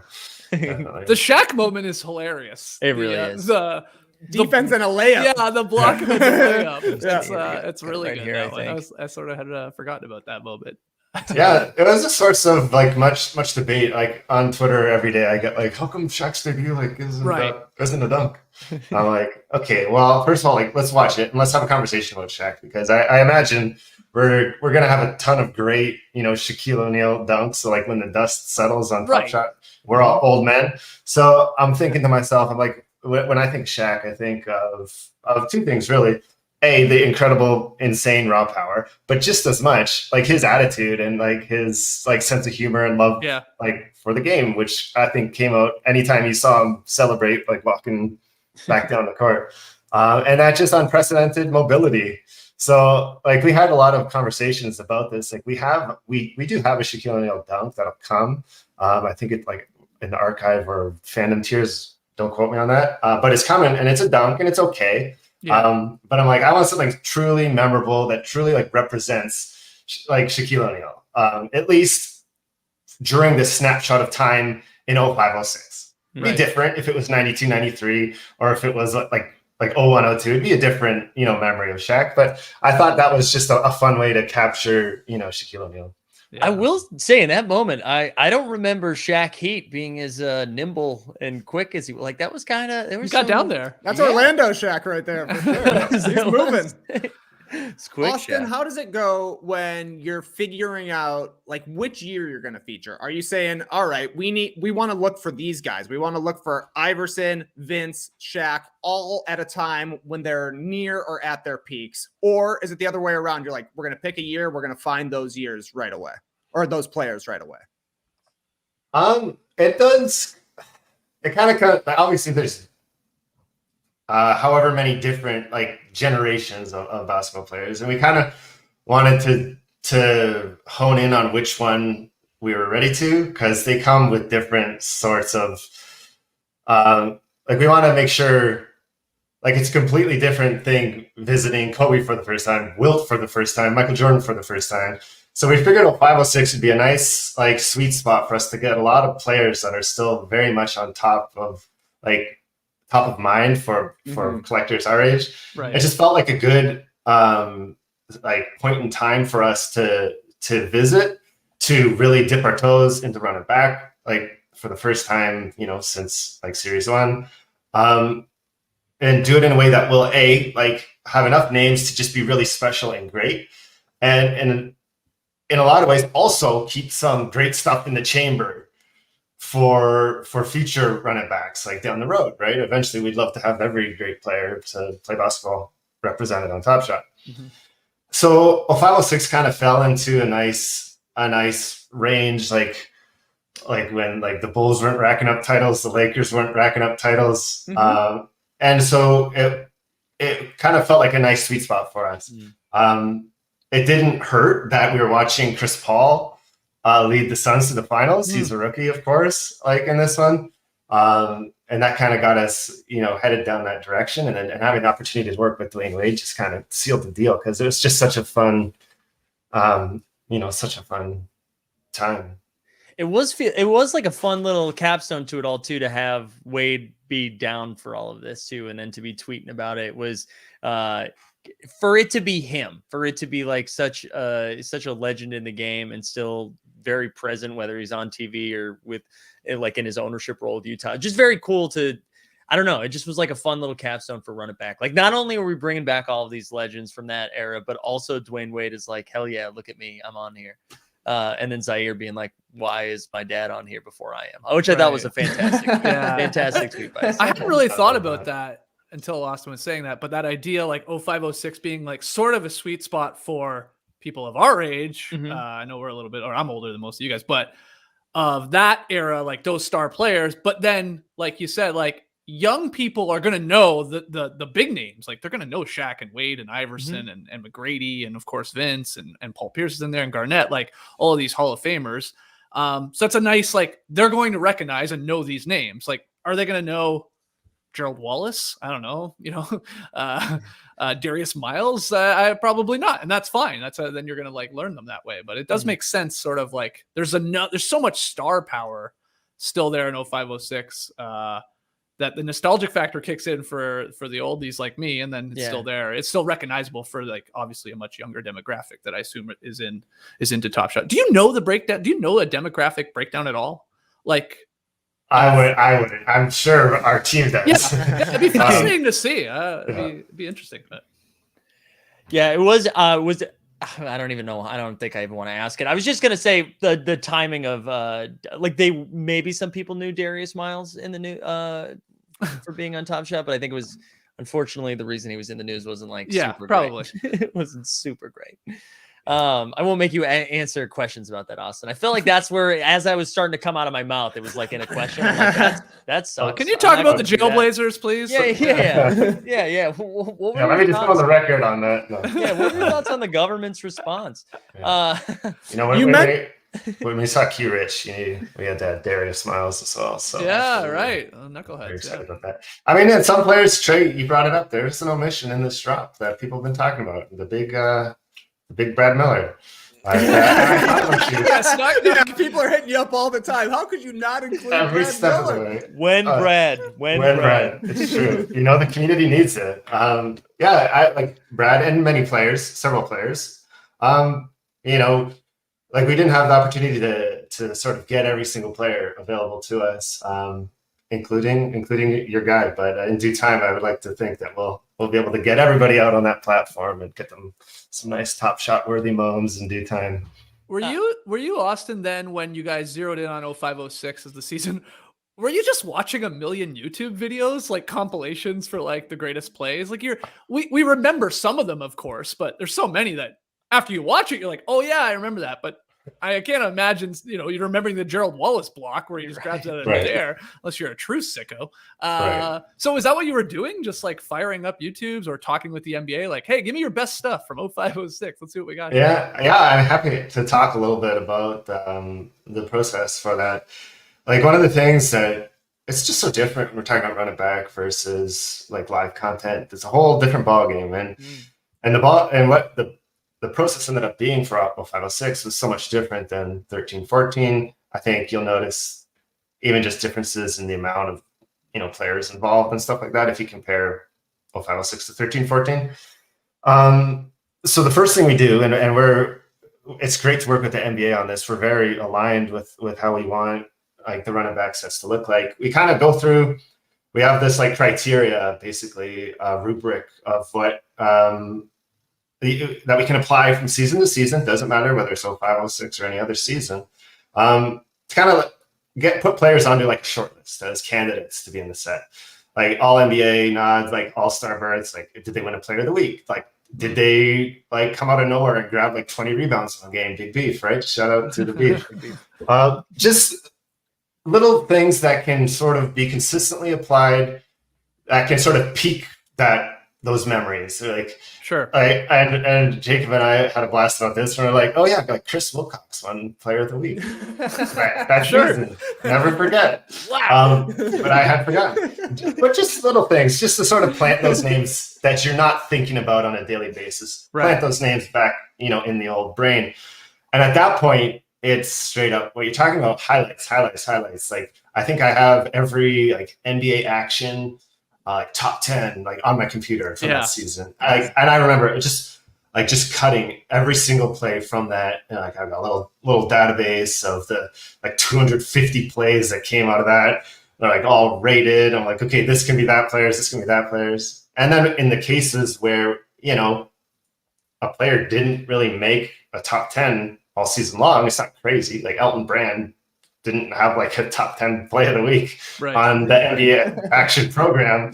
The Shaq moment is hilarious. It really is. The defense and a layup. Yeah, the block and the layup. It's really good. Here, I sort of had forgotten about that moment. Yeah, it was a source of like much debate. Like on Twitter every day, I get like, "How come Shaq's debut like isn't a dunk?" I'm like, okay, well, first of all, like let's watch it and let's have a conversation about Shaq because I imagine we're gonna have a ton of great Shaquille O'Neal dunks. So like when the dust settles on Top Shot, we're all old men. So I'm thinking to myself, I'm like, when I think Shaq, I think of two things really. A, the incredible, insane raw power, but just as much like his attitude and like his like sense of humor and love like for the game, which I think came out anytime you saw him celebrate, like walking back down the court. And that just unprecedented mobility. So like we had a lot of conversations about this. Like we do have a Shaquille O'Neal dunk that'll come. I think it's like in the archive or fandom tiers. Don't quote me on that. But it's coming and it's a dunk and it's okay. Yeah. But I'm like, I want something truly memorable that truly like represents like Shaquille O'Neal, at least during this snapshot of time in 0506. It'd be different if it was 92, 93, or if it was like 01, 02. It'd be a different, memory of Shaq. But I thought that was just a fun way to capture, Shaquille O'Neal. Yeah. I will say in that moment, I don't remember Shaq Heat being as nimble and quick as he like. That was kind of he got down there. That's Orlando Shaq right there. For sure. He's moving. It's quick. Austin, Shaq. How does it go when you're figuring out like which year you're going to feature? Are you saying, all right, we want to look for these guys. We want to look for Iverson, Vince, Shaq, all at a time when they're near or at their peaks? Or is it the other way around? You're like, we're going to pick a year. We're going to find those years right away or those players right away. It does. It kind of obviously there's however many different like generations of basketball players, and we kind of wanted to hone in on which one we were ready to because they come with different sorts of like we want to make sure like it's a completely different thing visiting Kobe for the first time, Wilt for the first time, Michael Jordan for the first time. So we figured 0506 would be a nice like sweet spot for us to get a lot of players that are still very much on top of mind for collectors our age. Right. It just felt like a good like point in time for us to visit, to really dip our toes into running back like for the first time, since like Series 1. And do it in a way that will like have enough names to just be really special and great. And in a lot of ways also keep some great stuff in the chamber for future running backs like down the road, right? Eventually we'd love to have every great player to play basketball represented on Top Shot. Mm-hmm. So 0506 kind of fell into a nice range, like when like the Bulls weren't racking up titles, the Lakers weren't racking up titles. Mm-hmm. And so it kind of felt like a nice sweet spot for us. Mm. It didn't hurt that we were watching Chris Paul lead the Suns to the finals. Mm. He's a rookie, of course, like in this one. And that kind of got us, headed down that direction. And then having the opportunity to work with Dwayne Wade just kind of sealed the deal because it was just such a fun, such a fun time. It was like a fun little capstone to it all too, to have Wade be down for all of this too, and then to be tweeting about it was for it to be him, for it to be like such a legend in the game and still very present, whether he's on TV or with like in his ownership role with Utah. Just very cool to, I don't know. It just was like a fun little capstone for Run It Back. Like not only are we bringing back all of these legends from that era, but also Dwayne Wade is like, hell yeah, look at me, I'm on here. And then Zaire being like, why is my dad on here before I am? Which I thought was a fantastic tweet by us. I hadn't really thought about that until Austin was saying that, but that idea like 0506 being like sort of a sweet spot for people of our age. Mm-hmm. I know we're a little bit, or I'm older than most of you guys, but of that era, like those star players. But then, like you said, like young people are going to know the big names. Like they're going to know Shaq and Wade and Iverson mm-hmm. and McGrady and of course Vince and Paul Pierce is in there and Garnett, like all of these Hall of Famers. So that's a nice, like they're going to recognize and know these names. Like, are they going to know Gerald Wallace? I don't know, Darius Miles. I probably not. And that's fine. That's then you're going to like learn them that way, but it does make sense. Sort of like there's so much star power still there in 0506. that the nostalgic factor kicks in for the oldies like me, and then it's still there. It's still recognizable for like obviously a much younger demographic that I assume is into Top Shot. Do you know the breakdown? Do you know a demographic breakdown at all? Like, I would. I'm sure our team does. Yeah, it'd be fascinating to see. It'd be interesting. But yeah, it was. I don't even know. I don't think I even want to ask it. I was just gonna say the timing of like maybe some people knew Darius Miles in the new for being on Top Shot, but I think it was unfortunately the reason he was in the news wasn't like super probably great. It wasn't super great. I won't make you answer questions about that, Austin. I feel like that's where, as I was starting to come out of my mouth, it was like in a question. I'm like, that sucks. Can you talk about the Jailblazers, please? Yeah. Let me just go on the record on that. No. Yeah, what were your thoughts on the government's response? When we saw Q Rich, we had that Darius Miles as well. So right. Knuckleheads. Very excited about that. I mean, and some players, Trey, you brought it up. There's an omission in this drop that people have been talking about. The big Brad Miller. People are hitting you up all the time. How could you not include every Brad step Miller? of the way? When Brad. It's true. The community needs it. I like Brad and many players, several players. Like we didn't have the opportunity to sort of get every single player available to us, including your guy. But in due time, I would like to think that we'll be able to get everybody out on that platform and get them some nice Top Shot worthy moms in due time. Were you Austin then when you guys zeroed in on 0506 as the season? Were you just watching a million YouTube videos, like compilations for like the greatest plays? Like we remember some of them, of course, but there's so many that after you watch it, you're like, oh yeah, I remember that. But I can't imagine, you're remembering the Gerald Wallace block where he just grabs that out of there, unless you're a true sicko. So is that what you were doing? Just like firing up YouTubes or talking with the NBA? Like, hey, give me your best stuff from 0506. Let's see what we got. Yeah. I'm happy to talk a little bit about the process for that. Like one of the things that it's just so different when we're talking about run it back versus like live content. It's a whole different ballgame, and what the process ended up being for 0506 was so much different than 13-14. I think you'll notice even just differences in the amount of players involved and stuff like that if you compare 0506 to 13-14. So the first thing we do, and it's great to work with the NBA on this. We're very aligned with how we want like the running back sets to look like. We kind of go through. We have this like criteria, basically rubric of what. That we can apply from season to season, doesn't matter whether it's 0506 or any other season, to kind of put players onto like a short list as candidates to be in the set. Like all NBA nods, like all-star berths, like did they win a player of the week? Like did they like come out of nowhere and grab like 20 rebounds in a game? Big beef, right? Shout out to the beef. Just little things that can sort of be consistently applied, that can sort of pique those memories. Like sure. And Jacob and I had a blast about this, and we're like, oh yeah, like Chris Wilcox won player of the week. That's sure. Never forget. Wow. But I had forgotten. But just little things, just to sort of plant those names that you're not thinking about on a daily basis. Right. Plant those names back, in the old brain. And at that point, it's straight up what you're talking about, highlights. Like I think I have every like NBA action top 10 like on my computer from that season. And I remember just cutting every single play from that. And like I've got a little database of the like 250 plays that came out of that. They're like all rated. I'm like, okay, this can be that players, this can be that players. And then in the cases where, a player didn't really make a top 10 all season long, it's not crazy. Like Elton Brand didn't have like a top 10 play of the week on the NBA action program.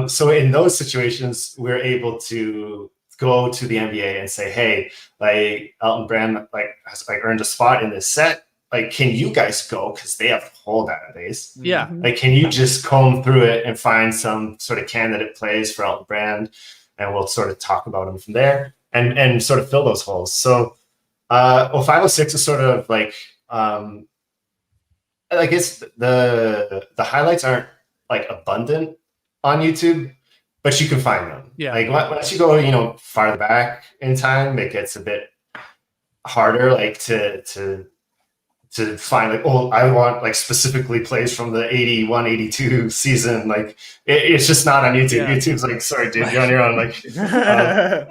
So in those situations, we're able to go to the NBA and say, hey, like Elton Brand has earned a spot in this set. Like, can you guys go? Because they have the whole database. Yeah. Like, can you just comb through it and find some sort of candidate plays for Elton Brand? And we'll sort of talk about them from there and sort of fill those holes. So 0506 is sort of like, I guess the highlights aren't like abundant on YouTube, but you can find them. Yeah. Like once you go, farther back in time, it gets a bit harder, like to to find like, oh, I want like specifically plays from the 81-82 season. Like it's just not on YouTube. Yeah. YouTube's like, sorry, dude, you're on your own. Like, yeah,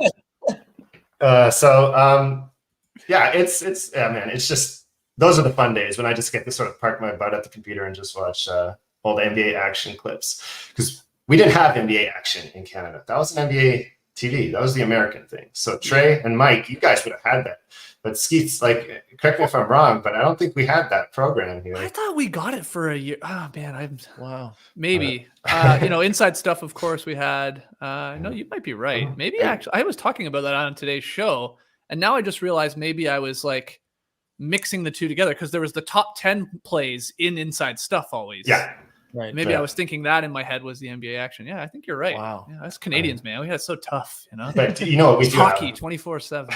man, it's just, those are the fun days when I just get to sort of park my butt at the computer and just watch old NBA action clips, because we didn't have NBA action in Canada. That was an NBA TV. That was the American thing. So Trey and Mike, you guys would have had that. But Skeets, like, correct me if I'm wrong, but I don't think we had that program here. I thought we got it for a year. Oh man, wow. Maybe. Inside stuff, of course, we had. No, you might be right. Maybe actually, I was talking about that on today's show, and now I just realized maybe I was like mixing the two together, because there was the top 10 plays in inside stuff always. Yeah. Right. Maybe I was thinking that in my head was the NBA action. Yeah, I think you're right. Wow. Yeah, us Canadians, man, we had it so tough, you know. But you know what we It's do hockey have? 24/7.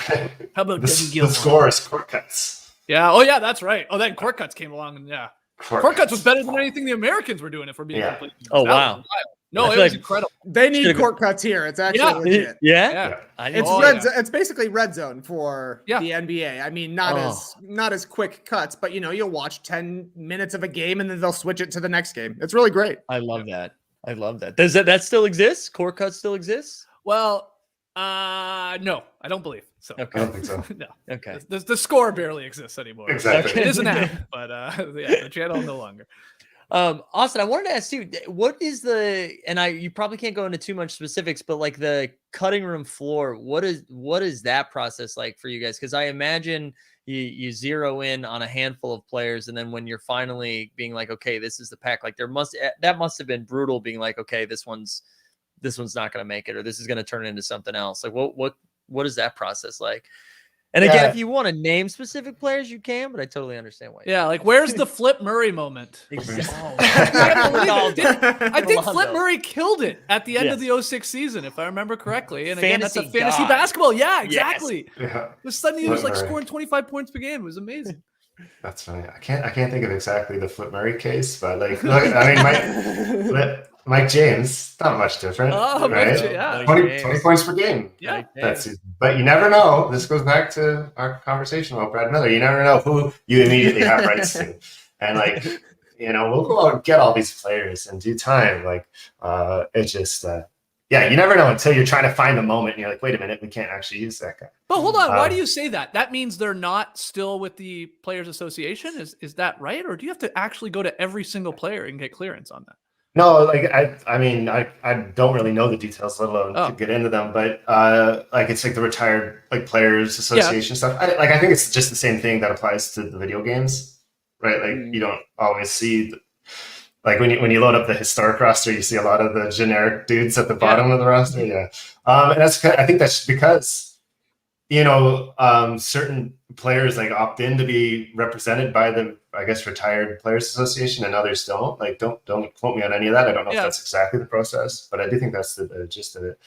How about The Debbie Gilmore? score is court cuts. Yeah. Oh yeah, that's right. Oh, then court cuts came along, and yeah, court cuts was better than anything the Americans were doing. If we're being completely honest. Oh That was wow. wild. No, I it feel was like- incredible. They need court cuts here. It's actually legit. Yeah. It's Oh, red. yeah. It's basically red zone for the NBA. I mean, not as quick cuts, but you know, you'll watch 10 minutes of a game and then they'll switch it to the next game. It's really great. I love that. I love that. Does that still exist? Court cut still exists? Well, no, I don't believe so. Okay. I don't think so. No. Okay. The score barely exists anymore. Exactly. It is an app, but yeah, the channel no longer. Austin, I wanted to ask you, what is you probably can't go into too much specifics, but like the cutting room floor, what is that process like for you guys? Because I imagine you zero in on a handful of players, and then when you're finally being like, okay, this is the pack, like that must have been brutal, being like, okay, this one's not going to make it, or this is going to turn into something else. Like what is that process like? And again, if you want to name specific players, you can, but I totally understand why. Yeah, like where's the Flip Murray moment? Exactly. I think Flip Murray killed it at the end of the 06 season, if I remember correctly. And again, that's a fantasy basketball. Yeah, exactly. Yes. Yeah. The suddenly he was like Flip Murray. scoring 25 points per game. It was amazing. That's funny. I can't think of exactly the Flip Murray case, but like, look, I mean, Mike James, not much different, Oh, right? yeah. 20 points per game. Yeah. That season. But you never know. This goes back to our conversation about Brad Miller. You never know who you immediately have rights to. And like, you know, we'll go out and get all these players in due time. Like, it's just, yeah, you never know until you're trying to find the moment and you're like, wait a minute, we can't actually use that guy. But hold on, why do you say that? That means they're not still with the Players Association? Is that right? Or do you have to actually go to every single player and get clearance on that? No, like I mean, I don't really know the details, let alone to get into them. But like it's like the retired like Players Association stuff. I think it's just the same thing that applies to the video games, right? Like you don't always see, like when you load up the historic roster, you see a lot of the generic dudes at the bottom of the roster. Yeah, and I think that's because you know certain players like opt in to be represented by the, I guess, retired Players Association, and others don't. Like, don't quote me on any of that. I don't know if that's exactly the process, but I do think that's the gist of it.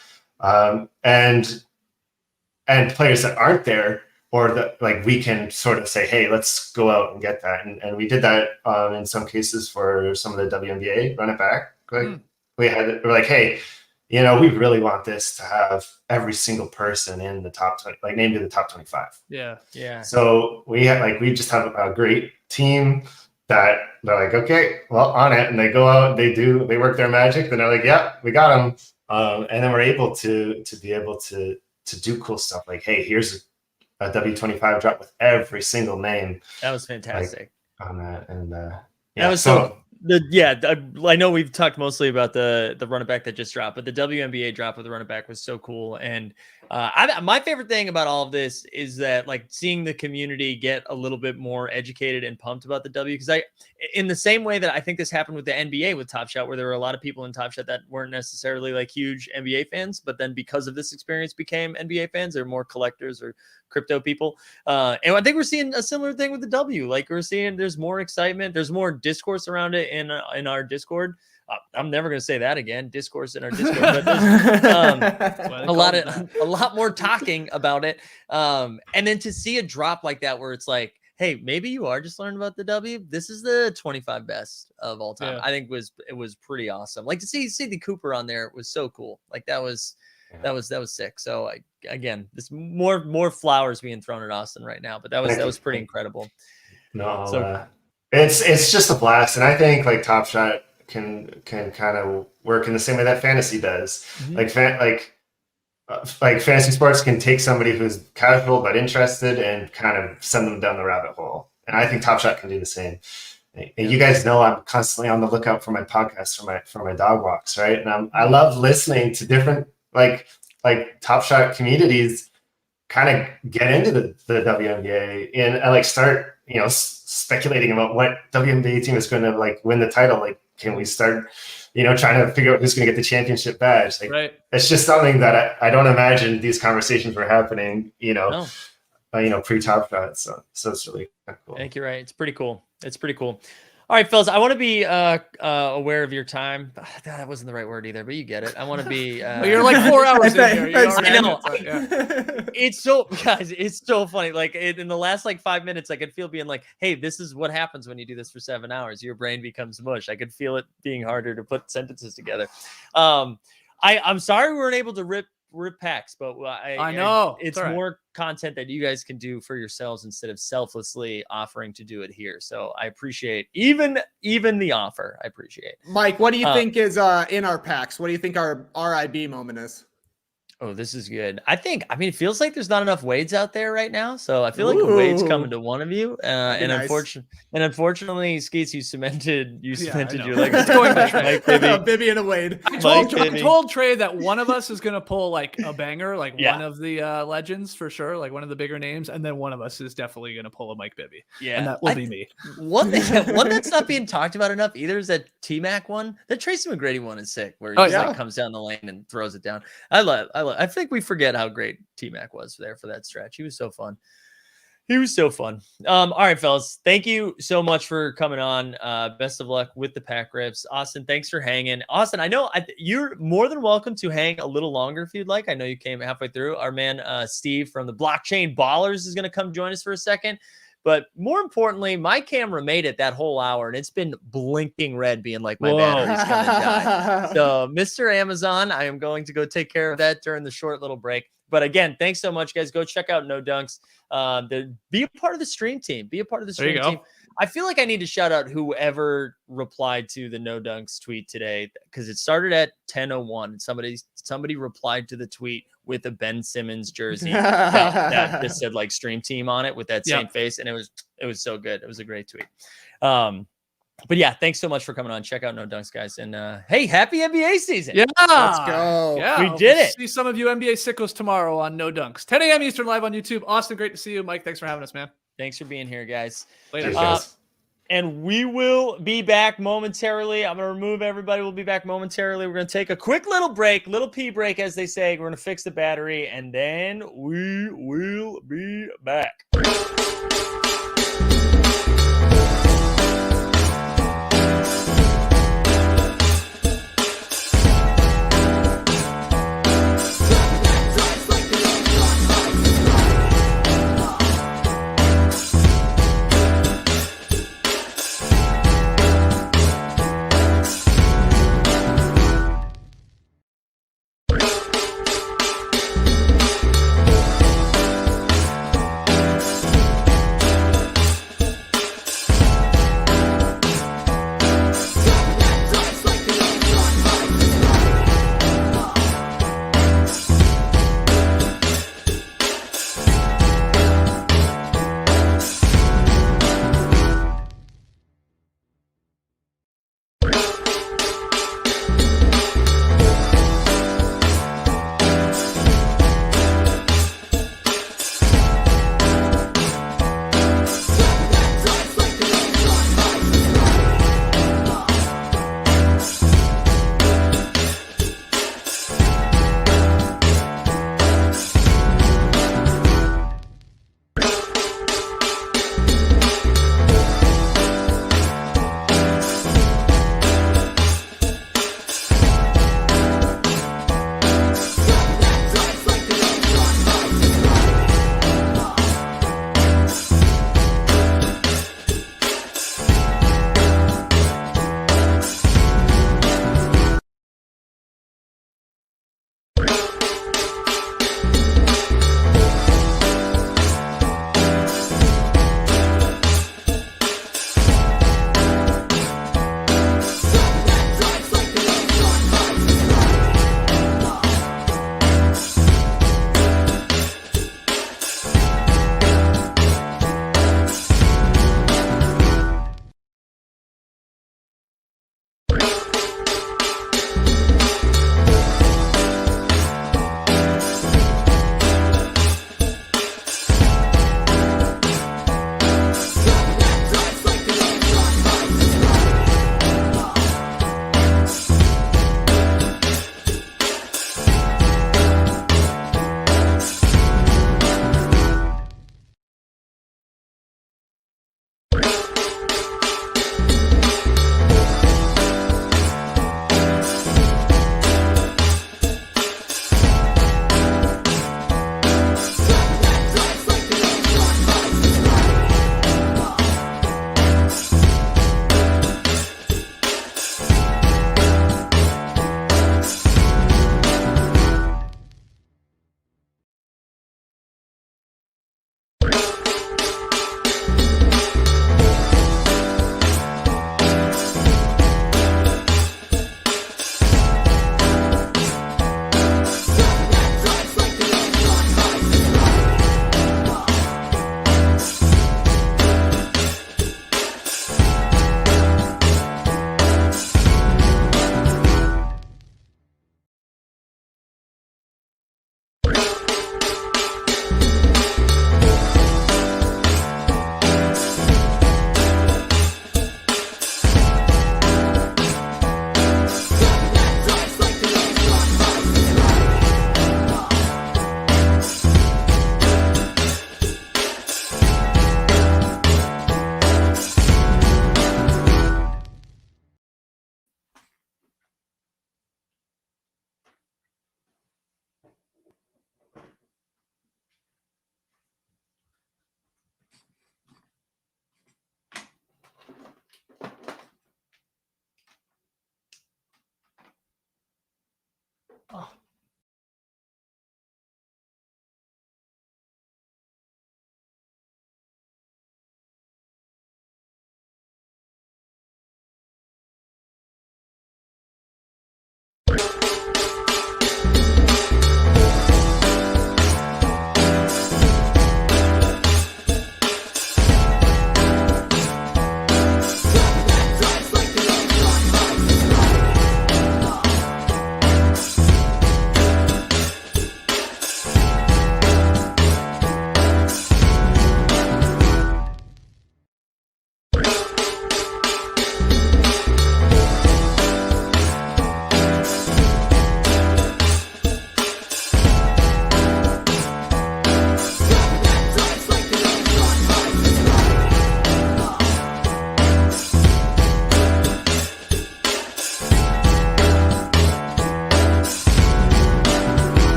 And players that aren't there, or that like we can sort of say, hey, let's go out and get that. And we did that in some cases for some of the WNBA run it back. Like we're like, hey, you know, we really want this to have every single person in the top 20, like named in the top 25. Yeah. Yeah. So we just have a great team that they're like, okay, well, on it. And they go out, they work their magic. Then they're like, yeah, we got them. And then we're able to do cool stuff. Like, hey, here's a W25 drop with every single name. That was fantastic. Like, on that. And that was so I know we've talked mostly about the running back that just dropped, but the WNBA drop of the running back was so cool. And my favorite thing about all of this is that like seeing the community get a little bit more educated and pumped about the W, because in the same way that I think this happened with the NBA with Top Shot, where there were a lot of people in Top Shot that weren't necessarily like huge NBA fans, but then because of this experience became NBA fans. They're more collectors or crypto people. And I think we're seeing a similar thing with the W. Like we're seeing there's more excitement, there's more discourse around it in our Discord. I'm never going to say that again. Discourse in our Discord, but there's a lot more talking about it. And then to see a drop like that, where it's like, hey, maybe you are just learning about the W. This is the 25 best of all time. Yeah. I think it was pretty awesome. Like to see the Cooper on there was so cool. Like that was sick. So again, this more flowers being thrown at Austin right now, but that was pretty incredible. No, So it's just a blast, and I think like Top Shot can kind of work in the same way that fantasy does. Like fantasy sports can take somebody who's casual but interested and kind of send them down the rabbit hole. And I think Top Shot can do the same. And you guys know I'm constantly on the lookout for my podcast for my dog walks, right? And I love listening to different like Top Shot communities kind of get into the WNBA and I like start speculating about what WNBA team is going to like win the title. Like, can we start trying to figure out who's going to get the championship badge? Like, right. It's just something that I don't imagine these conversations were happening. Pre-Top Shot. So it's really cool. I think you're right. It's pretty cool. All right, fellas, I want to be aware of your time. That wasn't the right word either, but you get it. I want to be. Well, you're like 4 hours in here. I know. It's so funny. Like in the last like 5 minutes, I could feel being like, "Hey, this is what happens when you do this for 7 hours. Your brain becomes mush." I could feel it being harder to put sentences together. I'm sorry we weren't able to rip packs, but I know it's more content that you guys can do for yourselves instead of selflessly offering to do it here. So I appreciate even the offer. I appreciate. Mike, what do you think is in our packs? What do you think our RIB moment is? Oh, this is good. I mean, it feels like there's not enough Wades out there right now. So I feel like a Wade's coming to one of you. And nice. Unfortunately, Skeets, you cemented your legacy. It's going to Trey. Bibby and a Wade. I told Trey that one of us is going to pull like a banger, like one of the legends for sure, like one of the bigger names. And then one of us is definitely going to pull a Mike Bibby. Yeah. And that will be me. One that's not being talked about enough either is that T-Mac one. The Tracy McGrady one is sick, where he like comes down the lane and throws it down. I think we forget how great T-Mac was there for that stretch. He was so fun. All right, fellas. Thank you so much for coming on. Best of luck with the Packrips. Austin, thanks for hanging. Austin, I know you're more than welcome to hang a little longer if you'd like. I know you came halfway through. Our man, Steve from the Blockchain Ballers is going to come join us for a second. But more importantly, my camera made it that whole hour, and it's been blinking red, being like, my battery's going to die. So, Mr. Amazon, I am going to go take care of that during the short little break. But again, thanks so much, guys. Go check out No Dunks. Be a part of the stream team. Team. I feel like I need to shout out whoever replied to the No Dunks tweet today, because it started at 10:01. Somebody replied to the tweet with a Ben Simmons jersey that just said like stream team on it with that same face, and it was so good. It was a great tweet. But yeah, thanks so much for coming on. Check out No Dunks, guys. And hey, happy NBA season. Yeah. Let's go. Yeah. We did it. See some of you NBA sickos tomorrow on No Dunks. 10 a.m. Eastern live on YouTube. Austin, great to see you. Mike, thanks for having us, man. Thanks for being here, guys. Later. And we will be back momentarily. I'm going to remove everybody. We'll be back momentarily. We're going to take a quick little break, little pee break, as they say. We're going to fix the battery, and then we will be back.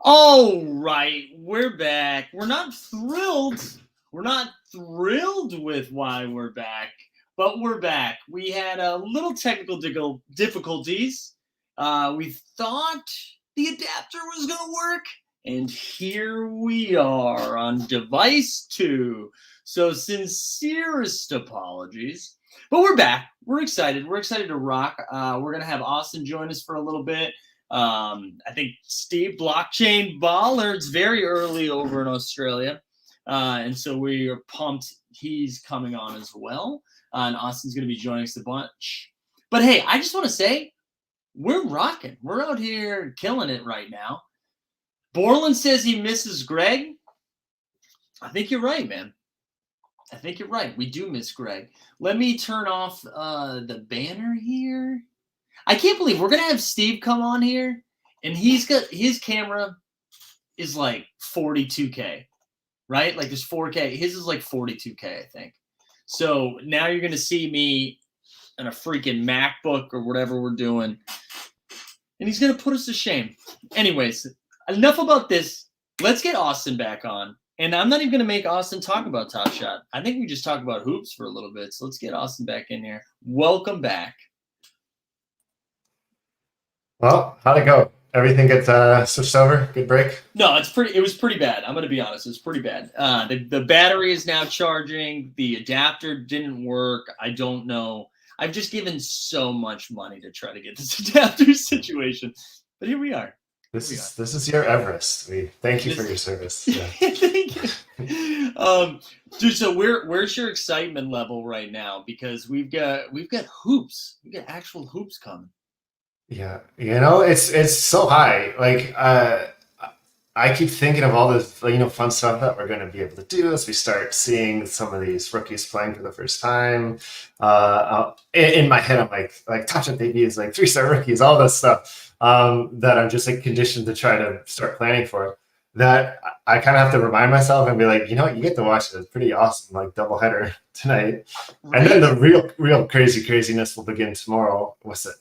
All right, we're back. We're not thrilled. We're not thrilled with why we're back, but we're back. We had a little technical difficulties. We thought the adapter was going to work, and here we are on device 2. So sincerest apologies, but we're back. We're excited. We're excited to rock. We're going to have Austin join us for a little bit. I think Steve Blockchain Baller, it's very early over in Australia. And so we are pumped he's coming on as well. And Austin's going to be joining us a bunch. But hey, I just want to say, we're rocking. We're out here killing it right now. Borland says he misses Greg. I think you're right, man. I think you're right. We do miss Greg. Let me turn off the banner here. I can't believe we're going to have Steve come on here, and he's got his camera is like 42K, right? Like there's 4K. His is like 42K, I think. So now you're going to see me in a freaking MacBook or whatever we're doing, and he's going to put us to shame. Anyways, enough about this. Let's get Austin back on. And I'm not even going to make Austin talk about Top Shot. I think we just talk about hoops for a little bit. So let's get Austin back in here. Welcome back. Well, how'd it go? Everything gets switched over? Good break? No, it was pretty bad. I'm going to be honest. It was pretty bad. The battery is now charging. The adapter didn't work. I don't know. I've just given so much money to try to get this adapter situation. But here we are. This is your Everest. We thank you for your service. Yeah. Thank you. Dude, so where's your excitement level right now? Because we've got hoops. We got actual hoops coming. Yeah, it's so high. Like I keep thinking of all this fun stuff that we're going to be able to do as we start seeing some of these rookies playing for the first time. In my head, I'm like Top Shot Baby is like 3-star rookies, all this stuff that I'm just like conditioned to try to start planning for. That I kind of have to remind myself and be like, you get to watch this pretty awesome like doubleheader tonight, right. And then the real craziness will begin tomorrow. What's it?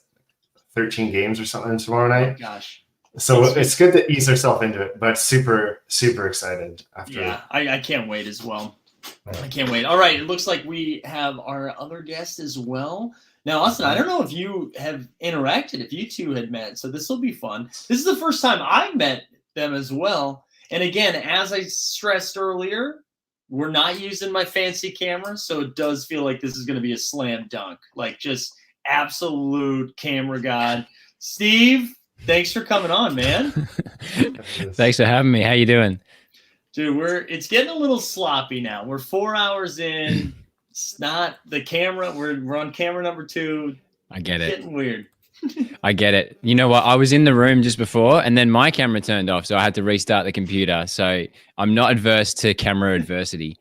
13 games or something tomorrow night. Oh, gosh. So it's good to ease herself into it, but super, super excited after. Yeah, I can't wait as well. I can't wait. All right, it looks like we have our other guest as well. Now, Austin, I don't know if you have interacted, if you two had met, so this will be fun. This is the first time I met them as well. And again, as I stressed earlier, we're not using my fancy camera, so it does feel like this is going to be a slam dunk, like just absolute camera god. Steve, thanks for coming on, man. Thanks for having me. How you doing? Dude, it's getting a little sloppy now. We're 4 hours in. It's not the camera. We're on camera number 2. I get it. Getting weird. I get it. You know what? I was in the room just before and then my camera turned off. So I had to restart the computer. So I'm not adverse to camera adversity.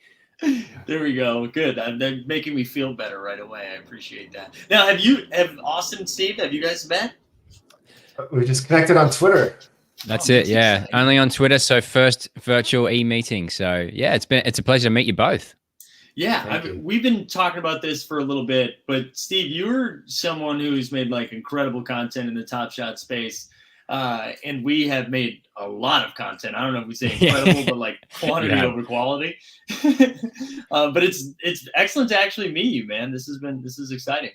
There we go. Good. They're making me feel better right away. I appreciate that. Now, have Austin and Steve, have you guys met? We just connected on Twitter. That's it. Yeah. Exciting. Only on Twitter. So first virtual e-meeting. So yeah, it's a pleasure to meet you both. Yeah, we've been talking about this for a little bit, but Steve, you're someone who's made like incredible content in the Top Shot space, and we have made a lot of content. I don't know if we say incredible, but like quantity over quality. But it's excellent to actually meet you, man. This is exciting.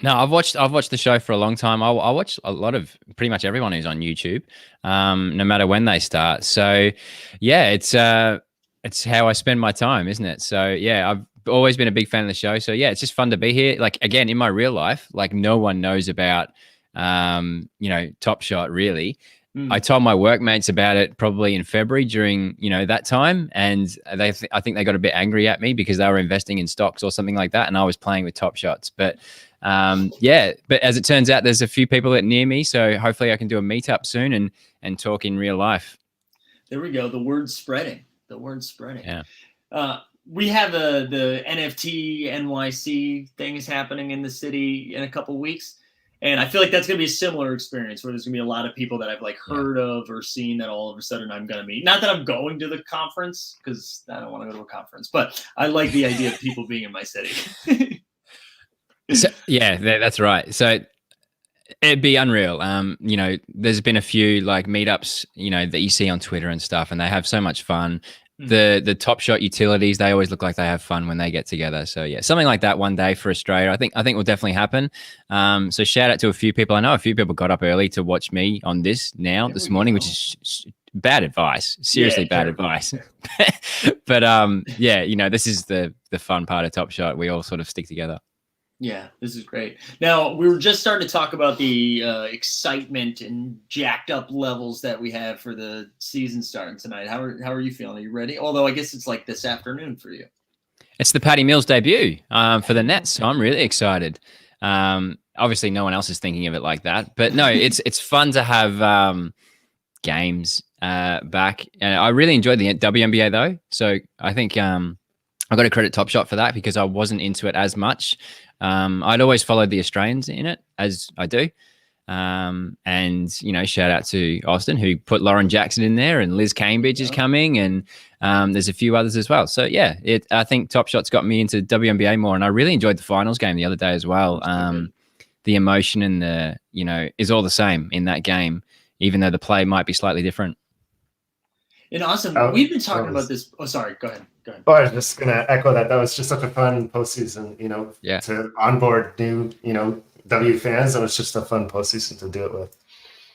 No, I've watched the show for a long time. I watch a lot of pretty much everyone who's on YouTube, no matter when they start. So yeah, it's how I spend my time, isn't it? So yeah, I've always been a big fan of the show. So yeah, it's just fun to be here. Like again, in my real life, like no one knows about, Top Shot really. I told my workmates about it probably in February during, that time. And I think they got a bit angry at me because they were investing in stocks or something like that. And I was playing with Top Shots, but but as it turns out, there's a few people that near me. So hopefully I can do a meetup soon and talk in real life. There we go. The word's spreading. Yeah. We have the NFT NYC thing is happening in the city in a couple weeks. And I feel like that's going to be a similar experience where there's going to be a lot of people that I've like heard of or seen that all of a sudden I'm going to meet. Not that I'm going to the conference because I don't want to go to a conference, but I like the idea of people being in my city. So, yeah, that's right. So it'd be unreal. There's been a few like meetups, that you see on Twitter and stuff, and they have so much fun. The Top Shot utilities, they always look like they have fun when they get together. So yeah, something like that one day for Australia, I think will definitely happen. So shout out to a few people. I know a few people got up early to watch me on this morning, which is bad advice. Seriously, bad advice. But this is the fun part of Top Shot. We all sort of stick together. Yeah, this is great. Now, we were just starting to talk about the excitement and jacked up levels that we have for the season starting tonight. How are you feeling? Are you ready? Although I guess it's like this afternoon for you. It's the Patty Mills debut for the Nets, so I'm really excited. Obviously, no one else is thinking of it like that. But no, it's fun to have games back. I really enjoyed the WNBA, though. So I think I got to credit Top Shot for that because I wasn't into it as much. I'd always followed the Australians in it, as I do. And, shout out to Austin, who put Lauren Jackson in there, and Liz Cambridge is coming, and there's a few others as well. So, yeah, I think Top Shot's got me into WNBA more, and I really enjoyed the finals game the other day as well. The emotion and is all the same in that game, even though the play might be slightly different. And awesome. We've been talking about this. Oh, sorry. Go ahead. Oh, I was just going to echo that. That was just such a fun postseason, to onboard new, W fans. It was just a fun postseason to do it with.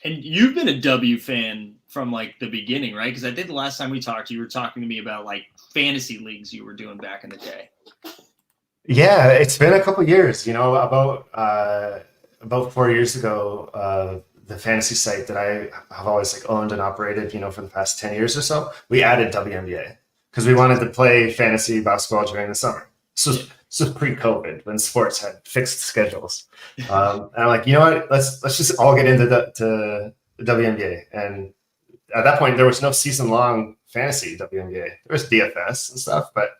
And you've been a W fan from like the beginning, right? Because I think the last time we talked, you were talking to me about like fantasy leagues you were doing back in the day. Yeah, it's been a couple years, about 4 years ago, the fantasy site that I have always like owned and operated, for the past 10 years or so, we added WNBA because we wanted to play fantasy basketball during the summer. So pre-COVID when sports had fixed schedules. And I'm like, you know what, let's just all get into the WNBA. And at that point, there was no season-long fantasy WNBA. There was DFS and stuff, but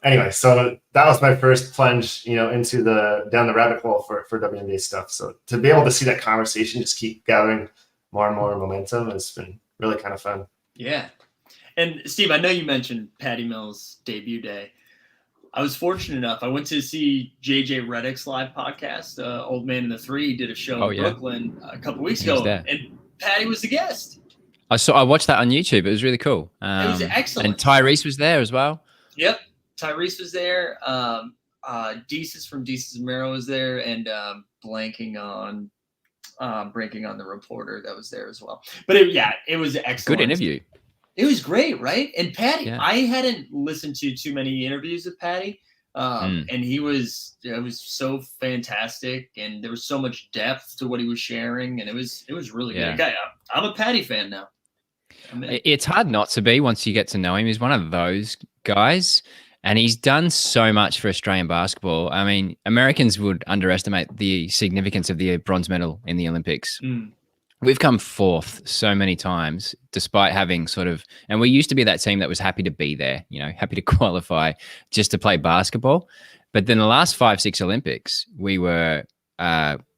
anyway, so that was my first plunge, into down the rabbit hole for WNBA stuff. So to be able to see that conversation just keep gathering more and more momentum has been really kind of fun. Yeah. And Steve, I know you mentioned Patty Mills' debut day. I was fortunate enough. I went to see JJ Redick's live podcast, Old Man in the Three. He did a show in Brooklyn a couple weeks ago. And Patty was the guest. I watched that on YouTube. It was really cool. It was excellent. And Tyrese was there as well. Yep. Tyrese was there. Desus from Desus Mero was there, and breaking on the reporter that was there as well. But it was excellent. Good interview. It was great, right? And Patty, Yeah. I hadn't listened to too many interviews with Patty, and it was so fantastic, and there was so much depth to what he was sharing, and it was really good. Okay, I'm a Patty fan now. It's hard not to be once you get to know him. He's one of those guys, and he's done so much for Australian basketball. I mean, Americans would underestimate the significance of the bronze medal in the Olympics. We've come fourth so many times, despite having and we used to be that team that was happy to be there, happy to qualify just to play basketball. But then the last 5-6 Olympics, we were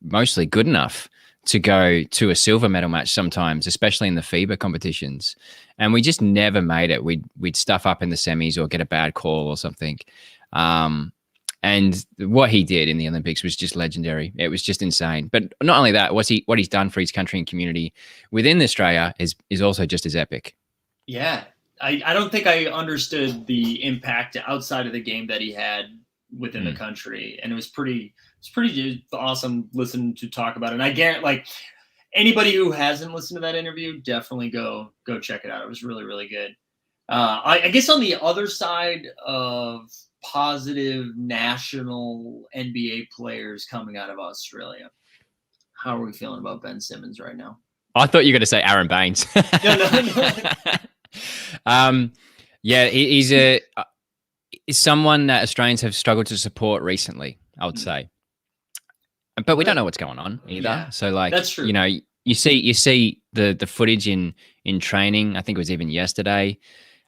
mostly good enough to go to a silver medal match sometimes, especially in the FIBA competitions. And we just never made it. We'd stuff up in the semis or get a bad call or something. And what he did in the Olympics was just legendary. It was just insane. But not only that, what he's done for his country and community within Australia is also just as epic. Yeah. I don't think I understood the impact outside of the game that he had within the country. And it was pretty awesome listening to talk about it. And I guarantee, anybody who hasn't listened to that interview, definitely go check it out. It was really, really good. I guess on the other side of positive national NBA players coming out of Australia, how are we feeling about Ben Simmons right now? I thought you were going to say Aaron Baines. No. He's someone that Australians have struggled to support recently, I would say. But we don't know what's going on either. Yeah, so that's true. You see the footage in training. I think it was even yesterday.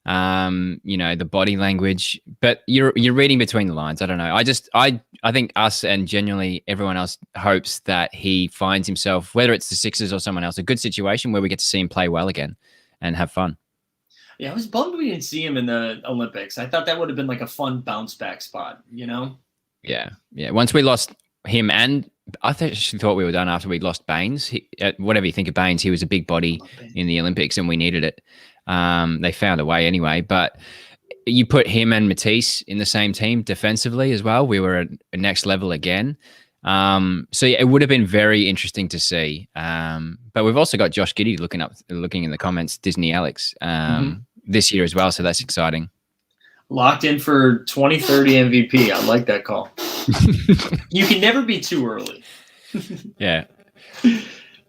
The body language, but you're reading between the lines. I don't know. I think us and genuinely everyone else hopes that he finds himself, whether it's the Sixers or someone else, a good situation where we get to see him play well again and have fun. Yeah, I was bummed we didn't see him in the Olympics. I thought that would have been a fun bounce back spot, Yeah. Once we lost him, and I actually thought we were done after we lost Baines. Whatever you think of Baines, he was a big body in the Olympics, and we needed it. They found a way anyway, but you put him and Matisse in the same team defensively as well. We were at a next level again. It would have been very interesting to see. But we've also got Josh Giddey looking in the comments, Disney Alex, this year as well. So that's exciting. Locked in for 2030 MVP. I like that call. You can never be too early. Yeah.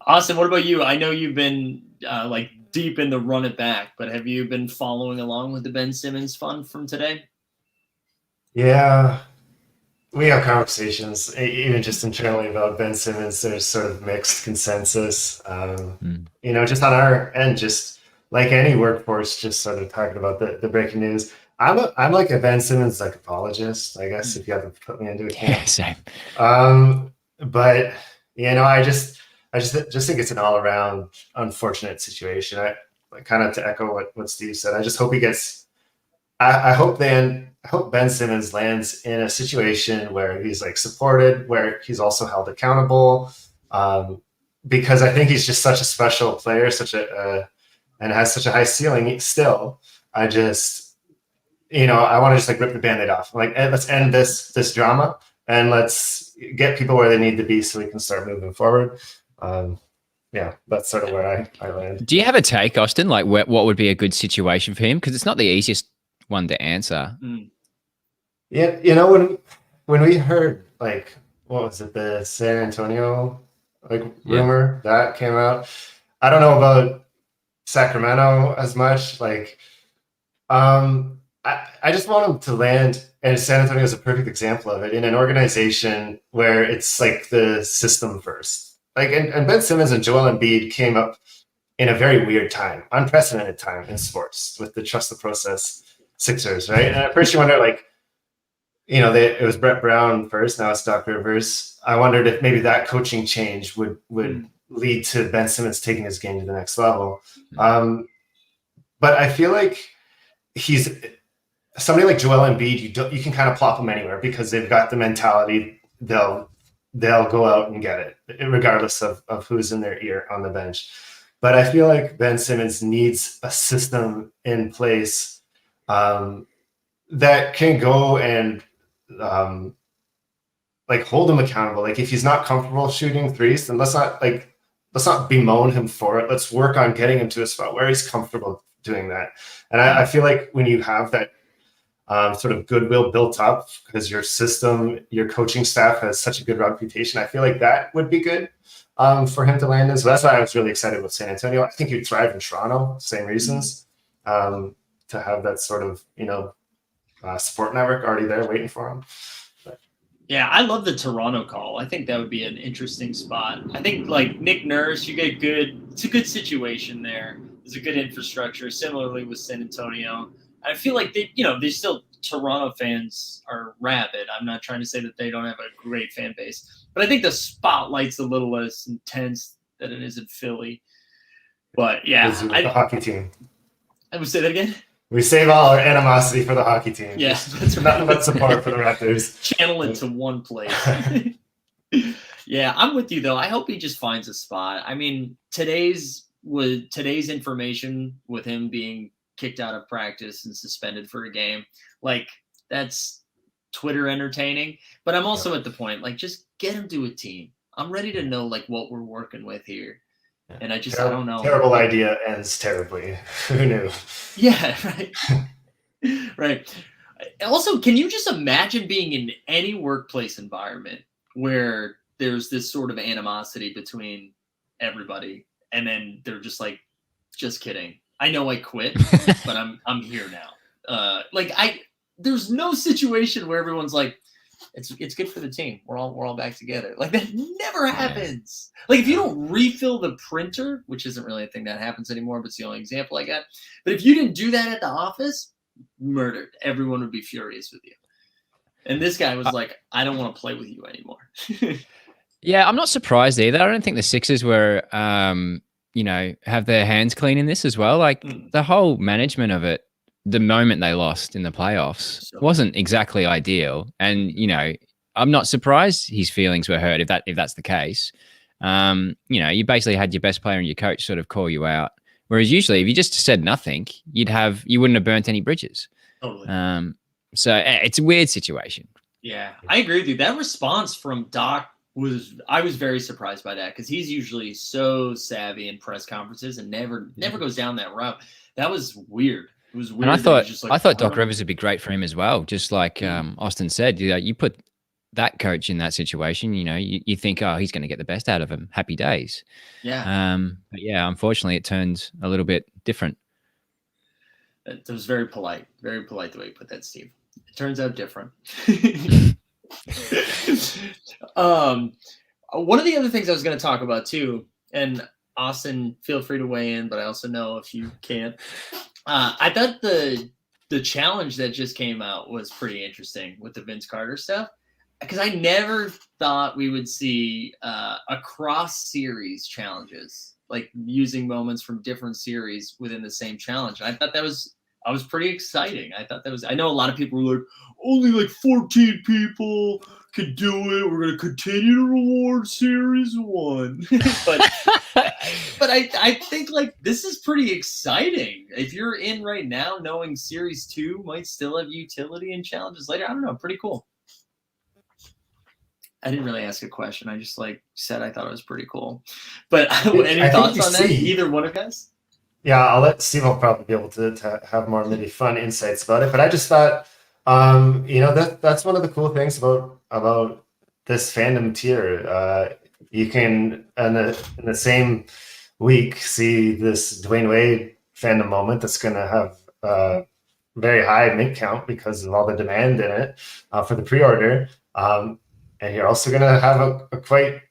Austin, what about you? I know you've been deep in the run it back, but have you been following along with the Ben Simmons fun from today? Yeah, we have conversations, even just internally, about Ben Simmons. There's sort of mixed consensus, just on our end, just like any workforce, just sort of talking about the breaking news. I'm like a Ben Simmons apologist, I guess, if you haven't put me into a camp. Yeah, same. But I just think it's an all around unfortunate situation. I kind of, to echo what Steve said, I just hope he gets. I hope Ben Simmons lands in a situation where he's supported, where he's also held accountable, because I think he's just such a special player, and has such a high ceiling still. I want to just rip the Band-Aid off. Let's end this drama and let's get people where they need to be so we can start moving forward. That's sort of where I land. Do you have a take, Austin? What would be a good situation for him? Because it's not the easiest one to answer. Yeah, when we heard what was it, the San Antonio rumor that came out, I don't know about Sacramento as much. I just want him to land, and San Antonio is a perfect example of it, in an organization where it's the system first. And Ben Simmons and Joel Embiid came up in a very weird time, unprecedented time in sports with the trust the process Sixers, right? And at first you wonder, it was Brett Brown first, now it's Doc Rivers. I wondered if maybe that coaching change would lead to Ben Simmons taking his game to the next level. But I feel like he's somebody like Joel Embiid. You can kind of plop them anywhere because they've got the mentality. They'll go out and get it, regardless of who's in their ear on the bench. But I feel like Ben Simmons needs a system in place that can go and like hold him accountable. Like if he's not comfortable shooting threes, then let's not bemoan him for it. Let's work on getting him to a spot where he's comfortable doing that. And I feel like when you have that sort of goodwill built up because your system, your coaching staff has such a good reputation, I feel like that would be good for him to land in. So that's why I was really excited with San Antonio. I think he'd thrive in Toronto, same reasons, to have that sort of, support network already there waiting for him. Yeah, I love the Toronto call. I think that would be an interesting spot. I think like Nick Nurse, you get it's a good situation there. There's a good infrastructure. Similarly with San Antonio, I feel like they still Toronto fans are rabid. I'm not trying to say that they don't have a great fan base, but I think the spotlight's a little less intense than it is in Philly. But yeah, the hockey team. I would say that again. We save all our animosity for the hockey team. Yes, that's nothing but support for the Raptors. Channel it to one place. Yeah, I'm with you though. I hope he just finds a spot. I mean, today's information with him being kicked out of practice and suspended for a game, like that's Twitter entertaining. But I'm also at the point, like, just get him to a team. I'm ready to know like what we're working with here. And I don't know. Terrible idea ends terribly. Who knew? Yeah, right. Right. Also, can you just imagine being in any workplace environment where there's this sort of animosity between everybody, and then they're just like, just kidding. I know I quit, but I'm here now. There's no situation where everyone's like, it's good for the team. We're all back together. Like that never happens. Like if you don't refill the printer, which isn't really a thing that happens anymore, but it's the only example I got. But if you didn't do that at the office, murdered. Everyone would be furious with you. And this guy was like, I don't want to play with you anymore. Yeah, I'm not surprised either. I don't think the Sixers were, have their hands clean in this as well. Like the whole management of it, the moment they lost in the playoffs wasn't exactly ideal. And, I'm not surprised his feelings were hurt if that's the case. You basically had your best player and your coach sort of call you out. Whereas usually if you just said nothing, you wouldn't have burnt any bridges. Totally. So it's a weird situation. Yeah, I agree with you. That response from Doc I was very surprised by that because he's usually so savvy in press conferences and never goes down that route. That was weird. It was weird. And I thought Doc Rivers would be great for him as well. Just like Austin said, you put that coach in that situation, you think, oh, he's going to get the best out of him. Happy days. Yeah. But yeah, unfortunately, it turned a little bit different. It was very polite the way you put that, Steve. It turns out different. One of the other things I was going to talk about too, and Austin, feel free to weigh in, but I also know if you can't. I thought the challenge that just came out was pretty interesting with the Vince Carter stuff, because I never thought we would see across series challenges, like using moments from different series within the same challenge. And I thought that was pretty exciting. I know a lot of people were like, only like 14 people could do it. We're going to continue to reward series 1. but I think like this is pretty exciting. If you're in right now, knowing series 2 might still have utility and challenges later. I don't know. Pretty cool. I didn't really ask a question. I just said I thought it was pretty cool. But any thoughts on that? Either one of you guys? Yeah, I'll let Steve will probably be able to have more maybe fun insights about it. But I just thought, that's one of the cool things about this fandom tier. You can in the same week see this Dwayne Wade fandom moment that's going to have very high mint count because of all the demand in it for the pre-order. And you're also going to have a quite,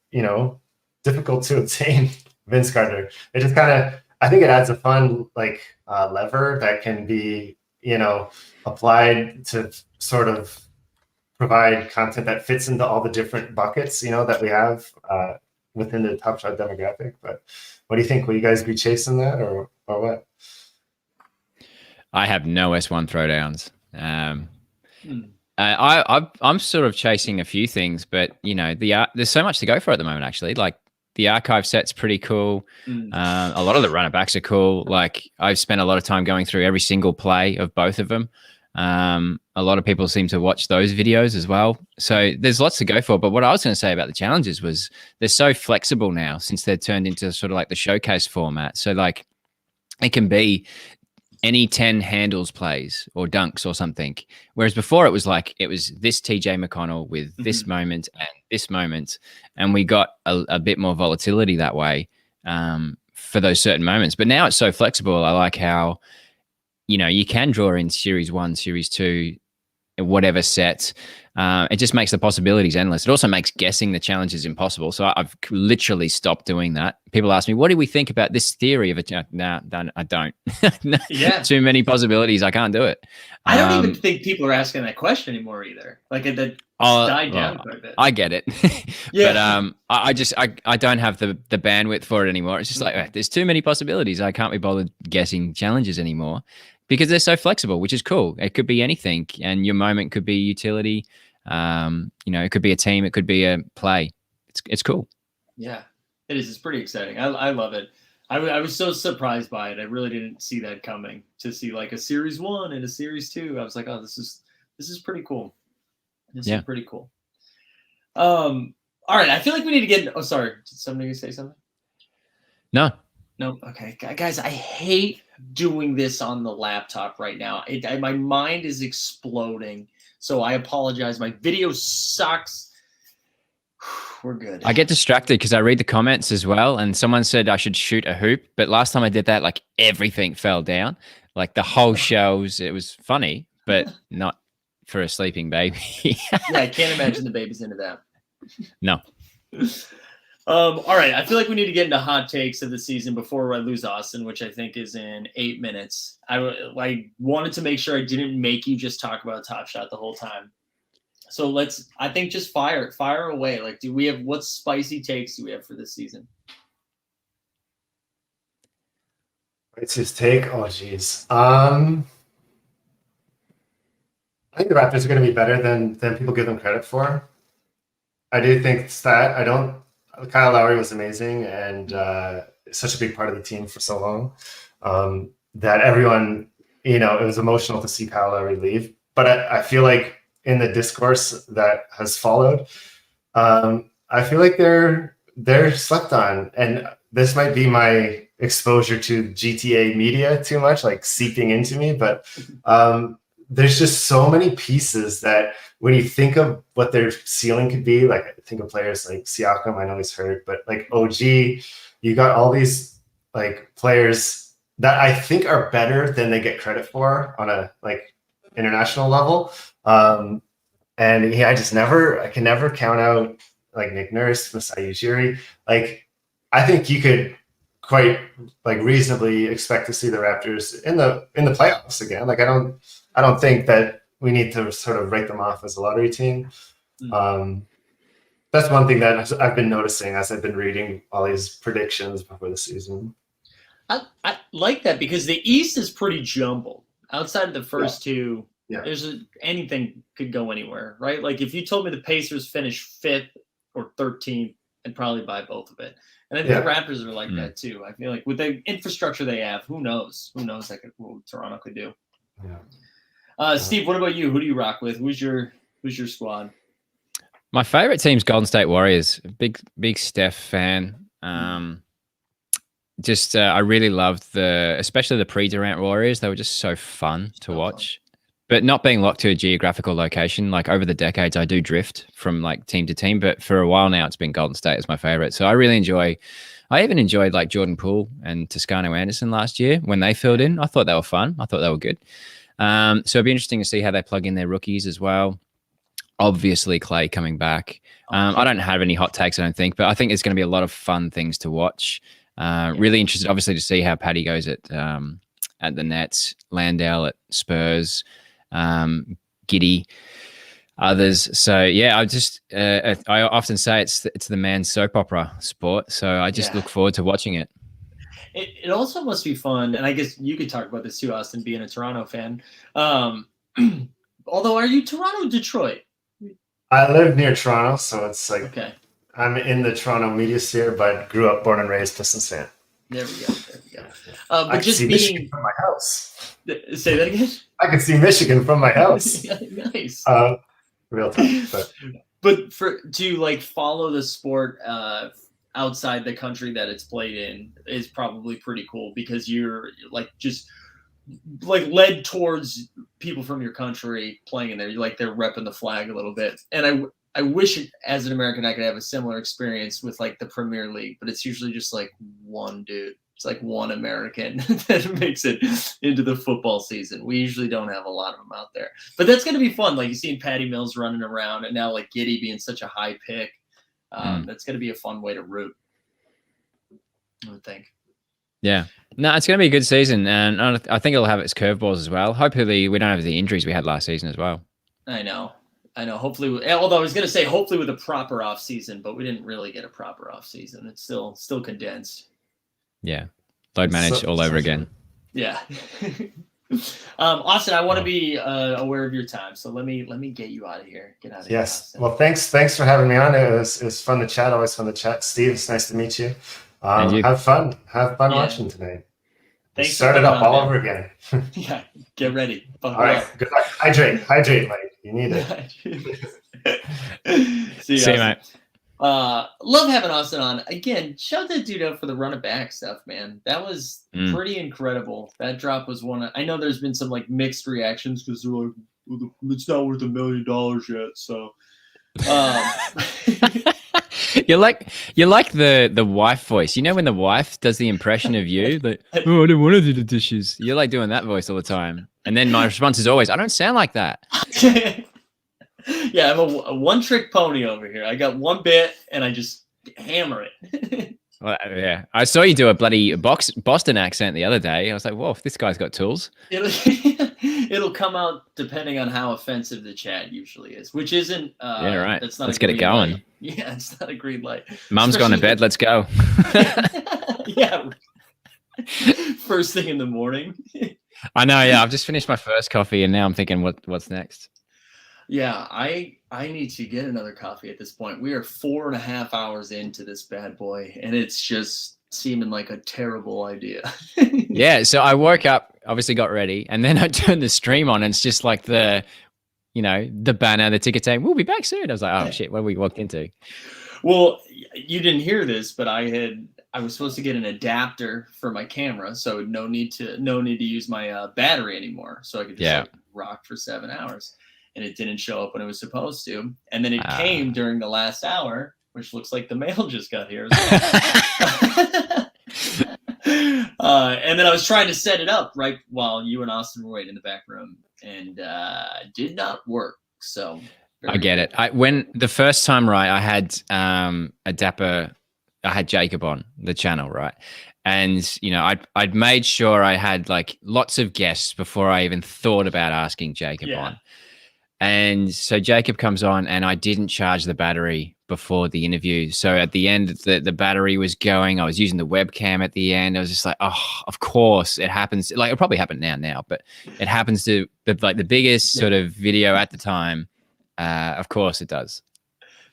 difficult to obtain Vince Carter. It just kind of, I think it adds a fun lever that can be, applied to sort of provide content that fits into all the different buckets, that we have within the Top Shot demographic. But what do you think? Will you guys be chasing that or what? I have no S1 throwdowns. I'm sort of chasing a few things, but there's so much to go for at the moment. Actually, like The archive set's pretty cool. A lot of the running backs are cool. Like I've spent a lot of time going through every single play of both of them. A lot of people seem to watch those videos as well. So there's lots to go for. But what I was going to say about the challenges was they're so flexible now since they're turned into sort of like the showcase format. So like it can be any 10 handles plays or dunks or something. Whereas before it was this TJ McConnell with this moment and this moment. And we got a bit more volatility that way for those certain moments. But now it's so flexible. I like how, you can draw in series 1, series 2, whatever set. It just makes the possibilities endless. It also makes guessing the challenges impossible. So I've literally stopped doing that. People ask me, what do we think about this theory of a nah, I don't. Yeah. Too many possibilities. I can't do it. I don't even think people are asking that question anymore either. Like it died down quite a bit. I get it. Yeah. But I don't have the bandwidth for it anymore. It's just like, there's too many possibilities. I can't be bothered guessing challenges anymore because they're so flexible, which is cool. It could be anything. And your moment could be utility. It could be a team. It could be a play. It's cool. Yeah, it is. It's pretty exciting. I love it. I was so surprised by it. I really didn't see that coming, to see like a series 1 and a series 2. I was like, oh, this is pretty cool. This is pretty cool. All right. I feel like we need to get, oh, sorry. Did somebody say something? No. Okay. Guys, I hate doing this on the laptop right now. My mind is exploding. So I apologize. My video sucks. We're good. I get distracted because I read the comments as well. And someone said I should shoot a hoop. But last time I did that, like everything fell down. Like the whole shows. It was funny, but not for a sleeping baby. Yeah, I can't imagine the baby's into that. No. All right. I feel like we need to get into hot takes of the season before I lose Austin, which I think is in 8 minutes. I wanted to make sure I didn't make you just talk about Top Shot the whole time. So I think just fire away. Like, what spicy takes do we have for this season? It's his take. Oh, geez. I think the Raptors are going to be better than people give them credit for. I do think that. Kyle Lowry was amazing and such a big part of the team for so long that everyone, it was emotional to see Kyle Lowry leave. But I feel like in the discourse that has followed, I feel like they're slept on. And this might be my exposure to GTA media too much, like seeping into me. But there's just so many pieces that when you think of what their ceiling could be, like I think of players like Siakam, I know he's hurt, but like OG, you got all these like players that I think are better than they get credit for on a like international level. And yeah, I can never count out like Nick Nurse, Masai Ujiri. Like I think you could quite like reasonably expect to see the Raptors in the playoffs again. Like I don't think that we need to sort of write them off as a lottery team. That's one thing that I've been noticing as I've been reading all these predictions before the season. I like that because the East is pretty jumbled. Outside of the first two, anything could go anywhere, right? Like if you told me the Pacers finish 5th or 13th, I'd probably buy both of it. And I think the Raptors are like that too. I feel like with the infrastructure they have, who knows what Toronto could do. Yeah. Steve, what about you? Who do you rock with? Who's your squad? My favorite team's Golden State Warriors. Big Steph fan. I really loved especially the pre-Durant Warriors. They were just so fun to watch. But not being locked to a geographical location, like over the decades, I do drift from like team to team. But for a while now, it's been Golden State as my favorite. So I even enjoyed like Jordan Poole and Toscano Anderson last year when they filled in. I thought they were fun. I thought they were good. So it'd be interesting to see how they plug in their rookies as well. Obviously, Clay coming back. I don't have any hot takes, I don't think, but I think there's going to be a lot of fun things to watch. Really interested, obviously, to see how Patty goes at the Nets, Landale at Spurs, Giddy, others. So yeah, I often say it's the man's soap opera sport. So I just look forward to watching it. It also must be fun, and I guess you could talk about this too, Austin, being a Toronto fan. Although, are you Toronto, Detroit? I live near Toronto, so it's like I'm in the Toronto media sphere, but grew up, born and raised Pistons fan. There we go. There we go. But I can just see being Michigan from my house. Say that again. I can see Michigan from my house. Nice. Real tough, but to like follow the sport outside the country that it's played in is probably pretty cool, because you're like just like led towards people from your country playing in there. You like they're repping the flag a little bit, and I wish as an American I could have a similar experience with like the Premier League, but it's usually just like one dude. It's like one American that makes it into the football season. We usually don't have a lot of them out there, but that's going to be fun. Like you've seen Patty Mills running around, and now like Giddey being such a high pick. That's going to be a fun way to root, I would think. Yeah. No, it's going to be a good season, and I think it'll have its curveballs as well. Hopefully we don't have the injuries we had last season as well. I know. Hopefully, although I was going to say hopefully with a proper off season, but we didn't really get a proper off season. It's still condensed. Yeah. Load managed all over again. Yeah. Austin, I want to be aware of your time, so let me get you out of here. Get out of here. Yes. Well, thanks for having me on. It was fun to chat. Always fun to chat. Steve, it's nice to meet you. Have fun watching tonight. Thanks. Start it up all over again. Yeah. Get ready. All right. Good luck. Hydrate, Mike. You need it. See you, mate. Love having Austin on. Again, shout that dude out for the run it back stuff, man. That was pretty incredible. That drop was I know there's been some like mixed reactions because they're like, well, it's not worth $1 million yet. So you're like the wife voice. You know when the wife does the impression of you, like, oh, I don't want to do the dishes. You're like doing that voice all the time. And then my response is always, I don't sound like that. Yeah, I'm a one-trick pony over here. I got one bit, and I just hammer it. Well, yeah, I saw you do a bloody Boston accent the other day. I was like, whoa, this guy's got tools. It'll come out depending on how offensive the chat usually is, which isn't. Yeah, right. That's not. Let's get it going. Light. Yeah, it's not a green light. Mum's gone to bed. Let's go. Yeah. First thing in the morning. I know. Yeah, I've just finished my first coffee, and now I'm thinking, what's next? Yeah, I need to get another coffee at this point. We are 4.5 hours into this bad boy, and it's just seeming like a terrible idea. Yeah, so I woke up, obviously got ready, and then I turned the stream on, and it's just like the banner, the ticket saying, we'll be back soon. I was like, oh shit, what we walked into? Well, you didn't hear this, but I was supposed to get an adapter for my camera, so no need to use my battery anymore, so I could just rock for 7 hours. And it didn't show up when it was supposed to. And then it came during the last hour, which looks like the mail just got here. And then I was trying to set it up right while you and Austin were waiting in the back room, and did not work. So I get it. When the first time, right, I had I had Jacob on the channel, right? And, I'd made sure I had like lots of guests before I even thought about asking Jacob on. And so Jacob comes on, and I didn't charge the battery before the interview. So at the end, the battery was going. I was using the webcam at the end. I was just like, oh, of course it happens. Like, it'll probably happen now, but it happens to the biggest sort of video at the time. Of course it does.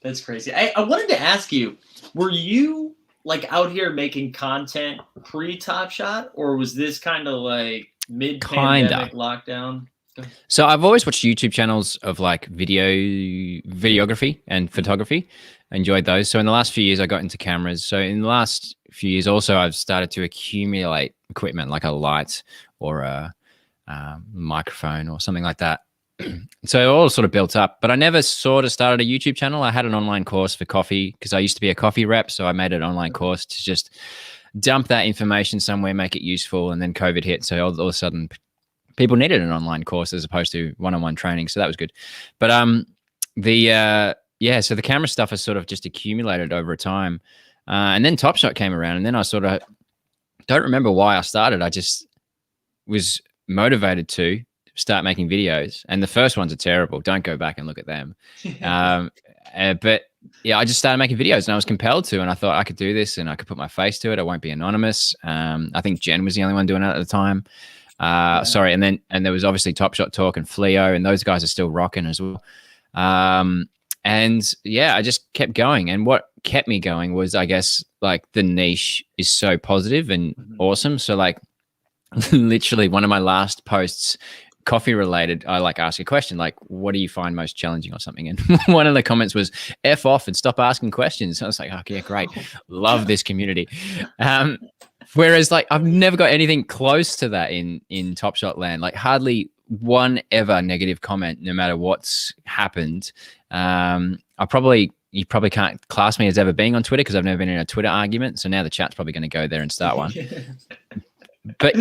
That's crazy. I wanted to ask you, were you like out here making content pre-Top Shot, or was this kind of like mid-pandemic lockdown? So I've always watched YouTube channels of like videography and photography. I enjoyed those. So in the last few years, I got into cameras. So in the last few years also, I've started to accumulate equipment like a light or a microphone or something like that. So it all sort of built up, but I never sort of started a YouTube channel. I had an online course for coffee because I used to be a coffee rep. So I made an online course to just dump that information somewhere, make it useful. And then COVID hit. So all of a sudden people needed an online course as opposed to one-on-one training. So that was good. But so the camera stuff has sort of just accumulated over time. And then Top Shot came around, and then I sort of don't remember why I started. I just was motivated to start making videos. And the first ones are terrible. Don't go back and look at them. But yeah, I just started making videos, and I was compelled to, and I thought I could do this and I could put my face to it. I won't be anonymous. I think Jen was the only one doing it at the time. Sorry, and there was obviously Top Shot Talk and Fleo, and those guys are still rocking as well. And yeah, I just kept going. And what kept me going was, I guess, like the niche is so positive and awesome. So like literally one of my last posts, coffee related, I like ask a question like, what do you find most challenging or something? And one of the comments was F off and stop asking questions. So I was like, okay, great. Love this community. Whereas like I've never got anything close to that in Top Shot land, like hardly one ever negative comment, no matter what's happened. You probably can't class me as ever being on Twitter because I've never been in a Twitter argument. So now the chat's probably going to go there and start one. But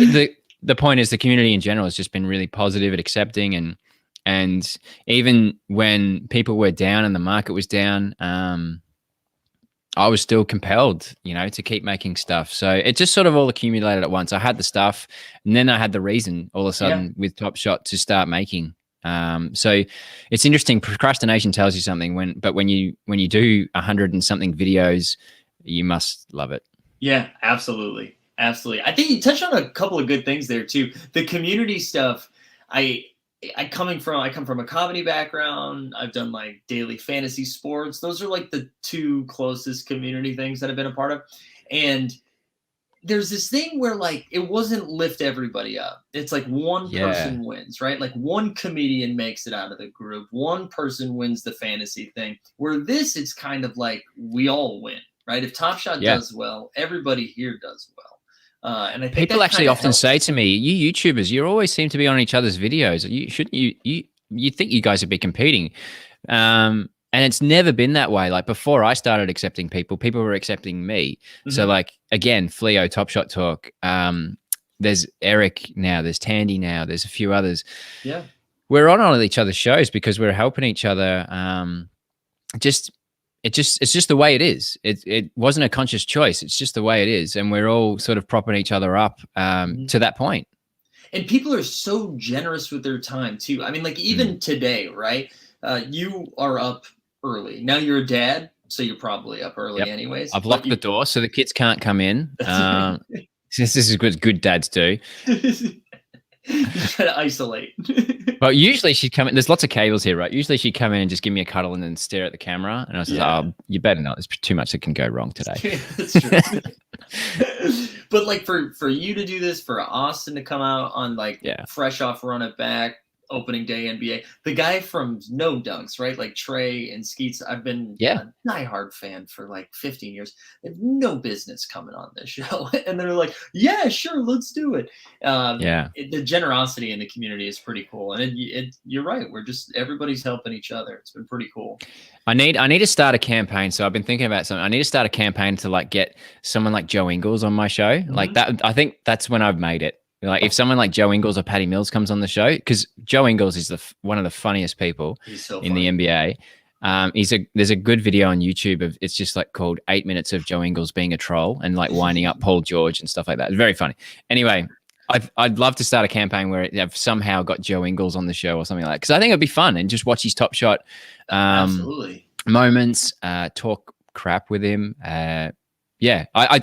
the point is the community in general has just been really positive and accepting. And even when people were down and the market was down, I was still compelled, to keep making stuff. So it just sort of all accumulated at once. I had the stuff and then I had the reason all of a sudden with Top Shot to start making. So it's interesting. Procrastination tells you something when you do 100 and something videos, you must love it. Yeah, absolutely. Absolutely. I think you touched on a couple of good things there too. The community stuff, I come from a comedy background. I've done like daily fantasy sports. Those are like the two closest community things that I've been a part of. And there's this thing where like it wasn't lift everybody up. It's like one person wins, right? Like one comedian makes it out of the group. One person wins the fantasy thing. Where this, it's kind of like we all win, right? If Top Shot does well, everybody here does well. And I think people actually often say to me, "You YouTubers, you always seem to be on each other's videos. You think you guys would be competing?" And it's never been that way. Like before I started accepting people were accepting me. So like, again, Fleo, Top Shot Talk, there's Eric now, there's Tandy now, there's a few others. Yeah. We're on each other's shows because we're helping each other. It's just the way it is. It wasn't a conscious choice. It's just the way it is. And we're all sort of propping each other up to that point. And people are so generous with their time too. I mean, like even today, right? You are up early. Now you're a dad, so you're probably up early anyways. I've locked the door so the kids can't come in. Since this is what good dads do. You try to isolate. Well, usually she'd come in. There's lots of cables here, right? Usually she'd come in and just give me a cuddle and then stare at the camera. And I was like, oh, you better not. There's too much that can go wrong today. That's true. But like for you to do this, for Austin to come out on like fresh off Run It Back, opening day NBA, the guy from No Dunks, right? Like Trey and Skeets, I've been a diehard fan for like 15 years. They have no business coming on this show. And they're like, yeah, sure, let's do it. The generosity in the community is pretty cool. And you're right. Everybody's helping each other. It's been pretty cool. I need to start a campaign. So I've been thinking about something. I need to start a campaign to like get someone like Joe Ingles on my show. Like that. I think that's when I've made it. Like if someone like Joe Ingles or Patty Mills comes on the show, because Joe Ingles is one of the funniest people in the NBA. There's a good video on YouTube of it's just like called 8 minutes of Joe Ingles being a troll and like winding up Paul George and stuff like that. It's very funny. Anyway, I'd love to start a campaign where I've somehow got Joe Ingles on the show or something like that, because I think it'd be fun and just watch his Top Shot moments, talk crap with him. I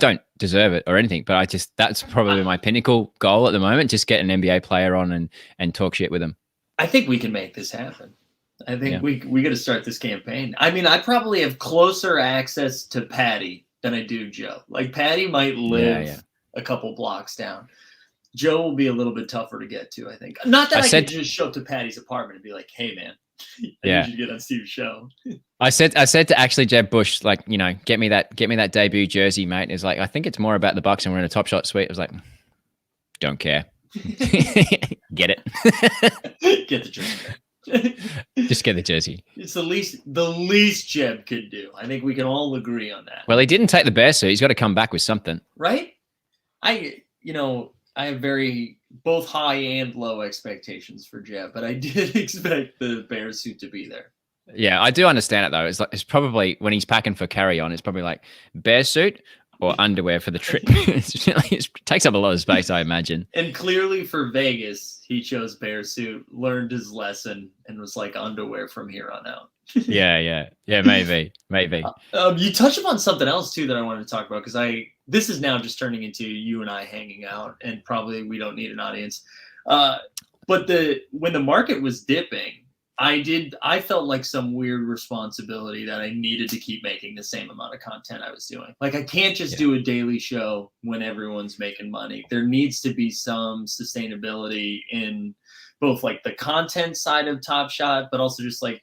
don't deserve it or anything, but that's probably my pinnacle goal at the moment. Just get an NBA player on and talk shit with him. I think we can make this happen. I think we got to start this campaign. I mean, I probably have closer access to Patty than I do Joe. Like Patty might live a couple blocks down. Joe will be a little bit tougher to get to, I think. Not that I could just show up to Patty's apartment and be like, hey man, I need you to get on Steve's show. I said to actually Jeb Bush, like, get me that debut jersey, mate. It's like, I think it's more about the Bucks and we're in a Top Shot suite. I was like, don't care. Get it. Get the jersey. Just get the jersey. It's the least Jeb could do. I think we can all agree on that. Well, he didn't take the bear suit. He's got to come back with something. Right? I have both high and low expectations for Jeb, but I did expect the bear suit to be there. Yeah, I do understand it though. It's probably when he's packing for carry on, it's probably like bear suit or underwear for the trip. It takes up a lot of space, I imagine. And clearly for Vegas, he chose bear suit, learned his lesson, and was like underwear from here on out. Yeah, maybe. You touched upon something else too that I wanted to talk about, because this is now just turning into you and I hanging out, and probably we don't need an audience. But when the market was dipping, I felt like some weird responsibility that I needed to keep making the same amount of content I was doing. Like I can't just do a daily show when everyone's making money. There needs to be some sustainability in both like the content side of Top Shot, but also just like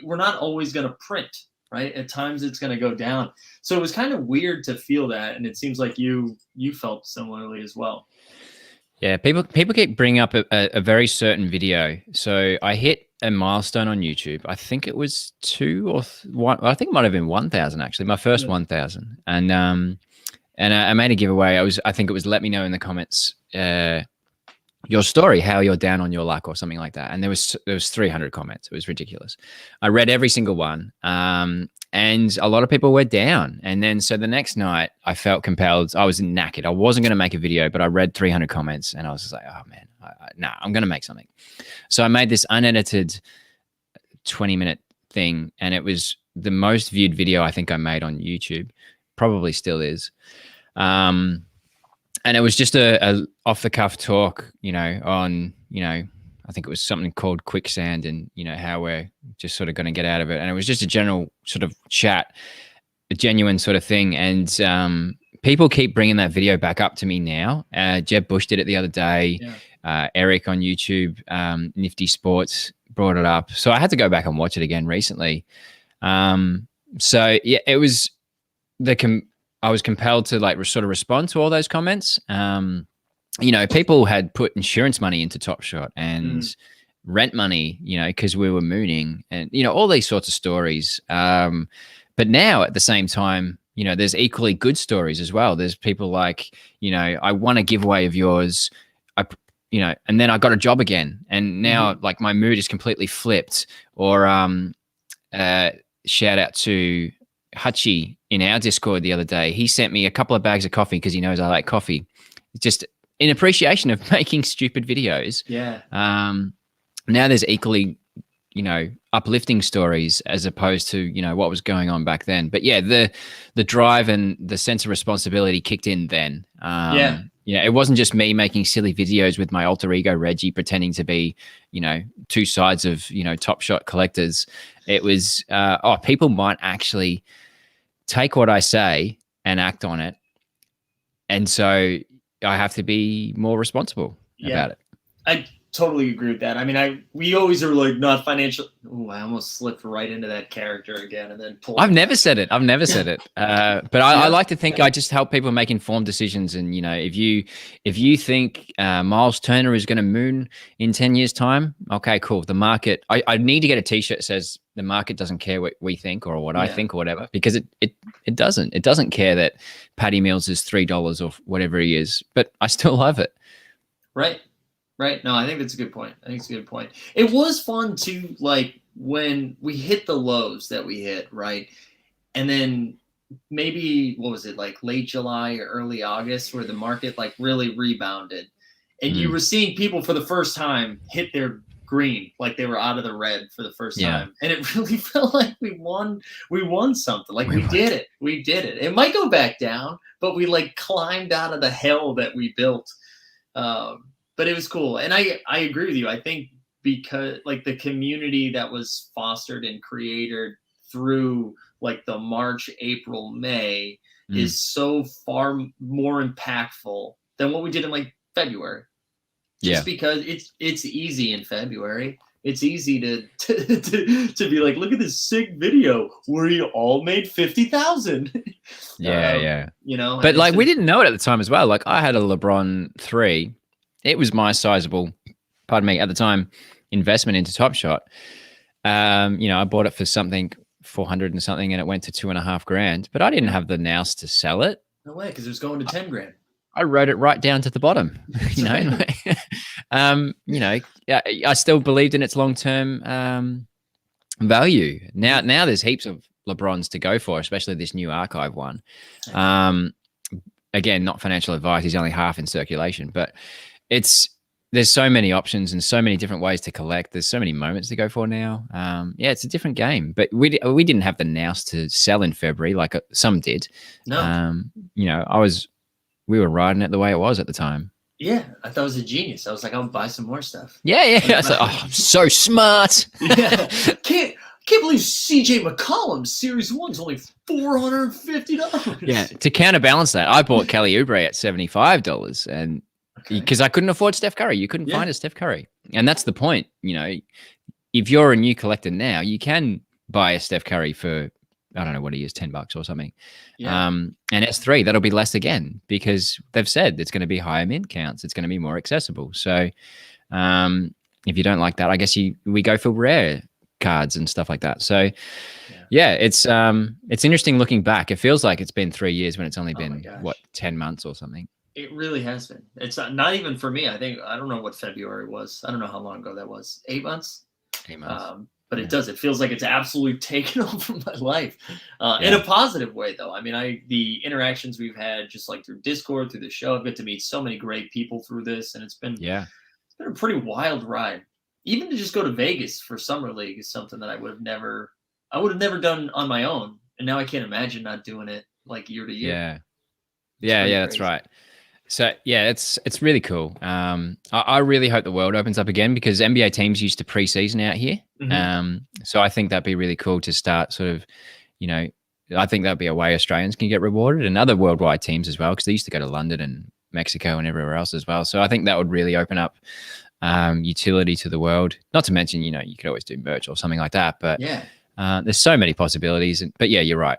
we're not always going to print, right? At times it's going to go down. So it was kind of weird to feel that, and it seems like you felt similarly as well. Yeah, people keep bringing up a very certain video. So I hit a milestone on YouTube. I think it was 2 or 1. I think it might have been 1,000 actually. My first 1,000, and I made a giveaway. I think it was let me know in the comments your story, how you're down on your luck or something like that. And there was 300 comments. It was ridiculous. I read every single one. And a lot of people were down. And then, so the next night I felt compelled. I was knackered. I wasn't going to make a video, but I read 300 comments and I was just like, oh man, I'm going to make something. So I made this unedited 20-minute thing. And it was the most viewed video I think I made on YouTube. Probably still is. And it was just a off the cuff talk, on, I think it was something called quicksand and, how we're just sort of going to get out of it. And it was just a general sort of chat, a genuine sort of thing. And people keep bringing that video back up to me now. Jeb Bush did it the other day. Yeah. Eric on YouTube, Nifty Sports brought it up. So I had to go back and watch it again recently. So yeah, it was I was compelled to like sort of respond to all those comments. People had put insurance money into Top Shot and rent money, because we were mooning and, all these sorts of stories. But now at the same time, there's equally good stories as well. There's people like, I won a giveaway of yours, and then I got a job again. And now like my mood is completely flipped. Or shout out to Hutchie in our Discord the other day. He sent me a couple of bags of coffee because he knows I like coffee. Just in appreciation of making stupid videos. Yeah. Now there's equally, uplifting stories as opposed to, what was going on back then. But yeah, the drive and the sense of responsibility kicked in then. It wasn't just me making silly videos with my alter ego Reggie pretending to be, two sides of, Top Shot collectors. It was, people might actually take what I say and act on it. And so I have to be more responsible about it. I totally agree with that. I mean, we always are like not financial. Oh, I almost slipped right into that character again and then pulled. I've never said it. But I like to think I just help people make informed decisions. And, if you think Miles Turner is going to moon in 10 years time, okay, cool. The market, I need to get a t-shirt that says the market doesn't care what we think or what I think or whatever, because it doesn't. It doesn't care that Patty Mills is $3 or whatever he is, but I still love it. Right. No, I think that's a good point. It was fun too, like when we hit the lows that we hit, right? And then maybe, what was it, like late July or early August where the market like really rebounded. And you were seeing people for the first time hit their green, like they were out of the red for the first time. And it really felt like we won something. Like we did it. It might go back down, but we like climbed out of the hell that we built. But it was cool. And I agree with you. I think because like the community that was fostered and created through like the March, April, May is so far more impactful than what we did in like February. Just because it's easy in February. It's easy to be like, look at this sick video where you all made 50,000. Yeah. But like we didn't know it at the time as well. Like I had a LeBron 3. It was my sizable, at the time, investment into Top Shot. I bought it for something 400 and something, and it went to $2,500. But I didn't have the nous to sell it. No way, because it was going to 10 grand. I wrote it right down to the bottom. I still believed in its long-term value. Now there's heaps of LeBrons to go for, especially this new archive one. Again, not financial advice. He's only half in circulation, but there's so many options and so many different ways to collect. There's so many moments to go for now. It's a different game, but we didn't have the nous to sell in February like some did. No. We were riding it the way it was at the time. Yeah, I thought it was a genius. I was like, I'll buy some more stuff. Yeah. I was like, oh, I'm so smart. Yeah. Can't believe CJ McCollum's Series 1's only $450. Yeah, to counterbalance that, I bought Kelly Oubre at $75, and because I couldn't afford Steph Curry, you couldn't find a Steph Curry, and that's the point. You know, if you're a new collector now, you can buy a Steph Curry for, I don't know what he is, $10 or something. Yeah. And S3, that'll be less again because they've said it's going to be higher min counts. It's going to be more accessible. So if you don't like that, I guess we go for rare cards and stuff like that. So yeah, it's interesting looking back. It feels like it's been 3 years when it's only been 10 months or something. It really has been. It's not even for me. I don't know what February was. I don't know how long ago that was. 8 months? 8 months. But it does. It feels like it's absolutely taken over my life in a positive way, though. I mean, the interactions we've had just like through Discord, through the show, I've got to meet so many great people through this, and it's been a pretty wild ride. Even to just go to Vegas for Summer League is something that I would have never done on my own. And now I can't imagine not doing it like year to year. Yeah, that's right. So yeah, it's really cool. I really hope the world opens up again because NBA teams used to preseason out here. So I think that'd be really cool to start sort of, you know, I think that'd be a way Australians can get rewarded and other worldwide teams as well, because they used to go to London and Mexico and everywhere else as well. So I think that would really open up utility to the world. Not to mention, you know, you could always do merch or something like that. But there's so many possibilities. But yeah, you're right.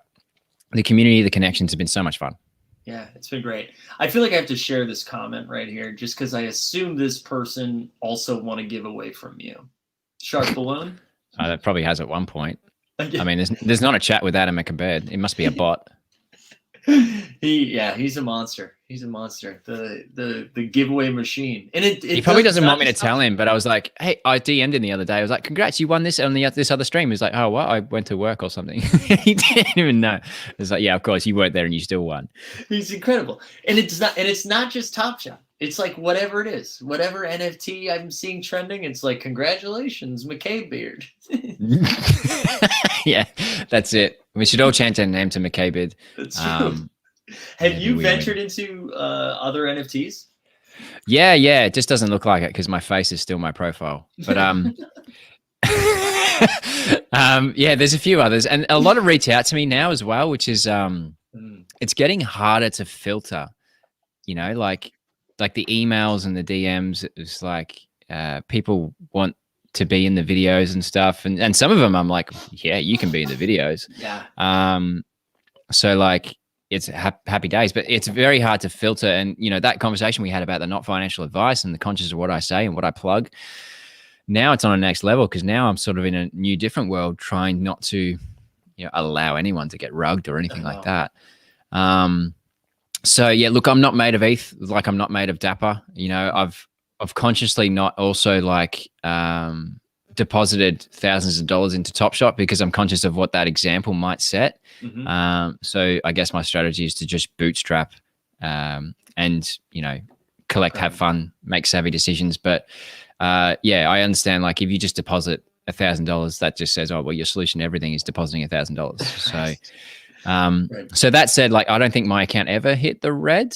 The community, the connections have been so much fun. Yeah, it's been great. I feel like I have to share this comment right here just because I assume this person also want to give away from you. Shark Balloon? That probably has at one point. I mean, there's not a chat with Adam McAbed. It must be a bot. He's a monster. He's a monster. The giveaway machine. And he probably doesn't want me to tell him, but I was like, hey, I DM'd him the other day. I was like, congrats, you won this on this other stream. He's like, oh, what? I went to work or something. He didn't even know. It's like, yeah, of course, you weren't there and you still won. He's incredible. And it's not just Top Shot. It's like whatever it is, whatever NFT I'm seeing trending, it's like, congratulations, McKay Beard. Yeah, that's it. We should all change our name to McKay Beard. That's true. Have you ventured into other NFTs? Yeah. It just doesn't look like it because my face is still my profile. But yeah, there's a few others, and a lot of reach out to me now as well, which is it's getting harder to filter. You know, like the emails and the DMs. It's like people want to be in the videos and stuff, and some of them I'm like, yeah, you can be in the videos. So like, it's happy days, but it's very hard to filter. And you know, that conversation we had about the not financial advice and the conscious of what I say and what I plug, now it's on a next level because now I'm sort of in a new different world, trying not to, you know, allow anyone to get rugged or anything like that. So yeah, look, I'm not made of ETH, like I'm not made of Dapper. You know, I've consciously not also like deposited thousands of dollars into Top Shot because I'm conscious of what that example might set. So I guess my strategy is to just bootstrap and, you know, collect, have fun, make savvy decisions. But yeah, I understand, like, if you just deposit $1,000, that just says, oh, well, your solution to everything is depositing $1,000. So so that said, like, I don't think my account ever hit the red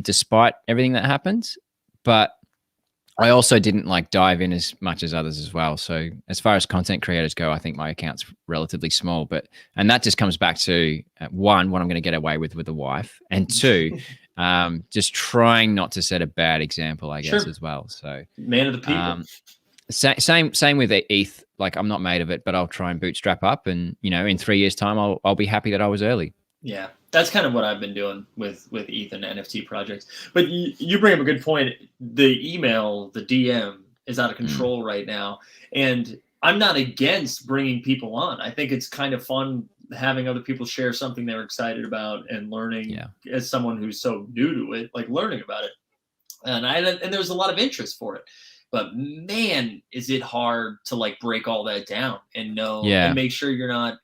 despite everything that happened. But I also didn't like dive in as much as others as well. So as far as content creators go, I think my account's relatively small, and that just comes back to one, what I'm going to get away with a wife, and two, just trying not to set a bad example, I guess, as well. So man of the people. Same with ETH. Like, I'm not made of it, but I'll try and bootstrap up, and you know, in 3 years' time, I'll be happy that I was early. Yeah, that's kind of what I've been doing with ETH and NFT projects. But you bring up a good point. The email, the DM is out of control right now. And I'm not against bringing people on. I think it's kind of fun having other people share something they're excited about and learning as someone who's so new to it, like learning about it. And there's a lot of interest for it. But man, is it hard to like break all that down and know and make sure you're not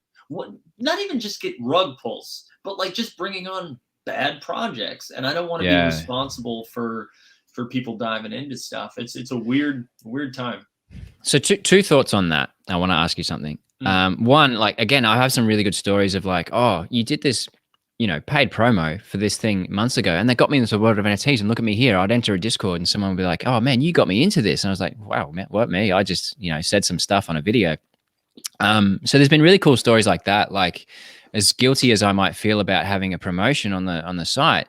even just get rug pulls, but like just bringing on bad projects. And I don't want to be responsible for people diving into stuff. It's a weird time. So two thoughts on that. I want to ask you something. One, like, again, I have some really good stories of like, oh, you did this paid promo for this thing months ago, and they got me into the world of NFTs. And look at me here. I'd enter a Discord and someone would be like, "Oh man, you got me into this." And I was like, "Wow, man, what, me? I just, said some stuff on a video." So there's been really cool stories like that. Like, as guilty as I might feel about having a promotion on the site,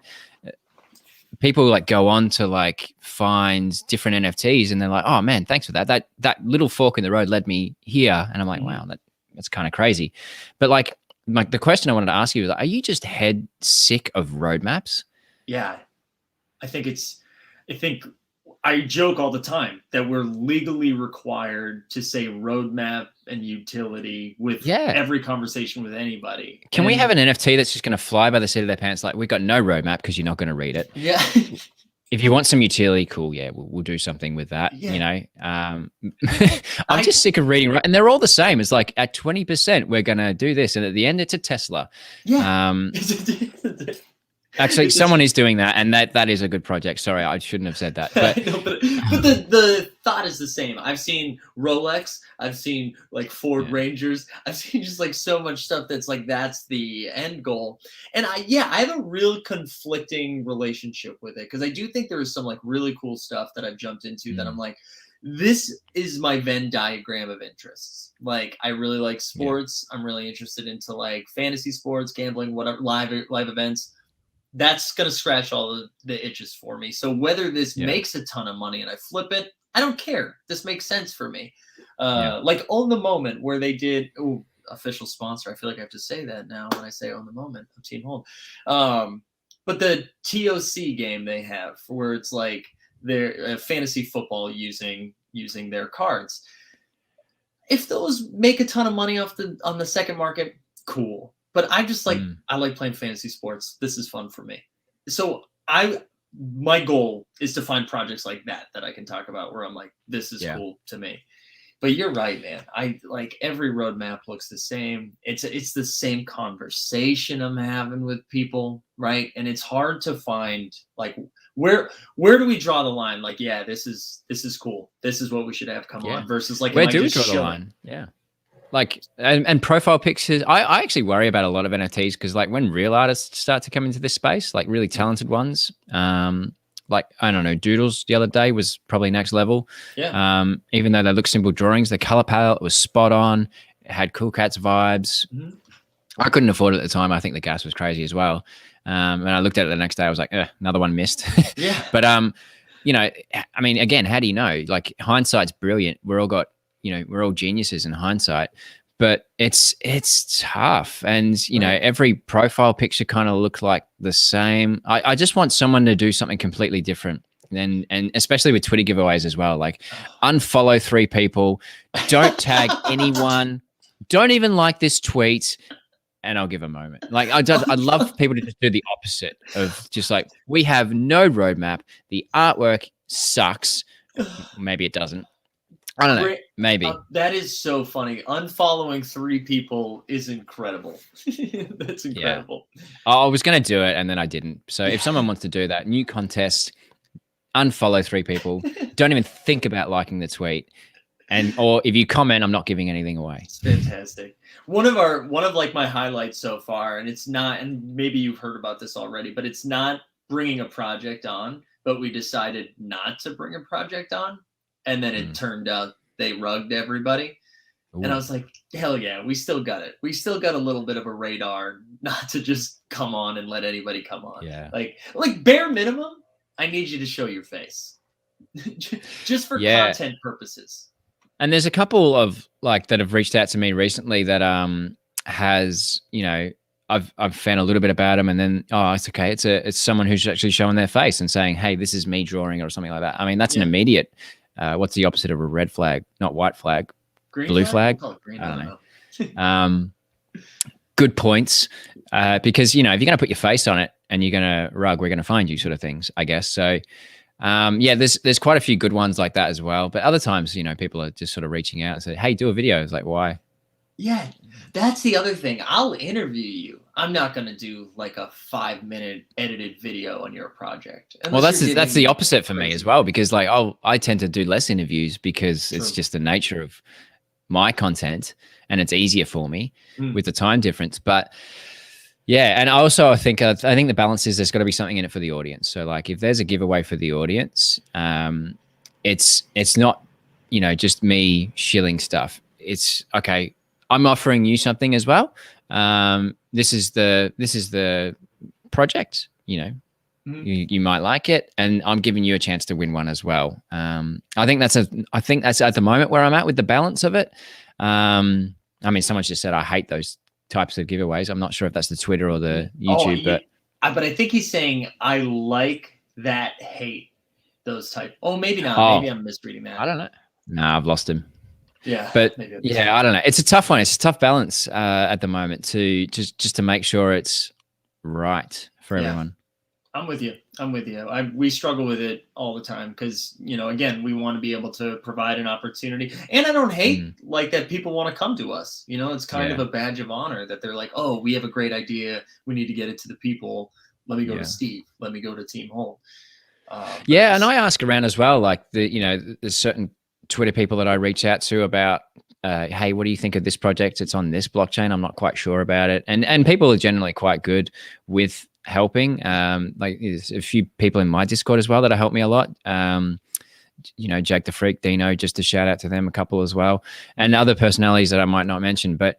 people like go on to like find different NFTs and they're like, "Oh man, thanks for that. That little fork in the road led me here." And I'm like, "Wow, that's kind of crazy." But like the question I wanted to ask you is, are you just head sick of roadmaps? Yeah, I think I joke all the time that we're legally required to say roadmap and utility with every conversation with anybody. Can we have an NFT that's just going to fly by the seat of their pants? Like, we've got no roadmap because you're not going to read it. Yeah. If you want some utility, cool. Yeah, we'll do something with that. Yeah. I'm just sick of reading, and they're all the same. It's like at 20%, we're going to do this. And at the end, it's a Tesla. Yeah. Actually, someone is doing that, and that is a good project. Sorry, I shouldn't have said that. But, no, but the thought is the same. I've seen Rolex. I've seen like Ford Rangers. I've seen just like so much stuff that's like that's the end goal. And I have a real conflicting relationship with it because I do think there is some like really cool stuff that I've jumped into that I'm like, this is my Venn diagram of interests. Like, I really like sports. I'm really interested into like fantasy sports, gambling, whatever, live events. That's going to scratch all the itches for me. So whether this makes a ton of money and I flip it, I don't care. This makes sense for me. Like Own the Moment, where they did official sponsor. I feel like I have to say that now when I say Own the Moment of Team Hold. But the TOC game they have where it's like their fantasy football using their cards. If those make a ton of money on the second market, cool. But I just like I like playing fantasy sports. This is fun for me. So my goal is to find projects like that I can talk about where I'm like, this is cool to me. But you're right, man. I like every roadmap looks the same. It's the same conversation I'm having with people, right? And it's hard to find like where do we draw the line? Like, yeah, this is cool. This is what we should have come on versus like where do we draw the line? Yeah. Like, and profile pictures, I actually worry about a lot of NFTs because like when real artists start to come into this space, like really talented ones, like, I don't know, Doodles the other day was probably next level. Yeah. Even though they look simple drawings, the color palette was spot on. It had Cool Cats vibes. I couldn't afford it at the time. I think the gas was crazy as well. And I looked at it the next day. I was like, another one missed. Yeah. But, I mean, again, how do you know? Like, hindsight's brilliant. We're all geniuses in hindsight, but it's tough. And, every profile picture kind of looked like the same. I just want someone to do something completely different. And especially with Twitter giveaways as well, like unfollow 3 people, don't tag anyone, don't even like this tweet, and I'll give a moment. Like, I'd love people to just do the opposite of just like, we have no roadmap. The artwork sucks. Maybe it doesn't. I don't know. Maybe. That is so funny. Unfollowing 3 people is incredible. That's incredible. Yeah. I was going to do it and then I didn't. So if someone wants to do that, new contest, unfollow 3 people. Don't even think about liking the tweet. Or if you comment, I'm not giving anything away. It's fantastic. One of like my highlights so far, and it's not, and maybe you've heard about this already, but it's not bringing a project on, but we decided not to bring a project on. And then it turned out they rugged everybody. Ooh. And I was like, hell yeah, we still got it. We still got a little bit of a radar not to just come on and let anybody come on. Yeah. Like bare minimum, I need you to show your face just for content purposes. And there's a couple of like that have reached out to me recently that has, I've found a little bit about them and then, it's okay. It's someone who's actually showing their face and saying, hey, this is me drawing or something like that. I mean, that's an immediate, what's the opposite of a red flag? Not white flag, green blue flag? Green, I don't know. Good points. Because, if you're going to put your face on it and you're going to rug, we're going to find you sort of things, I guess. So, there's quite a few good ones like that as well. But other times, people are just sort of reaching out and say, hey, do a video. It's like, why? Yeah, that's the other thing. I'll interview you. I'm not going to do like a 5-minute edited video on your project. Well, that's the opposite for me as well, because like I tend to do less interviews because it's just the nature of my content and it's easier for me with the time difference. But Yeah, and also I think the balance is there's got to be something in it for the audience. So like if there's a giveaway for the audience, it's not just me shilling stuff. It's okay. I'm offering you something as well. This is the project. You might like it, and I'm giving you a chance to win one as well. I think that's at the moment where I'm at with the balance of it. I mean, someone just said I hate those types of giveaways. I'm not sure if that's the Twitter or the YouTube, but I think he's saying I like that hate those type. Oh, maybe not. Maybe I'm misreading that. I don't know. No, I've lost him. Yeah, but yeah, I don't know. It's a tough one. It's a tough balance at the moment to just to make sure it's right for everyone. I'm with you. We struggle with it all the time because, again, we want to be able to provide an opportunity. And I don't hate like that people want to come to us. It's kind of a badge of honor that they're like, oh, we have a great idea. We need to get it to the people. Let me go to Steve. Let me go to Team Hole. And I ask around as well. Like there's certain Twitter people that I reach out to about, hey, what do you think of this project? It's on this blockchain. I'm not quite sure about it. And people are generally quite good with helping. Like there's a few people in my Discord as well that have helped me a lot. Jake the Freak, Dino, just to shout out to them, a couple as well, and other personalities that I might not mention. But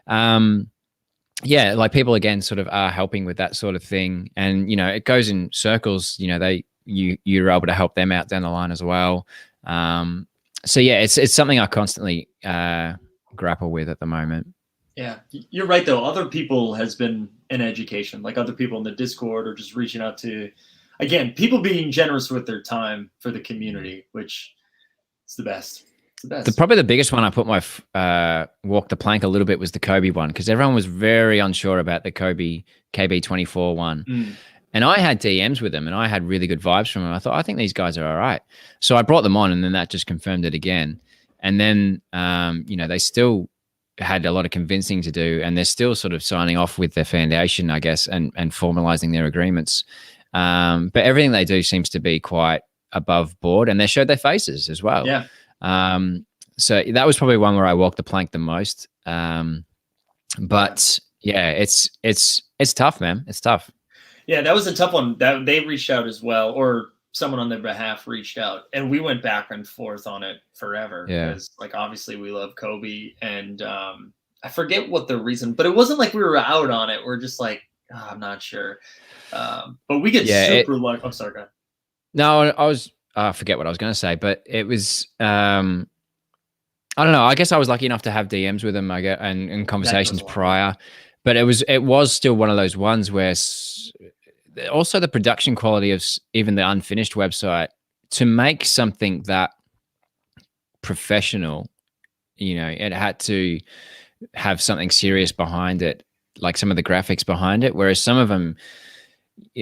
like people again sort of are helping with that sort of thing, and it goes in circles. You're able to help them out down the line as well. So yeah, it's something I constantly grapple with at the moment. Yeah, you're right though. Other people has been an education, like other people in the Discord or just reaching out to, again, people being generous with their time for the community, which is the best. It's the best. Probably the biggest one I put my walk the plank a little bit was the Kobe one, because everyone was very unsure about the Kobe KB24 one. And I had DMs with them and I had really good vibes from them. I thought, I think these guys are all right. So I brought them on, and then that just confirmed it again. And then, they still had a lot of convincing to do, and they're still sort of signing off with their foundation, I guess, and formalizing their agreements. But everything they do seems to be quite above board, and they showed their faces as well. Yeah. So that was probably one where I walked the plank the most. But yeah, it's tough, man. It's tough. Yeah, that was a tough one. That they reached out as well, or someone on their behalf reached out, and we went back and forth on it forever. Yeah. Because obviously we love Kobe, and I forget what the reason, but it wasn't like we were out on it. We're just like, I'm not sure. But we get super lucky. I'm sorry, go ahead. No, I forget what I was going to say, but it was, I don't know. I guess I was lucky enough to have DMs with them, and conversations prior, but it was still one of those ones where also the production quality of even the unfinished website, to make something that professional, it had to have something serious behind it, like some of the graphics behind it, whereas some of them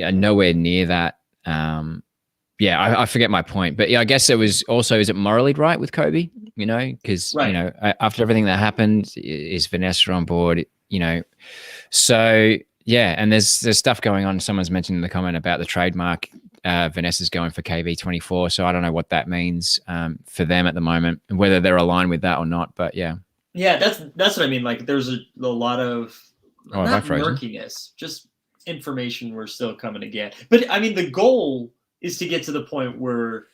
are nowhere near that. I forget my point, but yeah, I guess it was also, is it morally right with Kobe? Because after everything that happened, is Vanessa on board? So yeah, and there's stuff going on. Someone's mentioned in the comment about the trademark. Vanessa's going for KB24, so I don't know what that means for them at the moment, whether they're aligned with that or not. But yeah, that's what I mean. Like, there's a lot of not murkiness, just information we're still coming to get. But I mean, the goal is to get to the point where,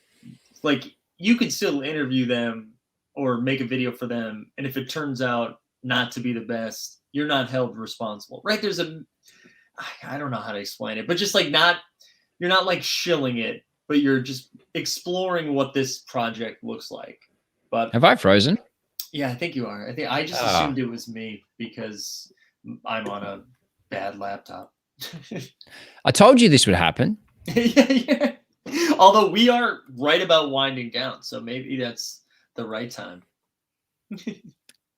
like, you could still interview them or make a video for them, and if it turns out not to be the best, you're not held responsible, right? I don't know how to explain it, but just like you're not like shilling it, but you're just exploring what this project looks like. But have I frozen? Yeah, I think you are. I just assumed it was me because I'm on a bad laptop. I told you this would happen. Yeah. Although we are right about winding down, so maybe that's the right time.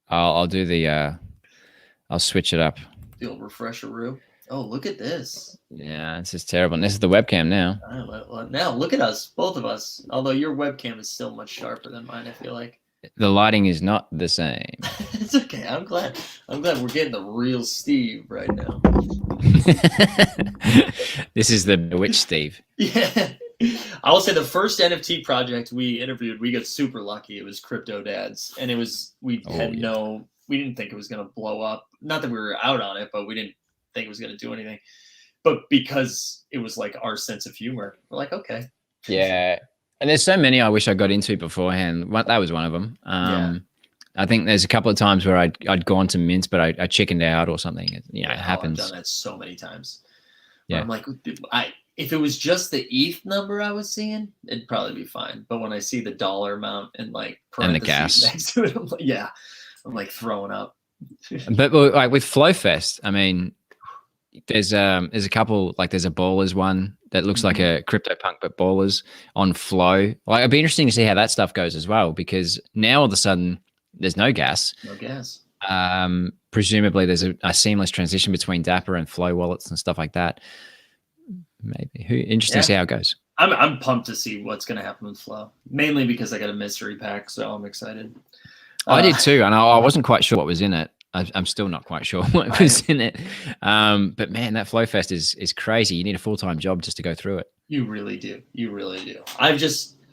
I'll do the I'll switch it up. The old refresher-oo. Oh, look at this. Yeah, this is terrible. And this is the webcam now. Now look at us, both of us. Although your webcam is still much sharper than mine, I feel like. The lighting is not the same. It's okay. I'm glad we're getting the real Steve right now. This is the bewitched Steve. Yeah. I will say the first NFT project we interviewed, we got super lucky. It was Crypto Dads, and we didn't think it was going to blow up. Not that we were out on it, but we didn't think it was going to do anything. But because it was like our sense of humor, we're like, okay. Yeah. And there's so many I wish I got into beforehand. That was one of them. I think there's a couple of times where I'd gone to Mint, but I chickened out or something. It happens. I've done that so many times. Yeah. I'm like, if it was just the ETH number I was seeing, it'd probably be fine. But when I see the dollar amount and like and the gas next to it, I'm like, I'm like throwing up. But like with Flowfest, I mean, there's a couple, like there's a Ballers one that looks like a CryptoPunk, but Ballers on Flow. Like it'd be interesting to see how that stuff goes as well, because now all of a sudden there's no gas. No gas. Presumably there's a seamless transition between Dapper and Flow wallets and stuff like that. Maybe interesting to see how it goes. I'm pumped to see what's going to happen with Flow, mainly because I got a mystery pack, so I'm excited. I did too, and I wasn't quite sure what was in it. I'm still not quite sure what was in it. But man, that Flowfest is crazy. You need a full-time job just to go through it. You really do. You really do.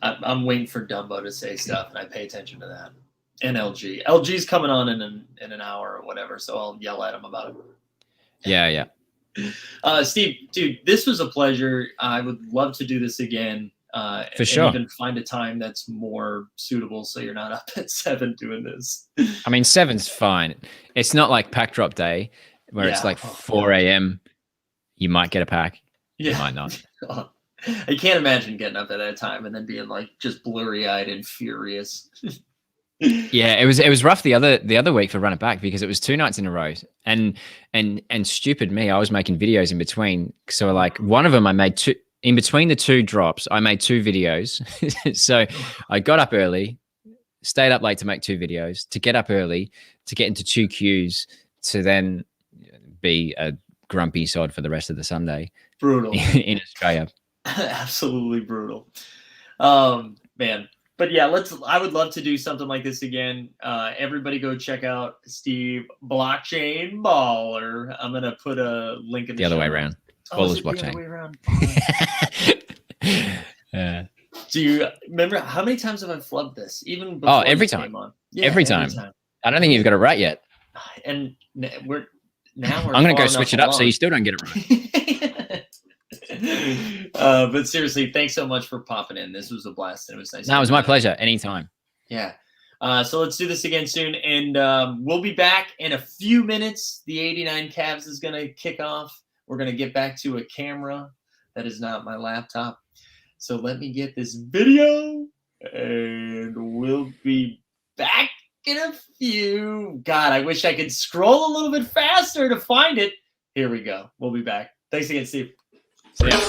I'm waiting for Dumbo to say stuff, and I pay attention to that. And LG's coming on in an hour or whatever, so I'll yell at him about it. Yeah. Steve, dude, this was a pleasure. I would love to do this again. For sure. And even find a time that's more suitable so you're not up at 7 doing this. I mean, 7's fine. It's not like pack drop day where it's like 4 a.m. You might get a pack. You might not. I can't imagine getting up at that time and then being like just blurry-eyed and furious. Yeah, it was rough the other week for Run It Back because it was 2 nights in a row, and stupid me, I was making videos in between. So like one of them I made two in between the 2 drops. I made 2 videos. So I got up early, stayed up late to make 2 videos, to get up early, to get into 2 queues, to then be a grumpy sod for the rest of the Sunday. Brutal in Australia. Absolutely brutal, man. But yeah, I would love to do something like this again. Everybody go check out Steve Blockchain Baller. I'm going to put a link in the other way around. Baller's Blockchain. The other way around? Do you remember how many times have I flubbed this? Even before every you time. came on? Every time. I don't think you've got it right yet. And we're I'm going to go switch it up so you still don't get it right. But seriously, thanks so much for popping in. This was a blast, and it was nice. No, it was my pleasure. Anytime. Yeah. So let's do this again soon, and we'll be back in a few minutes. The 89 Cavs is going to kick off. We're going to get back to a camera that is not my laptop. So let me get this video, and we'll be back in a few. God, I wish I could scroll a little bit faster to find it. Here we go. We'll be back. Thanks again, Steve. See ya.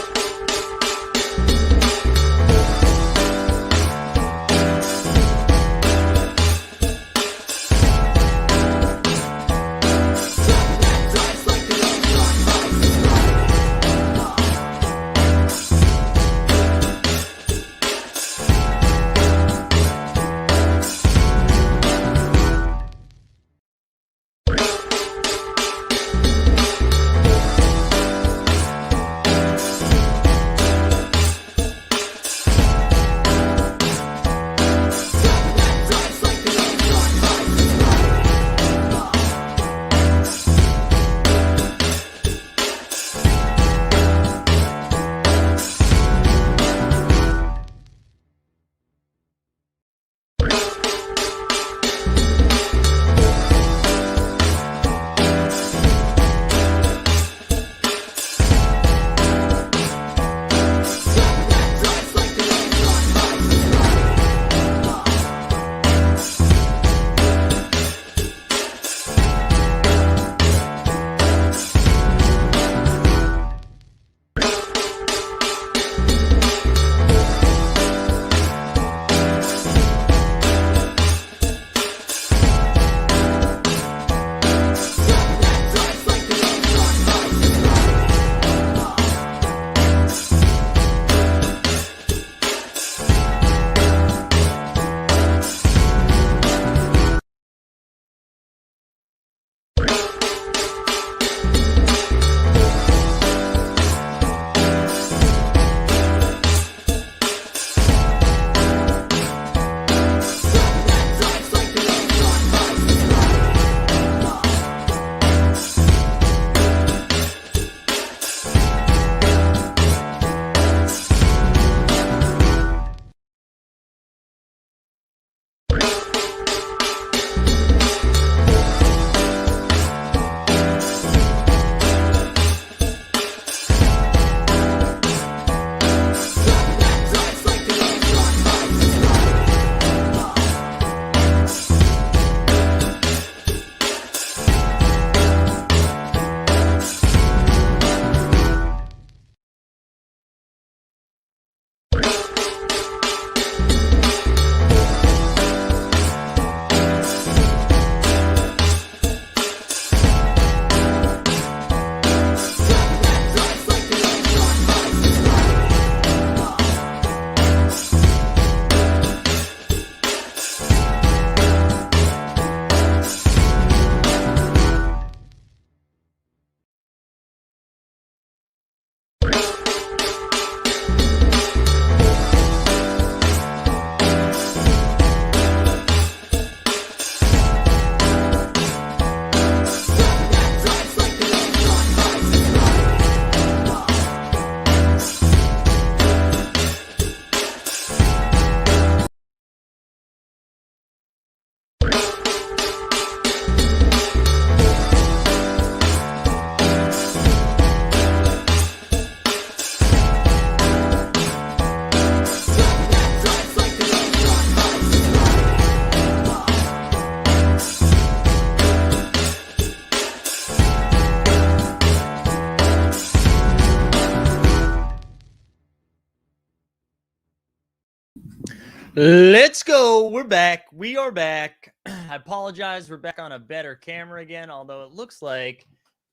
Let's go. We're back. We are back. I apologize. We're back on a better camera again, although it looks like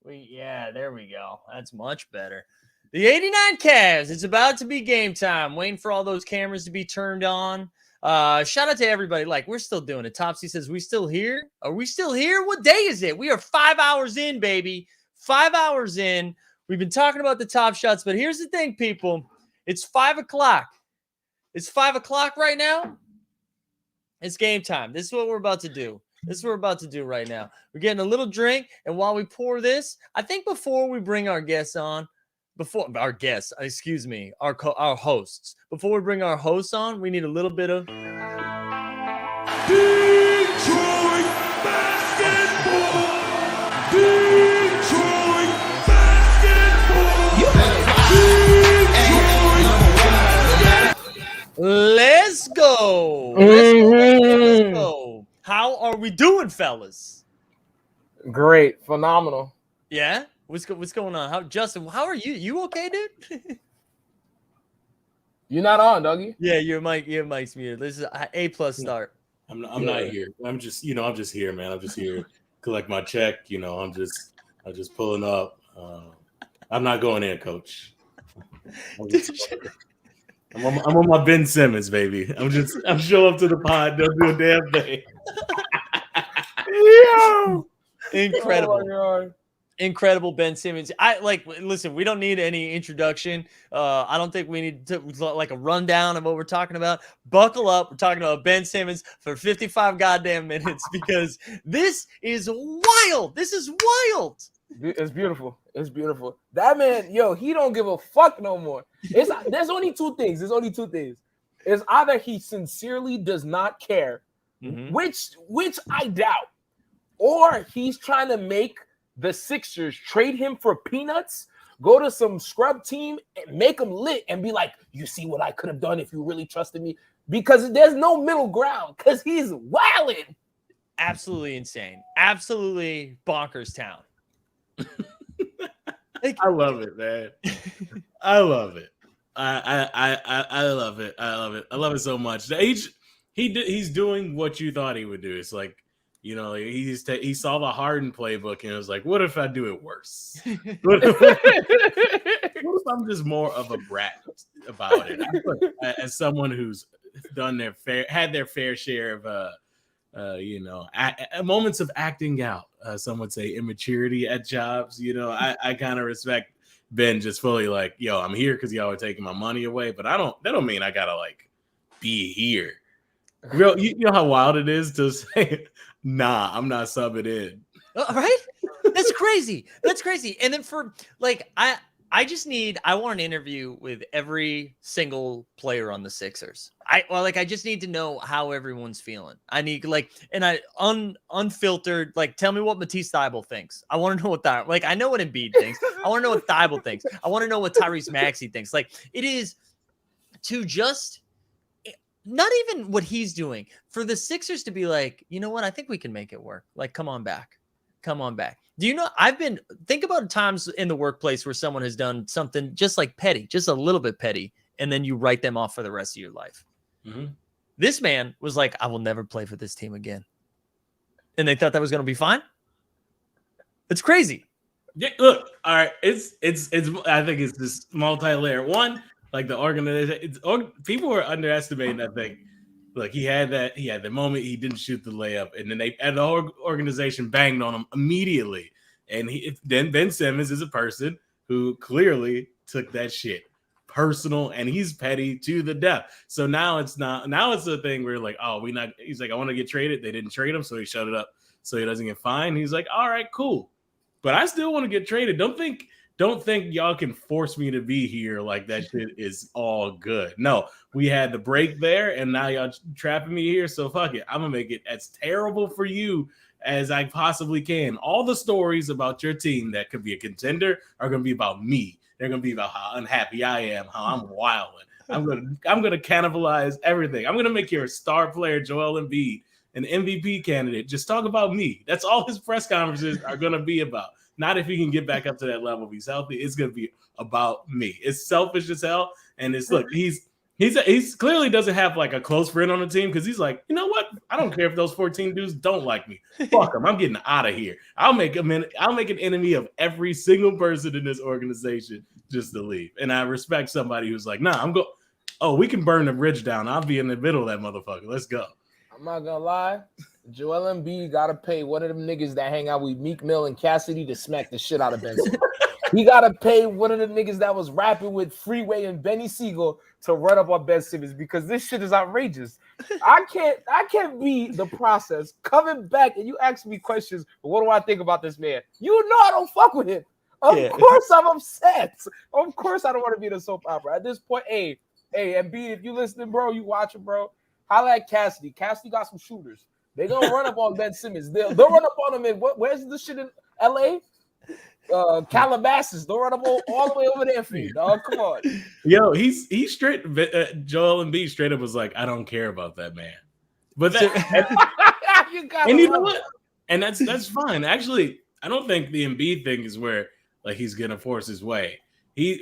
there we go. That's much better. The 89 Cavs. It's about to be game time. Waiting for all those cameras to be turned on. Shout out to everybody. Like, we're still doing it. Topsy says, we still here? Are we still here? What day is it? We are 5 hours in, baby. 5 hours in. We've been talking about the top shots, but here's the thing, people. It's 5 o'clock. It's 5 o'clock right now. It's game time. This is what we're about to do. This is what we're about to do right now. We're getting a little drink, and while we pour this, I think before we bring our guests on, our hosts, before we bring our hosts on, we need a little bit of Detroit basketball. Detroit basketball. Let's go. Let's go. How are we doing, fellas? Great. Phenomenal. Yeah? What's going on? Justin, how are you? You okay, dude? You're not on, doggy. Yeah, your mic's muted. This is A+ start. I'm not here. I'm just here, man. I'm just here collect my check. I'm just pulling up. I'm not going in, coach. I'm on my Ben Simmons, baby. I'm showing up to the pod. Don't do a damn thing. Yo! Incredible. Oh, incredible Ben Simmons. Listen, we don't need any introduction. I don't think we need to like a rundown of what we're talking about. Buckle up. We're talking about Ben Simmons for 55 goddamn minutes because this is wild. This is wild. It's beautiful. It's beautiful. That man, he don't give a fuck no more. There's only two things. It's either he sincerely does not care, which I doubt, or he's trying to make the Sixers trade him for peanuts, go to some scrub team and make him lit and be like, you see what I could have done if you really trusted me? Because there's no middle ground because he's wilding. Absolutely insane. Absolutely bonkers town. I love it, man. I love it. I love it. I love it. I love it so much. He's doing what you thought he would do. It's like, he saw the Harden playbook and it was like, what if I do it worse? What if I'm just more of a brat about it? As someone who's had their fair share of moments of acting out. Some would say immaturity at jobs. I kind of respect Ben just fully like, I'm here because y'all are taking my money away, but that don't mean I gotta like be here. Real, you know how wild it is to say, nah, I'm not subbing in. Right? That's crazy. That's crazy. And then for like, I want an interview with every single player on the Sixers. I just need to know how everyone's feeling. I need unfiltered, tell me what Matisse Thybulle thinks. I want to know what that, I know what Embiid thinks. I want to know what Thybulle thinks. I want to know what Tyrese Maxey thinks. It is to just, not even what he's doing, for the Sixers to be like, you know what? I think we can make it work. Come on back. Come on back. Do you know, think about times in the workplace where someone has done something just petty, just a little bit petty, and then you write them off for the rest of your life. Mm-hmm. This man was like, I will never play for this team again. And they thought that was going to be fine. It's crazy. Yeah, look, all right. It's I think it's just multi-layer. One, the organization, people were underestimating that thing. Look, he had the moment he didn't shoot the layup, and then the whole organization banged on him immediately. And then Ben Simmons is a person who clearly took that shit personal, and he's petty to the death. So now it's the thing where he's like, I want to get traded. They didn't trade him, so he shut it up so he doesn't get fined. He's like, all right, cool, but I still want to get traded. Don't think y'all can force me to be here. That shit is all good. No, we had the break there, and now y'all trapping me here. So fuck it. I'm gonna make it as terrible for you as I possibly can. All the stories about your team that could be a contender are gonna be about me. They're gonna be about how unhappy I am, how I'm wilding. I'm gonna cannibalize everything. I'm gonna make your star player Joel Embiid an MVP candidate. Just talk about me. That's all his press conferences are gonna be about. Not if he can get back up to that level, if he's healthy. It's going to be about me. It's selfish as hell. And it's, look, he's He's clearly doesn't have like a close friend on the team because he's like, you know what? I don't care if those 14 dudes don't like me. Fuck them. I'm getting out of here. I'll make an enemy of every single person in this organization just to leave. And I respect somebody who's like, nah, I'm going. Oh, we can burn the bridge down. I'll be in the middle of that motherfucker. Let's go. I'm not gonna lie. Joel Embiid gotta pay one of them niggas that hang out with Meek Mill and Cassidy to smack the shit out of Ben Simmons. He gotta pay one of the niggas that was rapping with Freeway and Benny Siegel to run up on Ben Simmons because this shit is outrageous. I can't be the process coming back and you ask me questions. What do I think about this man? You know I don't fuck with him. Of course I'm upset. Of course I don't want to be in a soap opera. At this point, hey, Embiid, if you listening, bro, you watching, bro. Holla at Cassidy. Cassidy got some shooters. They're gonna run up on Ben Simmons. They'll run up on him in where's this shit in LA? Calabasas. They'll run up all the way over there for you, dog. Come on. Yo, he's straight. Joel Embiid straight up was like, I don't care about that man. But that, you know what? And that's fine. Actually, I don't think the Embiid thing is where like he's gonna force his way.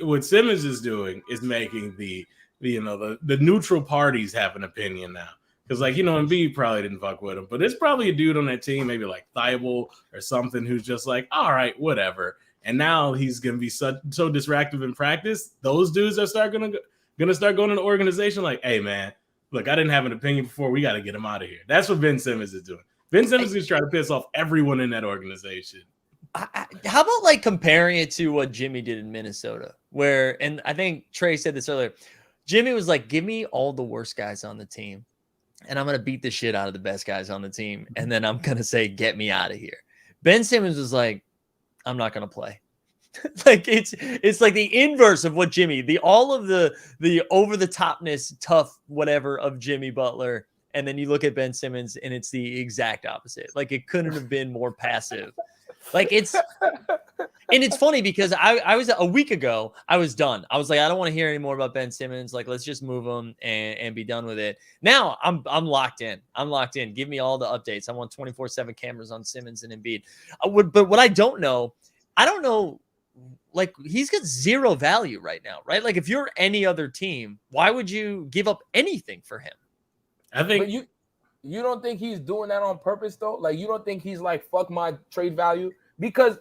What Simmons is doing is making the neutral parties have an opinion now. Because, like, Embiid probably didn't fuck with him. But there's probably a dude on that team, maybe like Thibault or something, who's just like, all right, whatever. And now he's going to be so distracted in practice. Those dudes are going to start going to the organization like, hey, man, look, I didn't have an opinion before. We got to get him out of here. That's what Ben Simmons is doing. Ben Simmons is trying to piss off everyone in that organization. How about, like, comparing it to what Jimmy did in Minnesota? And I think Trey said this earlier. Jimmy was like, give me all the worst guys on the team. And I'm going to beat the shit out of the best guys on the team. And then I'm going to say, get me out of here. Ben Simmons was like, I'm not going to play. Like it's like the inverse of what Jimmy, all of the over the topness, tough, whatever of Jimmy Butler. And then you look at Ben Simmons and it's the exact opposite. Like it couldn't have been more passive. Like it's funny because I was a week ago, I was done. I was like, I don't want to hear any more about Ben Simmons. Like, let's just move him and be done with it. Now I'm locked in. Give me all the updates. I want 24/7 cameras on Simmons and Embiid. But what I don't know, like he's got zero value right now, right? Like if you're any other team, why would you give up anything for him? I think you don't think he's doing that on purpose though? Like you don't think he's like, fuck my trade value? Because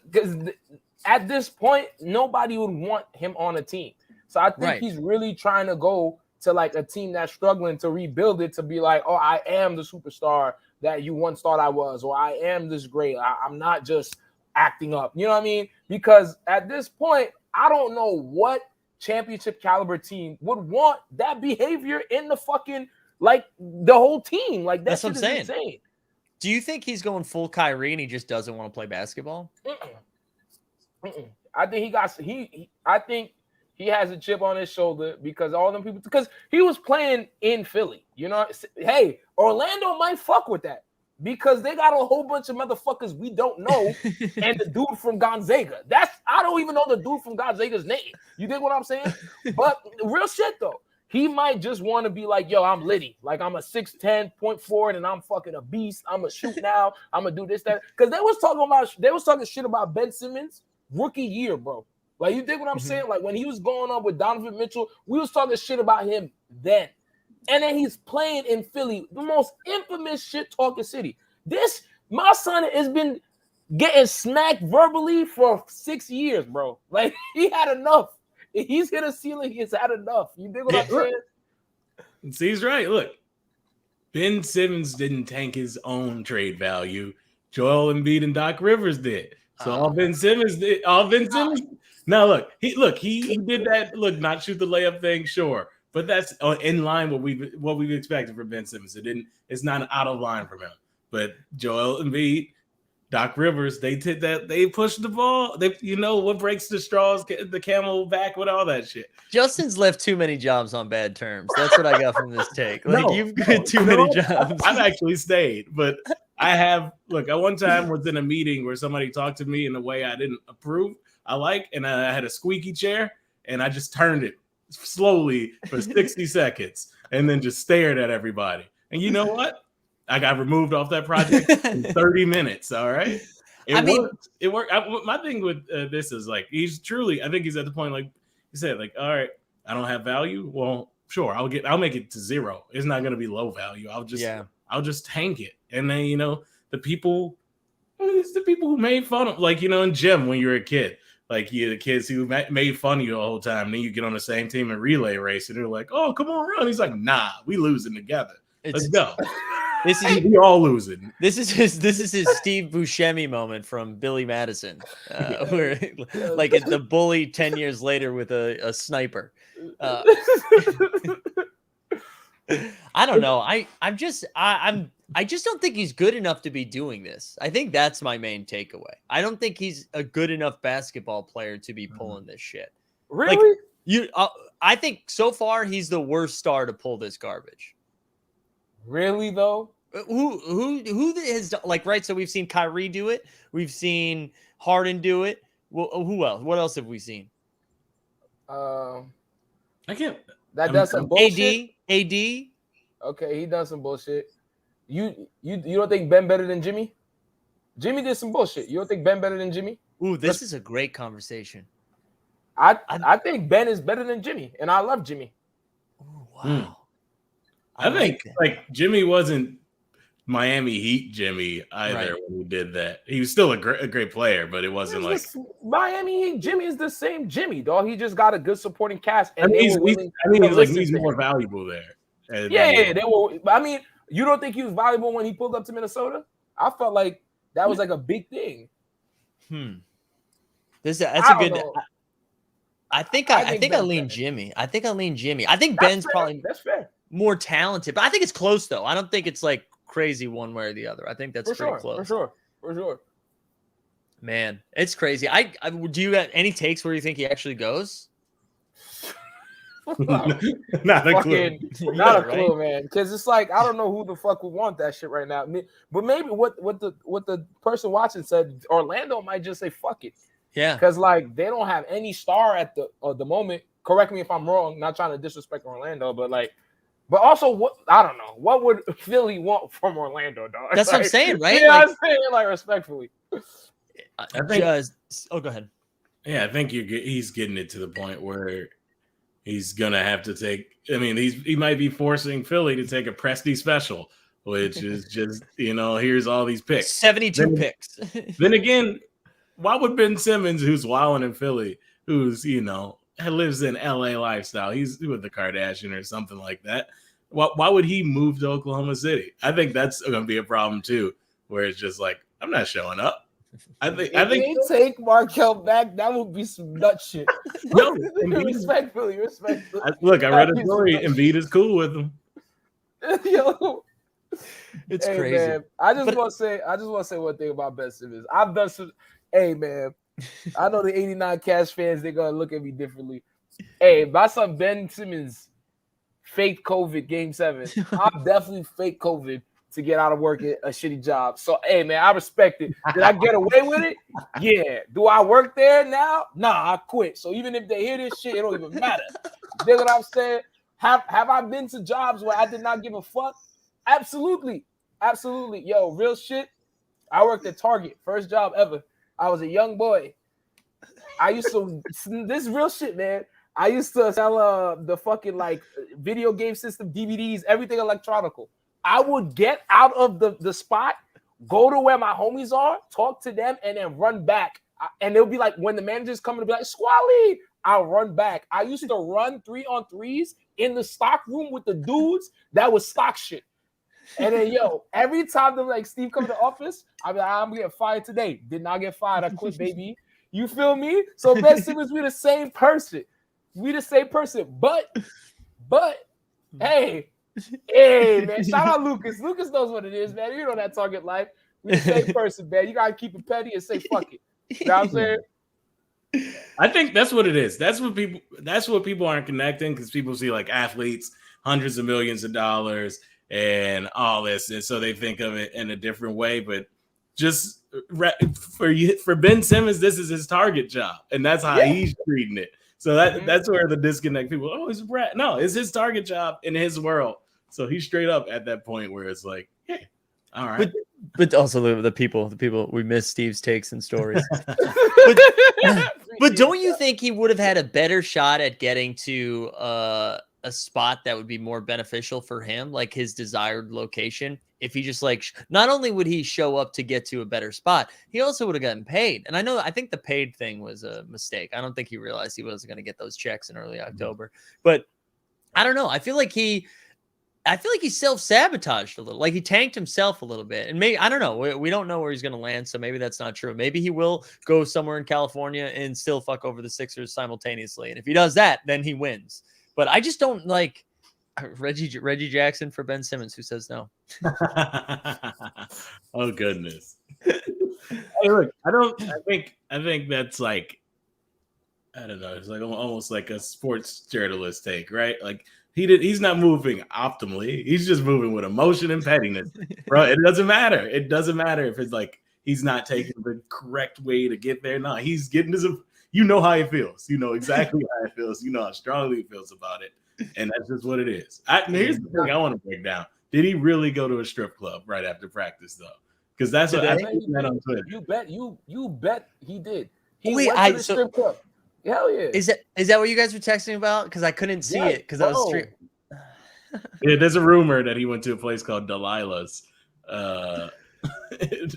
at this point, nobody would want him on a team. So I think he's really trying to go to like a team that's struggling to rebuild it to be like, oh, I am the superstar that you once thought I was, or I am this great. I'm not just acting up. You know what I mean? Because at this point, I don't know what championship caliber team would want that behavior in the fucking like the whole team. Like that's what I'm saying. Insane. Do you think he's going full Kyrie and he just doesn't want to play basketball? I think I think he has a chip on his shoulder because all them people, because he was playing in Philly. You know, hey, Orlando might fuck with that because they got a whole bunch of motherfuckers we don't know, and the dude from Gonzaga. I don't even know the dude from Gonzaga's name. You dig what I'm saying? But real shit though. He might just want to be like, yo, I'm litty. Like, I'm a 6'10", point forward, and I'm fucking a beast. I'm going to shoot now. I'm going to do this, that. Because they was talking shit about Ben Simmons rookie year, bro. Like, you dig what I'm saying? Like, when he was going on with Donovan Mitchell, we was talking shit about him then. And then he's playing in Philly, the most infamous shit-talking city. My son has been getting smacked verbally for 6 years, bro. Like, he had enough. If he's hit a ceiling, he's had enough. You dig what I'm saying? See, he's right. Look, Ben Simmons didn't tank his own trade value. Joel Embiid and Doc Rivers did. So all Ben Simmons did. Now look, he did that. Look, not shoot the layup thing, sure, but that's in line what we've expected from Ben Simmons. It's not out of line from him. But Joel Embiid, Doc Rivers, they did that. They pushed the ball. What breaks the straws, the camel back with all that shit. Justin's left too many jobs on bad terms. That's what I got from this take. Like you've got too many jobs. I've actually stayed, but I have. Look, I one time was in a meeting where somebody talked to me in a way I didn't approve. And I had a squeaky chair, and I just turned it slowly for 60 seconds, and then just stared at everybody. And you know what? I got removed off that project in 30 minutes. All right. It worked. My thing with this is like, I think he's at the point, like you said, like, all right, I don't have value. Well, sure, I'll make it to 0. It's not going to be low value. I'll just tank it. And then, the people who made fun of, like, in gym when you were a kid, like the kids who made fun of you the whole time. And then you get on the same team in relay race and they're like, oh, come on, run. He's like, nah, we losing together. Let's go. We all losing. This is his Steve Buscemi moment from Billy Madison, where like the bully 10 years later with a sniper. I don't know. I just don't think he's good enough to be doing this. I think that's my main takeaway. I don't think he's a good enough basketball player to be pulling this shit. Really? Like, I think so far he's the worst star to pull this garbage. Really though? Who has, like, right? So we've seen Kyrie do it. We've seen Harden do it. Well, who else? What else have we seen? I can't. That does some bullshit. AD. Okay, he done some bullshit. You don't think Ben better than Jimmy? Jimmy did some bullshit. You don't think Ben better than Jimmy? Ooh, this is a great conversation. I think Ben is better than Jimmy, and I love Jimmy. Ooh, wow. I think like Jimmy wasn't Miami Heat Jimmy either when he did that. He was still a great player, but it wasn't like Miami Heat Jimmy is the same Jimmy, dog. He just got a good supporting cast. And he's more valuable there. Yeah, they were. I mean, you don't think he was valuable when he pulled up to Minnesota? I felt like that was like a big thing. That's a good. I think I lean Jimmy. I think Ben's probably that's fair. More talented, but I think it's close though. I don't think it's like crazy one way or the other. I think that's pretty close. For sure. Man, it's crazy. Do you got any takes where you think he actually goes? Not a clue. Not a clue, man. Because it's like I don't know who the fuck would want that shit right now. But maybe what the person watching said, Orlando might just say fuck it. Yeah. Because like they don't have any star at the moment. Correct me if I'm wrong. Not trying to disrespect Orlando, but like. But also, I don't know. What would Philly want from Orlando, dog? That's what I'm saying, right? Yeah, like, I'm saying, like, respectfully. I think. Go ahead. Yeah, I think he's getting it to the point where he's gonna have to take. I mean, he might be forcing Philly to take a Presti special, which is just here's all these picks, 72 picks. Then again, why would Ben Simmons, who's wilding in Philly, who's lives in LA lifestyle, he's with the Kardashian or something like that. Why would he move to Oklahoma City? I think that's going to be a problem too, where it's just like I'm not showing up. I think they take Markel back, that would be some nut shit. No, respectfully. Look, I read a story. Embiid is cool with him. Yo, it's crazy. Man, I just want to say one thing about Ben Simmons. I've done some. Hey, man. I know the 89 Cash fans, they're going to look at me differently. Hey, my son Ben Simmons faked COVID Game 7. I'm definitely fake COVID to get out of work at a shitty job. So, hey, man, I respect it. Did I get away with it? Yeah. Do I work there now? Nah, I quit. So even if they hear this shit, it don't even matter. You know what I'm saying? Have I been to jobs where I did not give a fuck? Absolutely. Yo, real shit. I worked at Target. First job ever. I was a young boy. I used to, this is real shit, man. I used to sell the fucking like video game system, DVDs, everything electronical. I would get out of the spot, go to where my homies are, talk to them, and then run back. And it'll be like when the manager's coming to be like, Squally, I'll run back. I used to run 3-on-3s in the stock room with the dudes that was stock shit. And then, yo, every time them like Steve come to the office, I'm like, I'm gonna get fired today. Did not get fired. I quit, baby. You feel me? So Ben Simmons, we the same person. But hey, man, shout out Lucas. Lucas knows what it is, man. You know that Target life. We the same person, man. You gotta keep it petty and say fuck it. You know what I'm saying? I think that's what it is. That's what people aren't connecting, because people see like athletes, hundreds of millions of dollars and all this, and so they think of it in a different way. But just for Ben Simmons, this is his Target job, and that's how he's treating it. So that's where the disconnect. People, he's a brat. No, it's his Target job in his world. So he's straight up at that point where it's like, hey, all right. But also the people we miss Steve's takes and stories. but don't you think he would have had a better shot at getting to a spot that would be more beneficial for him, like his desired location. If he just like, not only would he show up to get to a better spot, he also would have gotten paid. And I think the paid thing was a mistake. I don't think he realized he wasn't going to get those checks in early October, but I don't know. I feel like he self-sabotaged a little, like he tanked himself a little bit. And maybe, I don't know. We don't know where he's going to land. So maybe that's not true. Maybe he will go somewhere in California and still fuck over the Sixers simultaneously. And if he does that, then he wins. But I just don't like Reggie Jackson for Ben Simmons, who says no. Oh goodness. Hey, look, I think that's like, I don't know. It's like almost like a sports journalist take, right? Like he's not moving optimally. He's just moving with emotion and pettiness, bro. It doesn't matter. It doesn't matter if it's like he's not taking the correct way to get there. No, he's getting his. You know how he feels. You know exactly how he feels. You know how strongly he feels about it, and that's just what it is. Here's the thing I want to break down. Did he really go to a strip club right after practice though? Because that's what I meant on Twitter. You bet he did. He went to the strip club. Hell yeah. Is that what you guys were texting about? Because I couldn't see it because I was streaming. Yeah, there's a rumor that he went to a place called Delilah's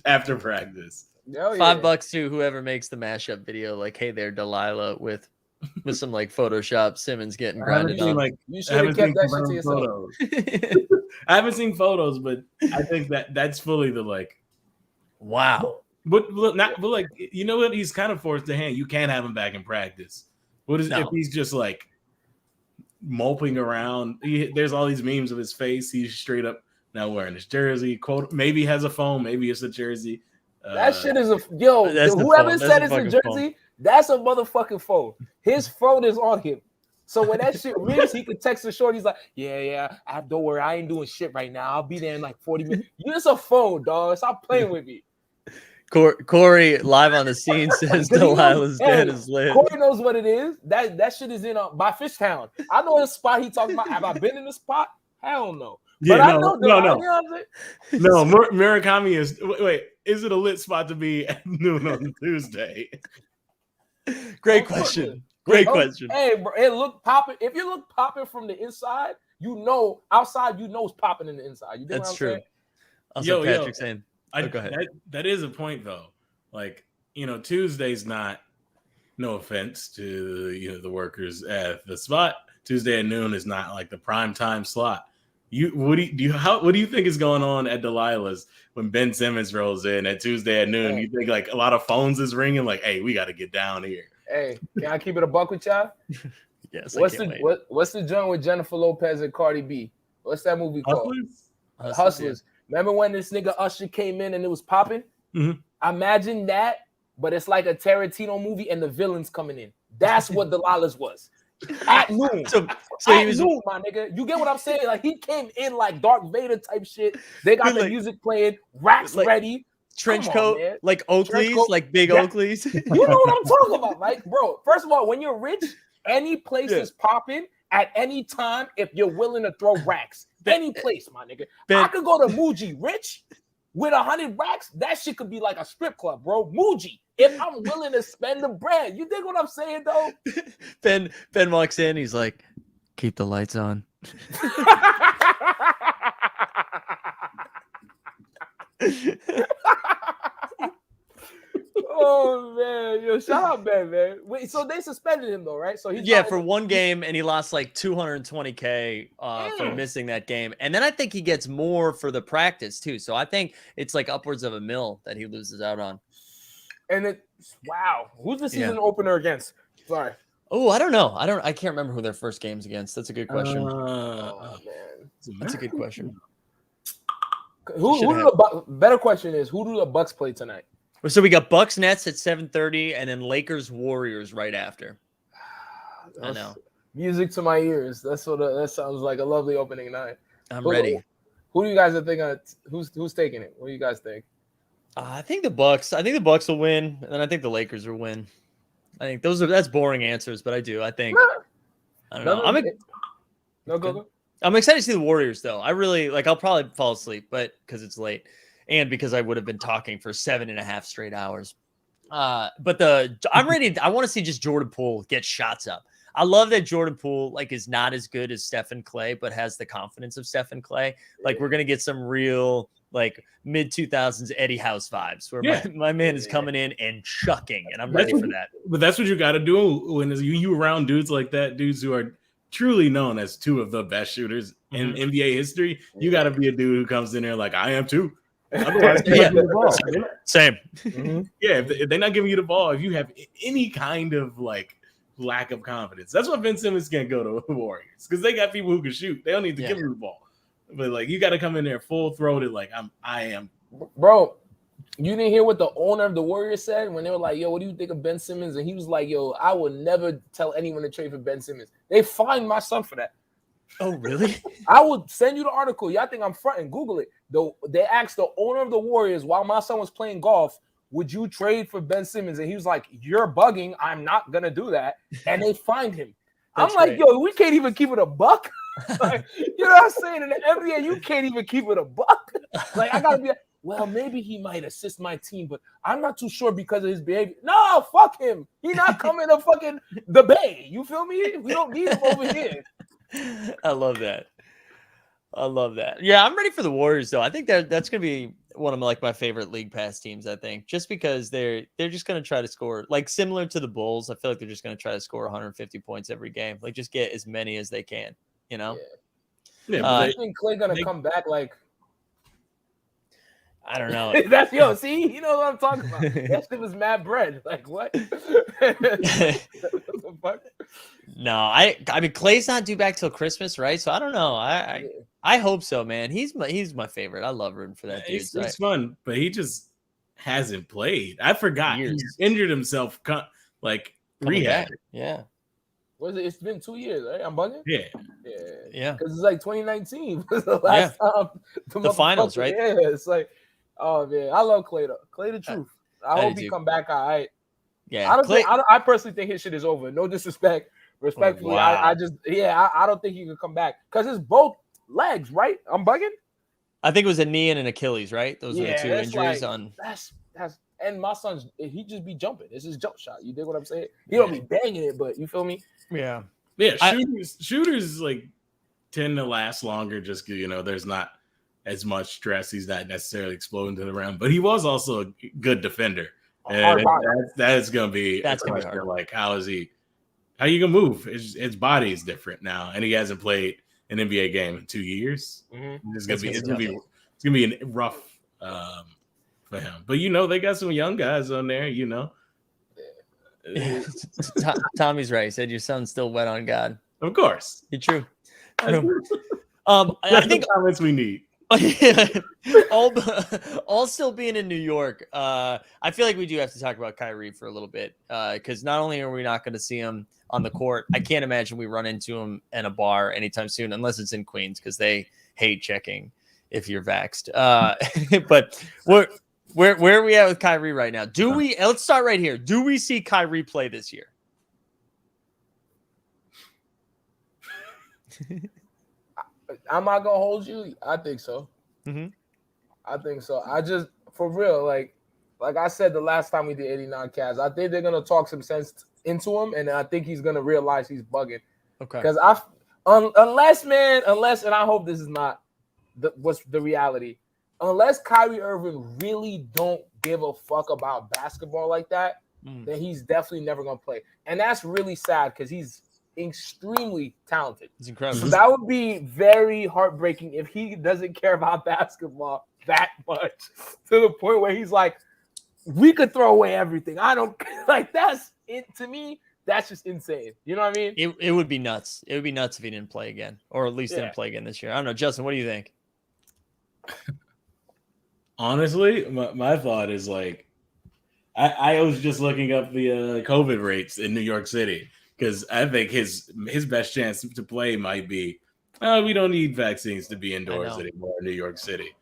after practice. $5 to whoever makes the mashup video. Like, hey there, Delilah, with some like Photoshop Simmons getting grinded on. You should have kept that shit to yourself. I haven't seen photos, but I think that's fully the like. Wow. But like, you know what? He's kind of forced to hand. You can't have him back in practice. What is if he's just like moping around? There's all these memes of his face. He's straight up now wearing his jersey. Quote, maybe has a phone. Maybe it's a jersey. That shit is whoever said it's a jersey, phone. That's a motherfucking phone. His phone is on him. So when that shit rings, he could text the short. He's like, yeah, don't worry, I ain't doing shit right now. I'll be there in like 40 minutes. Use a phone, dog. Stop playing with me. Corey live on the scene says Delilah's dead is lit. Corey knows what it is. That shit is in by Fishtown. I know the spot he talking about. Have I been in the spot? Hell no. Yeah, but no. You know what I'm saying? No, Murakami is. Wait, is it a lit spot to be at noon on Tuesday? Great question. Great question. Hey, bro, it look popping. If you look popping from the inside, you know outside, you know it's popping in the inside. You That's what I'm true. saying? Also, Patrick saying. Go ahead. That is a point though. Like, Tuesday's not. No offense to the workers at the spot. Tuesday at noon is not like the prime time slot. What do you think is going on at Delilah's when Ben Simmons rolls in at Tuesday at noon? You think like a lot of phones is ringing? Like, hey, we got to get down here. Hey, can I keep it a buck with y'all? Yes. What's the joint with Jennifer Lopez and Cardi B? What's that movie called? Hustlers. Yeah. Remember when this nigga Usher came in and it was popping? Mm-hmm. Imagine that, but it's like a Tarantino movie and the villain's coming in. That's what Delilah's was. At noon. So he was noon, my nigga. You get what I'm saying? Like he came in like Darth Vader type shit. They got the music playing, racks ready. Trench coat, like Oakleys, like big Oakleys. You know what I'm talking about, like, bro. First of all, when you're rich, any place is popping at any time if you're willing to throw racks. Any place, my nigga. I could go to Muji rich with 100 racks. That shit could be like a strip club, bro. Muji. If I'm willing to spend the bread, you dig what I'm saying, though? Ben walks in. He's like, "Keep the lights on." Oh man, yo, shout out Ben, man. Wait, so they suspended him though, right? So he's for one game, and he lost like $220K for missing that game, and then I think he gets more for the practice too. So I think it's like upwards of $1 million that he loses out on. And wow, who's the season opener against? Sorry. Oh, I don't know. I can't remember who their first game's against. That's a good question. Oh man, that's a good question. Better question is who do the Bucks play tonight? So we got Bucks Nets at 7:30, and then Lakers Warriors right after. I know. Music to my ears. That sounds like a lovely opening night. I'm ready. Who do you guys think? Who's taking it? What do you guys think? I think the Bucks. I think the Bucks will win, and then I think the Lakers will win. I think that's boring answers, but I think. I don't know. Go. I'm excited to see the Warriors, though. I really like. I'll probably fall asleep, but because it's late, and because I would have been talking for 7.5 straight hours. But I'm ready. I want to see just Jordan Poole get shots up. I love that Jordan Poole like is not as good as Stephen Clay, but has the confidence of Stephen Clay. Like we're gonna get some real like mid 2000s Eddie House vibes where my man is coming in and chucking, and I'm ready for that. But that's what you got to do when you around dudes like that, dudes who are truly known as two of the best shooters in NBA history. You got to be a dude who comes in there like I am too. Otherwise, same. Yeah, if they're not giving you the ball, if you have any kind of like lack of confidence, that's why Ben Simmons can't go to the Warriors, because they got people who can shoot. They don't need to give him the ball. But like you got to come in there full throated, like I am. Bro, you didn't hear what the owner of the Warriors said when they were like, "Yo, what do you think of Ben Simmons?" And he was like, "Yo, I would never tell anyone to trade for Ben Simmons." They fined my son for that. Oh, really? I would send you the article. Y'all think I'm fronting? Google it. They asked the owner of the Warriors while my son was playing golf, "Would you trade for Ben Simmons?" And he was like, "You're bugging. I'm not gonna do that." And they fined him. I'm like, "Yo, we can't even keep it a buck." Like, you know what I'm saying? In the NBA, you can't even keep it a buck. Like, I gotta be like, well, maybe he might assist my team, but I'm not too sure because of his behavior. No, fuck him. He's not coming to fucking the Bay. You feel me? We don't need him over here. I love that. I love that. Yeah, I'm ready for the Warriors though. I think that's gonna be one of my favorite league pass teams. I think just because they're just gonna try to score like similar to the Bulls. I feel like they're just gonna try to score 150 points every game. Like just get as many as they can. You know. Yeah. I think Clay gonna come back like. I don't know. That's see, you know what I'm talking about. That shit was mad bread. Like what? No, I mean Clay's not due back till Christmas, right? So I don't know. I hope so, man. He's my favorite. I love rooting for that dude. It's fun, but he just hasn't played. I forgot he injured himself. Like rehab. Yeah. Was it? It's been 2 years, right? I'm bugging. Yeah. Because it's like 2019 was the last time the finals, right? Yeah, it's like, oh man, I love Clay though. Clay the truth. I hope he come back all right. Yeah, I personally think his shit is over. No disrespect, respectfully. I don't think he can come back because it's both legs, right? I'm bugging. I think it was a knee and an Achilles, right? Those were the two injuries That's and my son's he just be jumping. It's his jump shot. You dig what I'm saying? He don't be banging it, but you feel me? Yeah. Shooters like tend to last longer just because there's not as much stress. He's not necessarily exploding to the rim, but he was also a good defender. And that is gonna be hard. Like how you gonna move? His body is different now, and he hasn't played an NBA game in 2 years. Mm-hmm. It's gonna be rough for him. But they got some young guys on there. Tommy's right. He said your son's still wet on God. Of course, you're true. I think the comments we need. all still being in New York. I feel like we do have to talk about Kyrie for a little bit because not only are we not going to see him on the court, I can't imagine we run into him in a bar anytime soon, unless it's in Queens because they hate checking if you're vaxxed. But where are we at with Kyrie right now? Let's start right here. Do we see Kyrie play this year? I'm not gonna hold you. I think so. Mm-hmm. I think so. I just for real, like I said the last time we did 89 Cavs, I think they're gonna talk some sense into him, and I think he's gonna realize he's bugging. Okay. Because unless, and I hope this is not what's the reality. Unless Kyrie Irving really don't give a fuck about basketball like that, then he's definitely never gonna play, and that's really sad because he's extremely talented. It's incredible. So that would be very heartbreaking if he doesn't care about basketball that much to the point where he's like, we could throw away everything. I don't like that's it to me. That's just insane. You know what I mean? It would be nuts. It would be nuts if he didn't play again, or at least didn't play again this year. I don't know, Justin. What do you think? Honestly, my thought is like, I was just looking up the COVID rates in New York City. Because I think his best chance to play might be, we don't need vaccines to be indoors anymore in New York City.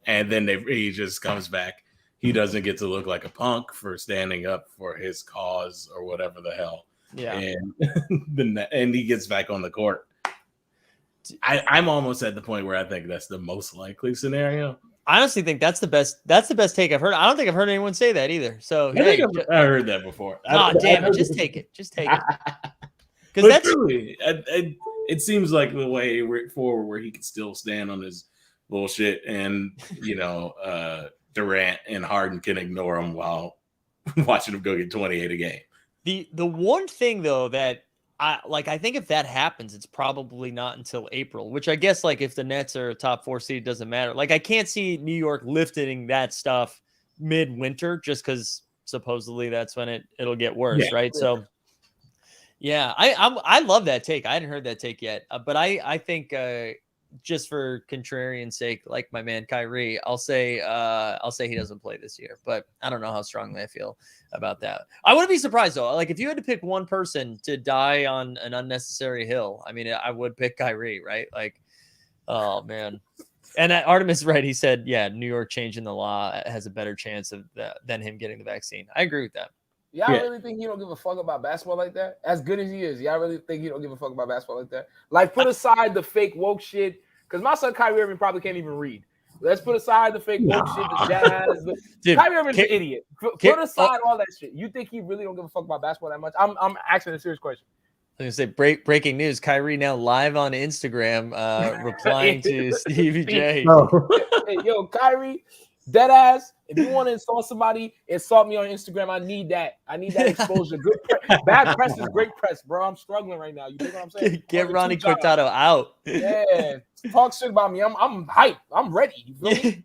And then he just comes back. He doesn't get to look like a punk for standing up for his cause or whatever the hell. Yeah. And he gets back on the court. I'm almost at the point where I think that's the most likely scenario. I honestly think that's the best take I've heard. I don't think I've heard anyone say that either. So I heard that before. Oh, damn it. Just take it. Just take it. Because that's truly, it seems like the way forward where he can still stand on his bullshit, and Durant and Harden can ignore him while watching him go get 28 a game. The one thing though that I think if that happens, it's probably not until April, which I guess like if the Nets are a top 4 seed, it doesn't matter. Like I can't see New York lifting that stuff midwinter just because supposedly that's when it'll get worse, right? So yeah, I love that take. I hadn't heard that take yet, but I think just for contrarian's sake, like my man Kyrie, I'll say he doesn't play this year, but I don't know how strongly I feel about that. I wouldn't be surprised though. Like if you had to pick one person to die on an unnecessary hill, I mean, I would pick Kyrie, right? Like, oh man. And Artemis is right. He said, yeah, New York changing the law has a better chance of than him getting the vaccine. I agree with that. Y'all really think he don't give a fuck about basketball like that? As good as he is, y'all really think he don't give a fuck about basketball like that? Like, put aside the fake woke shit, because my son Kyrie Irving probably can't even read. Let's put aside the fake woke shit, the jazz. Kyrie Irving's an idiot. Put aside all that shit. You think he really don't give a fuck about basketball that much? I'm asking a serious question. I was going to say, breaking news. Kyrie now live on Instagram replying to Stevie J. Hey, yo, Kyrie, dead ass. If you want to insult somebody, insult me on Instagram. I need that. I need that exposure. Good bad press is great press, bro. I'm struggling right now. You know what I'm saying? Get Ronnie Cortado out. Yeah, talk shit about me. I'm hyped. I'm ready. You feel me?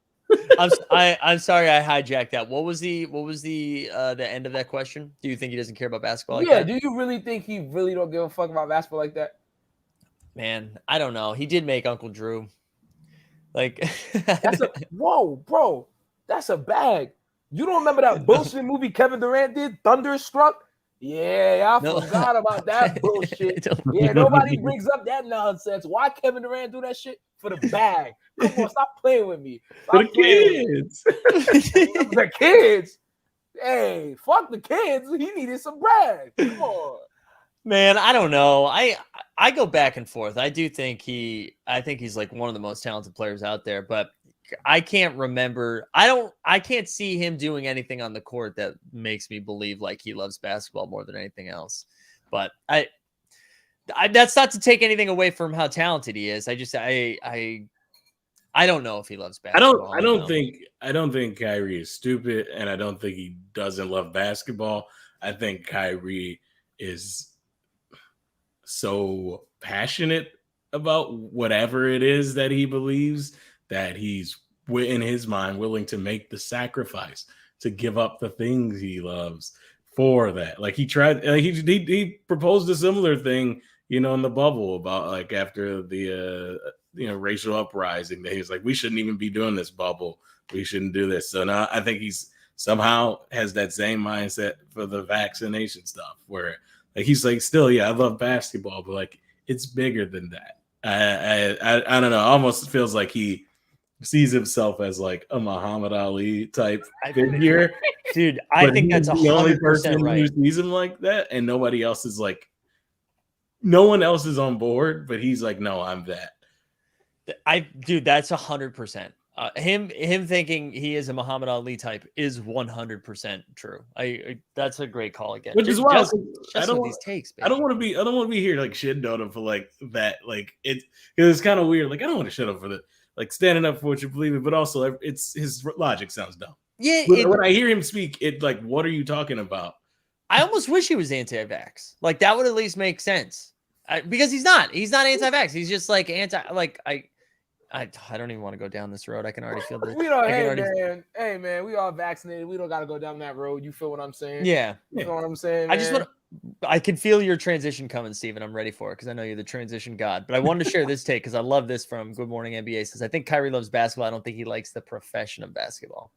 I'm sorry I hijacked that. What was the end of that question? Do you think he doesn't care about basketball? Like that? Do you really think he really don't give a fuck about basketball like that? Man, I don't know. He did make Uncle Drew. Like whoa, bro. That's a bag. You don't remember that bullshit movie Kevin Durant did, Thunderstruck? Yeah, I forgot about that bullshit. Yeah, nobody brings up that nonsense. Why Kevin Durant do that shit? For the bag. Come on, stop playing with me. For the kids. The kids. Hey, fuck the kids. He needed some brag. Come on. Man, I don't know. I go back and forth. I think he's like one of the most talented players out there, but I can't remember. I can't see him doing anything on the court that makes me believe like he loves basketball more than anything else. But I that's not to take anything away from how talented he is. I just I don't know if he loves basketball. I don't think Kyrie is stupid, and I don't think he doesn't love basketball. I think Kyrie is so passionate about whatever it is that he believes that he's in his mind willing to make the sacrifice to give up the things he loves for that. Like he tried, he proposed a similar thing, in the bubble about like after the racial uprising, that he was like, we shouldn't even be doing this bubble. We shouldn't do this. So now I think he's somehow has that same mindset for the vaccination stuff where like he's like, still, yeah, I love basketball, but like it's bigger than that. I don't know. Almost feels like he sees himself as like a Muhammad Ali type figure. Dude, I think that's the only person right. who sees him like that, and nobody else is like, no one else is on board, but he's like, no, I'm that. Dude, that's 100%. Him thinking he is a Muhammad Ali type is 100% true. That's a great call again. Which is why I don't these takes. Baby. I don't want to be here like shitting on him for like that. Like it's kind of weird. Like I don't want to shit up for the like standing up for what you believe in, but also it's his logic sounds dumb. Yeah. When I hear him speak, it like, what are you talking about? I almost wish he was anti-vax. Like that would at least make sense. Because he's not anti-vax. He's just like I don't even want to go down this road. I can already feel the. Hey man, we all vaccinated. We don't got to go down that road. You feel what I'm saying? Yeah. You know what I'm saying? Man? I can feel your transition coming, Steven. I'm ready for it because I know you're the transition god. But I wanted to share this take because I love this from Good Morning NBA. Says I think Kyrie loves basketball. I don't think he likes the profession of basketball.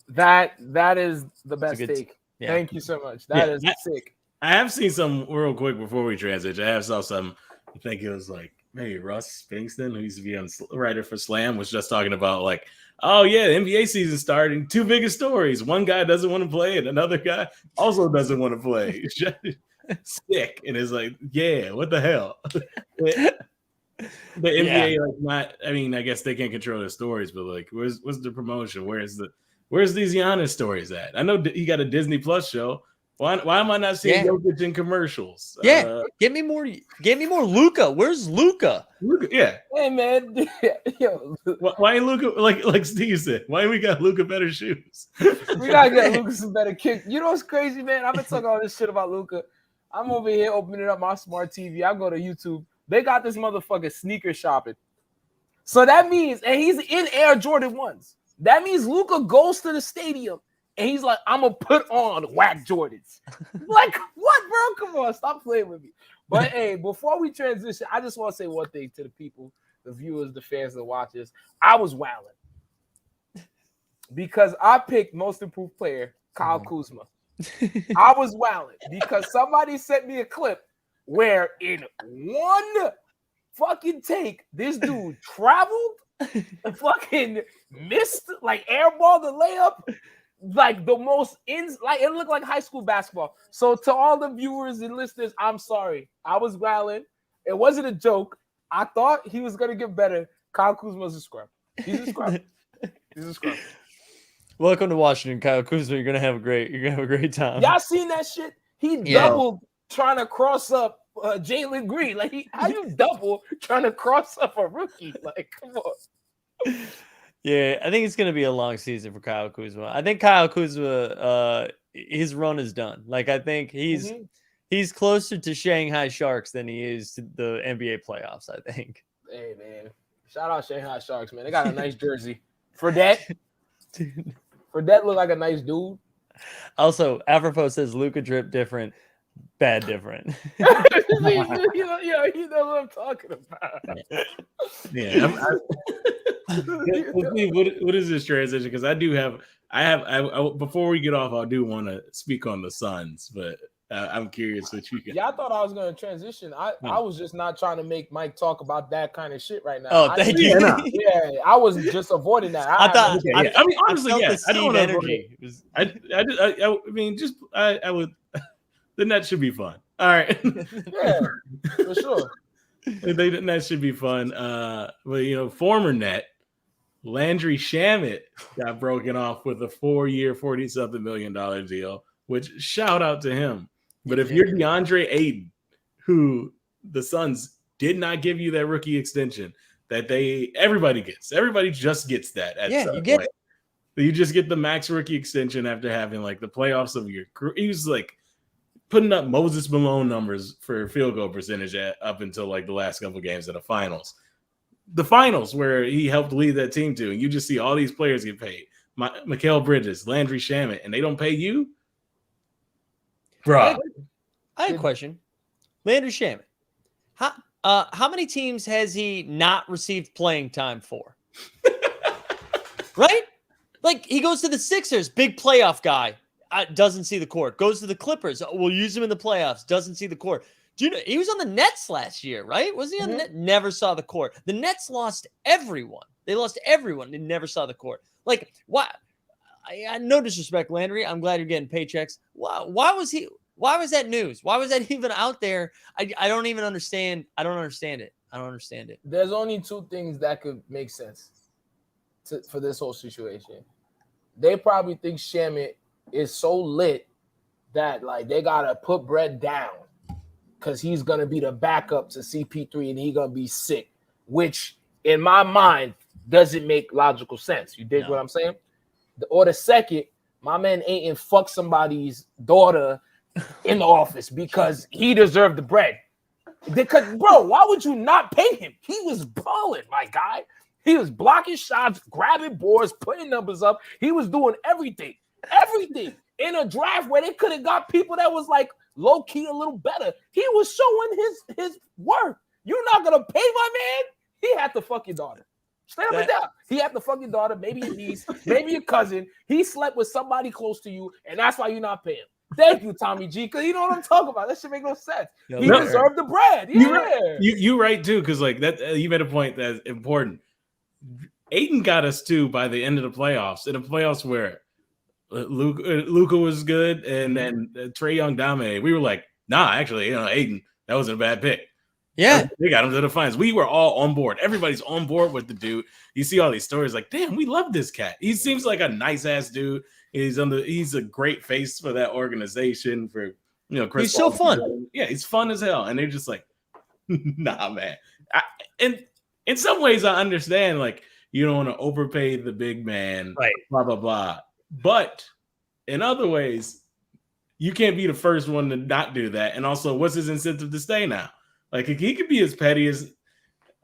That is the best take. Yeah. Thank you so much. That is sick. I have seen some real quick before we transition. I have saw some. I think it was like maybe Russ Pinkston, who used to be on writer for Slam, was just talking about like, oh yeah, the NBA season starting. Two biggest stories. One guy doesn't want to play, and another guy also doesn't want to play. Sick, and it's like, yeah, what the hell? The NBA, like, not. I mean, I guess they can't control the stories, but like, where's the promotion? Where's these Giannis stories at? I know he got a Disney Plus show. Why am I not seeing Jokic in commercials? Yeah, give me more Luka. Where's Luka? Yeah. Hey man, yo, why ain't Luka like Steve said? Why ain't we got Luka better shoes? we gotta get Luka some better kick. You know what's crazy, man? I've been talking all this shit about Luka. I'm over here opening up my smart TV. I go to YouTube. They got this motherfucker sneaker shopping. So that means, and he's in Air Jordan 1s. That means Luka goes to the stadium and he's like, I'm gonna put on whack Jordans. Like, what, bro? Come on, stop playing with me. But hey, before we transition, I just want to say one thing to the people, the viewers, the fans, the watchers. I was wilding because I picked most improved player, Kyle Kuzma. I was wilding because somebody sent me a clip where in one fucking take, this dude traveled and fucking missed, like airball the layup, like the most like it looked like high school basketball. So to all the viewers and listeners, I'm sorry. I was wilding. It wasn't a joke. I thought he was gonna get better. Kyle Kuzma's a scrub. He's a scrub. He's a scrub. Welcome to Washington, Kyle Kuzma. You're gonna have a great time. Y'all seen that shit? He doubled trying to cross up Jalen Green. Like, how you double trying to cross up a rookie? Like, come on. Yeah, I think it's gonna be a long season for Kyle Kuzma. I think Kyle Kuzma, his run is done. Like, I think he's closer to Shanghai Sharks than he is to the NBA playoffs. I think. Hey man, shout out Shanghai Sharks, man. They got a nice jersey. For that look like a nice dude. Also, Afropo says Luka drip different, bad different. you know what I'm talking about. Yeah. What is this transition? Because I before we get off, I do want to speak on the Suns, but I'm curious what you got. Yeah, I thought I was going to transition. I was just not trying to make Mike talk about that kind of shit right now. Oh, thank you. Yeah, I was just avoiding that. I mean, honestly, I don't want energy. I mean, just I would. The Nets should be fun. All right. Yeah, for sure. The Nets should be fun. But former Net Landry Shamet got broken off with a 4-year, $40-something million deal. Which shout out to him. But if you're DeAndre Ayton, who the Suns did not give you that rookie extension that everybody just gets that at some point. It. You just get the max rookie extension after having like the playoffs of your career. He was like putting up Moses Malone numbers for field goal percentage up until like the last couple of games of the finals. The finals where he helped lead that team to, and you just see all these players get paid. Mikal Bridges, Landry Shamet, and they don't pay you? Bro, I had a question. Landry Shamet, how many teams has he not received playing time for? Right? Like, he goes to the Sixers, big playoff guy, doesn't see the court. Goes to the Clippers, we'll use him in the playoffs, doesn't see the court. Do you know he was on the Nets last year, right? Wasn't he on the Nets? Never saw the court. The Nets lost everyone. They lost everyone. They never saw the court. Like, why? No disrespect, Landry. I'm glad you're getting paychecks. Why was that news? Why was that even out there? I don't even understand. I don't understand it. There's only two things that could make sense for this whole situation. They probably think Shamet is so lit that like they gotta put Brett down because he's gonna be the backup to CP3 and he's gonna be sick, which in my mind doesn't make logical sense. You dig what I'm saying? Or the second, my man Ayton fucked somebody's daughter in the office because he deserved the bread. Because, bro, why would you not pay him? He was balling, my guy. He was blocking shots, grabbing boards, putting numbers up. He was doing everything in a draft where they could have got people that was like low key a little better. He was showing his worth. You're not gonna pay my man. He had to fuck your daughter. Straight up and down. He had to fuck your daughter, maybe your niece, maybe your cousin. He slept with somebody close to you, and that's why you're not paying. Thank you, Tommy G, because you know what I'm talking about. That should make no sense. He deserved the bread. Yeah. You're right too, because like that, you made a point that's important. Ayton got us too by the end of the playoffs. In the playoffs where Luka was good, and then Trae Young dominated. We were like, nah, actually, Ayton, that wasn't a bad pick. Yeah, they got him to the finals. We were all on board. Everybody's on board with the dude. You see all these stories like, damn, we love this cat. He seems like a nice ass dude. He's a great face for that organization. For Chris he's so Paul. fun. Yeah, he's fun as hell. And they're just like, nah, man. And in some ways, I understand. Like, you don't want to overpay the big man, right? Blah blah blah. But in other ways, you can't be the first one to not do that. And also, what's his incentive to stay now? Like, he could be as petty as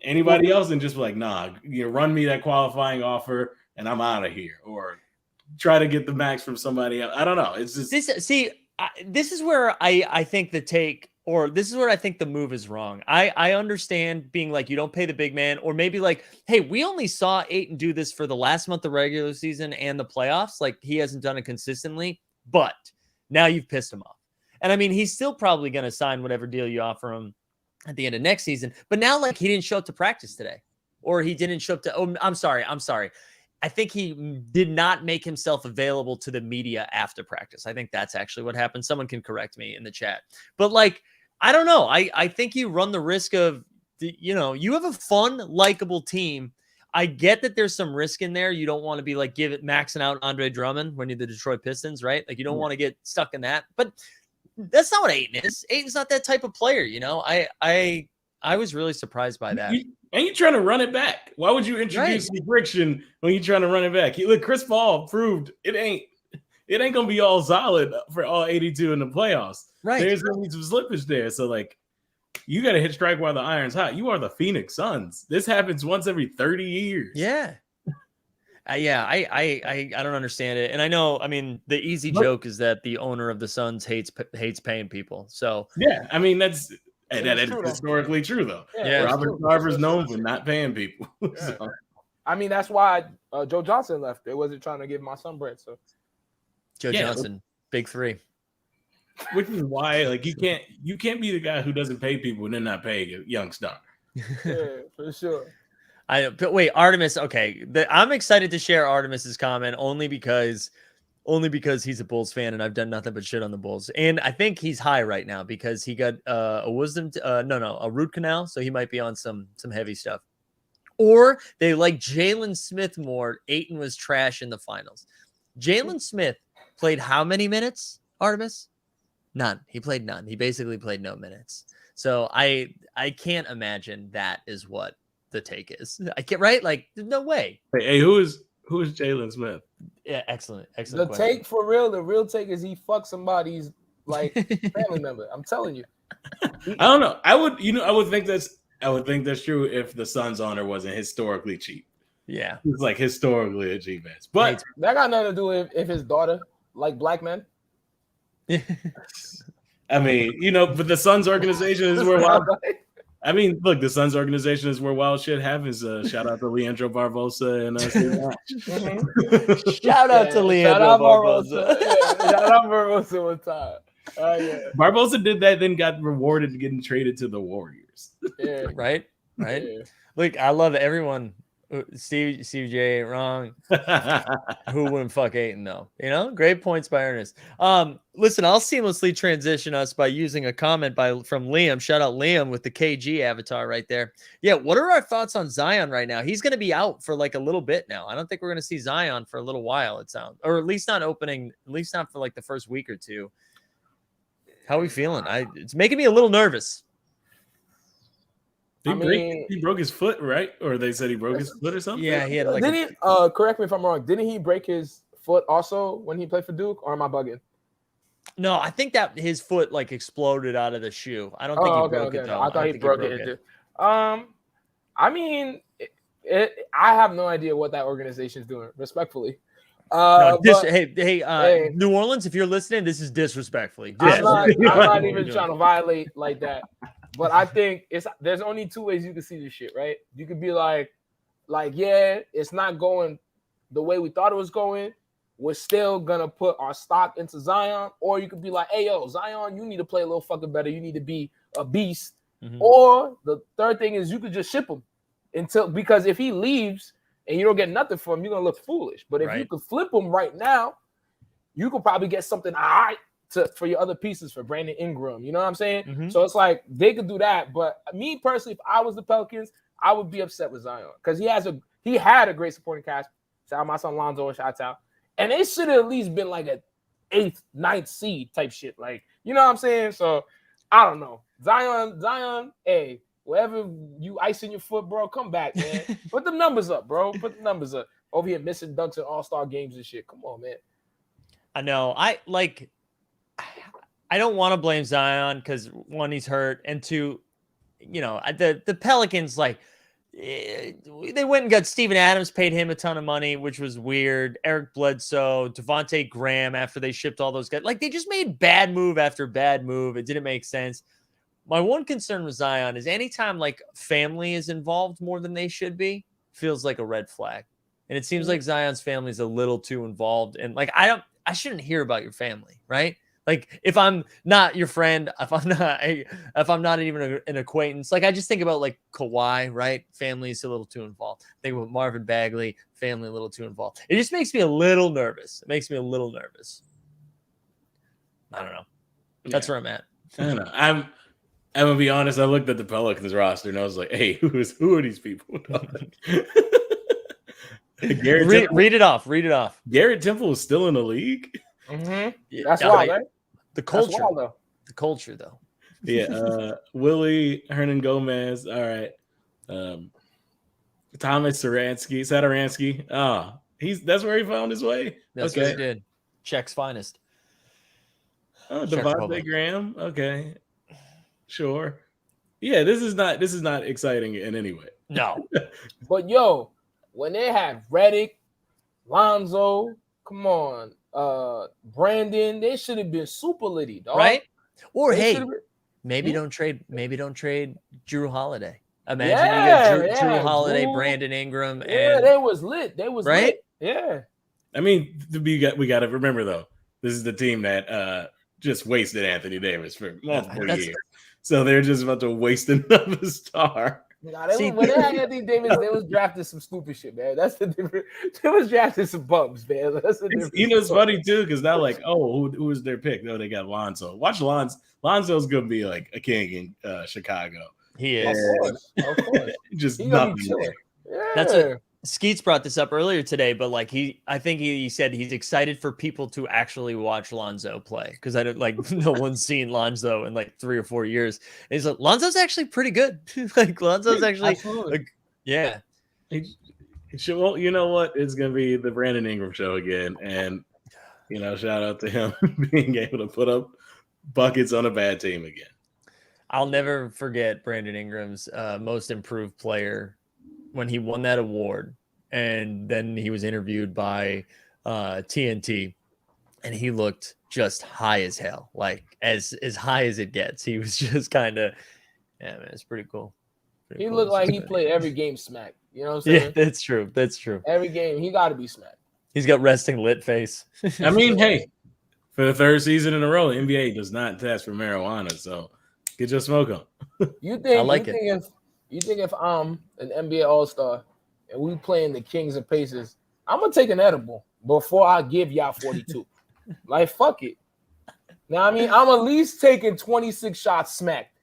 anybody else and just be like, nah, run me that qualifying offer and I'm out of here, or try to get the max from somebody else. I don't know. It's just this is where I think the take, or this is where I think the move is wrong. I understand being like, you don't pay the big man, or maybe like, hey, we only saw Ayton do this for the last month of regular season and the playoffs. Like, he hasn't done it consistently, but now you've pissed him off. And I mean, he's still probably going to sign whatever deal you offer him at the end of next season. But now, like, he didn't show up to practice today, or he didn't show up to, oh, I'm sorry. I think he did not make himself available to the media after practice. I think that's actually what happened. Someone can correct me in the chat. But like, I don't know. I think you run the risk of, you have a fun, likable team. I get that there's some risk in there. You don't want to be like maxing out Andre Drummond when you're the Detroit Pistons, right? Like, you don't want to get stuck in that. But that's not what Ayton is. Ayton's not that type of player, I was really surprised by that. And you're trying to run it back. Why would you introduce the friction when you're trying to run it back? Look, Chris Paul proved it ain't gonna be all solid for all 82 in the playoffs. Right. There's gonna be some slippage there. So like, you got to hit strike while the iron's hot. You are the Phoenix Suns. This happens once every 30 years. Yeah. I don't understand it. And I know, I mean, the easy joke is that the owner of the Suns hates paying people. So yeah, I mean, that's historically true though. Yeah, Robert Sarver's known for not paying people. Yeah. So. I mean, that's why Joe Johnson left. They wasn't trying to give my son bread. So Joe Johnson, big three. Which is why, like, you can't be the guy who doesn't pay people and then not pay a young star. Yeah, for sure. But wait, Artemis. Okay, I'm excited to share Artemis's comment only because he's a Bulls fan and I've done nothing but shit on the Bulls. And I think he's high right now because he got a root canal, so he might be on some heavy stuff. Or they like Jalen Smith more. Ayton was trash in the finals. Jalen Smith played how many minutes, Artemis? None. He played none. He basically played no minutes. So I can't imagine that is what the take is. I can't, right? Like, no way. Hey, who is Jalen Smith? Yeah, excellent. The question. Take for real, the real take is he fucked somebody's like family member. I'm telling you. I don't know. I would think that's true if the Suns owner wasn't historically cheap. Yeah. He's like historically a cheap ass. But that got nothing to do with if his daughter like black men. I mean, but the Suns organization is where wild. I mean, look, the Suns organization is where wild shit happens. Shout out to Leandro Barbosa and shout out to Leandro Barbosa. Shout out Barbosa one time. Yeah. Barbosa did that, then got rewarded getting traded to the Warriors. Yeah. Right. Yeah. Look, I love everyone. Steve J ain't wrong. Who wouldn't fuck Ayton though? Great points by Ernest. Listen, I'll seamlessly transition us by using a comment from Liam. Shout out Liam with the KG avatar right there. Yeah, what are our thoughts on Zion right now? He's going to be out for like a little bit now. I don't think we're going to see Zion for a little while. It sounds, or at least not for like the first week or two. How are we feeling? It's making me a little nervous. He broke his foot, right? Or they said he broke his foot or something? Yeah, he had like. Didn't correct me if I'm wrong. Didn't he break his foot also when he played for Duke? Or am I bugging? No, I think that his foot like exploded out of the shoe. I don't think he broke it though. I thought he broke it. I mean, I have no idea what that organization is doing. Respectfully. Hey, New Orleans, if you're listening, this is disrespectfully. I'm not even trying to violate like that. But I think there's only two ways you can see this shit, right? You could be like, yeah, it's not going the way we thought it was going. We're still gonna put our stock into Zion, or you could be like, hey, yo, Zion, you need to play a little fucking better. You need to be a beast. Mm-hmm. Or the third thing is you could just ship him because if he leaves and you don't get nothing for him, you're gonna look foolish. But if you could flip him right now, you could probably get something all right for your other pieces for Brandon Ingram. You know what I'm saying? So it's like they could do that. But me personally, if I was the Pelicans, I would be upset with Zion because he had a great supporting cast. Shout out my son Lonzo, shouts out. And they should have at least been like a 8th, 9th seed type shit. Like, you know what I'm saying? So I don't know. Zion, hey, wherever you ice in your foot, bro, come back, man. Put the numbers up, bro. Put the numbers up. Over here missing dunks in all-star games and shit. Come on, man. I know. I don't want to blame Zion because one, he's hurt, and two, the Pelicans, like, they went and got Steven Adams, paid him a ton of money, which was weird. Eric Bledsoe, Devontae Graham, after they shipped all those guys. Like, they just made bad move after bad move. It didn't make sense. My one concern with Zion is anytime, like, family is involved more than they should be, feels like a red flag. And it seems like Zion's family is a little too involved. And, like, I shouldn't hear about your family, right? Like, if I'm not your friend, if I'm not even an acquaintance, like, I just think about, like, Kawhi, right? Family is a little too involved. Think about Marvin Bagley, family a little too involved. It just makes me a little nervous. It makes me a little nervous. I don't know. That's where I'm at. I don't know. I'm gonna be honest. I looked at the Pelicans roster and I was like, "Hey, who are these people?" Read it off. Read it off. Garrett Temple is still in the league. Mm-hmm. That's wild, right? The culture. Wild, though. The culture, though. Yeah. Willie Hernan Gomez. All right. Thomas Satoransky. Oh, that's where he found his way. That's what he did. Czech's finest. Oh, Devontae Graham. Okay. Sure. Yeah, this is not exciting in any way. No. But yo, when they have Redick, Lonzo, come on, Brandon, they should have been super litty, dog. Right? Or they maybe don't trade Drew Holiday. Imagine you got Drew Holiday, Brandon Ingram, and they was lit. They was right. Lit. Yeah. I mean, we got to remember though, this is the team that just wasted Anthony Davis for multiple years. So they're just about to waste another star. When they had Anthony Davis, they was drafting some stupid shit, man. That's the difference. They was drafting some bums, man. That's the difference. It's funny too, because now like, who was their pick? No, they got Lonzo. Watch Lonzo. Lonzo's gonna be like a king in Chicago. He is. Of course. Just nothing. Yeah. That's what Skeets brought this up earlier today, but like I think he said he's excited for people to actually watch Lonzo play because I don't no one's seen Lonzo in like 3 or 4 years. And he's like, Lonzo's actually pretty good. Like Lonzo's actually yeah. Well, you know what? It's gonna be the Brandon Ingram show again, and shout out to him being able to put up buckets on a bad team again. I'll never forget Brandon Ingram's most improved player when he won that award, and then he was interviewed by TNT, and he looked just high as hell, like as high as it gets. He was just kind of, man, it's pretty cool. He looked like he played every game smack. You know what I'm saying? Yeah, that's true. That's true. Every game, he got to be smacked. He's got resting lit face. I mean, hey, for the 3rd season in a row, the NBA does not test for marijuana, so get your smoke on. You think if I'm an NBA All-Star and we playing the Kings and Pacers, I'm gonna take an edible before I give y'all 42. Like, fuck it. Now, I mean, I'm at least taking 26 shots smacked.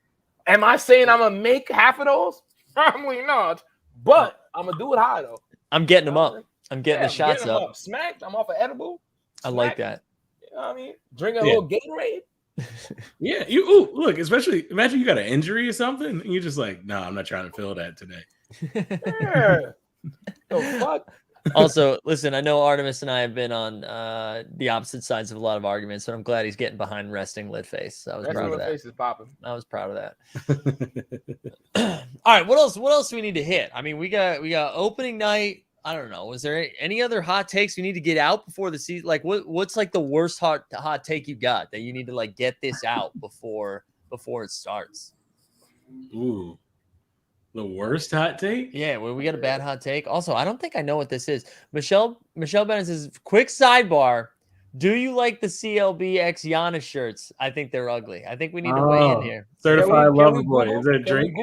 Am I saying I'm gonna make half of those? Probably not. But I'm gonna do it high though. I'm getting them up. I'm getting the shots up. Smacked. I'm off an edible. I like that. You know what I mean? Drinking a little Gatorade. Yeah, look, especially imagine you got an injury or something, and you're just like, no, I'm not trying to feel that today. Yeah. The fuck? Also, listen, I know Artemis and I have been on the opposite sides of a lot of arguments, but I'm glad he's getting behind resting lit face. I was proud of that. Face is popping. I was proud of that. All right, what else do we need to hit? I mean, we got opening night. I don't know. Was there any other hot takes we need to get out before the season? Like, what's like the worst hot take you got that you need to like get this out before it starts? Ooh, the worst hot take? Yeah, well, we got a bad hot take. Also, I don't think I know what this is. Michelle Bennett says, quick sidebar. Do you like the CLB X Giannis shirts? I think they're ugly. I think we need to weigh in here. Certified lover boy. Is there a drink?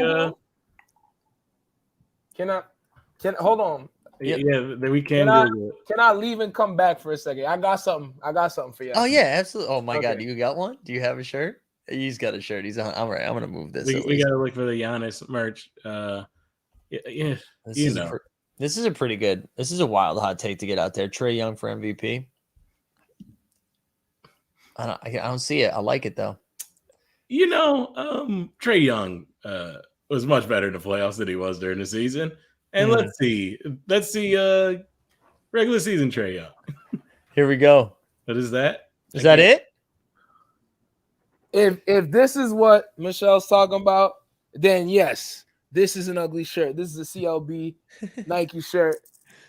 Hold on. Yeah, we can Google it. Can I leave and come back for a second? I got something for you. Oh yeah, absolutely. Oh my God, do you got one? Do you have a shirt? He's got a shirt. He's on. All right, I'm gonna move this. We gotta look for the Giannis merch. Yeah, this is a pretty good. This is a wild hot take to get out there. Trae Young for MVP. I don't see it. I like it though. Trae Young was much better in the playoffs than he was during the season. And let's see regular season Trae Young. Here we go. What is that? Is that it? If this is what Michelle's talking about, then yes, this is an ugly shirt. This is a CLB Nike shirt.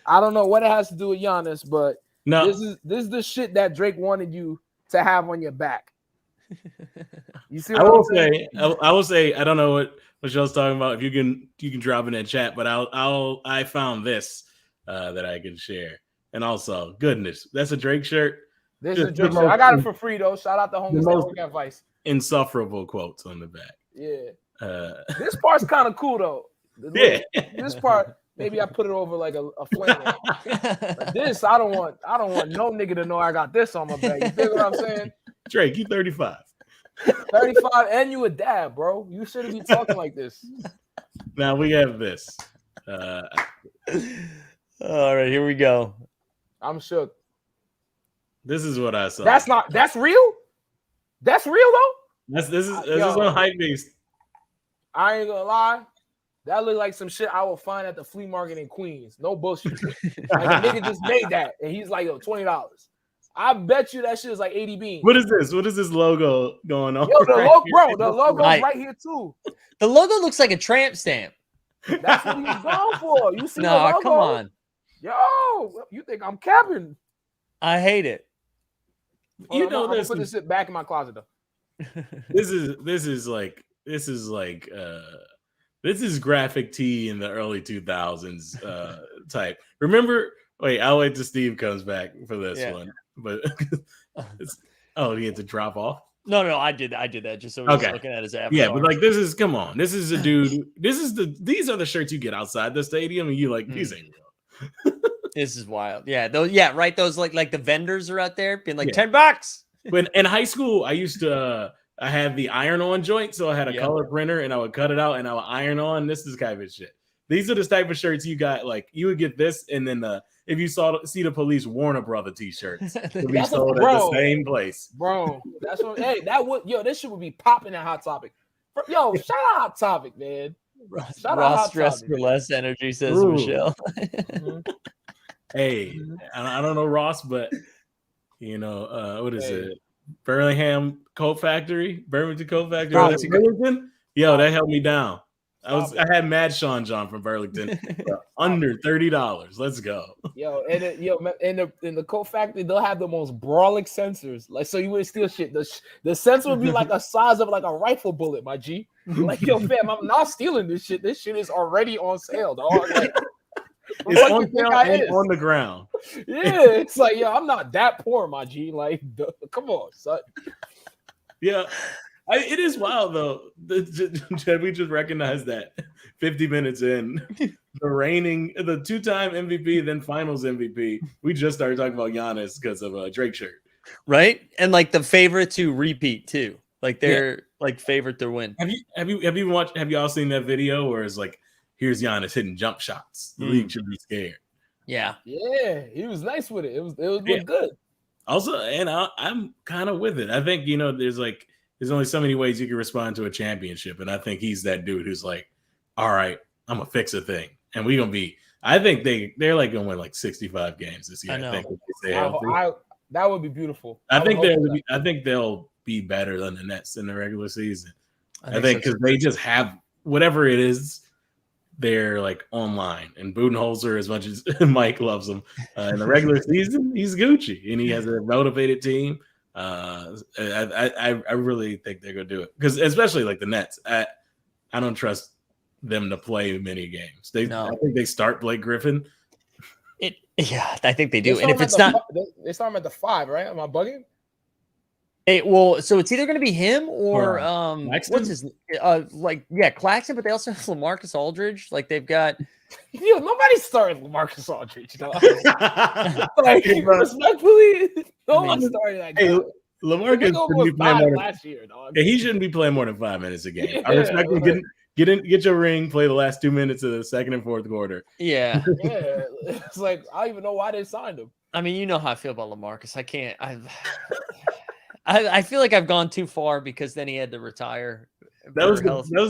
I don't know what it has to do with Giannis, but this is the shit that Drake wanted you to have on your back. You see what I will say I don't know what Michelle's talking about. If you can drop in that chat, but I found this that I can share. And also, goodness, that's a Drake shirt. This is a Drake shirt. I got it for free though. Shout out to Homeless Advice. Insufferable quotes on the back. Yeah. This part's kind of cool though. This part, maybe I put it over like a flame. Like this, I don't want no nigga to know I got this on my back. You feel what I'm saying? Drake, you 35. 35 and you a dad, bro. You shouldn't be talking like this. Now we have this. All right, here we go. I'm shook. This is what I saw. That's real? That's real though? This is on Hypebeast. I ain't gonna lie. That look like some shit I will find at the flea market in Queens. No bullshit. Like a nigga just made that and he's like, yo, $20. I bet you that shit is like 80 beans. What is this? What is this logo going on? Yo, the logo's right here too. The logo looks like a tramp stamp. That's what he's going for. You see the No, logo? come on. Yo, you think I'm capping? I hate it. I'm gonna put this shit back in my closet though. This is graphic tee in the early 2000s type. Remember? Wait, I'll wait till Steve comes back for this one. But he had to drop off. No, I did that just so he's looking at his avatar. Yeah, but like this is This is a dude. These are the shirts you get outside the stadium, and you like these ain't real. This is wild. Yeah, right. Those like the vendors are out there being like $10. When in high school, I used to I had the iron-on joint, so I had a color printer, and I would cut it out and I would iron on. This is kind of shit. These are the type of shirts you got. Like you would get this, and then if you see the police Warner Brother t-shirts, to be sold at the same place, bro. That's what. Hey, this shit would be popping at Hot Topic. Yo, shout out Hot Topic, man. Ross dressed for less energy, says Michelle. Hey, I don't know Ross, but what is it? Birmingham Coat Factory, Birmingham Coat Factory, Burlington. Yo, that helped me down. I had Mad Sean John from Burlington under $30. Let's go. Yo, in the Coat Factory, they'll have the most brawling sensors. Like, so you wouldn't steal shit. The sensor would be like a size of like a rifle bullet, my G. Like, yo, fam, I'm not stealing this shit. This shit is already on sale, dog. Like, it's on sale and on the ground. Yeah, it's like, yo, I'm not that poor, my G. Like, come on, son. Yeah. It is wild though. We just recognize that 50 minutes in, the two-time MVP, then Finals MVP. We just started talking about Giannis because of a Drake shirt, right? And like the favorite to repeat too. Like they're like favorite to win. Have you all seen that video where it's like, here's Giannis hitting jump shots. The league should be scared. Yeah, he was nice with it. It was good. Also, and I'm kind of with it. I think there's only so many ways you can respond to a championship. And I think he's that dude who's like, all right, I'm going to fix a thing. And we're going to be, I think they're like going to win like 65 games this year. I know. think if they stay healthy. That would be beautiful. I think they'll be better than the Nets in the regular season. I think because they just have whatever it is, they're like online. And Budenholzer, as much as Mike loves him, in the regular season, he's Gucci. And he has a motivated team. I really think they're gonna do it because especially like the Nets, I don't trust them to play many games. I think they start Blake Griffin. I think they do. And if it's not, they start him at the 5, right? Am I bugging? Hey, well, so it's either going to be him or Claxton? what's his Claxton, but they also have LaMarcus Aldridge. Like they've got Yo, nobody started LaMarcus Aldridge. Like respectfully, no one started that guy. Hey, LaMarcus shouldn't be playing more than last year, dog. Yeah, he shouldn't be playing more than 5 minutes a game. I Yeah, respect him. Get your ring, play the last 2 minutes of the second and fourth quarter. Yeah. Yeah, it's like I don't even know why they signed him. I mean, you know how I feel about LaMarcus. I can't. I feel like I've gone too far because then he had to retire. That was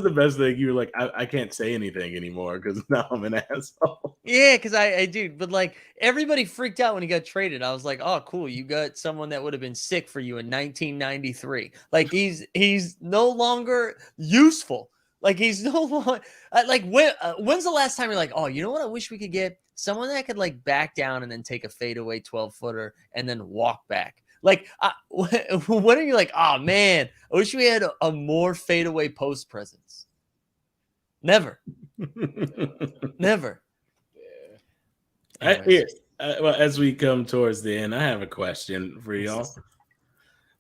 the best thing. You were like, I can't say anything anymore because now I'm an asshole. Yeah, because I do. But like everybody freaked out when he got traded. I was like, oh, cool. You got someone that would have been sick for you in 1993. Like he's no longer useful. Like he's no longer like when's the last time you're like, oh, you know what? I wish we could get someone that could like back down and then take a fadeaway 12-footer and then walk back. Like, when are you like, oh man, I wish we had a more fadeaway post presence? Never, never. Well, as we come towards the end, I have a question for y'all.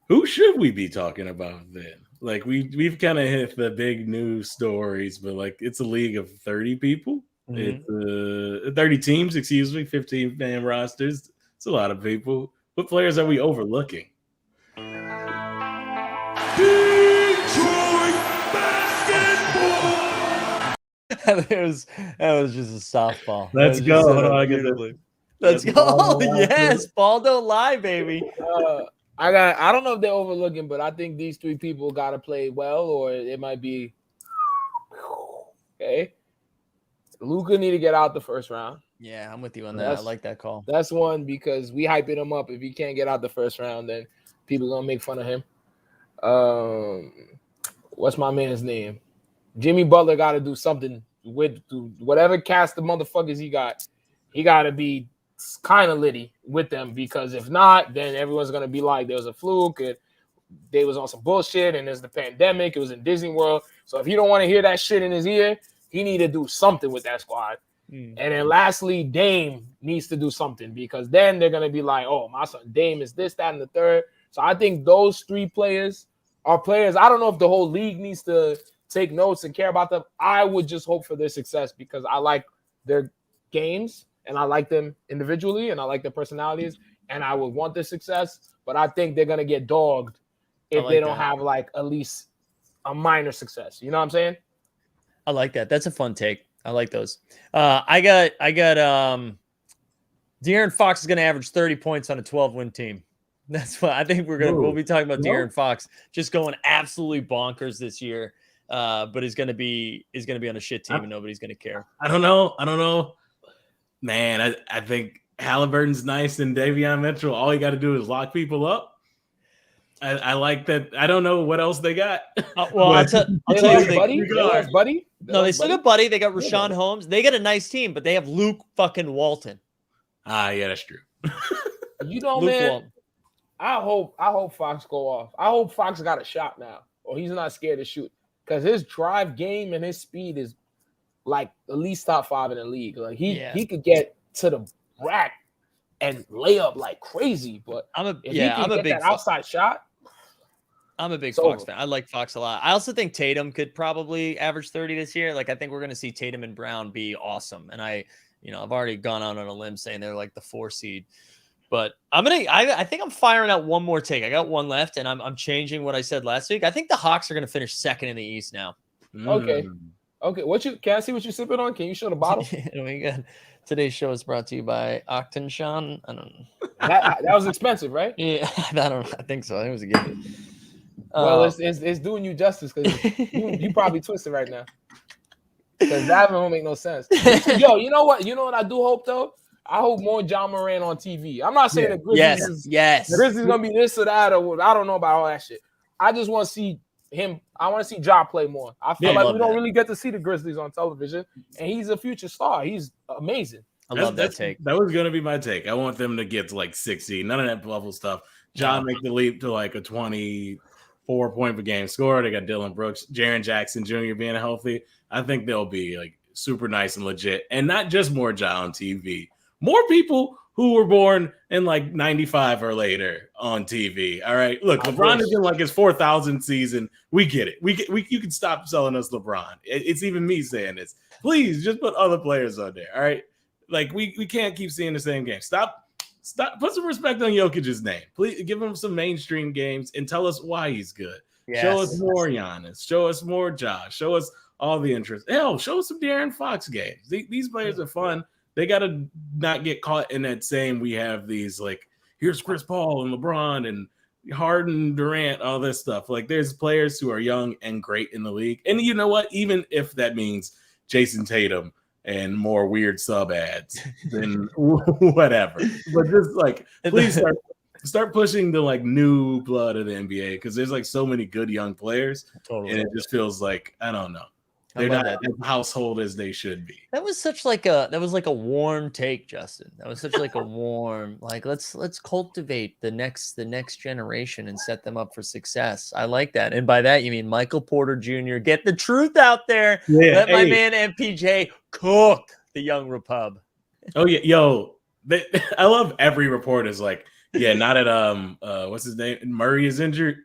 Who should we be talking about then? Like we've kind of hit the big news stories, but like it's a league of 30 people. Mm-hmm. It's 30 teams, 15 man rosters. It's a lot of people. What players are we overlooking? that was just a softball. Let's go. Let's go. Oh, yes, ball don't lie, baby. I don't know if they're overlooking, but I think these three people got to play well, or it might be okay. Luka need to get out the first round. Yeah, I'm with you on that. I like that call. That's one because we hyping him up. If he can't get out the first round, then people gonna make fun of him. What's my man's name? Jimmy Butler got to do something with whatever cast of motherfuckers he got. He got to be kind of litty with them because if not, then everyone's gonna be like, there was a fluke. They was on some bullshit, and there's the pandemic. It was in Disney World. So if you don't want to hear that shit in his ear, he need to do something with that squad. And then lastly, Dame needs to do something because then they're going to be like, oh, my son Dame is this, that, and the third. So I think those three players are players. I don't know if the whole league needs to take notes and care about them. I would just hope for their success because I like their games and I like them individually and I like their personalities and I would want their success. But I think they're going to get dogged if they don't have like at least a minor success. You know what I'm saying? I like that. That's a fun take. I like those. I got De'Aaron Fox is going to average 30 points on a 12-win team. That's what I think we'll be talking about. De'Aaron Fox just going absolutely bonkers this year. But is going to be on a shit team and nobody's going to care. I don't know. Man, I think Halliburton's nice and Davion Mitchell. All you got to do is lock people up. I like that. I don't know what else they got. Well, I'll tell you, Buddy. No, they still got Buddy. They got Rashawn Holmes. They got a nice team, but they have Luke fucking Walton. Yeah, that's true. You know, man. Walton. I hope Fox go off. I hope Fox got a shot now, or he's not scared to shoot because his drive game and his speed is like at least top 5 in the league. Like he could get to the rack and lay up like crazy. But I'm a big outside shot. I'm a big Fox fan. I like Fox a lot. I also think Tatum could probably average 30 this year. Like I think we're going to see Tatum and Brown be awesome. And I've already gone out on a limb saying they're like the 4 seed. But I think I'm firing out one more take. I got one left, and I'm changing what I said last week. I think the Hawks are going to finish second in the East now. Okay. Can I see what you're sipping on? Can you show the bottle? Today's show is brought to you by Octenshawn. I don't know. That was expensive, right? Yeah, I think so. I think it was a gift. Well, it's doing you justice because you probably twisted right now. Because that won't make no sense. Yo, you know what? You know what I do hope though? I hope more John Moran on TV. I'm not saying the Grizzlies Grizzlies gonna be this or that or I don't know about all that shit. I just want to see him. I want to see Ja play more. I feel like we don't really get to see the Grizzlies on television, and he's a future star. He's amazing. I love that take. That was gonna be my take. I want them to get to like 60. None of that bubble stuff. John make the leap to like a 24 point per game score. They got Dylan Brooks, Jaren Jackson Jr. being healthy. I think they'll be like super nice and legit, and not just more Ja on TV. More people who were born in like 95 or later on TV. All right. Look, LeBron is in like his 4,000th season. We get it. You can stop selling us LeBron. It's even me saying this. Please just put other players on there. All right. Like we can't keep seeing the same game. Stop. Put some respect on Jokic's name. Please give him some mainstream games and tell us why he's good. Yes. Show us more Giannis. Show us more Josh. Show us all the interest. Hell, show us some De'Aaron Fox games. These players are fun. They got to not get caught in that same, we have these like, here's Chris Paul and LeBron and Harden, Durant, all this stuff. Like there's players who are young and great in the league. And you know what? Even if that means Jason Tatum and more weird sub ads, then whatever. But just like, please start pushing the like new blood of the NBA because there's like so many good young players. Totally. And it just feels like, I don't know. They're not as household as they should be. That was like a warm take, Justin. That was such like a warm, like let's cultivate the next generation and set them up for success. I like that. And by that you mean Michael Porter Jr. Get the truth out there. Yeah, Let my man MPJ cook the young Repub. Oh yeah, yo. I love every report is like, yeah, not at what's his name? Murray is injured.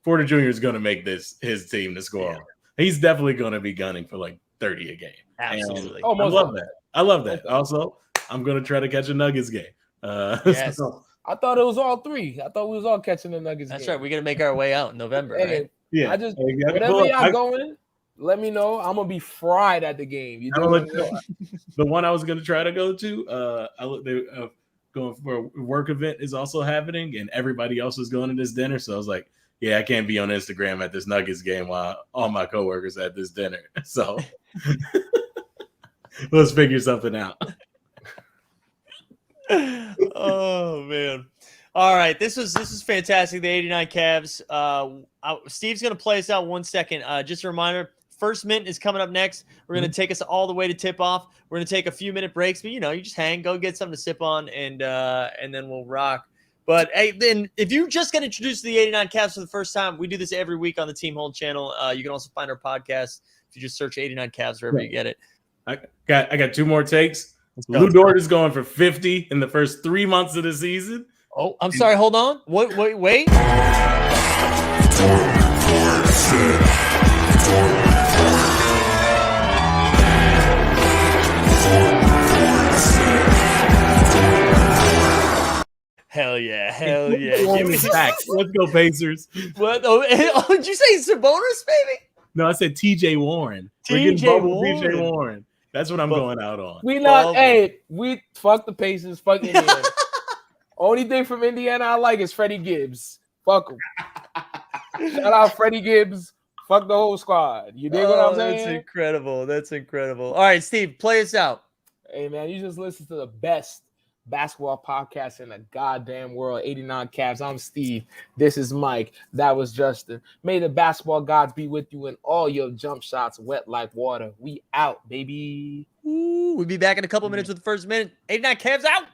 Porter Jr. is gonna make this his team to score. Yeah. He's definitely going to be gunning for like 30 a game. Absolutely. I love that. I love that. Also, I'm going to try to catch a Nuggets game. Yes. So, I thought it was all three. I thought we was all catching the Nuggets That's game. right. We're going to make our way out in November, hey, right? Yeah. I just, whenever y'all going, let me know. I'm going to be fried at the game. You know the one I was going to try to go to, going for a work event is also happening, and everybody else was going to this dinner. So I was like, yeah, I can't be on Instagram at this Nuggets game while all my coworkers at this dinner. So let's figure something out. Oh man! All right, this is fantastic. The 89 Cavs. Steve's gonna play us out 1 second. Just a reminder: First Mint is coming up next. We're gonna take us all the way to tip off. We're gonna take a few minute breaks, but you just hang, go get something to sip on, and then we'll rock. But hey, then if you just got introduced to the 89 Cavs for the first time, we do this every week on the Team Hold channel. You can also find our podcast if you just search 89 Cavs wherever you get it. I got two more takes. Lou Dort is going for 50 in the first 3 months of the season. Oh, I'm sorry. Hold on. Wait. Hell yeah. Give me back. Let's go Pacers. What? Oh, did you say Sabonis, baby? No, I said TJ Warren. TJ Warren. That's what I'm going out on. We fuck the Pacers. Fuck Indiana. Only thing from Indiana I like is Freddie Gibbs. Fuck him. Shout out Freddie Gibbs. Fuck the whole squad. You dig what I'm saying? That's incredible. All right, Steve, play us out. Hey, man, you just listen to the best basketball podcast in the goddamn world. 89 Cavs. I'm Steve. This is Mike. That was Justin. May the basketball gods be with you and all your jump shots wet like water. We out, baby. Ooh, we'll be back in a couple minutes with the First Minute. 89 Cavs out.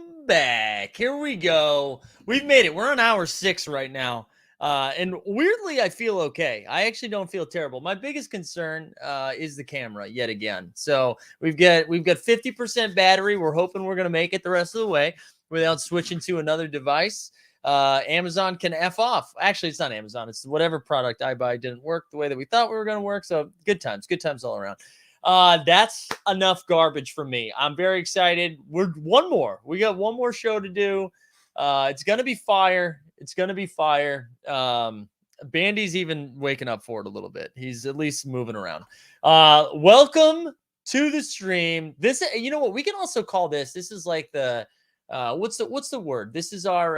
Welcome back. Here we go. We've made it. We're on hour 6 right now. And weirdly, I feel okay. I actually don't feel terrible. My biggest concern is the camera yet again. So we've got 50% battery. We're hoping we're going to make it the rest of the way without switching to another device. Amazon can F off. Actually, it's not Amazon. It's whatever product I buy didn't work the way that we thought we were going to work. So good times all around. That's enough garbage for me. I'm very excited. We got one more show to do. It's going to be fire. Bandy's even waking up for it a little bit. He's at least moving around. Welcome to the stream. This, you know what? We can also call this. This is like the, what's the word? This is our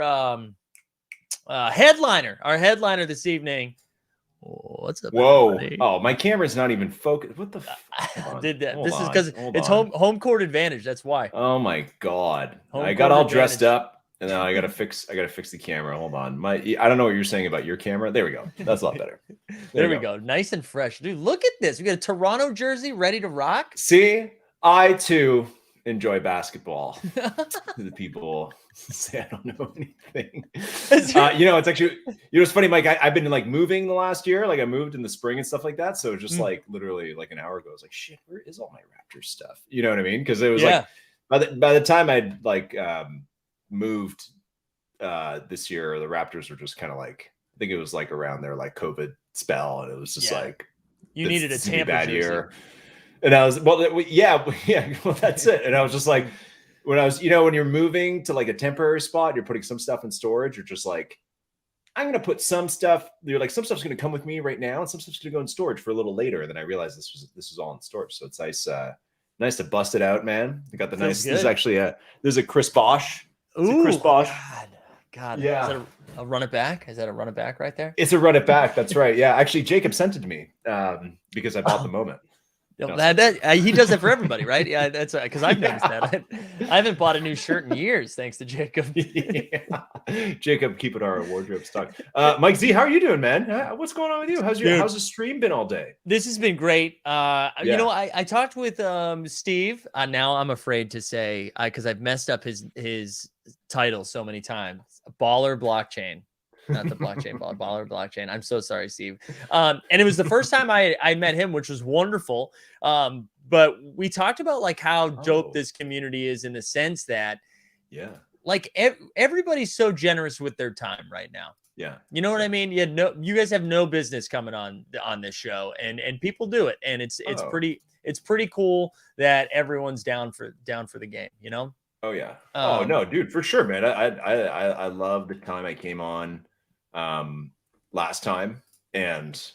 headliner. Our headliner this evening. What's up? Whoa! Everybody? Oh, my camera's not even focused. What the? Did that? This is because it's home court advantage. That's why. Oh my god! Home I got court all dressed advantage. up, and now I gotta fix the camera. Hold on, I don't know what you're saying about your camera. There we go. That's a lot better. There we go. Nice and fresh, dude. Look at this. We got a Toronto jersey ready to rock. See, I too enjoy basketball. The people say I don't know anything. It's actually, it's funny, Mike. I've been like moving the last year. Like I moved in the spring and stuff like that. So just like literally like an hour ago, I was like, shit, where is all my Raptors stuff? You know what I mean? Because it was like by the time I'd like moved this year, the Raptors were just kind of like, I think it was like around their like COVID spell, and it was just like you needed a Tampa bad jersey. year. And I was, well, that's it. And I was just like, when you're moving to like a temporary spot, you're putting some stuff in storage, you're just like, I'm going to put some stuff, you're like, some stuff's going to come with me right now, and some stuff's going to go in storage for a little later. And then I realized this was all in storage. So it's nice to bust it out, man. I got the nice, there's actually there's a Chris Bosh. Ooh, Chris Bosh. God. Yeah. Is that a run it back? Is that a run it back right there? It's a run it back. That's right. Yeah. Actually, Jacob sent it to me because I bought the moment. He does it for everybody, right? Yeah, that's because I've noticed that. I haven't bought a new shirt in years, thanks to Jacob. Jacob, keep it our wardrobe stock. Mike Z, how are you doing, man? What's going on with you? How's the stream been all day? This has been great. You know, I talked with Steve. Now I'm afraid to say because I've messed up his title so many times. Baller Blockchain. Not the blockchain baller blockchain. I'm so sorry, Steve. And it was the first time I met him, which was wonderful. But we talked about like how dope this community is in the sense that, like everybody's so generous with their time right now. Yeah. You know what I mean? You guys have no business coming on this show, and people do it. And it's pretty cool that everyone's down for the game, you know? Oh yeah. Oh no, dude, for sure, man. I love the time I came on last time, and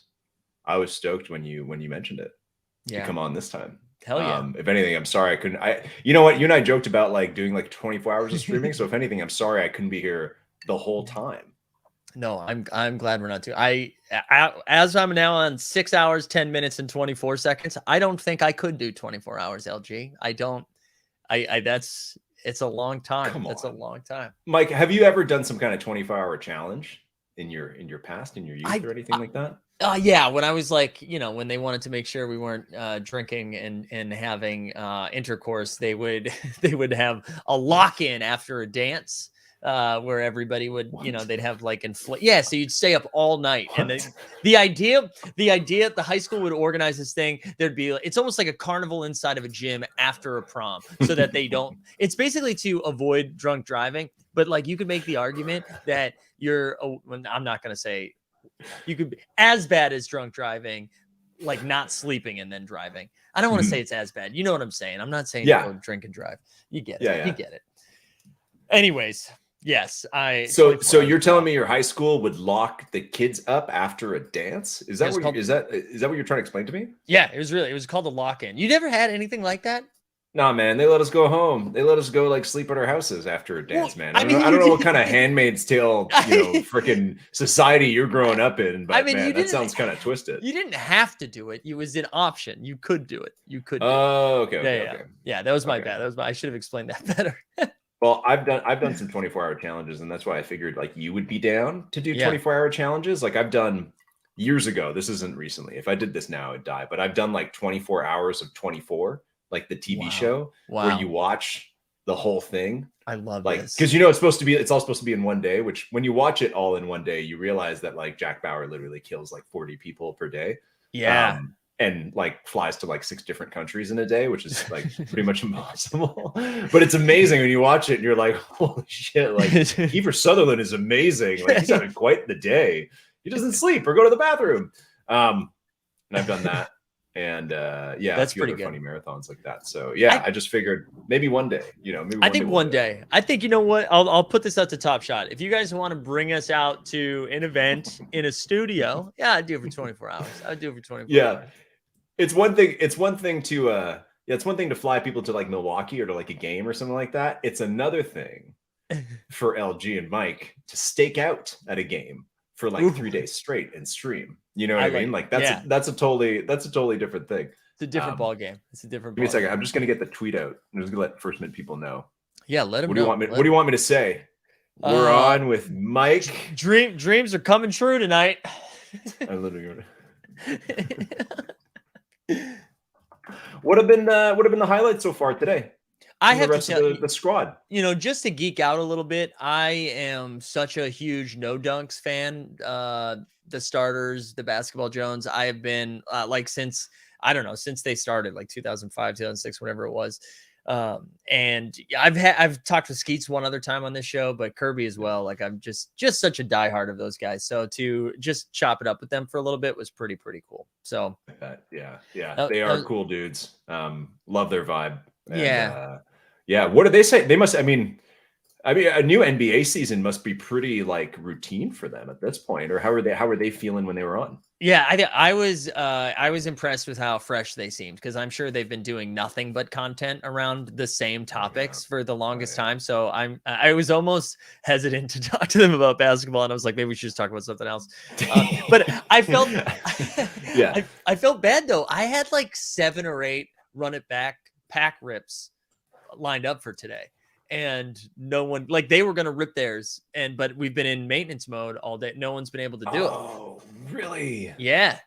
I was stoked when you mentioned it to come on this time. Hell yeah. If anything, I'm sorry I couldn't. You know what? You and I joked about like doing like 24 hours of streaming. So if anything, I'm sorry I couldn't be here the whole time. No, I'm glad we're not too. As I'm now on 6 hours, 10 minutes, and 24 seconds. I don't think I could do 24 hours, LG. I don't. It's a long time. That's a long time. Mike, have you ever done some kind of 24-hour challenge in your past, in your youth, or anything like that? Yeah, when I was like, when they wanted to make sure we weren't drinking and having intercourse, they would have a lock-in after a dance where everybody would, they'd have like inflate. Yeah, so you'd stay up all night. And the idea at the high school would organize this thing. There'd be, it's almost like a carnival inside of a gym after a prom, so that they don't. It's basically to avoid drunk driving. But like you could make the argument that I'm not going to say. You could be as bad as drunk driving, like not sleeping and then driving. I don't want to say it's as bad. You know what I'm saying? I'm not saying go drink and drive. You get it. Yeah. You get it. Anyways, yes. So you're telling me your high school would lock the kids up after a dance? Is that what you're trying to explain to me? Yeah, it was called a lock-in. You never had anything like that? Nah, man, they let us go home. They let us go like sleep at our houses after a dance, man. I don't know what kind of Handmaid's Tale, freaking society you're growing up in, but man, that sounds kind of twisted. You didn't have to do it. It was an option. You could do it. Oh, okay. Yeah, that was my bad. I should have explained that better. Well, I've done some 24-hour challenges, and that's why I figured like you would be down to do 24-hour challenges. Like I've done years ago. This isn't recently. If I did this now, I'd die. But I've done like 24 hours of 24. Like the TV show where you watch the whole thing. I love like this. because it's all supposed to be in one day, which when you watch it all in one day, you realize that like Jack Bauer literally kills like 40 people per day. Yeah. And like flies to like 6 different countries in a day, which is like pretty much impossible. But it's amazing when you watch it and you're like, holy shit, like Kiefer Sutherland is amazing. Like he's having quite the day. He doesn't sleep or go to the bathroom. And I've done that. And that's pretty good. Funny marathons like that. So yeah, I just figured maybe one day, maybe I think one day. I think, you know what? I'll put this out to Top Shot. If you guys want to bring us out to an event in a studio, yeah, I'd do it for 24 hours. I'd do it for 24 hours. It's one thing to fly people to like Milwaukee or to like a game or something like that. It's another thing for LG and Mike to stake out at a game for like 3 days straight and stream. You know what I mean? Like that's a totally different thing. It's a different ball game. It's a different Give me a second. I'm just gonna get the tweet out. I'm just gonna let First Mint people know. Yeah, let them know. know. What do you want me to say? We're on with Mike. Dreams are coming true tonight. I literally What have been the highlights so far today? I have the rest to tell of the squad. Just to geek out a little bit, I am such a huge No Dunks fan. The starters, the Basketball Jones, I have been since they started, like 2005, 2006, whatever it was. And I've talked with Skeets one other time on this show, but Kirby as well. Like I'm just such a diehard of those guys. So to just chop it up with them for a little bit was pretty cool. So yeah, they are cool dudes. Love their vibe. And, yeah. What do they say? They must. I mean, a new NBA season must be pretty like routine for them at this point. Or how are they feeling when they were on? Yeah, I was impressed with how fresh they seemed, because I'm sure they've been doing nothing but content around the same topics for the longest time. So I was almost hesitant to talk to them about basketball, and I was like, maybe we should just talk about something else. But I felt I felt bad though. I had like 7 or 8 run it back Packrips lined up for today. And no one, like, they were going to rip theirs, but we've been in maintenance mode all day. No one's been able to do it. Oh, really? Yeah.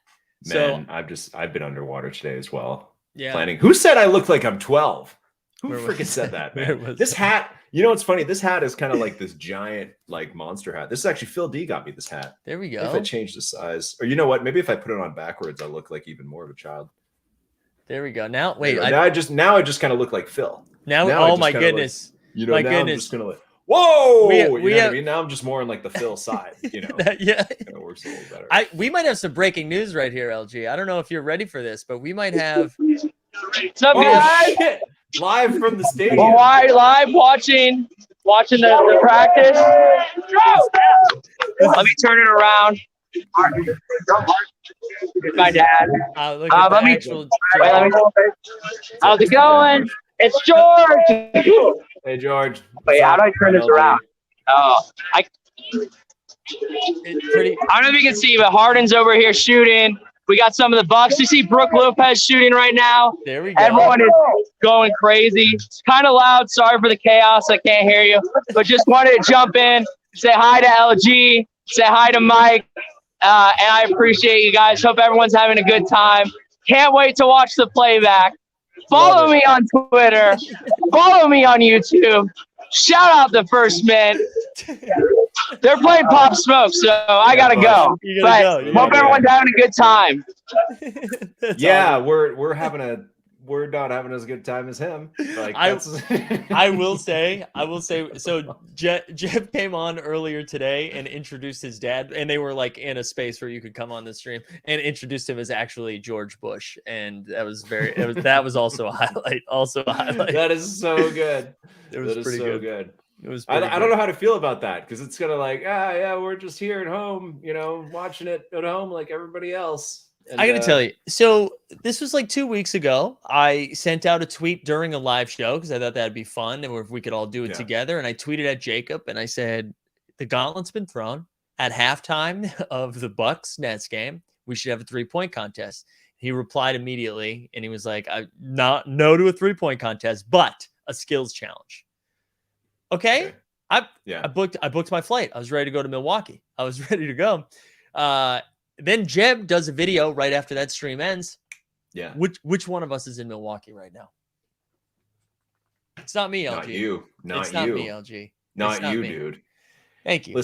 Man, I've been underwater today as well. Yeah. Planning. Who said I look like I'm 12? Who freaking said that, man? This hat, what's funny? This hat is kind of like this giant, like, monster hat. This is actually Phil D got me this hat. There we go. If I change the size, or you know what? Maybe if I put it on backwards, I'll look like even more of a child. There we go. Now, wait. Now I just kind of look like Phil. Now oh my goodness. My goodness. I'm just gonna like, whoa! I mean? Now I'm just more on like the Phil side, Yeah. It kind of works a little better. We might have some breaking news right here, LG. I don't know if you're ready for this, but we might have What's up, guys? Shit. Live from the stadium. Live watching the practice. Let me turn it around. It's my dad. How's it going? It's George. Hey, George. Wait, how do I turn this around? Oh, I don't know if you can see, but Harden's over here shooting. We got some of the Bucks. You see Brooke Lopez shooting right now. There we go. Everyone is going crazy. It's kind of loud. Sorry for the chaos. I can't hear you. But just wanted to jump in, say hi to LG, say hi to Mike. And I appreciate you guys. Hope everyone's having a good time. Can't wait to watch the playback. Follow me on Twitter. Follow me on YouTube. Shout out the First Mint. They're playing Pop Smoke, so I gotta go. But hope everyone's having a good time. Yeah, awesome. We're not having as good time as him. Like, I will say. So Jeff came on earlier today and introduced his dad, and they were like in a space where you could come on the stream, and introduced him as actually George Bush, and that was also a highlight. That is so good. It was pretty good. It was. I don't know how to feel about that, because it's kind of like, we're just here at home, watching it at home like everybody else. And, I got to tell you, so this was like 2 weeks ago. I sent out a tweet during a live show because I thought that'd be fun, and if we could all do it together. And I tweeted at Jacob, and I said, the gauntlet's been thrown at halftime of the Bucks Nets game. We should have a 3-point contest. He replied immediately, and he was like, no to a 3-point contest, but a skills challenge. Okay. I booked my flight. I was ready to go to Milwaukee. I was ready to go. Then Jeb does a video right after that stream ends. Yeah. Which one of us is in Milwaukee right now? It's not me, LG. Not you. Not it's not you. me, LG. Not It's not you, me. dude. Thank you.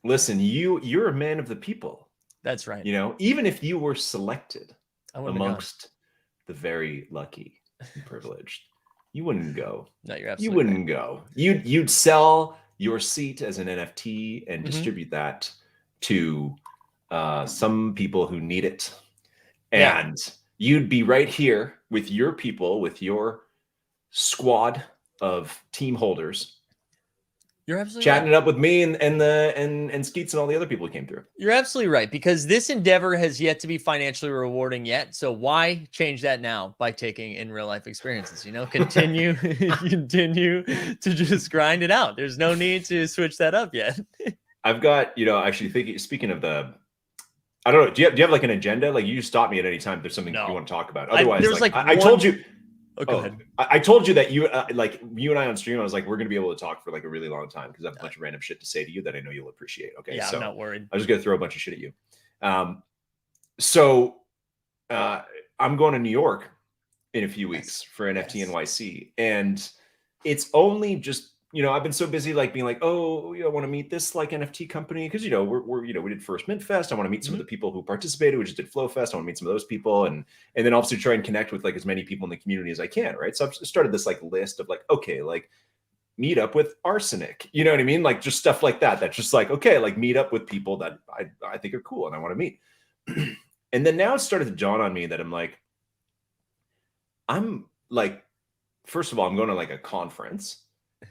Listen, you're a man of the people. That's right. You know, even if you were selected I wouldn't have gone. amongst the very lucky and privileged, you wouldn't go. No, you're You absolutely wouldn't go. You'd sell your seat as an NFT and distribute that to some people who need it. And you'd be right here with your people, with your squad of team holders. You're absolutely chatting right. it up with me and Skeets and all the other people who came through. You're absolutely right, because this endeavor has yet to be financially rewarding yet. So why change that now by taking in real life experiences? You know, continue to just grind it out. There's no need to switch that up yet. I've got, actually thinking, speaking of I don't know, do you have like an agenda? Like, you stop me at any time if there's something you want to talk about. Otherwise, I told you. Oh, go ahead. I told you that you and I on stream, I was like, we're going to be able to talk for like a really long time because I have a bunch of random shit to say to you that I know you'll appreciate. Okay. Yeah, so I'm not worried. I'm just going to throw a bunch of shit at you. So I'm going to New York in a few weeks for NFT NYC. And it's only just, I've been so busy like being like, oh, I want to meet this like NFT company because, we did First Mint Fest. I want to meet some of the people who participated. We just did Flow Fest. I want to meet some of those people and then obviously try and connect with like as many people in the community as I can. Right. So I've started this like list of like, okay, like meet up with Arsenic. You know what I mean? Like just stuff like that. That's just like, okay, like meet up with people that I think are cool and I want to meet. And then now it started to dawn on me that I'm like, first of all, I'm going to like a conference.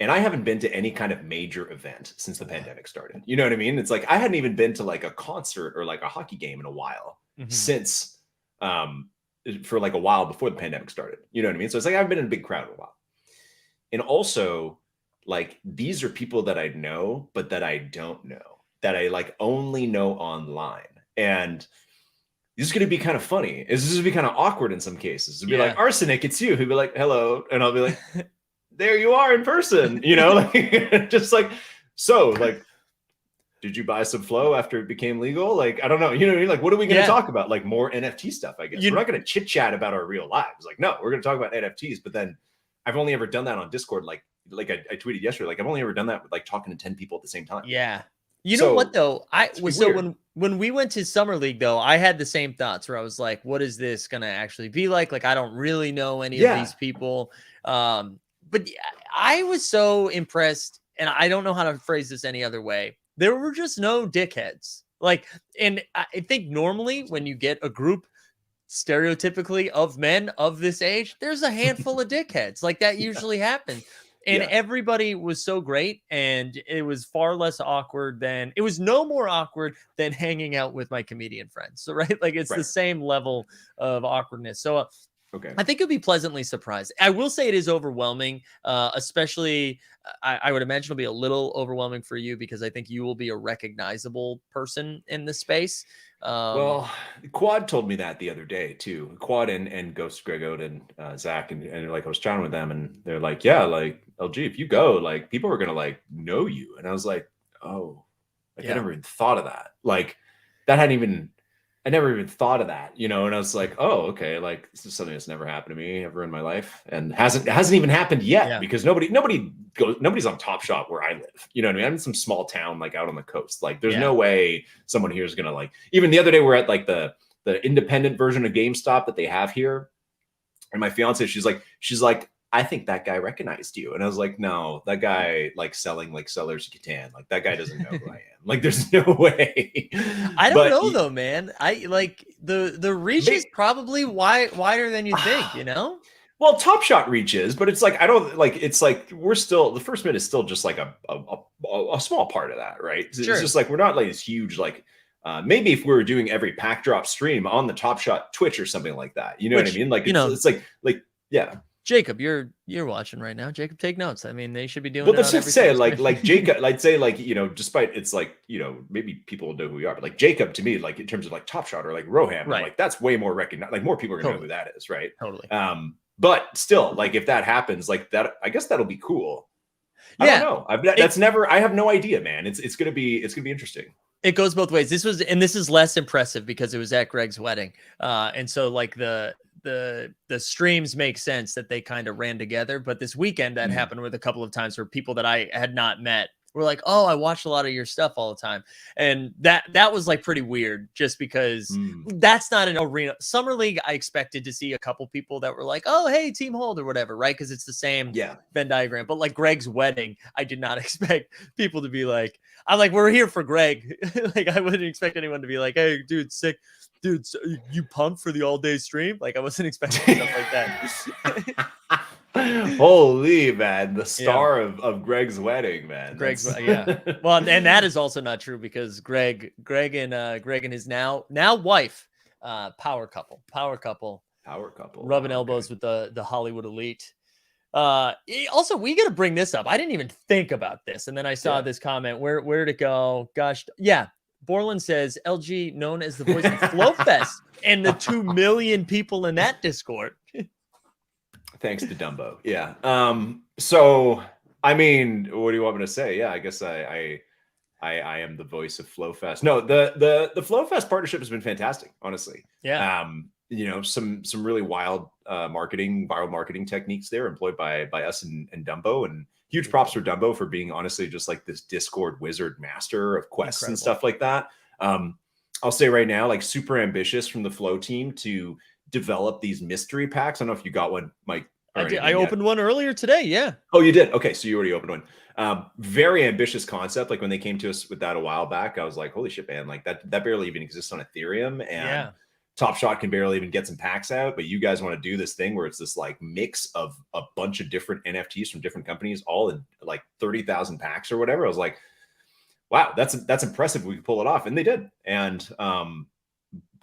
And I haven't been to any kind of major event since the pandemic started. You know what I mean? It's like I hadn't even been to like a concert or like a hockey game in a while since for like a while before the pandemic started. You know what I mean? So it's like I've been in a big crowd in a while. And also, like, these are people that I know, but that I don't know, that I like only know online. And this is going to be kind of funny. This is going to be kind of awkward in some cases. It'd be like, Arsenic, it's you. He'd be like, hello. And I'll be like, there you are in person, like just like, so like, did you buy some Flow after it became legal? Like, I don't know, like, what are we going to talk about? Like more NFT stuff, I guess. We're not going to chit chat about our real lives. Like, no, we're going to talk about NFTs, but then I've only ever done that on Discord. Like I tweeted yesterday, like I've only ever done that with like talking to 10 people at the same time. Yeah. You know what though? When we went to Summer League though, I had the same thoughts where I was like, what is this going to actually be like? Like, I don't really know any of these people. But I was so impressed, and I don't know how to phrase this any other way. There were just no dickheads. Like, and I think normally when you get a group stereotypically of men of this age, there's a handful of dickheads. Like that usually happens. And everybody was so great, and it was far less awkward than it was no more awkward than hanging out with my comedian friends. So, right, like it's the same level of awkwardness. So, okay, I think you'll be pleasantly surprised. I will say it is overwhelming, especially I would imagine it'll be a little overwhelming for you because I think you will be a recognizable person in the space. Well, Quad told me that the other day too. Quad and Ghost Greg Oden and Zach and like I was chatting with them and they're like, yeah, like LG, if you go, like people are gonna like know you. And I was like, oh, like I never even thought of that. Like that I never even thought of that, and I was like, oh, okay, like this is something that's never happened to me ever in my life and hasn't even happened yet because nobody's on Top Shot where I live. You know what I mean? I'm in some small town like out on the coast. Like there's no way someone here is gonna like, even the other day we're at like the independent version of GameStop that they have here. And my fiance, she's like, I think that guy recognized you. And I was like, no, that guy like selling like Sellers of Catan. Like that guy doesn't know who I am. Like there's no way. I don't know though, man. I like the reach is probably wider than you think, Well, Top Shot reaches, but it's like, I don't like, it's like, we're still, the First Mint is still just like a small part of that. Right. It's just like, we're not like this huge, like, maybe if we were doing every pack drop stream on the Top Shot Twitch or something like that, you know what I mean? Like, it's like, yeah. Jacob, you're watching right now. Jacob, take notes. I mean, they should be doing. Well, let's just say like Jacob, I'd say like, despite it's like, maybe people know who we are, but like Jacob to me, like in terms of like Top Shot or like Roham, like that's way more recognized. Like more people are gonna know who that is, right? Totally. But still, like if that happens, like that, I guess that'll be cool. I don't know. I have no idea, man. It's gonna be interesting. It goes both ways. This is less impressive because it was at Greg's wedding. And so like the the streams make sense that they kind of ran together. But this weekend that happened with a couple of times where people that I had not met were like, oh, I watched a lot of your stuff all the time. And that was like pretty weird just because that's not an arena. Summer League, I expected to see a couple people that were like, oh, hey, Team Hold or whatever, right? Because it's the same Venn diagram. But like Greg's wedding, I did not expect people to be like, I'm like, we're here for Greg. Like I wouldn't expect anyone to be like, hey, dude, sick. Dude, so you pumped for the all-day stream? Like I wasn't expecting stuff like that. Holy man, the star of Greg's wedding, man. Greg's well, and that is also not true because Greg and his now wife, power couple, rubbing elbows with the Hollywood elite. Also, we got to bring this up. I didn't even think about this, and then I saw this comment. Where'd it go? Gosh, yeah. Borland says LG known as the voice of FlowFest and the 2 million people in that Discord. Thanks to Dumbo. Yeah. So I mean, what do you want me to say? Yeah, I guess I am the voice of FlowFest. No, the FlowFest partnership has been fantastic, honestly. Yeah. You know, some really wild viral marketing techniques there employed by us and Dumbo, and huge props for Dumbo for being honestly just like this Discord wizard master of quests and stuff like that. I'll say right now, like super ambitious from the Flow team to develop these mystery packs. I don't know if you got one, Mike. I opened one earlier today. Yeah. Oh, you did? Okay. So you already opened one. Very ambitious concept. Like when they came to us with that a while back, I was like, holy shit, man. Like that barely even exists on Ethereum. And Top Shot can barely even get some packs out, but you guys want to do this thing where it's this like mix of a bunch of different NFTs from different companies, all in like 30,000 packs or whatever. I was like, wow, that's impressive. We could pull it off. And they did. And,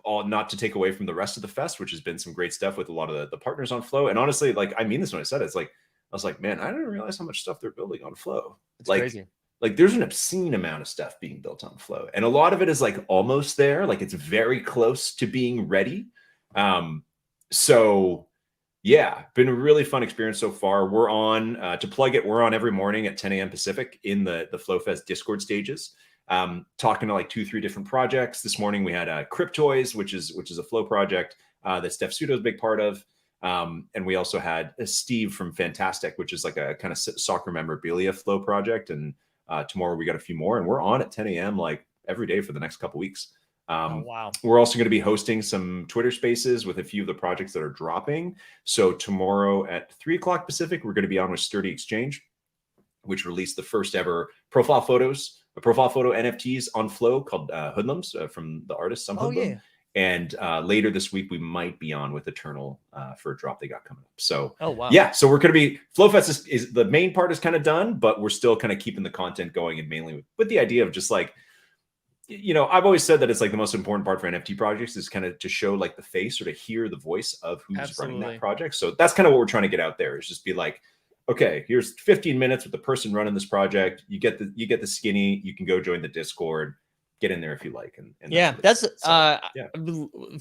all not to take away from the rest of the fest, which has been some great stuff with a lot of the partners on Flow. And honestly, like, I mean this when I said it, it's like, I was like, man, I didn't realize how much stuff they're building on Flow. It's crazy. Like there's an obscene amount of stuff being built on Flow. And a lot of it is like almost there. Like it's very close to being ready. So yeah, been a really fun experience so far. We're on, to plug it, we're on every morning at 10 a.m. Pacific in the FlowFest Discord stages. Talking to like 2-3 different projects. This morning we had Cryptoys, which is a Flow project that Steph Sudo's a big part of. And we also had Steve from Fantastic, which is like a kind of soccer memorabilia Flow project. And tomorrow we got a few more, and we're on at 10 a.m. like every day for the next couple weeks. Wow. We're also going to be hosting some Twitter spaces with a few of the projects that are dropping. So tomorrow at 3 o'clock Pacific, we're going to be on with Sturdy Exchange, which released the first ever profile photo NFTs on Flow called Hoodlums from the artist Some Hoodlum. Yeah. And later this week we might be on with Eternal for a drop they got coming up. So wow. Yeah, so we're going to be FlowFest is the main part is kind of done, but we're still kind of keeping the content going, and mainly with the idea of just like, you know, I've always said that it's like the most important part for NFT projects is kind of to show like the face or to hear the voice of who's running that project. So that's kind of what we're trying to get out there, is just be like, okay, here's 15 minutes with the person running this project. You get the skinny. You can go join the Discord, get in there if you like. And that's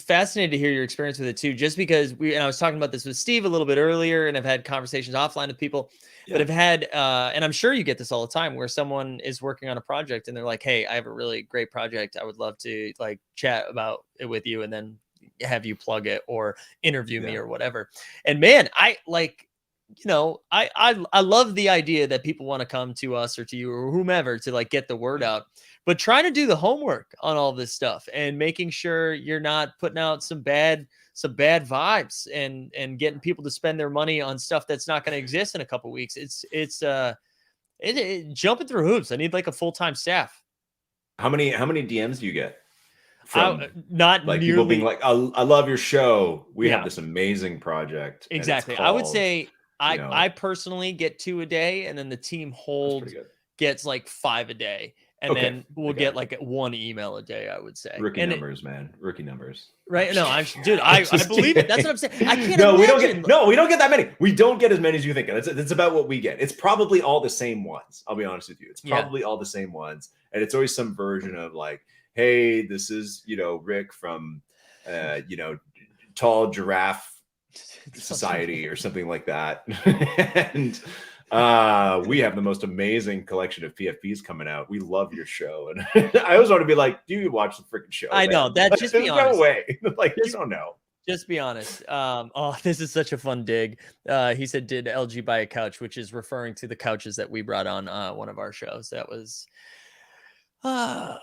fascinated to hear your experience with it too. Just because I was talking about this with Steve a little bit earlier, and I've had conversations offline with people that have had, and I'm sure you get this all the time, where someone is working on a project and they're like, "Hey, I have a really great project. I would love to like chat about it with you, and then have you plug it or interview me or whatever." And man, I like. You know, I love the idea that people want to come to us or to you or whomever to like get the word out, but trying to do the homework on all this stuff and making sure you're not putting out some bad vibes and getting people to spend their money on stuff that's not going to exist in a couple of weeks. It's jumping through hoops. I need like a full-time staff. How many DMs do you get? From not like nearly... people being like, I love your show. We have this amazing project. Exactly. I would say I personally get 2 a day, and then the team hold gets like 5 a day. And then we'll get like 1 email a day, I would say. Rookie numbers, man. Rookie numbers. Right? No, I believe it. That's what I'm saying. I can't imagine. We don't get that many. We don't get as many as you think. It's about what we get. It's probably all the same ones. I'll be honest with you. It's probably all the same ones. And it's always some version of like, hey, this is, Rick from, Tall Giraffe Society or something like that. And we have the most amazing collection of PFPs coming out. We love your show. And I always want to be like, do you watch the freaking show? I know that. Just be honest. No way. Like, you don't know. Just be honest. Oh, this is such a fun dig. He said, "Did LG buy a couch?" Which is referring to the couches that we brought on one of our shows. That was, I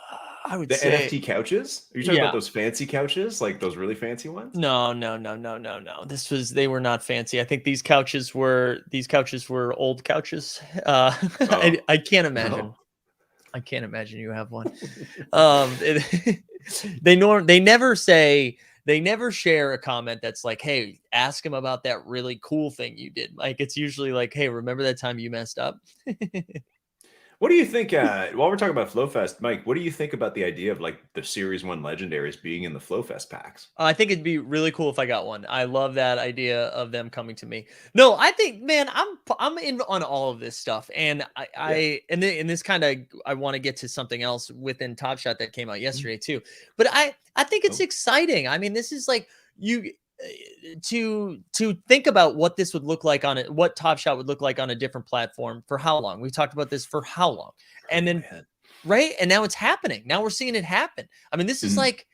would The say, NFT couches? Are you talking about those fancy couches, like those really fancy ones? No. They were not fancy. I think these couches were old couches. I can't imagine. I can't imagine you have one. They never share a comment that's like, "Hey, ask him about that really cool thing you did." Like, it's usually like, "Hey, remember that time you messed up?" What do you think, while we're talking about FlowFest, Mike, what do you think about the idea of like the Series 1 legendaries being in the FlowFest packs? I think it'd be really cool if I got one. I love that idea of them coming to me. No, I think, man, I'm in on all of this stuff, and and this kind of, I want to get to something else within Top Shot that came out yesterday too. But I think it's exciting. I mean, this is like to think about what this would look like on it, what Top Shot would look like on a different platform for how long. We talked about this for how long, and then right, and now it's happening. Now we're seeing it happen. I mean, this is like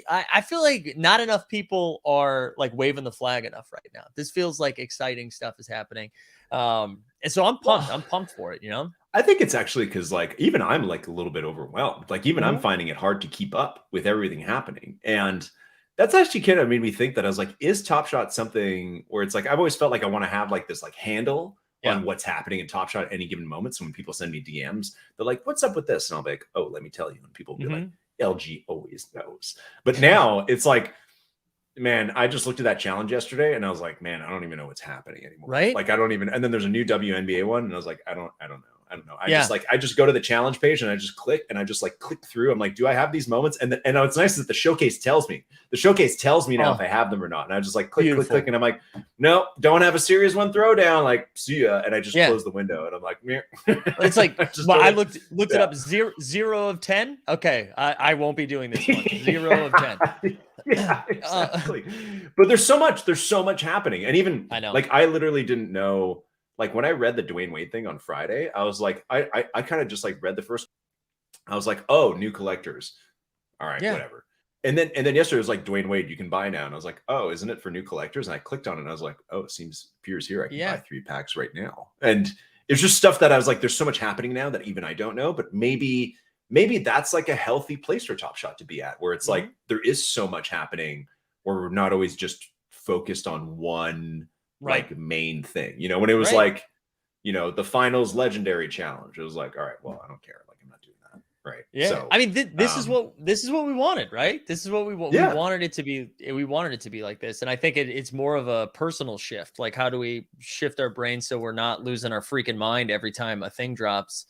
I feel like not enough people are like waving the flag enough right now. This feels like exciting stuff is happening, and so I'm pumped. I'm pumped for it. You know. I think it's actually because like even I'm like a little bit overwhelmed. Like even I'm finding it hard to keep up with everything happening, and that's actually kind of made me think that I was like, is Top Shot something where it's like, I've always felt like I want to have like this like handle on what's happening in Top Shot at any given moment. So when people send me DMs, they're like, what's up with this? And I'll be like, oh, let me tell you. And people will be like, LG always knows. But now it's like, man, I just looked at that challenge yesterday and I was like, man, I don't even know what's happening anymore. Right. Like, I don't even, and then there's a new WNBA one. And I was like, I don't know. I just go to the challenge page and I just click through. I'm like, do I have these moments? And what's nice is that the showcase tells me now if I have them or not. And I just like click. And I'm like, no, don't have a Series 1 throwdown. Like, see ya. And I just close the window and I'm like, meh. It's like, I looked it up. 0 of 10. Okay. I won't be doing this one. 0 of 10. Yeah, exactly. But there's so much happening. And even like, I literally didn't know. Like when I read the Dwayne Wade thing on Friday, I was like, I kind of just like read the first. I was like, oh, new collectors. All right, whatever. And then yesterday it was like Dwayne Wade, you can buy now. And I was like, oh, isn't it for new collectors? And I clicked on it and I was like, oh, it appears here. I can buy 3 packs right now. And it's just stuff that I was like, there's so much happening now that even I don't know. But maybe that's like a healthy place for Top Shot to be at, where it's like there is so much happening where we're not always just focused on one like main thing. You know, when it was like, you know, the finals legendary challenge, it was like, all right, well, I don't care. Like, I'm not doing that. Right. Yeah. So, I mean, this is what we wanted, right? This is what we wanted it to be. We wanted it to be like this. And I think it's more of a personal shift. Like, how do we shift our brains so we're not losing our freaking mind every time a thing drops?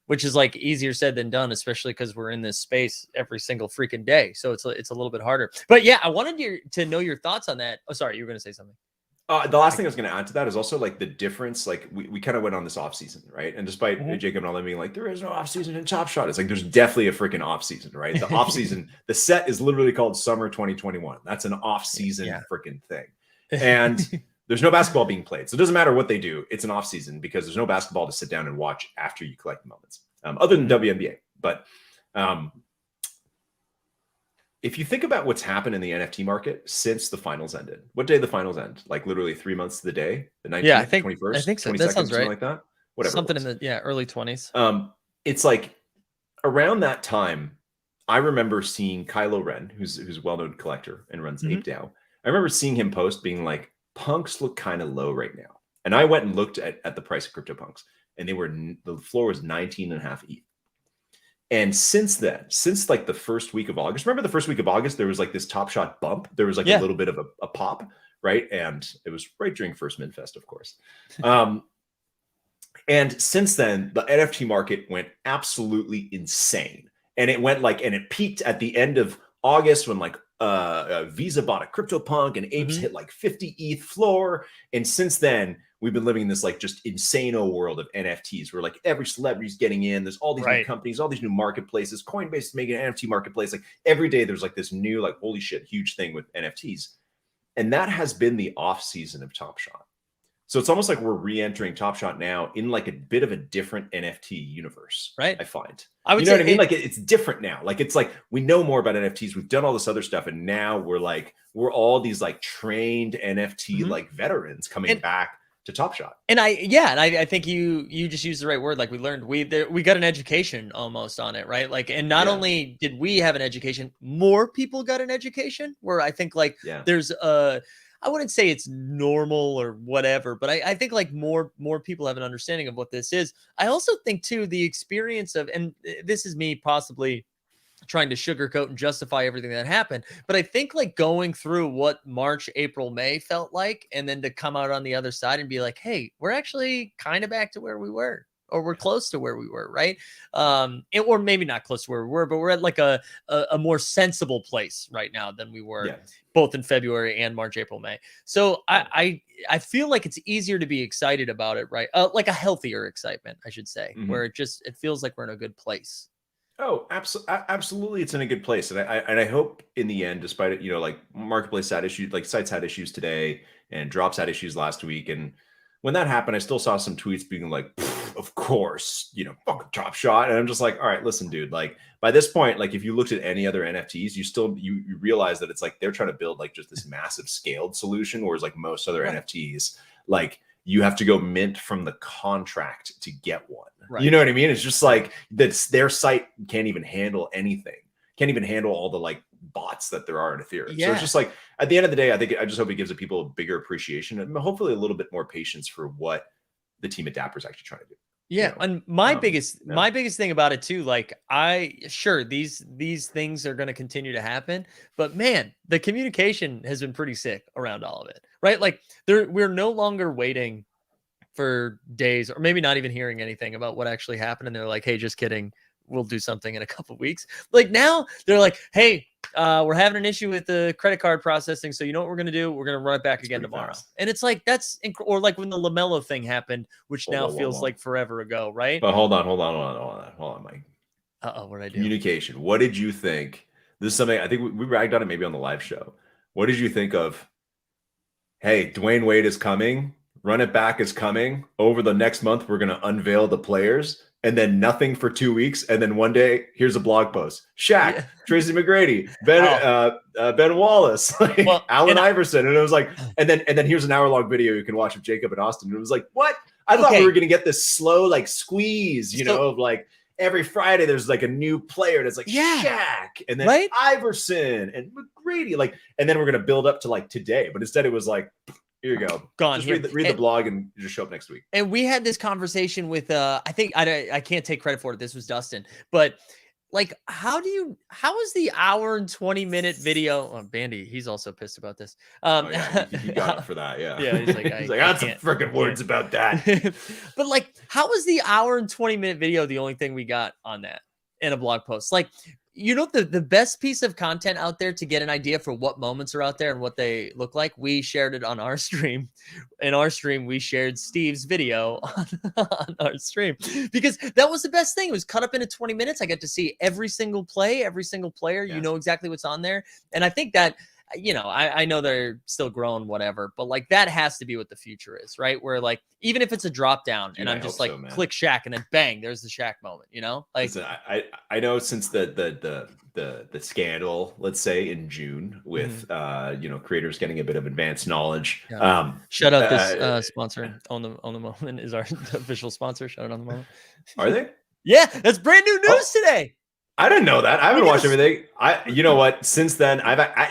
Which is like easier said than done, especially because we're in this space every single freaking day. So it's a little bit harder. But yeah, I wanted to know your thoughts on that. Oh, sorry, you were going to say something. The last thing I was going to add to that is also like the difference. Like we kind of went on this off season, right? And despite Jacob and all them being like, there is no off season in Top Shot, it's like there's definitely a freaking off season, right? The off season, the set is literally called Summer 2021. That's an off season freaking thing, and there's no basketball being played, so it doesn't matter what they do. It's an off season because there's no basketball to sit down and watch after you collect the moments, other than WNBA. But if you think about what's happened in the NFT market since the finals ended, what day did the finals end? Like literally 3 months to the day, the 19th, 21st, I think so. 22nd, That sounds right. something like that. Whatever. Something in the early 20s. It's like around that time, I remember seeing Kylo Ren, who's a well-known collector and runs Ape DAO. I remember seeing him post being like, punks look kind of low right now. And I went and looked at the price of CryptoPunks, and the floor was 19.5 ETH. And since then, since like the first week of August, remember the first week of August, there was like this Top Shot bump. There was like a little bit of a pop, right? And it was right during First Minfest, of course. And since then, the NFT market went absolutely insane. And it went like, and it peaked at the end of August when like Visa bought a CryptoPunk and Apes hit like 50 ETH floor. And since then, we've been living in this like just insane-o world of NFTs where like every celebrity's getting in. There's all these new companies, all these new marketplaces. Coinbase is making an NFT marketplace. Like every day there's like this new, like, holy shit, huge thing with NFTs. And that has been the off season of Top Shot. So it's almost like we're re-entering Top Shot now in like a bit of a different NFT universe. Right. I find. I would you know say what I mean? Like it's different now. Like it's like we know more about NFTs. We've done all this other stuff, and now we're all these like trained NFT like veterans coming back to Top Shot. And I think you just used the right word. Like we got an education almost on it, right? Like, and not only did we have an education, more people got an education. Where I think like there's I wouldn't say it's normal or whatever, but I think like more people have an understanding of what this is. I also think too, the experience of, and this is me possibly trying to sugarcoat and justify everything that happened, but I think like going through what March, April, May felt like, and then to come out on the other side and be like, hey, we're actually kind of back to where we were, or we're close to where we were, right? Or maybe not close to where we were, but we're at like a more sensible place right now than we were both in February and March, April, May. So I feel like it's easier to be excited about it, right? Like a healthier excitement, I should say, where it feels like we're in a good place. Oh, absolutely. It's in a good place. And I hope in the end, despite it, like Marketplace had issues, like sites had issues today and Drops had issues last week. And when that happened, I still saw some tweets being like, of course, fucking Top Shot. And I'm just like, all right, listen, dude, like by this point, like if you looked at any other NFTs, you realize that it's like, they're trying to build like just this massive scaled solution. Whereas like most other NFTs, like you have to go mint from the contract to get one. Right. You know what I mean? It's just like their site can't even handle anything. Can't even handle all the like bots that there are in Ethereum. So it's just like at the end of the day, I just hope it gives people a bigger appreciation and hopefully a little bit more patience for what the team Adapter is actually trying to do. Yeah, and my biggest thing about it too, like these things are going to continue to happen, but man, the communication has been pretty sick around all of it, right? Like we're no longer waiting for days, or maybe not even hearing anything about what actually happened, and they're like, "Hey, just kidding, we'll do something in a couple of weeks." Like now, they're like, "Hey, we're having an issue with the credit card processing, so you know what we're gonna do? We're gonna run it back again tomorrow." And it's like or like when the LaMelo thing happened, which now feels like forever ago, right? But hold on, Mike. What did I do? Communication. What did you think? This is something I think we ragged on it maybe on the live show. What did you think of? Hey, Dwayne Wade is coming. Run it back is coming. Over the next month, we're going to unveil the players, and then nothing for 2 weeks. And then one day, here's a blog post. Shaq, Tracy McGrady, Ben Wallace, Allen Iverson. And it was like, and then here's an hour-long video you can watch of Jacob and Austin. And it was like, what? I thought we were going to get this slow, like squeeze, of like every Friday, there's like a new player. And it's like Shaq, and then Iverson and McGrady. Like, and then we're going to build up to like today. But instead it was like, here you go. Gone. Just read the blog and just show up next week. And we had this conversation with I think I can't take credit for it. This was Dustin, but like, how is the hour and 20-minute video? Oh, Bandy, he's also pissed about this. He got it for that. Yeah. Yeah. He's like, I got some freaking words about that. But like, how was the hour and 20-minute video the only thing we got on that in a blog post? Like, the best piece of content out there to get an idea for what moments are out there and what they look like, we shared it on our stream. In our stream, we shared Steve's video on our stream because that was the best thing. It was cut up into 20 minutes. I got to see every single play, every single player. You know exactly what's on there. And I think that, I know they're still growing, whatever, but like that has to be what the future is, right? Where like, even if it's a drop down and I'm just like, click Shaq and then bang, there's the Shaq moment, Like, listen, I know since the scandal, let's say in June with, creators getting a bit of advanced knowledge. Shout out this sponsor on the moment is our official sponsor. Shout out on the moment. Are they? Yeah, that's brand new news today. I didn't know that. I haven't watched everything. You know what? Since then,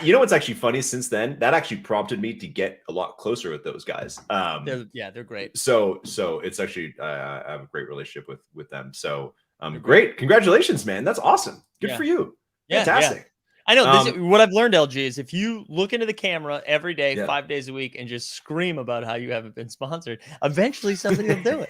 you know what's actually funny? Since then, that actually prompted me to get a lot closer with those guys. They're great. So it's actually I have a great relationship with them. So great. Congratulations, man. That's awesome. Good for you. Fantastic. I know what I've learned, LG, is if you look into the camera every day, 5 days a week, and just scream about how you haven't been sponsored, eventually somebody will do it.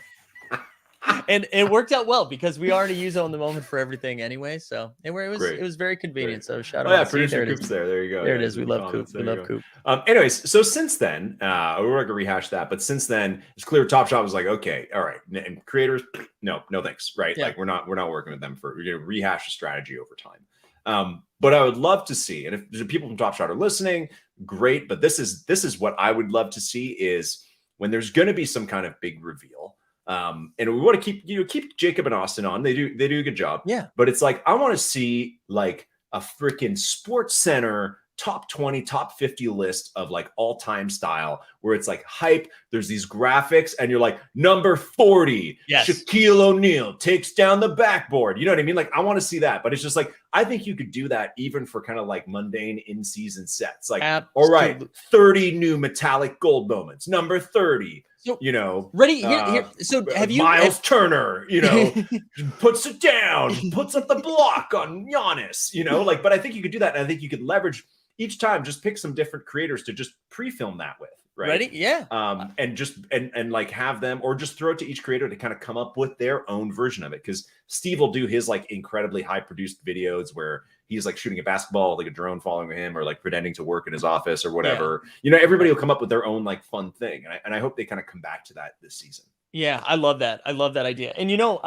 And it worked out well because we already use On the Moment for everything anyway. So it was very convenient. So shout out. Yeah, producer Coop's there. There you go. There it is. We love Coop. We love Coop. Anyways, so since then, we're not gonna rehash that, but since then, it's clear Top Shot was like, okay, all right, and creators, no thanks, right? Yeah. Like we're not working with them we're gonna rehash the strategy over time. But I would love to see, and if people from Top Shot are listening, great. But this is what I would love to see is when there's going to be some kind of big reveal. And we want to keep Jacob and Austin on. They do a good job. Yeah. But it's like, I want to see like a freaking Sports Center top 20, top 50 list of like all-time style where it's like hype. There's these graphics and you're like, number 40, yes. Shaquille O'Neal takes down the backboard. You know what I mean? Like, I want to see that, but it's just like, I think you could do that even for kind of like mundane in-season sets. Like, all right, 30 new metallic gold moments, number 30. So, you know, ready here. So have you Miles Turner, you know, puts it down, puts up the block on Giannis, you know, like, but I think you could do that. And I think you could leverage each time, just pick some different creators to just pre-film that with. Right. Ready? Yeah. And just and like have them, or just throw it to each creator to kind of come up with their own version of it. Because Steve will do his like incredibly high produced videos where he's like shooting a basketball, like a drone following him, or like pretending to work in his office or whatever. Yeah. You know, everybody will come up with their own like fun thing, and I hope they kind of come back to that this season. Yeah, I love that. I love that idea. And you know,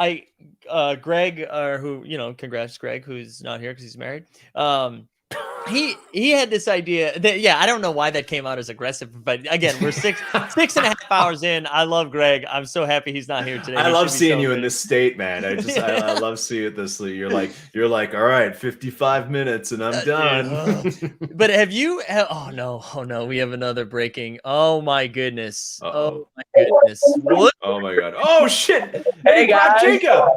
Greg, who, you know, congrats, Greg, who's not here because he's married. He had this idea that, yeah, I don't know why that came out as aggressive, but again, we're 6.5 hours in. I love Greg. I'm so happy he's not here today. I love seeing you in this state, man. I love seeing this. You're like, all right, 55 minutes and I'm done. But have you, oh no, we have another breaking. Oh my goodness. Oh my goodness. What? Oh my God. Oh shit. Hey guys. Jacob.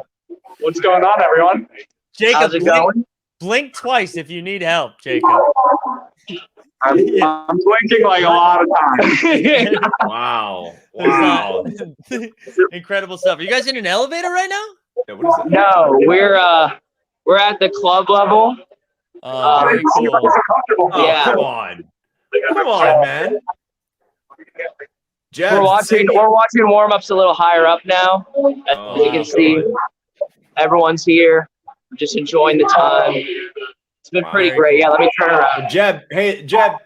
What's going on, everyone? Jacob, how's it going? Blink twice if you need help, Jacob. I'm blinking like a lot of times. Wow. Incredible stuff. Are you guys in an elevator right now? Yeah, what is it? No, we're at the club level. Oh, very cool. Yeah. Come on, man. We're watching warm-ups a little higher up now. As you can see, everyone's here. Just enjoying the time. It's been pretty great. Yeah, let me turn around. Jeb,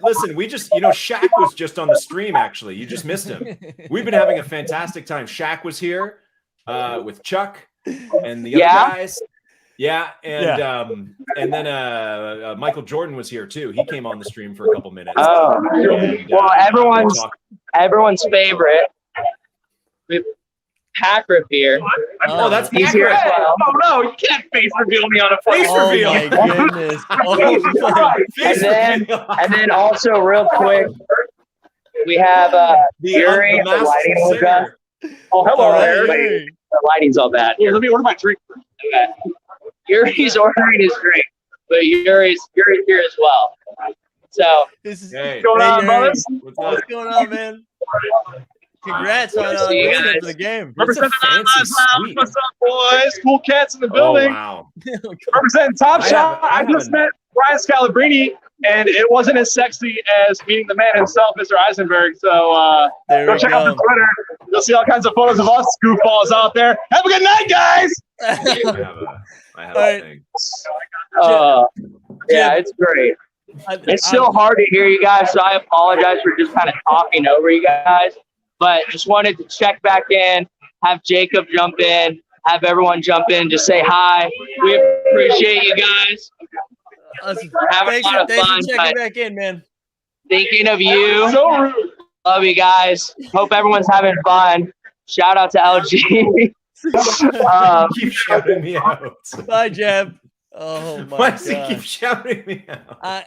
listen, we just, you know, Shaq was just on the stream, actually. You just missed him. We've been having a fantastic time. Shaq was here with Chuck and the other guys. Yeah, and then Michael Jordan was here too. He came on the stream for a couple minutes. Oh, well, everyone's favorite. Packrip here. Oh, that's he's here as well. Oh no, you can't face reveal me on a face reveal. My goodness. And then also real quick, we have Yuri, the lighting hookah. Oh, hello there. The lighting's all bad. Here, let me order my drink. Okay. Yuri's ordering his drink, but Yuri's here as well. So, what's going on, brothers? What's going on, man? Congrats on the game. Representing what's up, boys? Cool cats in the building. Oh, wow. Representing Top Shot. I just met Brian Scalabrine, and it wasn't as sexy as meeting the man himself, Mr. Eisenberg. So go check out the Twitter. You'll see all kinds of photos of us goofballs out there. Have a good night, guys. I have a thing. Yeah, it's great. It's still hard to hear you guys, so I apologize for just kind of talking over you guys. But just wanted to check back in, have Jacob jump in, have everyone jump in, just say hi. We appreciate you guys. Thanks for checking back in, man. Thinking of you. So rude. Love you guys. Hope everyone's having fun. Shout out to LG. Keep shouting me out. Bye, Jeb. Oh my Why God. does he keep shouting me out?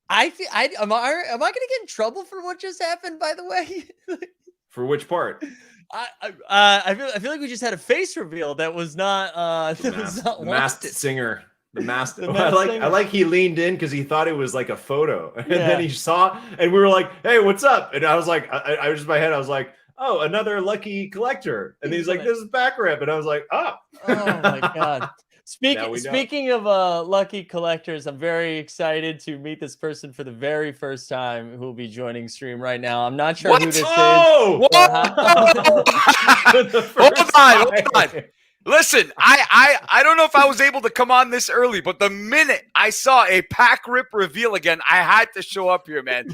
Am I gonna get in trouble for what just happened? By the way, For which part? I feel like we just had a face reveal that was not The masked singer. The masked. The masked singer. I like he leaned in because he thought it was like a photo, and then he saw, and we were like, "Hey, what's up?" And I was like, I was in my head, I was like, "Oh, another lucky collector," and he's like, "This is Packrip," and I was like, "Oh, oh my God." Speaking of lucky collectors, I'm very excited to meet this person for the very first time who will be joining stream right now. I'm not sure who this is. Hold on. Listen, I don't know if I was able to come on this early, but the minute I saw a Packrip reveal again, I had to show up here, man.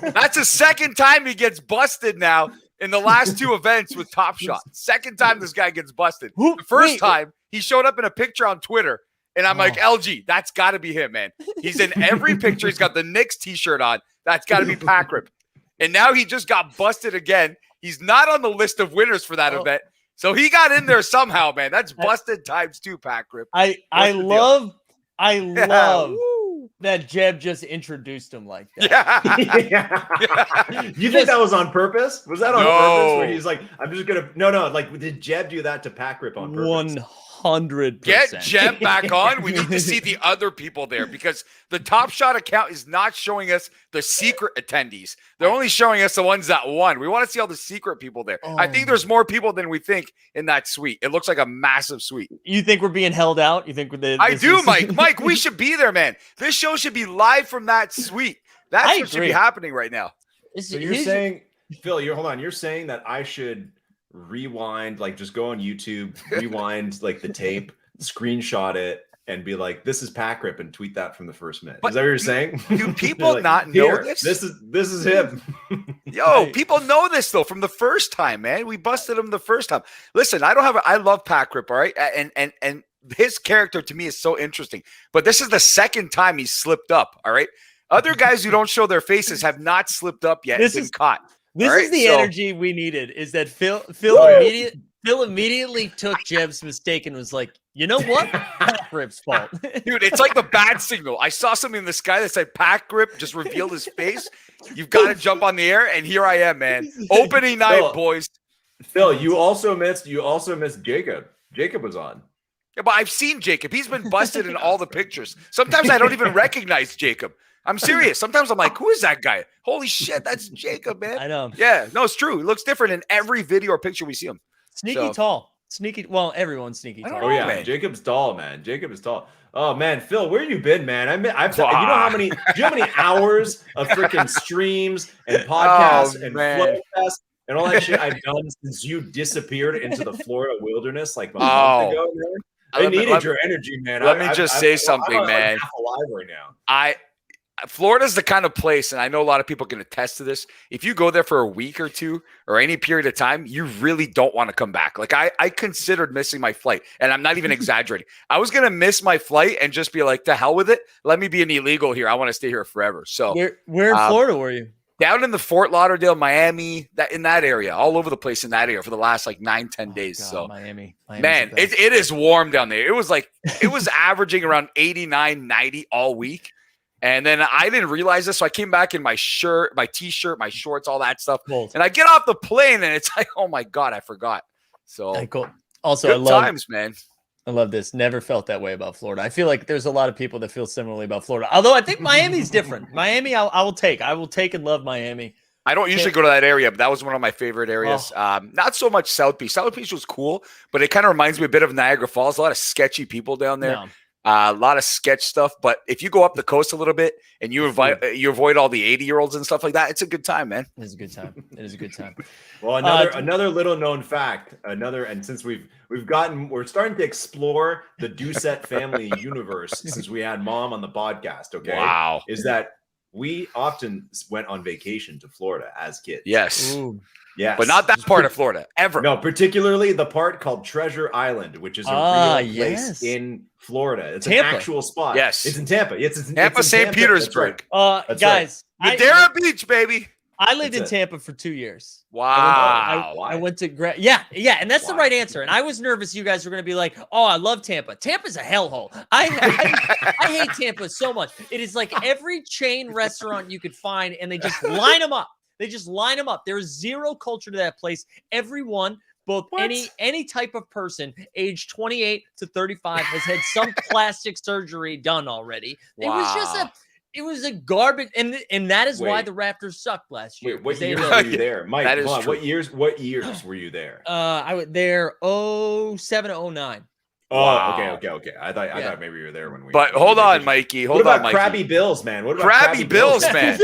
That's the second time he gets busted now in the last two events with Top Shot. Second time this guy gets busted. The first time, he showed up in a picture on Twitter, and I'm like, LG, that's got to be him, man. He's in every picture. He's got the Knicks t-shirt on. That's got to be Packrip. And now he just got busted again. He's not on the list of winners for that event. So he got in there somehow, man. That's busted times 2, Packrip. I love that Jeb just introduced him like that. You think that was on purpose? Was that on purpose? Where he's like, I'm just gonna like, did Jeb do that to Packrip on purpose? 100%. Get Jeb back on. We need to see the other people there because the Top Shot account is not showing us the secret attendees. They're only showing us the ones that won. We want to see all the secret people there. I think there's more people than we think in that suite. It looks like a massive suite. You think we're being held out? You think I do, Mike. Mike, we should be there, man. This show should be live from that suite. That's what should be happening right now. So you're saying, Phil, hold on. You're saying that I should rewind, like just go on YouTube, rewind like the tape, screenshot it, and be like, "This is Packrip," and tweet that from the first minute. Is that what you're saying? Do people like, not know this? This is him. Yo, people know this though from the first time, man. We busted him the first time. Listen, I love Packrip, all right, and his character to me is so interesting. But this is the second time he's slipped up. All right, other guys who don't show their faces have not slipped up yet. This is caught. This is the energy we needed. Is that Phil immediately took Jeb's mistake and was like, you know what? Packrip's fault. Dude, it's like the bad signal. I saw something in the sky that said Packrip just revealed his face. You've got to jump on the air, and here I am, man. Opening night, boys. Phil, you also missed Jacob. Jacob was on. Yeah, but I've seen Jacob. He's been busted in all the pictures. Sometimes I don't even recognize Jacob. I'm serious. Sometimes I'm like, who is that guy? Holy shit, that's Jacob, man. I know. Yeah, no, it's true. He looks different in every video or picture we see him. Sneaky tall. Sneaky. Well, everyone's sneaky tall. Oh yeah, man. Jacob's tall, man. Jacob is tall. Oh man, Phil, where you been, man? You know how many? Do you know how many hours of freaking streams and podcasts and Flowcast and all that shit I've done since you disappeared into the Florida wilderness like a month ago, man? I needed your energy, man. Let me just say something, man. I'm half alive right now. Florida's the kind of place, and I know a lot of people can attest to this. If you go there for a week or two or any period of time, you really don't want to come back. Like I considered missing my flight, and I'm not even exaggerating. I was going to miss my flight and just be like, to hell with it. Let me be an illegal here. I want to stay here forever. So where in Florida were you? Down in the Fort Lauderdale, Miami, in that area, all over the place in that area for the last like 9-10 days. God, so Miami man, it is warm down there. It was averaging around 89, 90 all week. And then I didn't realize this. So I came back in my shirt, my t-shirt, my shorts, all that stuff. Cold. And I get off the plane and it's like, oh my God, I forgot. So also good times, man. I love this. Never felt that way about Florida. I feel like there's a lot of people that feel similarly about Florida. Although I think Miami's different. Miami, I will take and love Miami. I don't usually go to that area, but that was one of my favorite areas. Not so much South Beach. South Beach was cool, but it kind of reminds me a bit of Niagara Falls. A lot of sketchy people down there. A lot of sketch stuff. But if you go up the coast a little bit and you avoid all the 80-year-olds and stuff like that, it's a good time, man. It is a good time. It is a good time. Well, another little known fact, and since we're starting to explore the Doucette family universe since we had Mom on the podcast, okay? Wow. Is that we often went on vacation to Florida as kids. Yes. Ooh. Yes. But not that part of Florida, ever. No, particularly the part called Treasure Island, which is a real place in Florida. It's Tampa. an actual spot. Yes. It's in Tampa. It's in Tampa, St. Tampa. Petersburg. That's guys. Madeira Beach, baby. I lived in Tampa for 2 years. Wow. I went to yeah, and that's the right answer. And I was nervous you guys were going to be like, "Oh, I love Tampa. Tampa's a hellhole." I hate Tampa so much. It is like every chain restaurant you could find, and they just line them up. They just line them up. There's zero culture to that place. Everyone, any type of person, age 28 to 35, has had some plastic surgery done already. Wow. It was a garbage, and that is why the Raptors sucked last year. Wait, what years were you there, Mike? That is come on, true. what years were you there? I was there 07 to 09. Oh, Wow. okay. I thought maybe you were there when we. But hold on, Mikey. What about Krabby Bills, man? What about Krabby Bills, man?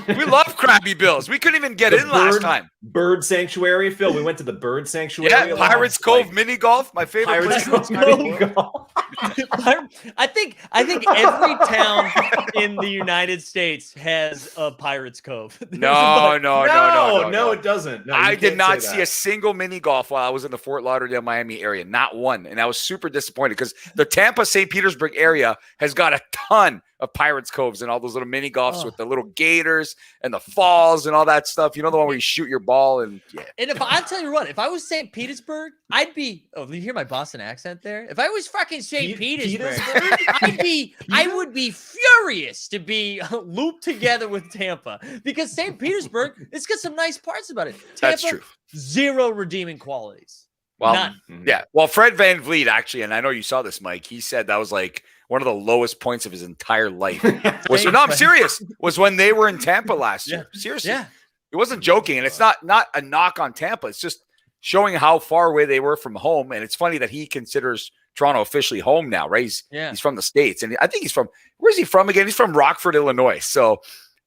We love Krabby Bills. We couldn't even get in last time. Bird Sanctuary, Phil. We went to the Bird Sanctuary. Yeah, Pirates Cove mini golf, my favorite Pirates place. Cove mini golf. I think every town in the United States has a Pirates Cove. No, it doesn't. No, I you did can't not say see that. a single mini golf while I was in the Fort Lauderdale, Miami area. Not one. And I was super super disappointed because the Tampa St. Petersburg area has got a ton of Pirates Coves and all those little mini golfs with the little gators and the falls and all that stuff. You know, the one where you shoot your ball and And if I'll tell you what, if I was St. Petersburg, I'd be. Oh, you hear my Boston accent there? If I was fucking St. Petersburg, I would be furious to be looped together with Tampa because St. Petersburg, it's got some nice parts about it. Tampa, That's true. Zero redeeming qualities. Well, None. yeah. Well, Fred Van Vliet actually, and I know you saw this, Mike. He said that was like one of the lowest points of his entire life. No, I'm serious. Was when they were in Tampa last year. Seriously, he wasn't joking, and it's not a knock on Tampa. It's just showing how far away they were from home. And it's funny that he considers Toronto officially home now, right? He's from the States, and I think he's from where's he from again? He's from Rockford, Illinois. So,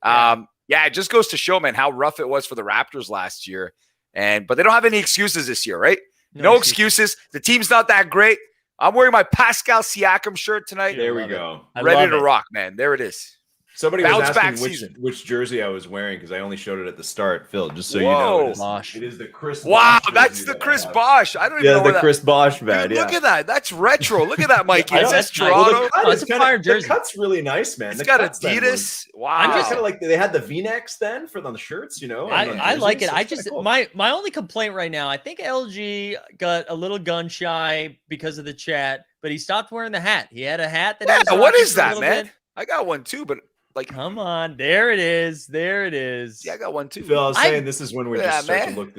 it just goes to show, man, how rough it was for the Raptors last year. But they don't have any excuses this year, right? No excuses. The team's not that great. I'm wearing my Pascal Siakam shirt tonight. There we go. Ready to rock, man. There it is. Somebody was Bounce back asking season. which jersey I was wearing because I only showed it at the start, Phil. Just so Whoa. you know, it is the Chris. Wow, Bosh that's jersey the that Chris I have. Bosh. I don't even know Yeah, where the Chris Bosh Dude, bad. look at that. That's retro. Look at that, Mikey. It says Well, Toronto. the cut's really nice, man. It's The got cuts then Adidas. was- Wow. I'm just kind of like they had the V-necks then on the shirts, you know. and the I like jerseys, it. so I it's kinda just cool. my only complaint right now, I think LG got a little gun shy because of the chat, but he stopped wearing the hat. He had a hat that he was What rocking is for a that, little man? bit. I got one too, but like, come on, there it is. There it is. Yeah, I got one too. Phil, I was saying this is when we just start man. to look.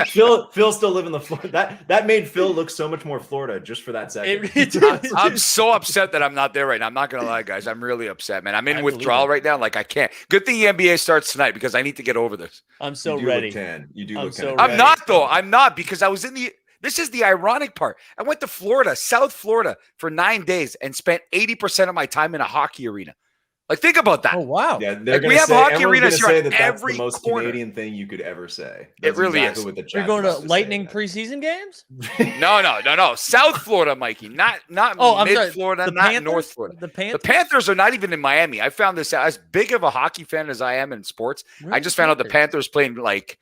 Phil still living the Florida. That made Phil look so much more Florida just for that second. I'm so upset that I'm not there right now. I'm not gonna lie, guys. I'm really upset, man. I'm in withdrawal right now. Like I can't. Good thing the NBA starts tonight because I need to get over this. I'm so You do ready. Look tan. You do I'm look so tan. I'm not though. I'm not because I was in the. This is the ironic part. I went to Florida, South Florida, for 9 days and spent 80% of my time in a hockey arena. Like, think about that. Oh wow! Yeah, they're Like, gonna we have say, hockey everyone's arenas gonna here say on that that's every the most corner. Canadian thing you could ever say. It That's really exactly is. What the You're chat going to wants say. Lightning preseason games? No. South Florida, Mikey. Not Oh, I'm mid sorry. Florida, The not Panthers? North Florida. The Panthers? The Panthers are not even in Miami. I found this out. As big of a hockey fan as I am in sports, I just found out the Panthers playing like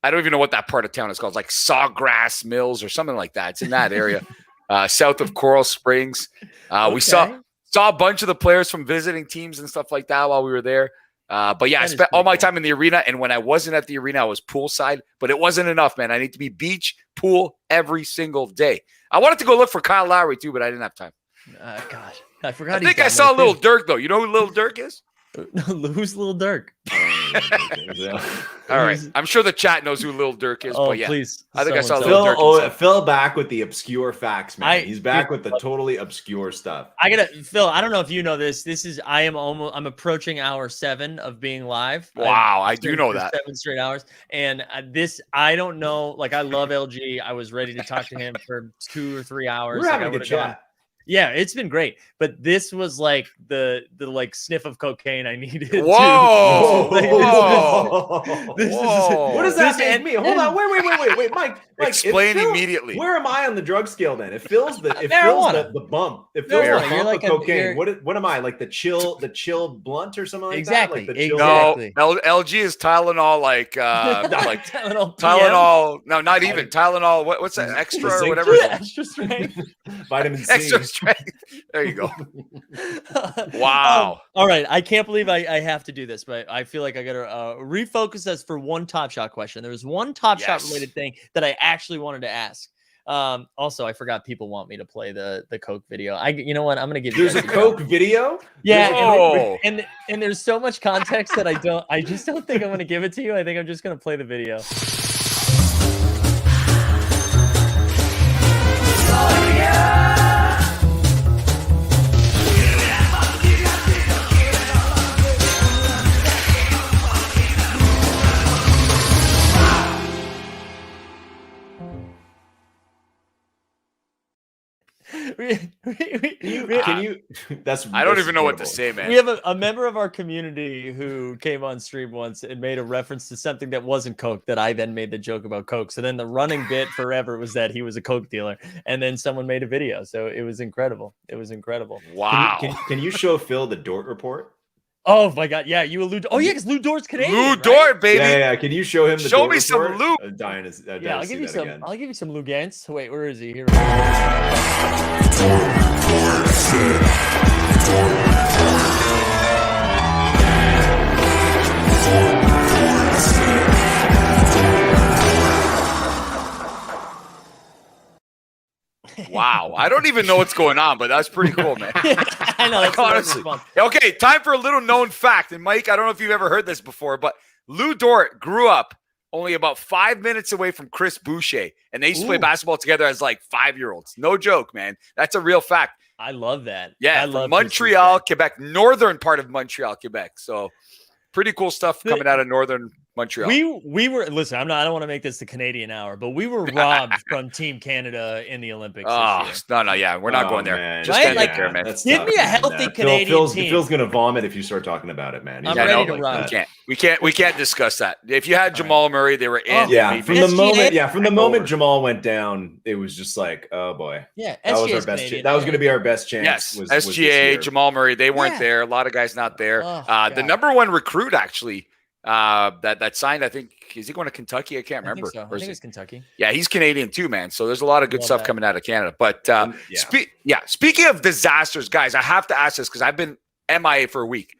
I don't even know what that part of town is called. It's like Sawgrass Mills or something like that. It's in that area, south of Coral Springs. We saw a bunch of the players from visiting teams and stuff like that while we were there. But yeah, I spent all my time in the arena, and when I wasn't at the arena, I was poolside. But it wasn't enough, man. I need to be beach, pool every single day. I wanted to go look for Kyle Lowry too, but I didn't have time. God, I forgot. I think I saw Lil Durk though. You know who Lil Durk is? Who's Lil Durk? All right, I'm sure the chat knows who Lil Durk is. Oh, but yeah, please, I think I saw Lil Durk. Phil back with the obscure facts, man. He's back with the totally obscure stuff. I gotta, Phil. I don't know if you know this. I'm approaching hour 7 of being live. Wow, I I've do streamed know for that. 7 straight hours, and I don't know. Like I love LG. I was ready to talk to him for 2 or 3 hours. We're Like, having I a good would've gone- chat. Yeah, it's been great, but this was like the like sniff of cocaine I needed. Whoa! What does that make me? Hold on, wait, Mike. Explain if Phil- immediately. Where am I on the drug scale then? It feels the Marijuana. the bump. It feels the Marijuana. bump You're like of a- cocaine. you're- What am I like? The chill blunt or something like Exactly, that? Like the chill, No, LG is Tylenol, like like Tylenol. Tylenol. No, not even Tylenol. What's that? Extra or zinc whatever. Extra strength. vitamin C. Extra strength. There you go. Wow. All right. I can't believe I have to do this, but I feel like I got to refocus us for one Top Shot question. There was one Top Shot related thing that I actually wanted to ask. Also, I forgot people want me to play the Coke video. You know what? I'm gonna give you. There's a Coke video. Yeah, Whoa. and there's so much context that I just don't think I'm gonna give it to you. I think I'm just gonna play the video. Can you? That's. I don't that's even know what to incredible. say, man. We have a member of our community who came on stream once and made a reference to something that wasn't Coke that I then made the joke about Coke. So then the running bit forever was that he was a Coke dealer. And then someone made a video. So it was incredible. It was incredible. Wow. Can you show Phil the Dort report? Oh my God! Yeah, you allude. Oh yeah, because Lou Dort's Canadian. Lou right? Dort, baby. Yeah. Can you show him the Show Dort me some report? Lou. Yeah, I'll give you some. Again. I'll give you some Lou Gantz. Wait, where is he? Here. Wow, I don't even know what's going on, but that's pretty cool, man. I know. That's Honestly. fun. Okay, time for a little known fact. And Mike, I don't know if you've ever heard this before, but Lou Dort grew up only about 5 minutes away from Chris Boucher, and they used to play basketball together as like 5-year-olds. No joke, man. That's a real fact. I love that. Yeah, I from love Montreal, Quebec, northern part of Montreal, Quebec. So pretty cool stuff coming out of northern Montreal. We were listen. I don't want to make this the Canadian hour, but we were robbed from Team Canada in the Olympics. No, yeah, we're not going there. Man. Just Right? end it there, man. Give me a healthy Canadian team. Phil's gonna vomit if you start talking about it, man. I'm ready to run. We can't discuss that. If you had Jamal Murray, they were in. From the moment Jamal went down, it was just like, oh boy. Yeah, that was SGA our is best. Canadian. That was going to be our best chance. Yes, was this SGA, year. Jamal Murray, they weren't there. A lot of guys not there. The number one recruit actually that signed, I think, is he going to Kentucky? I can't remember. I think it's Kentucky. Yeah, he's Canadian too, man. So there's a lot of good stuff coming out of Canada. But speaking of disasters, guys, I have to ask this because I've been MIA for a week.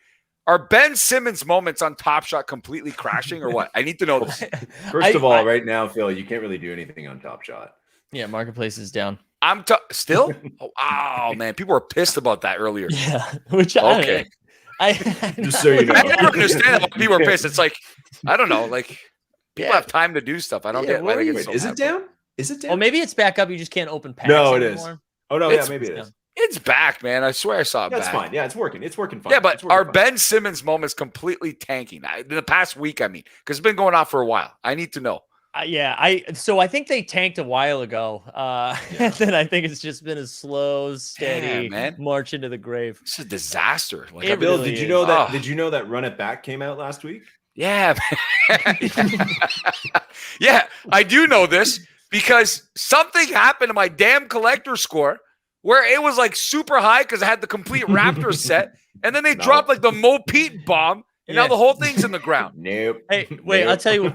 Are Ben Simmons moments on Top Shot completely crashing or what? I need to know this. First of all, right now, Phil, you can't really do anything on Top Shot. Yeah, marketplace is down. I'm still? Oh man, people were pissed about that earlier. Yeah, which okay. Just so you know, I never understand why people are pissed. It's like I don't know, like people have time to do stuff. I don't get why they get so Is it down? Is it down? Well, maybe it's back up. You just can't open packs. No, it anymore. is. Oh no, yeah, maybe it is. It's back, man. I swear I saw it That's back. fine. Yeah, it's working. It's working fine. Yeah, but are Ben Simmons moments completely tanking in the past week? I mean, because it's been going on for a while. I need to know. So I think they tanked a while ago. And then I think it's just been a slow, steady march into the grave. It's a disaster. Like, Bill, really did you know that? Oh. Did you know that Run It Back came out last week? Yeah, yeah, I do know this because something happened to my damn collector score where it was like super high because I had the complete Raptors set, and then they dropped like the Mo Pete bomb. And now the whole thing's in the ground. Nope. Hey, wait, I'll tell you.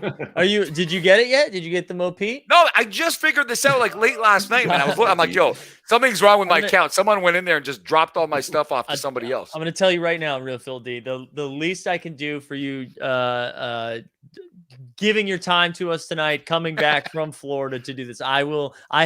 Did you get it yet? Did you get the Mo Pete? No, I just figured this out like late last night, man. I'm like, yo, something's wrong with my account. Someone went in there and just dropped all my stuff off to somebody else. I'm going to tell you right now, Real Phil D, the least I can do for you giving your time to us tonight, coming back from Florida to do this. I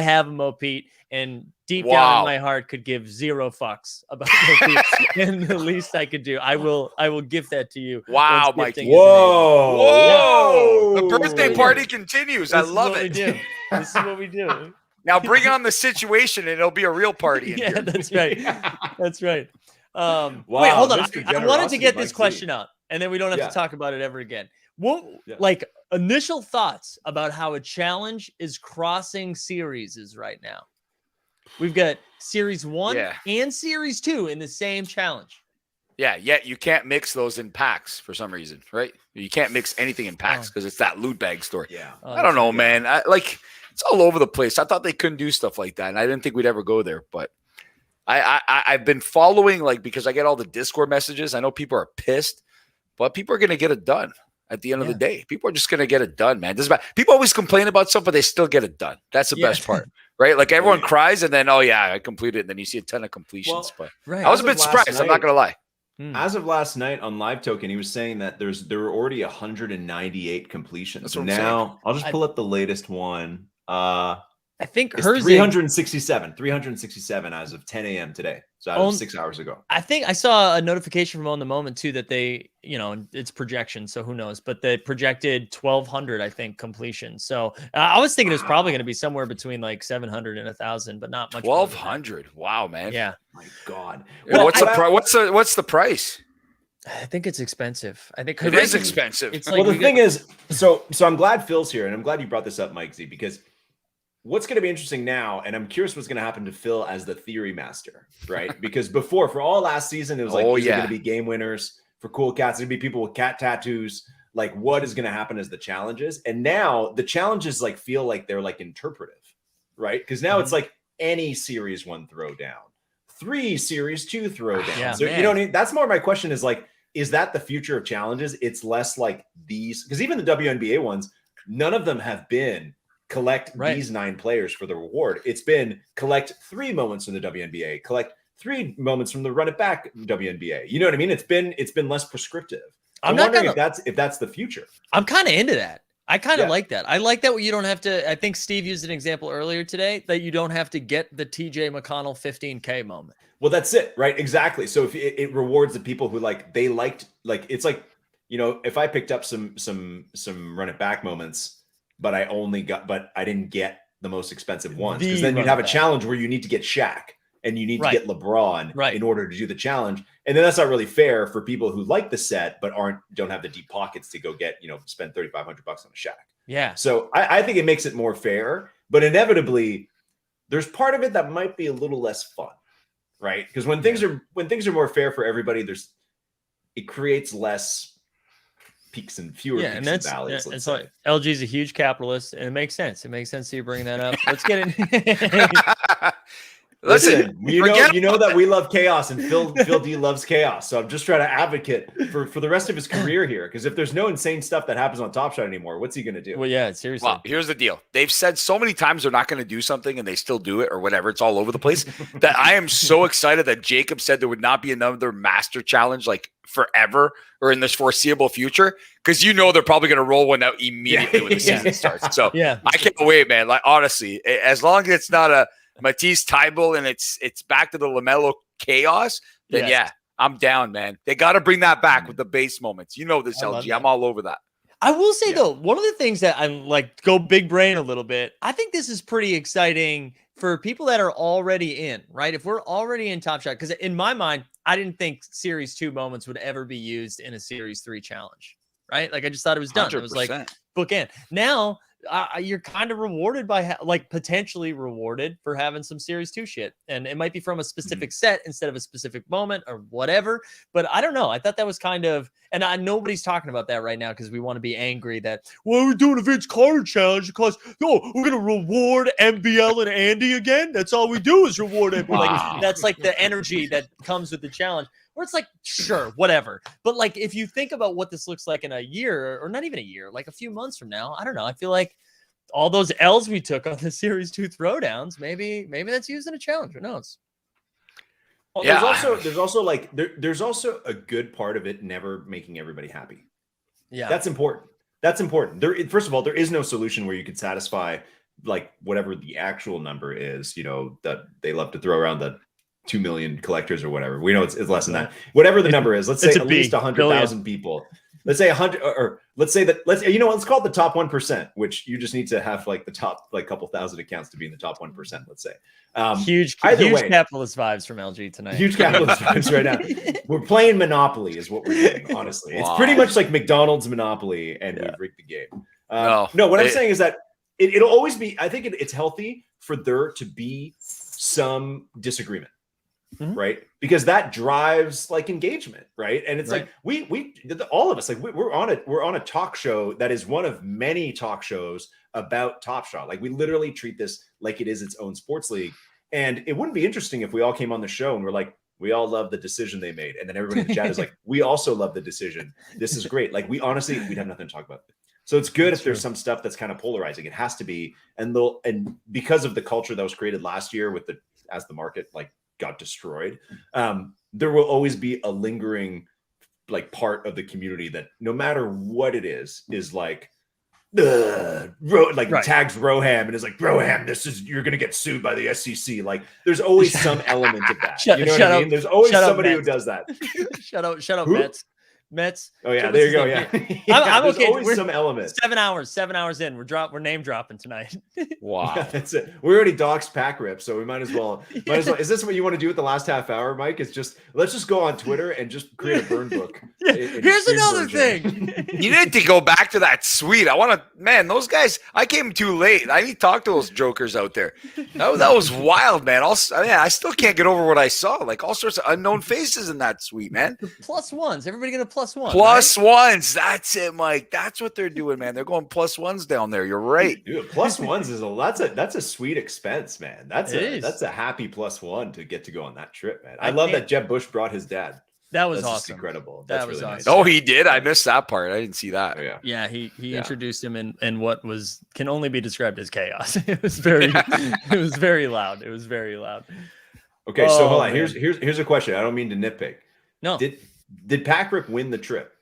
have a Mo Pete, and deep down in my heart could give zero fucks about Mo Pete. And the least I could do, I will give that to you. Wow, Mike. Whoa. The birthday party continues. I love it. This is what we do. Now bring on the situation and it'll be a real party. Yeah, that's right. That's right. Wow, wait, hold on. Mr. I wanted to get this Mike question out, and then we don't have to talk about it ever again. What like initial thoughts about how a challenge is crossing series right now? We've got Series 1 and Series 2 in the same challenge. Yeah, yet you can't mix those in packs for some reason, right? You can't mix anything in packs because it's that loot bag story. Yeah. I don't know, man. It's all over the place. I thought they couldn't do stuff like that, and I didn't think we'd ever go there. But I've been following, like, because I get all the Discord messages. I know people are pissed, but people are going to get it done at the end of the day. People are just going to get it done, man. People always complain about stuff, but they still get it done. That's the best part, right? Like everyone cries, and then, oh, yeah, I completed it. And then you see a ton of completions. But I was a bit surprised. I'm not going to lie. As of last night on Live Token, he was saying that there were already 198 completions. So now I'll just pull up the latest one. I think it's hers 367 as of 10 a.m. today. So out of 6 hours ago. I think I saw a notification from On the Moment too that they, it's projection, so who knows? But they projected 1,200, I think, completion. So I was thinking it was probably going to be somewhere between like 700 and 1,000, but not much. 1,200. Wow, man. Yeah. My God. Well, what's the price? I think it's expensive. I think it is expensive. It's like the thing is, so I'm glad Phil's here, and I'm glad you brought this up, Mike Z, because what's going to be interesting now, and I'm curious what's going to happen to Phil as the theory master, right? Because before, for all last season, it was like, these are going to be game winners. For cool cats, there's going to be people with cat tattoos. Like, what is going to happen as the challenges? And now the challenges like feel like they're like interpretive, right? Because now it's like any Series 1 throwdown, 3 Series 2 throwdown. Yeah, so you know what I mean? That's more my question is like, is that the future of challenges? It's less like these, because even the WNBA ones, none of them have been collect these 9 players for the reward. It's been collect 3 moments from the WNBA, collect 3 moments from the run it back WNBA. You know what I mean? It's been less prescriptive. I'm wondering if that's the future. I'm kind of into that. I kind of like that. I like that you don't have to. I think Steve used an example earlier today that you don't have to get the TJ McConnell 15K moment. Well, that's it, right? Exactly. So if it rewards the people who it's like, you know, if I picked up some run it back moments, but I didn't get the most expensive ones, because then you'd have a challenge where you need to get Shaq and you need to get LeBron in order to do the challenge. And then that's not really fair for people who like the set, but don't have the deep pockets to go get, spend $3,500 on a Shaq. Yeah. So I think it makes it more fair, but inevitably there's part of it that might be a little less fun, right? Because when things are more fair for everybody, it creates less peaks and fewer peaks and valleys. And so LG is a huge capitalist, and it makes sense. It makes sense that you bring that up. Let's get in. Listen, you know that we love chaos, and Phil D loves chaos. So I'm just trying to advocate for the rest of his career here, because if there's no insane stuff that happens on Top Shot anymore, what's he going to do? Well, yeah, seriously. Well, here's the deal. They've said so many times they're not going to do something, and they still do it, or whatever. It's all over the place. That I am so excited that Jacob said there would not be another master challenge like forever or in this foreseeable future, because they're probably going to roll one out immediately when the season starts. So I can't wait, man. Like, honestly, as long as it's not a Matisse Thybulle and it's back to the LaMelo chaos, then I'm down, man. They got to bring that back with the base moments. You know this, LG. I'm all over that. I will say though, one of the things that I'm like, go big brain a little bit. I think this is pretty exciting for people that are already in, right? If we're already in Top Shot, because in my mind, I didn't think Series 2 moments would ever be used in a Series 3 challenge, right? Like, I just thought it was done. 100%. It was like bookend. Now you're kind of rewarded by potentially rewarded for having some Series 2 shit, and it might be from a specific set instead of a specific moment or whatever. But I don't know. I thought that was kind of, and nobody's talking about that right now because we want to be angry that we're doing a Vince Carter challenge because we're gonna reward MBL and Andy again. That's all we do is reward MBL. Like, that's like the energy that comes with the challenge. Where it's like, sure, whatever. But like, if you think about what this looks like in a year, or not even a year, like a few months from now, I don't know. I feel like all those L's we took on the Series 2 throwdowns, maybe that's used in a challenge. Who knows? Well, there's also a good part of it never making everybody happy. Yeah, that's important. That's important. First of all, there is no solution where you could satisfy like whatever the actual number is. That they love to throw around the 2 million collectors or whatever. We know it's less than that. Whatever the number is, let's say at least 100,000 people. Let's say 100, or let's say that let's call it the top 1%, which you just need to have like the top like couple thousand accounts to be in the top 1%. Let's say huge capitalist vibes from LG tonight. Huge capitalist vibes right now. We're playing Monopoly, is what we're doing. Honestly, it's pretty much like McDonald's Monopoly, and we've rigged the game. What I'm saying is that it'll always be. I think it's healthy for there to be some disagreement. Mm-hmm. Right, because that drives like engagement, right? And it's like we all of us, like we're on a talk show that is one of many talk shows about Top Shot. Like, we literally treat this like it is its own sports league. And it wouldn't be interesting if we all came on the show and we're like, we all love the decision they made, and then everybody in the chat is like, we also love the decision. This is great. Like, we'd have nothing to talk about. So it's good if there's some stuff that's kind of polarizing. It has to be, and because of the culture that was created last year as the market like got destroyed, there will always be a lingering like part of the community that no matter what it is like tags Roham and is like, Roham, you're gonna get sued by the SEC. Like, there's always some element of that. You know what I mean? There's always somebody who does that. Shut up, Mets. Oh yeah, there you go. Yeah, I'm okay. Always some element. 7 hours in. We're name dropping tonight. Wow, yeah, that's it. We already doxed Packrips, so we might as well. Is this what you want to do with the last half hour, Mike? Let's just go on Twitter and just create a burn book. Here's another thing. You need to go back to that suite. Those guys. I came too late. I need to talk to those jokers out there. That was wild, man. I still can't get over what I saw. Like, all sorts of unknown faces in that suite, man. The plus ones. Everybody get a plus one. Plus ones. That's it, Mike. That's what they're doing, man. They're going plus ones down there. You're right. Dude, plus ones is that's a sweet expense, man. That's a happy plus one to get to go on that trip, man. I love that Jeb Bush brought his dad. That was That's just awesome. incredible. That That's was really awesome. Oh, he did. I missed that part. I didn't see that. nice. Yeah, he introduced him in what can only be described as chaos. It was very it was very loud. It was very loud. Okay, so hold on. man. Here's a question. I don't mean to nitpick. No. Did Packrip win the trip?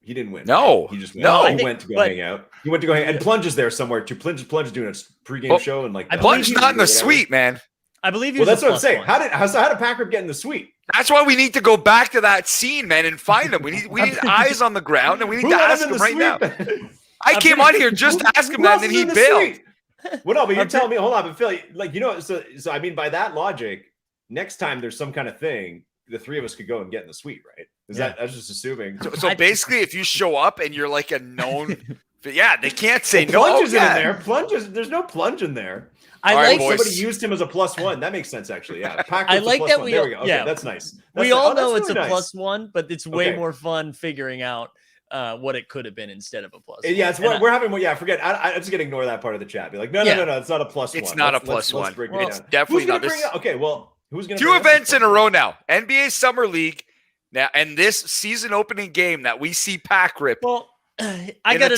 He didn't win. No. Right? He just went. No. He went to go hang out. He went to go hang and Plunge is there somewhere too. Plunge is doing a pregame show and like Plunge not in the suite, man. I believe. Well, that's what I'm saying. How did Packrip get in the suite? That's why we need to go back to that scene, man, and find him. We need eyes on the ground, and we need Who to let ask him in him the right suite, now. I came on here just to ask him Who that, else and then is he in the bailed. suite? Well, no, but you're telling me. Hold on, but Phil, like so I mean, by that logic, next time there's some kind of thing, the three of us could go and get in the suite, right? That's just assuming. So basically, if you show up and you're like a known, yeah, they can't say well, no. Plunge isn't yeah. in there. There's no Plunge in there. I like somebody used him as a +1. That makes sense, actually. Yeah, I like that we. There we go. Okay, yeah, that's nice. We all know that's it's really a nice. +1, but it's way Okay. more fun figuring out what it could have been instead of a +1. Yeah, it's we're having. Yeah, forget. I'm just gonna ignore that part of the chat. Be like, no, it's not a +1. It's not a +1. Let's break it It's down. definitely Who's gonna not. bring it? Okay, well, who's gonna? Two bring up events the in a row now. NBA Summer League now, and this season opening game that we see Packrip. Well, I got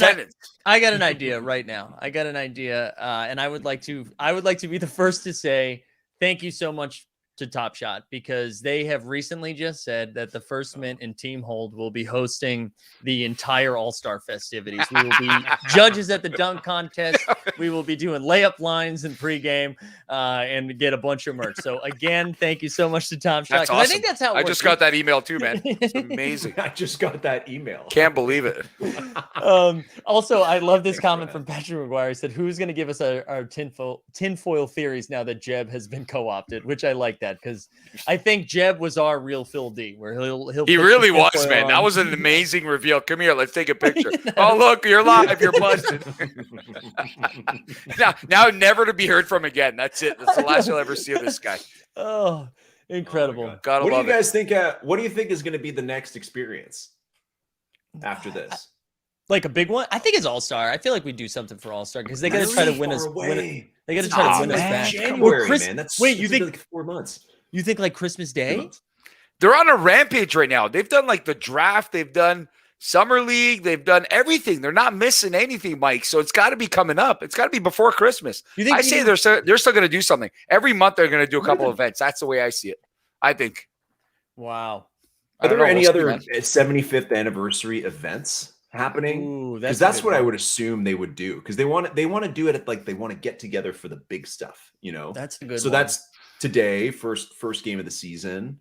an idea right now. I got an idea, and I would like to be the first to say thank you so much to Top Shot, because they have recently just said that the First Mint and Team Hold will be hosting the entire All-Star festivities. We will be judges at the dunk contest. We will be doing layup lines in pregame and get a bunch of merch. So again, thank you so much to Top Shot. That's awesome. I think that's how it I works. just got that email too, man. It's amazing. I just got that email. Can't believe it. Also, I love this comment from Patrick McGuire. He said, "Who's going to give us our tinfoil theories now that Jeb has been co-opted?" Which I like that, because I think Jeb was our real Phil D, where he'll He put really the was, tinfoil man. on. That was an amazing reveal. Come here, let's take a picture. Oh, look, you're live. You're busted. now, never to be heard from again. That's it. That's the last you'll ever see of this guy. Oh, incredible! Gotta What do you love it. guys think? What do you think is going to be the next experience after this? Like a big one? I think it's All-Star. I feel like we do something for All-Star, because they got to try to win us. They got to try to win us back. January, Or man. That's wait, you think like 4 months? You think like Christmas Day? They're on a rampage right now. They've done like the draft. They've done Summer League. They've done everything. They're not missing anything, Mike. So it's got to be coming up. It's got to be before Christmas. I say they're still going to do something. Every month they're going to do a couple events. That's the way I see it. I think. Wow. Are there any We'll other see, man. 75th anniversary events happening? Because that's that's what I would assume they would do. Because they want to do it at, like, they want to get together for the big stuff. You know, that's a good. So one. that's today, first game of the season.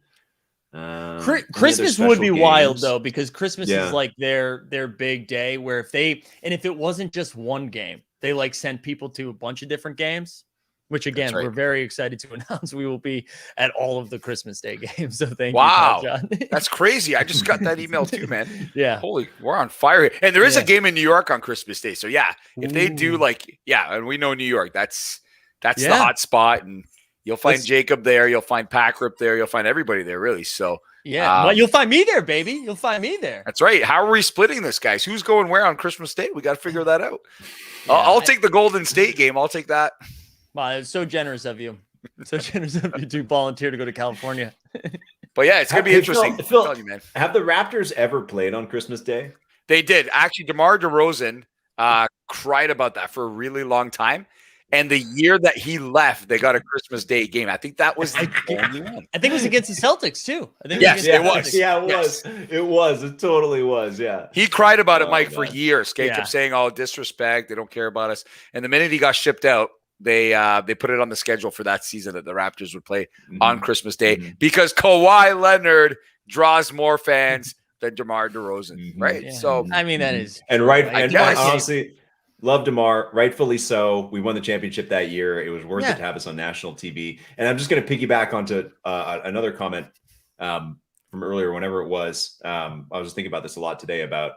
Christmas would be wild though, because Christmas Yeah. is like their big day, where if it wasn't just one game, they like sent people to a bunch of different games, which again, right. we're very excited to announce we will be at all of the Christmas Day games. So thank Wow. you, John. That's crazy. I just got that email too, man. Yeah. Holy, we're on fire here. And there is a Yeah. game in New York on Christmas Day. So yeah, if they do Ooh. and we know New York, that's the Yeah. hot spot. And you'll find Let's- Jacob there. You'll find Packrip there. You'll find everybody there, really. So Yeah, well, you'll find me there, baby. You'll find me there. that's right. How are we splitting this, guys? Who's going where on Christmas Day? We got to figure that out. I'll take the Golden State game. I'll take that. Wow, it's so generous of you. So generous of you to volunteer to go to California. But yeah, it's gonna be Hey, interesting. Phil, I'm telling you, man. Have the Raptors ever played on Christmas Day? They did. Actually, DeMar DeRozan cried about that for a really long time. And the year that he left, they got a Christmas Day game. I think that was the only one. I think it was against the Celtics too. I think Yes, it it was. was. Yeah, it Yes. was. It was. It totally was. Yeah. He cried about it, Oh, Mike, for years. Kate Yeah. kept saying, "Oh, disrespect. They don't care about us." And the minute he got shipped out, they put it on the schedule for that season that the Raptors would play on Christmas Day because Kawhi Leonard draws more fans than DeMar DeRozan, right? Yeah. So I mean, that is And right, I and guess. honestly, love DeMar, rightfully so. We won the championship that year. It was worth Yeah. it to have us on national TV. And I'm just going to piggyback onto another comment from earlier, whenever it was. I was thinking about this a lot today about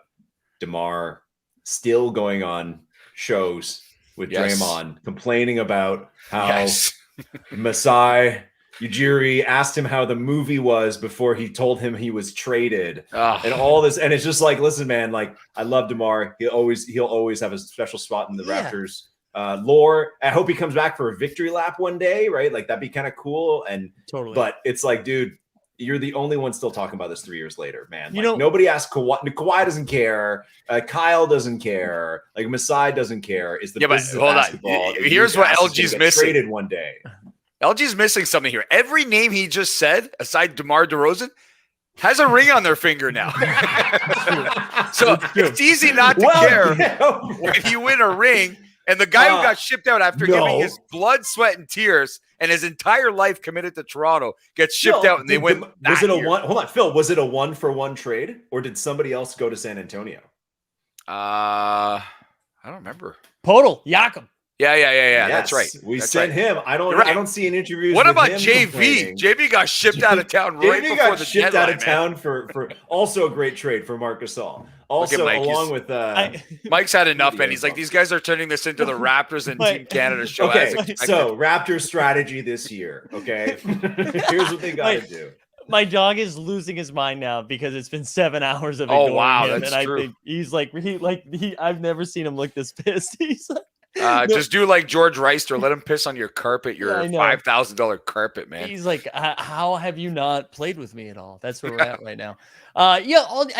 DeMar still going on shows with Yes. Draymond, complaining about how Yes. Masai Ujiri asked him how the movie was before he told him he was traded, and all this. And it's just like, listen, man, like, I love DeMar. He'll always have a special spot in the Yeah. Raptors lore. I hope he comes back for a victory lap one day, right? Like, that'd be kind of cool. And totally. but it's like, dude, you're the only one still talking about this 3 years later, man. You Like, know, nobody asked Kawhi. Kawhi doesn't care. Kyle doesn't care. Like Masai doesn't care. Is the business of basketball? Here's what LG's missing. Traded one day. LG's missing something here. Every name he just said, aside DeMar DeRozan, has a ring on their finger now. So it's easy not to care when you win a ring. And the guy who got shipped out after giving his blood, sweat, and tears and his entire life committed to Toronto gets shipped out and they win. Was it a one? Hold on, Phil. Was it a 1-for-1 trade, or did somebody else go to San Antonio? I don't remember. Podol, Jakob. Yeah. Yes, That's right. We That's sent right. him. I don't see an interview. What about JV? JV got shipped out of town right JV before got the shipped deadline, out of town for also a great trade for Marc Gasol. Also, Mike, along with Mike's had enough, man. He's like, these guys are turning this into the Raptors and Team Canada show. Okay, so Raptors strategy this year. Okay, here's what they got to do. My dog is losing his mind now because it's been 7 hours of Oh, ignoring wow, him, that's and true. I think he's like I've never seen him look this pissed. He's like, Just do like George Reister. Let him piss on your carpet, your I know. $5,000 carpet, man. He's like, how have you not played with me at all? That's where we're at right now. I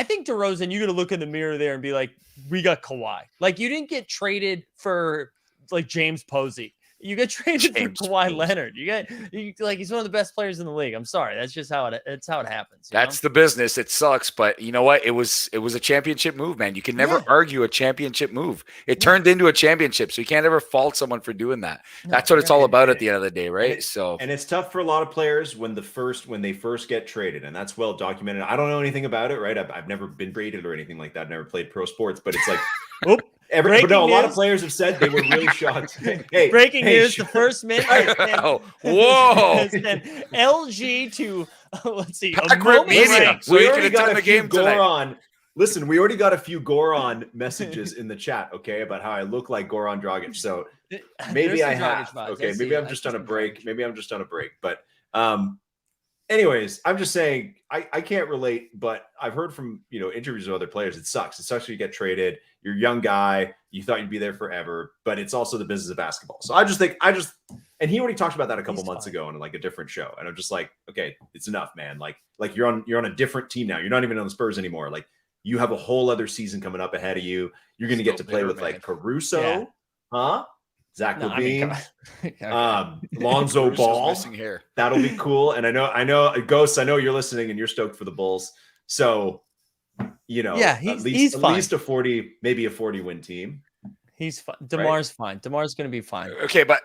think DeRozan, you got to look in the mirror there and be like, we got Kawhi. Like, you didn't get traded for like James Posey. You get traded for Kawhi Leonard. He's one of the best players in the league. I'm sorry, that's just how it happens. That's the business. It sucks, but you know what? It was a championship move, man. You can never argue a championship move. It turned into a championship, so you can't ever fault someone for doing that. That's what it's all about at the end of the day, right? And it's tough for a lot of players when they first get traded, and that's well documented. I don't know anything about it, right? I've never been traded or anything like that. I've never played pro sports, but it's like. A lot of players have said they were really shocked. Hey, breaking news: the first minute. Whoa! LG to let's see. We already got a few Goron. Listen, we already got a few Goron messages in the chat. Okay, about how I look like Goran Dragic. So maybe I have. Okay, maybe I'm just on a break. But anyways, I'm just saying I can't relate, but I've heard from interviews with other players. It sucks. It sucks when you get traded. You're a young guy. You thought you'd be there forever, but it's also the business of basketball. So and he already talked about that a couple months ago in like a different show. And I'm just like, okay, it's enough, man. Like you're on a different team now. You're not even on the Spurs anymore. Like you have a whole other season coming up ahead of you. You're going to get to play with like Caruso, Zach LaVine, Lonzo Ball. That'll be cool. And I know, Ghosts, I know you're listening and you're stoked for the Bulls. So, he's at least a 40, maybe a 40-win team. He's fine. DeMar's fine. DeMar's going to be fine. Okay, but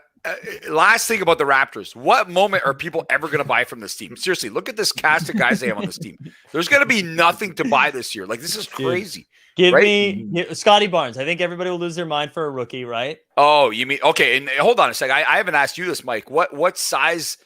last thing about the Raptors. What moment are people ever going to buy from this team? Seriously, look at this cast of guys they have on this team. There's going to be nothing to buy this year. Like, this is crazy. Give me Scotty Barnes. I think everybody will lose their mind for a rookie, right? Oh, you mean okay? And hold on a sec. I haven't asked you this, Mike. What size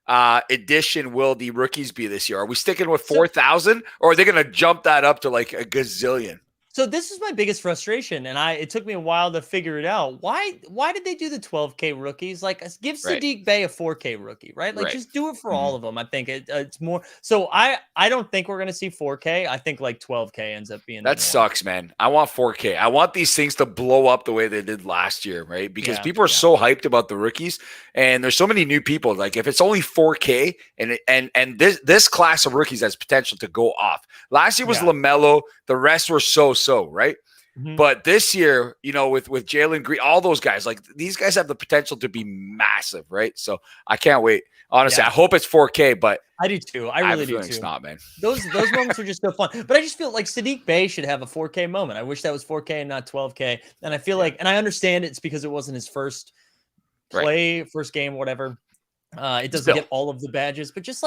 edition will the rookies be this year? Are we sticking with 4,000, or are they going to jump that up to like a gazillion? So this is my biggest frustration, and it took me a while to figure it out. Why did they do the 12K rookies? Like, give Sadiq Bey a 4K rookie, right? Like, just do it for all of them. I think it's more. So I don't think we're gonna see 4K. I think like 12K ends up being. That sucks, man. I want 4K. I want these things to blow up the way they did last year, right? Because people are so hyped about the rookies, and there's so many new people. Like, if it's only 4K, and this class of rookies has potential to go off. Last year was LaMelo. The rest were so, right? But this year, with Jalen Green, all those guys, like these guys have the potential to be massive, right? So I can't wait. Honestly, I hope it's 4K, but I do too. I really do too. It's not, man. Those moments are just so fun. But I just feel like Sadiq Bey should have a 4K moment. I wish that was 4K and not 12K. And I feel like, and I understand it's because it wasn't his first play, first game, whatever. It doesn't get all of the badges, but just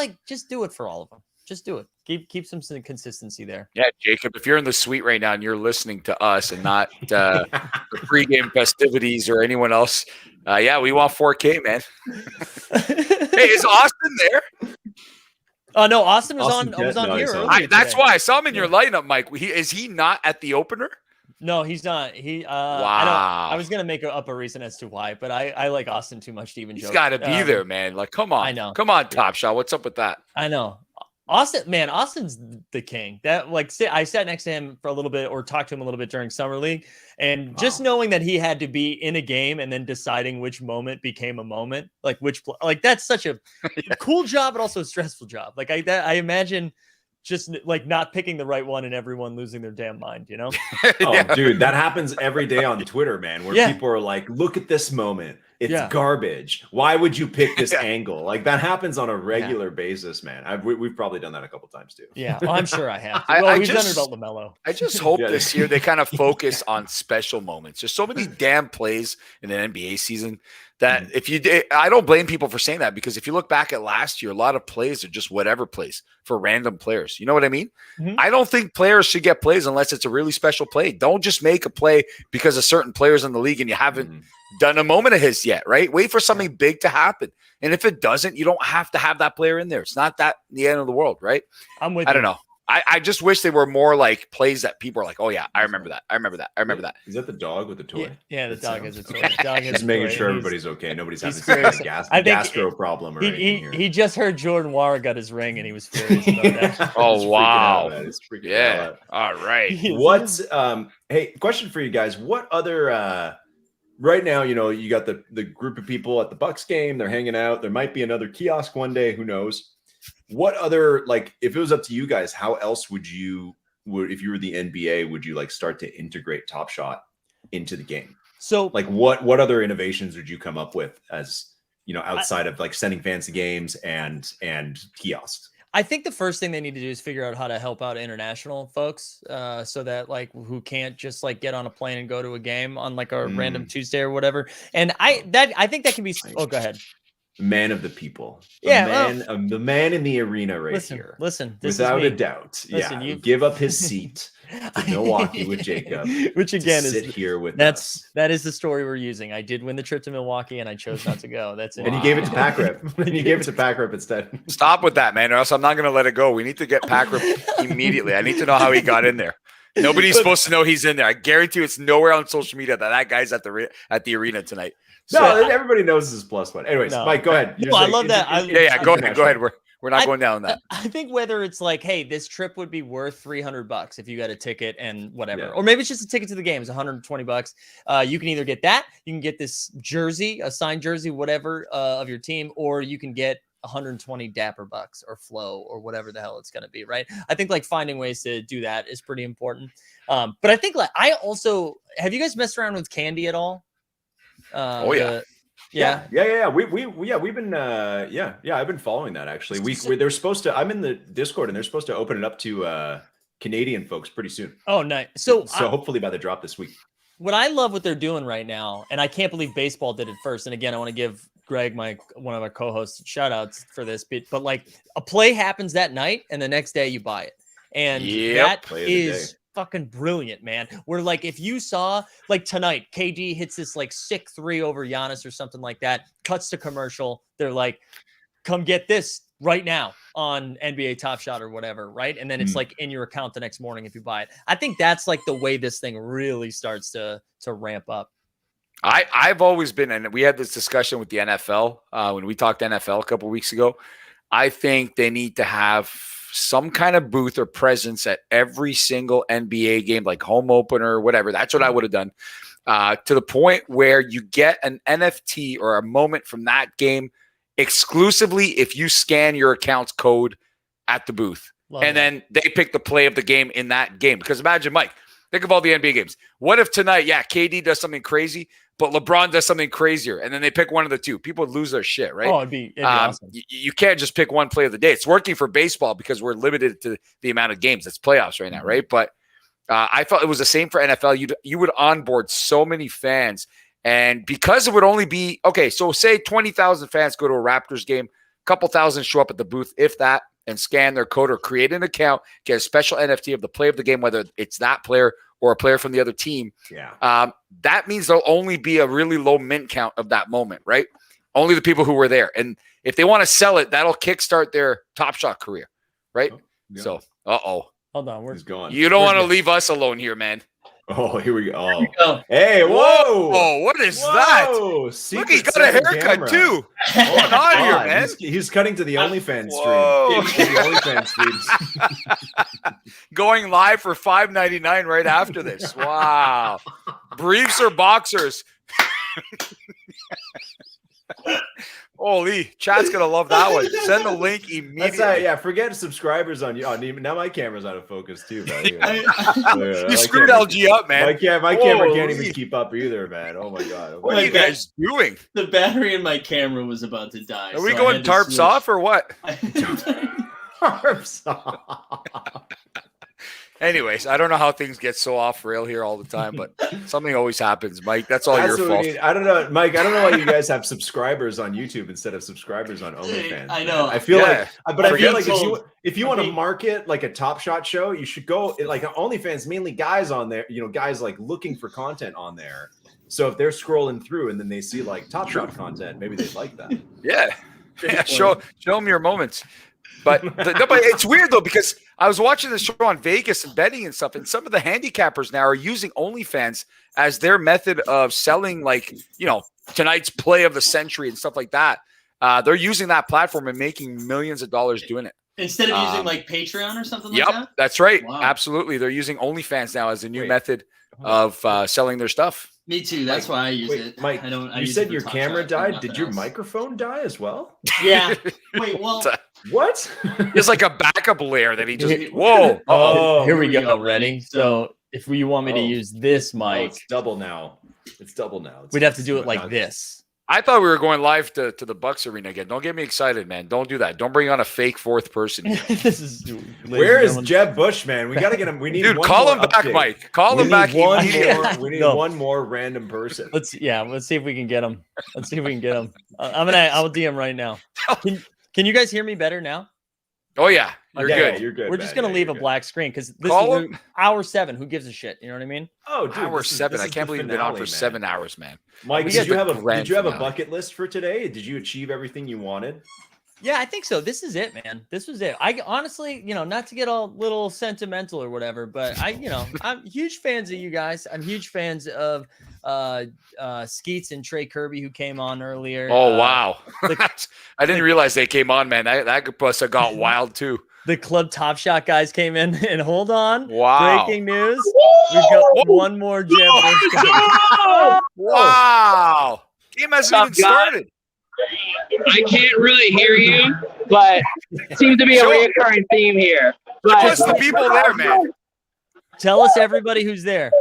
do it for all of them. Just do it. Keep some consistency there. Yeah, Jacob, if you're in the suite right now and you're listening to us and not the pregame festivities or anyone else, we want 4K, man. Hey, is Austin there? Oh no, Austin was on here. That's why I saw him in your lineup, Mike. Is he not at the opener? No, he's not. Wow. I was gonna make up a reason as to why, but I like Austin too much to even joke. He's got to be there, man. Like, come on. I know. Come on, Top Shot. What's up with that? I know. Austin's the king. That I sat next to him for a little bit or talked to him a little bit during summer league, and just knowing that he had to be in a game and then deciding which moment became a moment, that's such a cool job, but also a stressful job. I imagine just not picking the right one and everyone losing their damn mind, you know? Dude, that happens every day on Twitter, man, where people are like, look at this moment. It's garbage. Why would you pick this angle? Like that happens on a regular basis, man. We've probably done that a couple times too. Yeah, I'm sure I have. We've done it about LaMelo. I just hope this year they kind of focus on special moments. There's so many damn plays in an NBA season that I don't blame people for saying that, because if you look back at last year, a lot of plays are just whatever plays for random players. You know what I mean? I don't think players should get plays unless it's a really special play. Don't just make a play because of certain players in the league and you haven't done a moment of his yet, right? Wait for something big to happen. And if it doesn't, you don't have to have that player in there. It's not that the end of the world, right? I'm with I don't know. I just wish they were more like plays that people are like, oh yeah, I remember that. I remember that. I remember that. Is that the dog with the toy? Yeah, the dog has a toy. The dog has just a making toy, sure and everybody's okay. Nobody's having furious. a gastro problem or anything here. He just heard Jordan Wara got his ring and he was furious about that. Oh wow. It's freaking Yeah. out. All right. What's hey, question for you guys. What other right now, you got the group of people at the Bucks game, they're hanging out. There might be another kiosk one day, who knows? What other, if it was up to you guys, how else would if you were the NBA, would you start to integrate Top Shot into the game? So what other innovations would you come up with as, outside of sending fans to games and kiosks? I think the first thing they need to do is figure out how to help out international folks, so that who can't just get on a plane and go to a game on a random Tuesday or whatever. And I think that can be. Oh, go ahead. Man of the people. The man in the arena here. Listen, without a doubt. You give up his seat to Milwaukee with Jacob, which again sit here with that is the story we're using. I did win the trip to Milwaukee and I chose not to go. That's it. And you gave it to Packrip. And you gave it to Packrip instead. Stop with that, man, or else I'm not going to let it go. We need to get Packrip immediately. I need to know how he got in there. Nobody's supposed to know he's in there. I guarantee you it's nowhere on social media that guy's at the arena tonight. No, everybody knows this is +1. Anyways, Mike, go ahead. I love that. Go ahead. We're not going down that. I think whether it's hey, this trip would be worth $300 if you got a ticket and whatever, or maybe it's just a ticket to the game is $120. You can either get that, you can get this jersey, a signed jersey, whatever of your team, or you can get 120 Dapper Bucks or Flow or whatever the hell it's going to be, right? I think finding ways to do that is pretty important. But I think I also have you guys messed around with candy at all? We've been I've been following that actually. They're supposed to. I'm in the Discord and they're supposed to open it up to Canadian folks pretty soon. Oh, nice. So hopefully by the drop this week. What I love what they're doing right now, and I can't believe baseball did it first. And again, I want to give Greg, one of our co-hosts, shout outs for this. But a play happens that night, and the next day you buy it, and that is fucking brilliant, man. Where if you saw tonight, KD hits this sick 3 over Giannis or something like that, cuts to commercial. They're come get this right now on NBA Top Shot or whatever, right? And then it's in your account the next morning if you buy it. I think that's the way this thing really starts to ramp up. I've always been, and we had this discussion with the NFL when we talked NFL a couple of weeks ago. I think they need to have some kind of booth or presence at every single NBA game, like home opener, whatever. That's what I would have done, to the point where you get an NFT or a moment from that game exclusively if you scan your account's code at the booth. Then they pick the play of the game in that game. Because imagine, Mike, think of all the NBA games. What if tonight, KD does something crazy, but LeBron does something crazier, and then they pick one of the two? People would lose their shit, right? Oh, it'd be awesome. You can't just pick one play of the day. It's working for baseball because we're limited to the amount of games. It's playoffs right now, right? But I thought it was the same for NFL. You would onboard so many fans, and because it would only be so say 20,000 fans go to a Raptors game, a couple thousand show up at the booth, if that, and scan their code or create an account, get a special NFT of the play of the game, whether it's that player or a player from the other team. That means there'll only be a really low mint count of that moment, right? Only the people who were there. And if they want to sell it, that'll kickstart their Top Shot career, right? So, hold on, he's gone. You don't want to leave us alone here, man. Oh, here we go. we go. Hey, whoa! Oh, what is that? Look, he's got a haircut too. What's going on here, man? He's cutting to the OnlyFans Whoa. stream. The OnlyFans streams. Going live for $5.99 right after this. Wow. Briefs or boxers? Holy, chat's gonna love that one. Send the link immediately. Yeah, forget subscribers on you. Oh, now my camera's out of focus too, buddy. You screwed LG up, man. My camera can't even keep up either, man. Oh my god. What are you guys doing? The battery in my camera was about to die. Are we going tarps off or what? Tarps off. Anyways, I don't know how things get so off rail here all the time, but something always happens, Mike. That's all your fault. I don't know, Mike. I don't know why you guys have subscribers on YouTube instead of subscribers on OnlyFans. I know. I feel like if you want to mean, market like a Top Shot show, you should go like OnlyFans. Mainly guys on there, guys like looking for content on there. So if they're scrolling through and then they see like Top Shot content, maybe they'd like that. Yeah. Show them your moments. But it's weird though, because I was watching the show on Vegas and betting and stuff, and some of the handicappers now are using OnlyFans as their method of selling, like, tonight's play of the century and stuff like that. They're using that platform and making millions of dollars doing it. Instead of using like Patreon or something like that? Yep, that's right. Wow. Absolutely. They're using OnlyFans now as a new method of selling their stuff. Me too. That's why I use it. Mike, you said your camera died. Did your else. microphone die as well? Yeah. Wait, well. What? It's like a backup layer that he just. Whoa. Oh, here we go. Ready? So if you want me to use this mic, it's double now. We'd have to do it like this. I thought we were going live to the Bucks arena again. Don't get me excited, man. Don't do that. Don't bring on a fake fourth person. Where is Jeb Bush, man? We got to get him. We need call him back, Mike. Call him back. We need one more random person. Let's see if we can get him. I'll DM right now. Can you guys hear me better now? Oh yeah, you're good. You're good. We're just gonna leave a black screen because this is hour 7. Who gives a shit? You know what I mean? Oh, dude, hour 7. I can't believe you've been on for 7 hours, man. Mike, did you have a bucket list for today? Did you achieve everything you wanted? Yeah, I think so. This is it, man. This was it. I honestly, not to get all little sentimental or whatever, but I'm huge fans of you guys. I'm huge fans of Skeets and Trey Kirby, who came on earlier. Oh wow. I didn't realize they came on, man. That must have got wild too. The Club Top Shot guys came in, and hold on. Wow. Breaking news. We've got one more gem. Wow. Game hasn't even started. I can't really hear you, but it seems to be a recurring theme here. Just the people there, man. Tell us everybody who's there.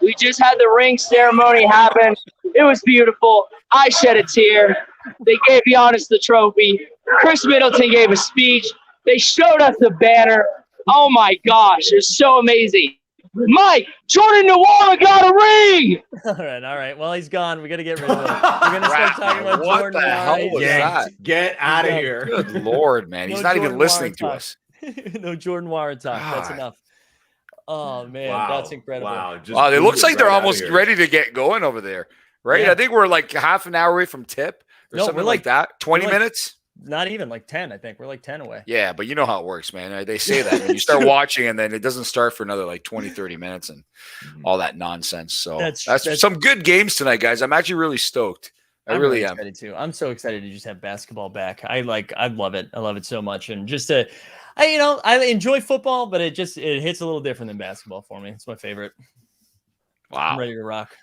We just had the ring ceremony happen. It was beautiful. I shed a tear. They gave Giannis the trophy. Chris Middleton gave a speech. They showed us the banner. Oh my gosh, it was so amazing. Mike, Jordan Nwora got a ring. All right. Well, he's gone. We got to get rid of him. We're gonna start talking about what Jordan. the hell was that? Get out of here. Good Lord, man. He's not even listening to us. No Jordan Nwora talk. That's enough. Oh man, that's incredible. Wow, it looks like they're almost ready to get going over there, right? Yeah. I think we're like half an hour away from tip or something like that. 20 minutes. Not even like 10, I think. We're like 10 away. Yeah, but you know how it works, man. They say that when you start watching and then it doesn't start for another like 20, 30 minutes and all that nonsense. So that's some good games tonight, guys. I'm actually really stoked. I really am. Excited too. I'm so excited to just have basketball back. I love it. I love it so much. And just I enjoy football, but it hits a little different than basketball for me. It's my favorite. Wow. I'm ready to rock.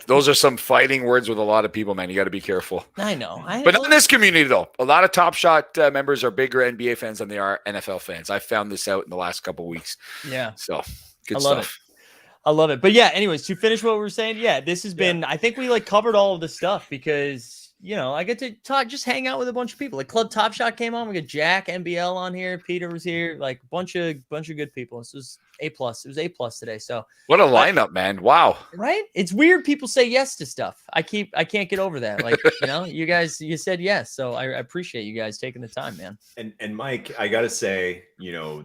Those are some fighting words with a lot of people, man. You got to be careful. I know. But not in this community, though. A lot of Top Shot members are bigger NBA fans than they are NFL fans. I found this out in the last couple of weeks. Yeah. So good stuff. I love it. But yeah, anyways, to finish what we were saying, this has been, I think we covered all of the stuff because, I get to talk, just hang out with a bunch of people. Like Club Top Shot came on. We got Jack, NBL on here. Peter was here. Like bunch of good people. This was A+. It was A+ today. So what a lineup, man. Wow. Right? It's weird people say yes to stuff. I can't get over that. Like, you said yes. So I appreciate you guys taking the time, man. And Mike, I gotta say,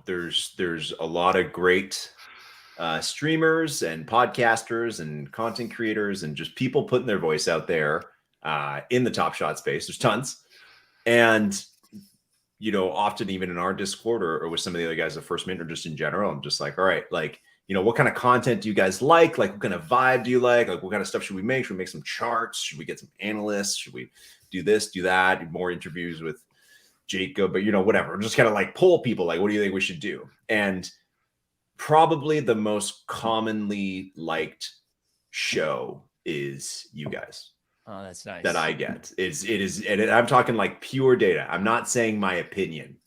there's a lot of great streamers and podcasters and content creators and just people putting their voice out there in the Top Shot space. There's tons. And often even in our Discord or with some of the other guys at First Mint or just in general, I'm just like, all right, like what kind of content do you guys like? Like, what kind of vibe do you like? Like, what kind of stuff should we make? Should we make some charts? Should we get some analysts? Should we do this, do that? More interviews with Jacob, but whatever. Just kind of like poll people. Like, what do you think we should do? And probably the most commonly liked show is you guys. Oh, that's nice. That I get. It is, and I'm talking like pure data. I'm not saying my opinion.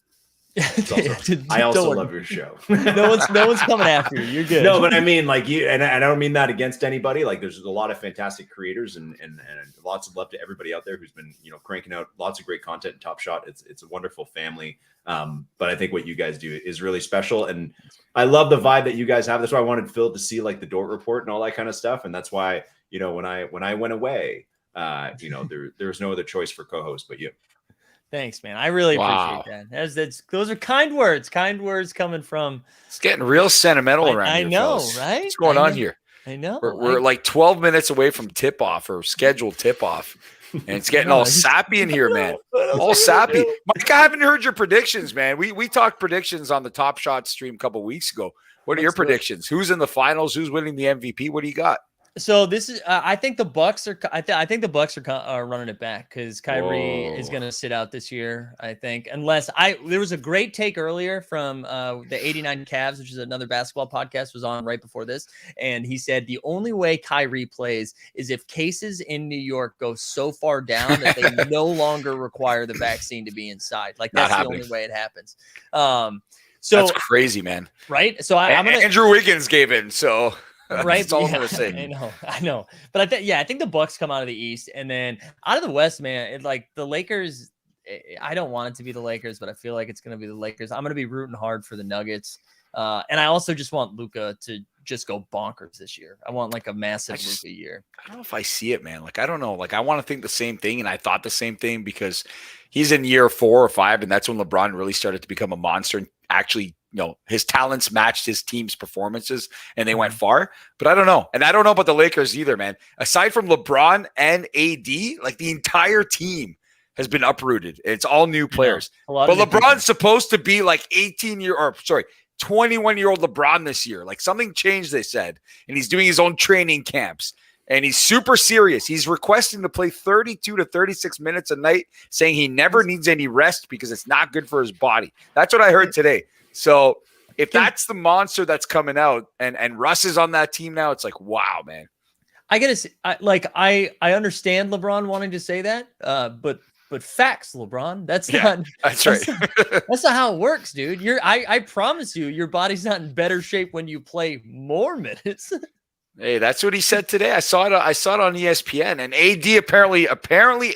I also love your show. no one's coming after you. You're good. No, but I mean, like you, and I don't mean that against anybody. Like, there's a lot of fantastic creators and lots of love to everybody out there who's been cranking out lots of great content in Top Shot. It's a wonderful family. But I think what you guys do is really special, and I love the vibe that you guys have. That's why I wanted Phil to see like the Dort Report and all that kind of stuff, and that's why when I went away, there's no other choice for co-host but you. Thanks, man. I really appreciate that. Those are kind words. Kind words coming from. It's getting real sentimental around I here. know, fellas. right? What's going on here? I know. We're like 12 minutes away from tip off or scheduled tip off, and it's getting all sappy in here, man. All sappy. Mike, I haven't heard your predictions, man. We talked predictions on the Top Shot stream a couple weeks ago. What are your predictions? Who's in the finals? Who's winning the MVP? What do you got? So this is, I think the Bucks are. I think the Bucks are running it back because Kyrie is going to sit out this year. I think, unless there was a great take earlier from the 89 Cavs, which is another basketball podcast, was on right before this, and he said the only way Kyrie plays is if cases in New York go so far down that they no longer require the vaccine to be inside. Like that's the only way it happens. So that's crazy, man. Right? So I'm gonna. Andrew Wiggins gave in. So. Right, that's all I'm gonna say. I know, but I think the Bucks come out of the East, and then out of the West, man. Like the Lakers, I don't want it to be the Lakers, but I feel like it's gonna be the Lakers. I'm gonna be rooting hard for the Nuggets, and I also just want Luka to just go bonkers this year. I want like a massive Luka year. I don't know if I see it, man. Like I don't know. Like I want to think the same thing, and I thought the same thing because he's in year 4 or 5, and that's when LeBron really started to become a monster and actually. His talents matched his team's performances and they went far, but I don't know. And I don't know about the Lakers either, man. Aside from LeBron and AD, like the entire team has been uprooted. It's all new players. But LeBron's supposed to be like 21-year-old LeBron this year. Like something changed, they said, and he's doing his own training camps. And he's super serious. He's requesting to play 32 to 36 minutes a night, saying he never needs any rest because it's not good for his body. That's what I heard today. So if that's the monster that's coming out and Russ is on that team now, it's like, wow, man. I gotta say, I understand LeBron wanting to say that, but facts, LeBron. That's not that's right. That's not how it works, dude. I promise you, your body's not in better shape when you play more minutes. Hey, that's what he said today. I saw it on ESPN. And AD apparently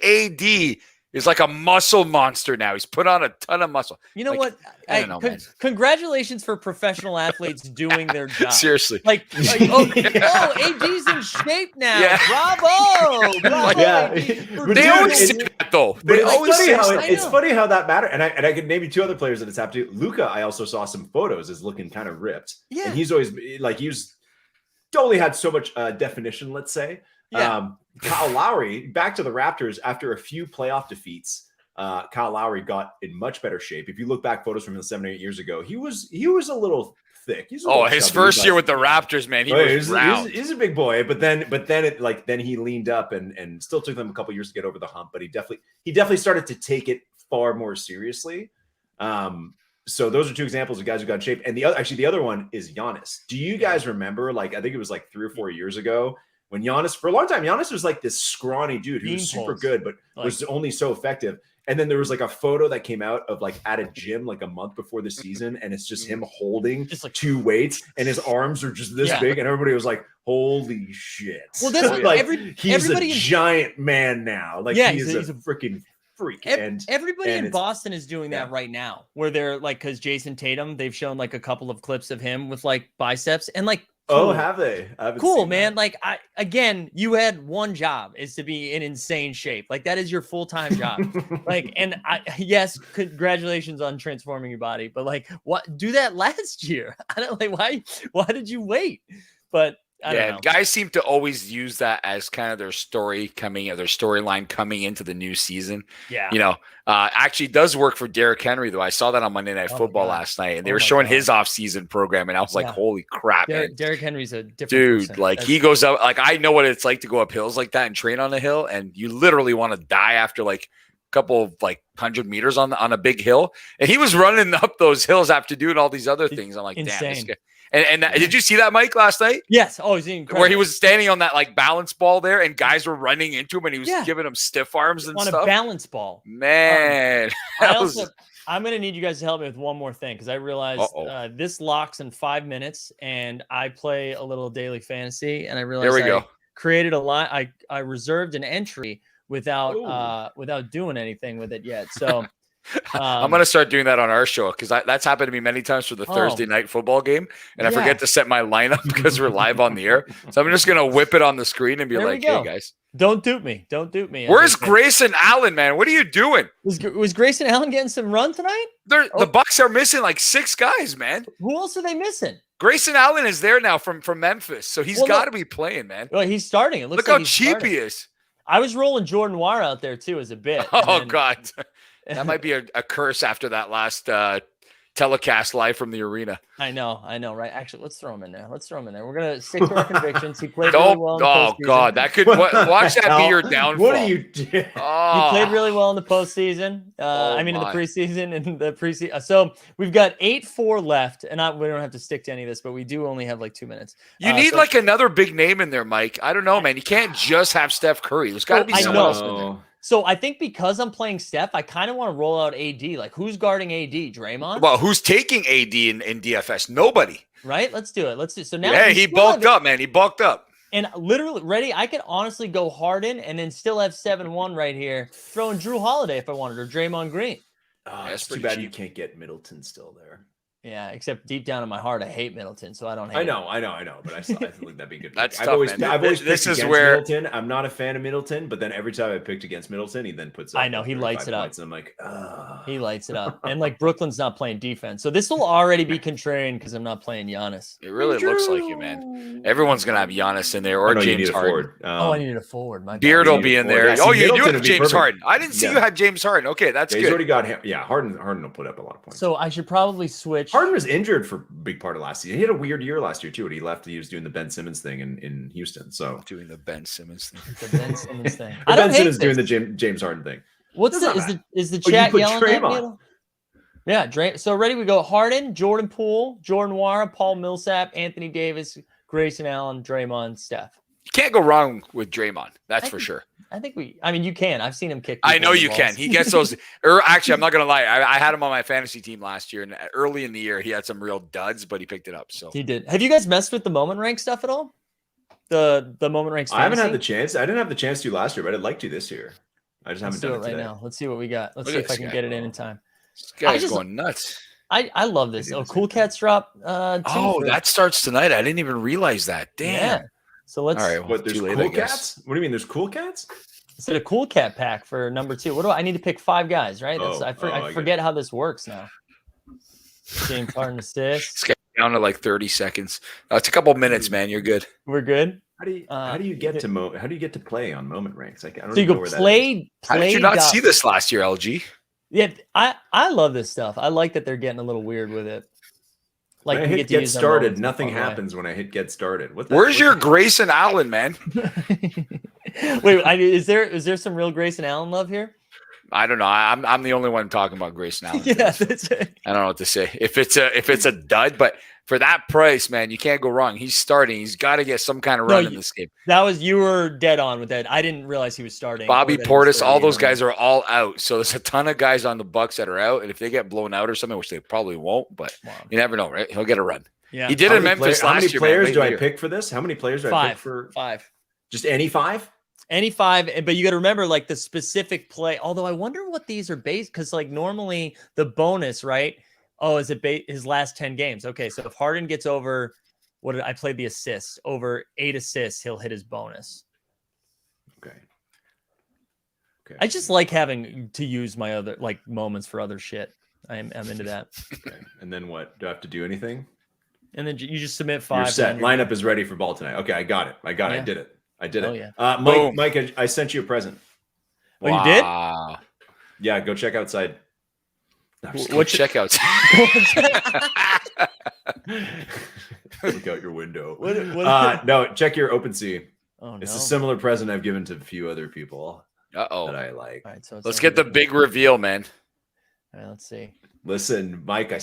AD is like a muscle monster now. He's put on a ton of muscle. You know like, what? I don't know, man. Congratulations for professional athletes doing their job. Seriously. AD's in shape now. Yeah. Bravo. Yeah. They always say that, though. It's funny how that matters. And I could name you 2 other players that it's happened to. Luka, I also saw some photos, is looking kind of ripped. Yeah. And he's always like, he's totally had so much definition, let's say. Yeah. Kyle Lowry, back to the Raptors after a few playoff defeats. Kyle Lowry got in much better shape. If you look back photos from 7 or 8 years ago, he was a little thick. His first year with the Raptors, man, he was round. He's a big boy, but then he leaned up and still took them a couple years to get over the hump. But he definitely started to take it far more seriously. So those are 2 examples of guys who got in shape. And the other one is Giannis. Do you guys remember? Like I think it was like 3 or 4 years ago. When Giannis, for a long time, Giannis was like this scrawny dude who was super good, but was only so effective. And then there was like a photo that came out of like at a gym like a month before the season, and it's just him holding just like 2 weights, and his arms are just this big, and everybody was like, "Holy shit!" Well, that's like he's a giant man now. Like he's a freaking freak. Everybody in Boston is doing that right now, where they're like, because Jason Tatum, they've shown like a couple of clips of him with like biceps and like. Cool. Oh, have they? Cool, man. Like you had one job, is to be in insane shape. Like that is your full-time job. Yes, congratulations on transforming your body, but like do that last year. I don't like why did you wait? But I don't know. Guys seem to always use that as kind of their storyline coming into the new season. Yeah. Actually does work for Derrick Henry, though. I saw that on Monday Night Football last night, and they were showing his off-season program, and I was like, holy crap, man. Derrick Henry's a different dude. person. Like, he goes up, like, I know what it's like to go up hills like that and train on a hill, and you literally want to die after, like, couple of 100 meters on a big hill, and he was running up those hills after doing all these other things. I'm like, damn, this guy. And did you see that, Mike, last night? Yes. Oh, he's incredible. Where he was standing on that balance ball there, and guys were running into him, and he was giving them stiff arms and stuff. On a balance ball. Man. I'm going to need you guys to help me with one more thing, because I realized this locks in 5 minutes, and I play a little daily fantasy, and I realized I created a line. I reserved an entry without doing anything with it yet. So I'm going to start doing that on our show, because that's happened to me many times for the Thursday night football game, and I forget to set my lineup because we're live on the air. So I'm just going to whip it on the screen and be like, hey, guys. Don't dupe me. Don't dupe me. Where's Grayson Allen, man? What are you doing? Was Grayson Allen getting some run tonight? The Bucks are missing 6 guys, man. Who else are they missing? Grayson Allen is there now from Memphis, so he's got to be playing, man. Well, he's starting. It looks Look like how cheap he is. I was rolling Jordan Wire out there too as a bit. Oh God, that might be a curse after that last telecast live from the arena. I know, right? Actually, let's throw him in there. We're gonna stick to our convictions. He played really well. Oh God, that could watch that be your downfall. What are you doing? He played really well in the postseason. In the preseason and the preseason. So we've got 8-4 left, and we don't have to stick to any of this, but we do only have 2 minutes. You need another big name in there, Mike. I don't know, man. You can't just have Steph Curry. There's got to be someone else in there. So I think because I'm playing Steph, I kind of want to roll out AD. Who's guarding AD? Draymond? Well, who's taking AD in DFS? Nobody. Right? Let's do it. So now he bulked up, man. He bulked up. And literally, ready, I could honestly go Harden and then still have 7-1 right here. Throwing Drew Holiday if I wanted, or Draymond Green. It's too bad you can't get Middleton still there. Yeah, except deep down in my heart, I hate Middleton, so I don't hate I know, but I think that'd be good. That's I've tough, always, man. I've always This picked is against where Middleton. I'm not a fan of Middleton, but then every time I picked against Middleton, he then puts up. I know, he lights it up. And I'm like, he lights it up. And Brooklyn's not playing defense. So this will already be contrarian because I'm not playing Giannis. It really looks like you, man. Everyone's going to have Giannis in there or James Harden. I needed a forward. My Beard will be in there. Yeah, you do have James Harden. I didn't see you had James Harden. Okay, that's good. He's already got him. Yeah, Harden will put up a lot of points. So I should probably switch. Harden was injured for a big part of last season. He had a weird year last year too. When he left, he was doing the Ben Simmons thing in Houston. So doing the Ben Simmons thing. The Ben Simmons thing. Ben Simmons doing the James Harden thing. What's is the chat yelling at me? Yeah, so ready we go. Harden, Jordan Poole, Jordan Wara, Paul Millsap, Anthony Davis, Grayson Allen, Draymond, Steph. You can't go wrong with Draymond. That's for sure. I think you can. I've seen him kick. I know you can. He gets those. Actually, I'm not going to lie. I had him on my fantasy team last year, and early in the year, he had some real duds, but he picked it up. So he did. Have you guys messed with the moment rank stuff at all? The moment ranks. I haven't had the chance. I didn't have the chance to last year, but I'd like to this year. I just haven't done it right now. Let's see what we got. Let's see if I can get it in time. This guy's going nuts. I love this. Cool Cats drop. That starts tonight. I didn't even realize that. Damn. Yeah. So let's. All right. What? There's Cool Cats? What do you mean? There's Cool Cats? It's a Cool Cat pack for number 2. What do I need to pick 5 guys? Right. I forget how this works now. James Harden assists. Down to 30 seconds. It's a couple minutes, man. You're good. We're good. How do you get to play on moment ranks? I don't so you go play. How did you not see this last year, LG? Yeah, I love this stuff. I like that they're getting a little weird with it. When I hit get started, nothing happens when I hit get started. Where's your Grayson Allen, man? Wait, is there some real Grayson Allen love here? I don't know. I'm the only one talking about Grayson Allen. Yeah, that's it. I don't know what to say. If it's a dud, but for that price, man, you can't go wrong. He's starting. He's got to get some kind of run in this game. You were dead on with that. I didn't realize he was starting. Bobby Portis, all those guys are all out. So there's a ton of guys on the Bucks that are out, and if they get blown out or something, which they probably won't, but you never know, right? He'll get a run. Yeah, he did in Memphis last year. How many players do I pick for this? How many players do I pick for? 5. Just any 5? Any 5, but you got to remember the specific play. Although I wonder what these are based, because normally the bonus, right? Oh, is it his last 10 games? Okay, so if Harden gets over, I played the assists, over 8 assists, he'll hit his bonus. Okay. I just like having to use my other moments for other shit. I'm into that. Okay. And then what? Do I have to do anything? And then you just submit You're 5. set. Lineup is ready for ball tonight. Okay, I got it. I Yeah. did it. I did it. Yeah. Mike, I sent you a present. Oh, you did? Yeah, go check outside. What check outside? Look out your window. What- No, check your OpenSea. Oh, It's no. a similar present I've given to a few other people. Uh-oh. That I like. All right, so Let's get the big reveal, man. All right, let's see. Listen, Mike, I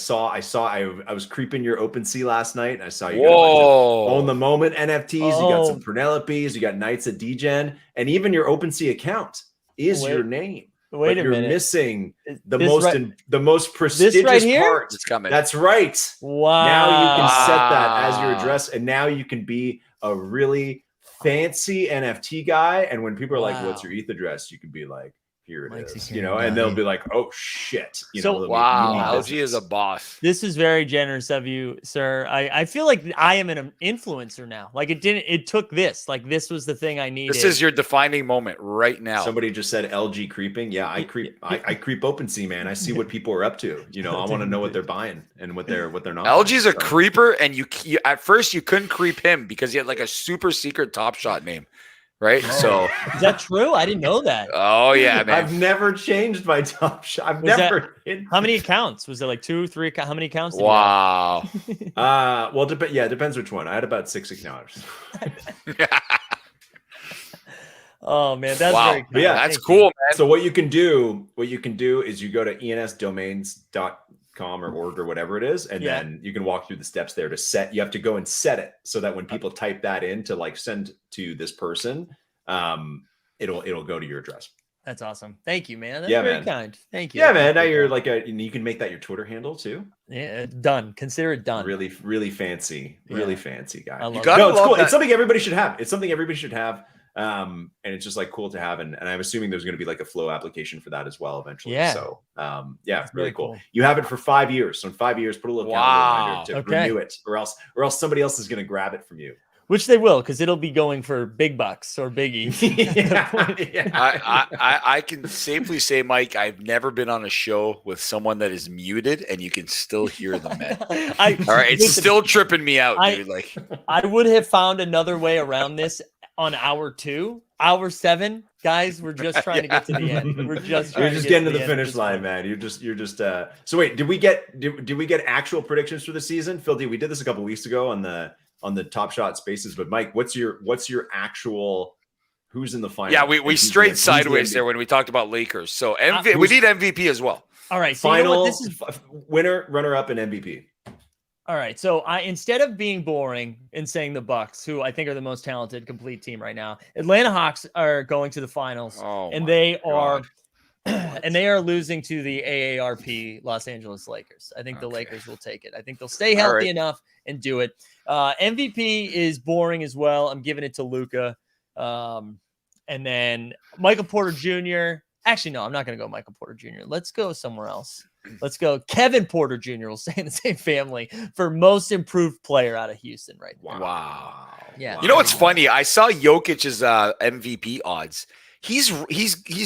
was creeping your OpenSea last night, and I saw you Whoa. got Own the Moment NFTs. You got some Oh. Penelopes, you got Knights at DGen, and even your OpenSea account is your name. Wait but a you're minute. missing the This most prestigious right here? part. It's coming. That's right. Wow. Now you can set that as your address, and now you can be a really fancy NFT guy. And when people are like, "What's your ETH address?" you can be like, "Here it is," and they'll be like, "Oh shit!" Wow, LG is a boss. This is very generous of you, sir. I feel like I am an influencer now. Like it took this. Like this was the thing I needed. This is your defining moment right now. Somebody just said LG creeping. Yeah, I creep. I creep OpenSea, man. I see what people are up to. I want to know what they're buying and what they're not. LG's a buying, so. creeper, and you at first you couldn't creep him because he had like a super secret Top Shot name, right? So is that true? I didn't know that. Oh yeah, man. I've never changed my Top Shot. I've Was never. How many accounts? Was it like 2, 3? How many accounts? Did Wow. Well, it depends which one. I had about 6 accounts. Oh man, that's wow. very cool. But yeah, that's cool, man. So what you can do is you go to ensdomains.com or org or whatever it is, and then you can walk through the steps there to set. You have to go and set it so that when people type that in to like send to this person, it'll go to your address. That's awesome. Thank you, man. That's Yeah, very man. kind. Thank you. Yeah, man. Now you're like you can make that your Twitter handle too. Yeah, done. Consider it done. Really, really fancy. Really Yeah. fancy guy. I love No, it's cool. that. It's something everybody should have. It's something everybody should have. And it's just like cool to have. And I'm assuming there's going to be like a flow application for that as well eventually. Yeah. So yeah, That's really really cool. cool. You have it for 5 years. So in 5 years, put a little calendar reminder to Okay. renew it, or else somebody else is going to grab it from you. Which they will, because it'll be going for big bucks or biggie. I can safely say, Mike, I've never been on a show with someone that is muted and you can still hear them, man. All right, it's listen, still tripping me out, dude. Like I would have found another way around this on hour 2. Hour 7, guys, we're just trying to get to the end. We're just You're trying just to getting get to the end finish of this line, one. man. You're just so wait, did we get actual predictions for the season? Phil D, we did this a couple weeks ago on the Top Shot Spaces, but Mike, what's your actual who's in the final? yeah, we who's strayed who's sideways the there when we talked about Lakers. So we need MVP as well. All right, so you know final what? This is winner, runner up, and MVP. all right. So instead of being boring and saying the Bucks, who I think are the most talented complete team right now, Atlanta Hawks are going to the finals, and they are losing to the AARP Los Angeles Lakers. I think the Lakers will take it. I think they'll stay healthy enough and do it. MVP is boring as well. I'm giving it to Luka. And then Michael Porter Jr. Actually, no, I'm not going to go Michael Porter Jr. Let's go somewhere else. Let's go Kevin Porter Jr. will stay in the same family for most improved player out of Houston right now. Wow. Yeah. You know what's funny? I saw Jokic's MVP odds. He's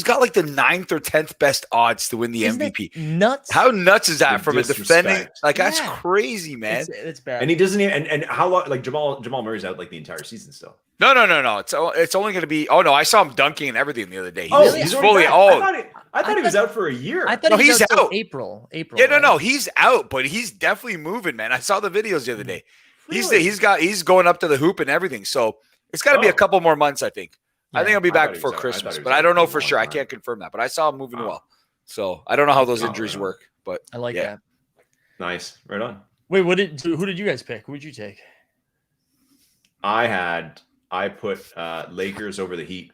got like the 9th or 10th best odds to win the MVP. Nuts. How nuts is that from a defending? disrespect. Like that's crazy, man. It's bad. And he doesn't even and how long like Jamal Murray's out like the entire season still. No. It's only going to be. Oh no, I saw him dunking and everything the other day. He's already fully. back. Oh, I thought he was out for a year. I thought No, he was he's out till out. April. yeah, right? no, he's out, but he's definitely moving, man. I saw the videos the other day. He's going up to the hoop and everything. So it's got to be a couple more months, I think. I think he'll be back before Christmas, but I don't know for sure. I can't confirm that, but I saw him moving well. So I don't know how those injuries work, but I like that. Nice, right on. Wait, who did you guys pick? Who would you take? I put Lakers over the Heat.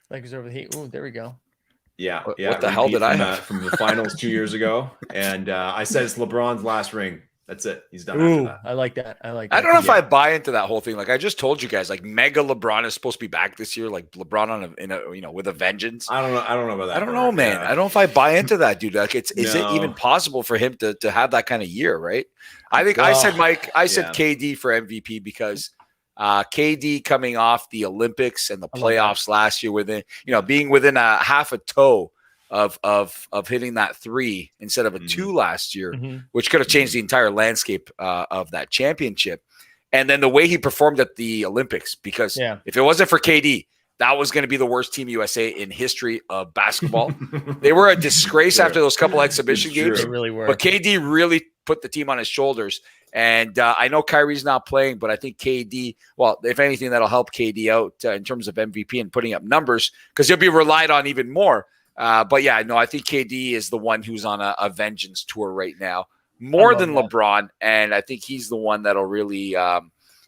Lakers over the Heat. Ooh, there we go. Yeah, What yeah. the hell did I have? From the finals 2 years ago? And I said it's LeBron's last ring. That's it. He's done Ooh, after that. I like that. I don't know if I buy into that whole thing. Like I just told you guys, like Mega LeBron is supposed to be back this year. Like LeBron with a vengeance. I don't know about that. I don't know, man. I don't know if I buy into that, dude. Like is it No. even possible for him to have that kind of year, right? I think I said KD for MVP because KD coming off the Olympics and the playoffs last year being within a half a toe of hitting that 3 instead of a 2 last year, Mhm. which could have changed the entire landscape of that championship. And then the way he performed at the Olympics, because if it wasn't for KD, that was going to be the worst Team USA in history of basketball. They were a disgrace after those couple exhibition games. They really were. But KD really put the team on his shoulders. And I know Kyrie's not playing, but I think KD, well, if anything, that'll help KD out in terms of MVP and putting up numbers because he'll be relied on even more. But yeah, no, I think KD is the one who's on a vengeance tour right now, more than LeBron. And I think he's the one that'll really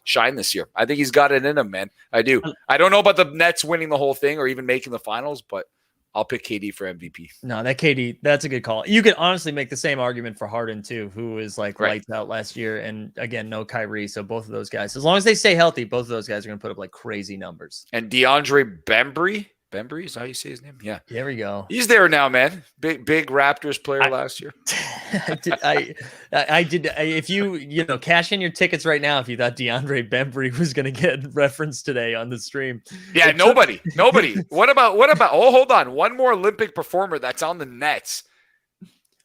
shine this year. I think he's got it in him, man. I do. I don't know about the Nets winning the whole thing or even making the finals, but I'll pick KD for MVP. No, that KD, that's a good call. You could honestly make the same argument for Harden too, who was like lights out last year. And again, no Kyrie. So both of those guys, as long as they stay healthy, both of those guys are going to put up like crazy numbers. And DeAndre Bembry is that how you say his name? Yeah. There we go. He's there now, man. Big Raptors player last year. I did. If you cash in your tickets right now, if you thought DeAndre Bembry was going to get referenced today on the stream. Yeah, nobody. What about, oh, hold on. One more Olympic performer that's on the Nets.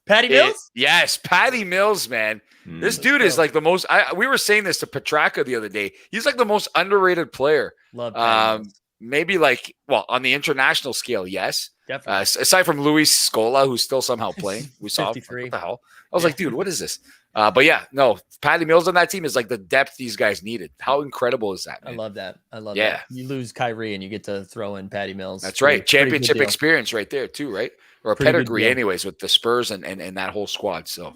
Patty Mills? Yes, Patty Mills, man. This dude is like the most, we were saying this to Petraka the other day. He's like the most underrated player. Love Patty Mills. Maybe like, well, on the international scale, yes. Definitely. Aside from Luis Scola, who's still somehow playing. We saw him. 53. What the hell? I was like, dude, what is this? But yeah, no, Patty Mills on that team is like the depth these guys needed. How incredible is that, man? I love that. that. You lose Kyrie and you get to throw in Patty Mills. That's right. Pretty good Championship deal. experience right there too, right? Or a Pretty good pedigree deal. anyways with the Spurs and that whole squad. So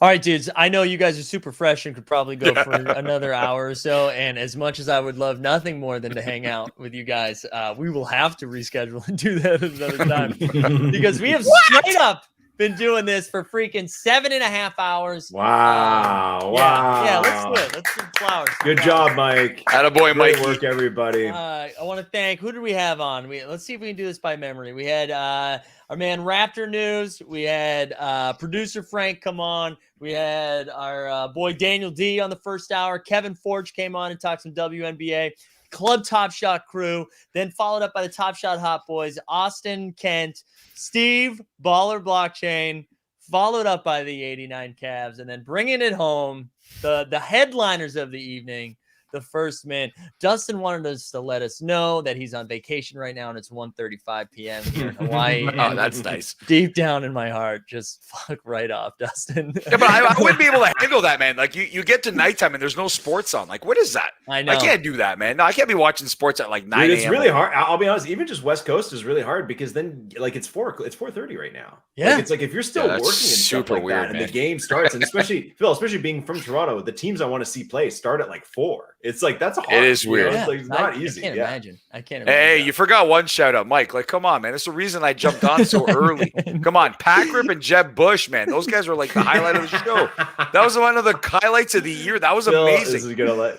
All right, dudes. I know you guys are super fresh and could probably go for another hour or so. And as much as I would love nothing more than to hang out with you guys, we will have to reschedule and do that another time because we have straight up been doing this for freaking 7.5 hours. Wow. Yeah, let's do it. Let's do flowers. Good job, Mike. Attaboy, Great Mike. work, everybody. I want to thank, who did we have on? Let's see if we can do this by memory. We had our man Raptor News. We had producer Frank come on. We had our boy Daniel D on the first hour. Kevin Forch came on and talked some WNBA. Club Top Shot crew, then followed up by the Top Shot Hot Boys, Austin Kent, Steve Baller Blockchain, followed up by the 89 Cavs, and then bringing it home, the headliners of the evening, the First Man. Dustin wanted us to let us know that he's on vacation right now, and it's 1:35 p.m. here in Hawaii. Oh, that's nice. Deep down in my heart, just fuck right off, Dustin. Yeah, but I wouldn't be able to handle that, man. Like you get to nighttime and there's no sports on. Like, what is that? I know. I can't do that, man. No, I can't be watching sports at like 9 a.m. Dude, it's really hard. I'll be honest. Even just West Coast is really hard because then, like, it's 4:30 right now. Yeah, like, it's like if you're still that's working and stuff super like weird, that, and man. the game starts, and especially Phil, especially being from Toronto, the teams I want to see play start at like 4. It's like that's hard. It is weird. It's, like, it's not easy. I can't yeah. imagine. I can't imagine. Hey, you forgot one shout out, Mike. Like, come on, man. That's the reason I jumped on so early. Come on, Packrip and Jeb Bush, man. Those guys were like the highlight of the show. That was one of the highlights of the year. That was amazing.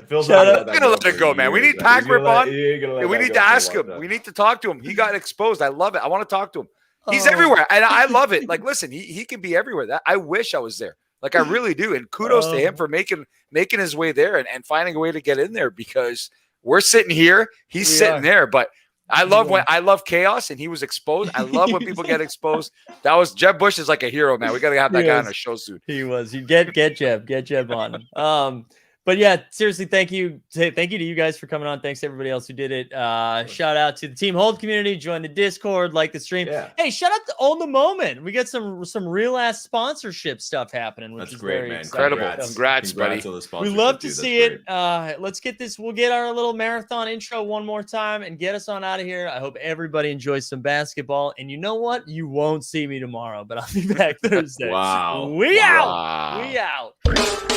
Phil's gonna let it go, man. We need Packrip on. We need to ask him. That. We need to talk to him. He got exposed. I love it. I want to talk to him. He's everywhere, and I love it. Like, listen, he can be everywhere. I wish I was there. Like, I really do. And kudos to him for making his way there and finding a way to get in there because we're sitting here, he's sitting there. But I love chaos, and he was exposed. I love when people get exposed. That was Jeb Bush is like a hero, man. We got to have that guy on our show soon. He was. You get Jeb on. But yeah, seriously, thank you to you guys for coming on. Thanks to everybody else who did it. Shout out to the Team Hold community. Join the Discord, like the stream. Yeah. Hey, shout out to Own the Moment. We got some real ass sponsorship stuff happening, which That's is great, very man. exciting. Incredible. Congrats, buddy. on the We sponsorship, love to dude. see That's it. great. Let's get this. We'll get our little marathon intro one more time and get us on out of here. I hope everybody enjoys some basketball. And you know what? You won't see me tomorrow, but I'll be back Thursday. Wow. We Wow. out. We out.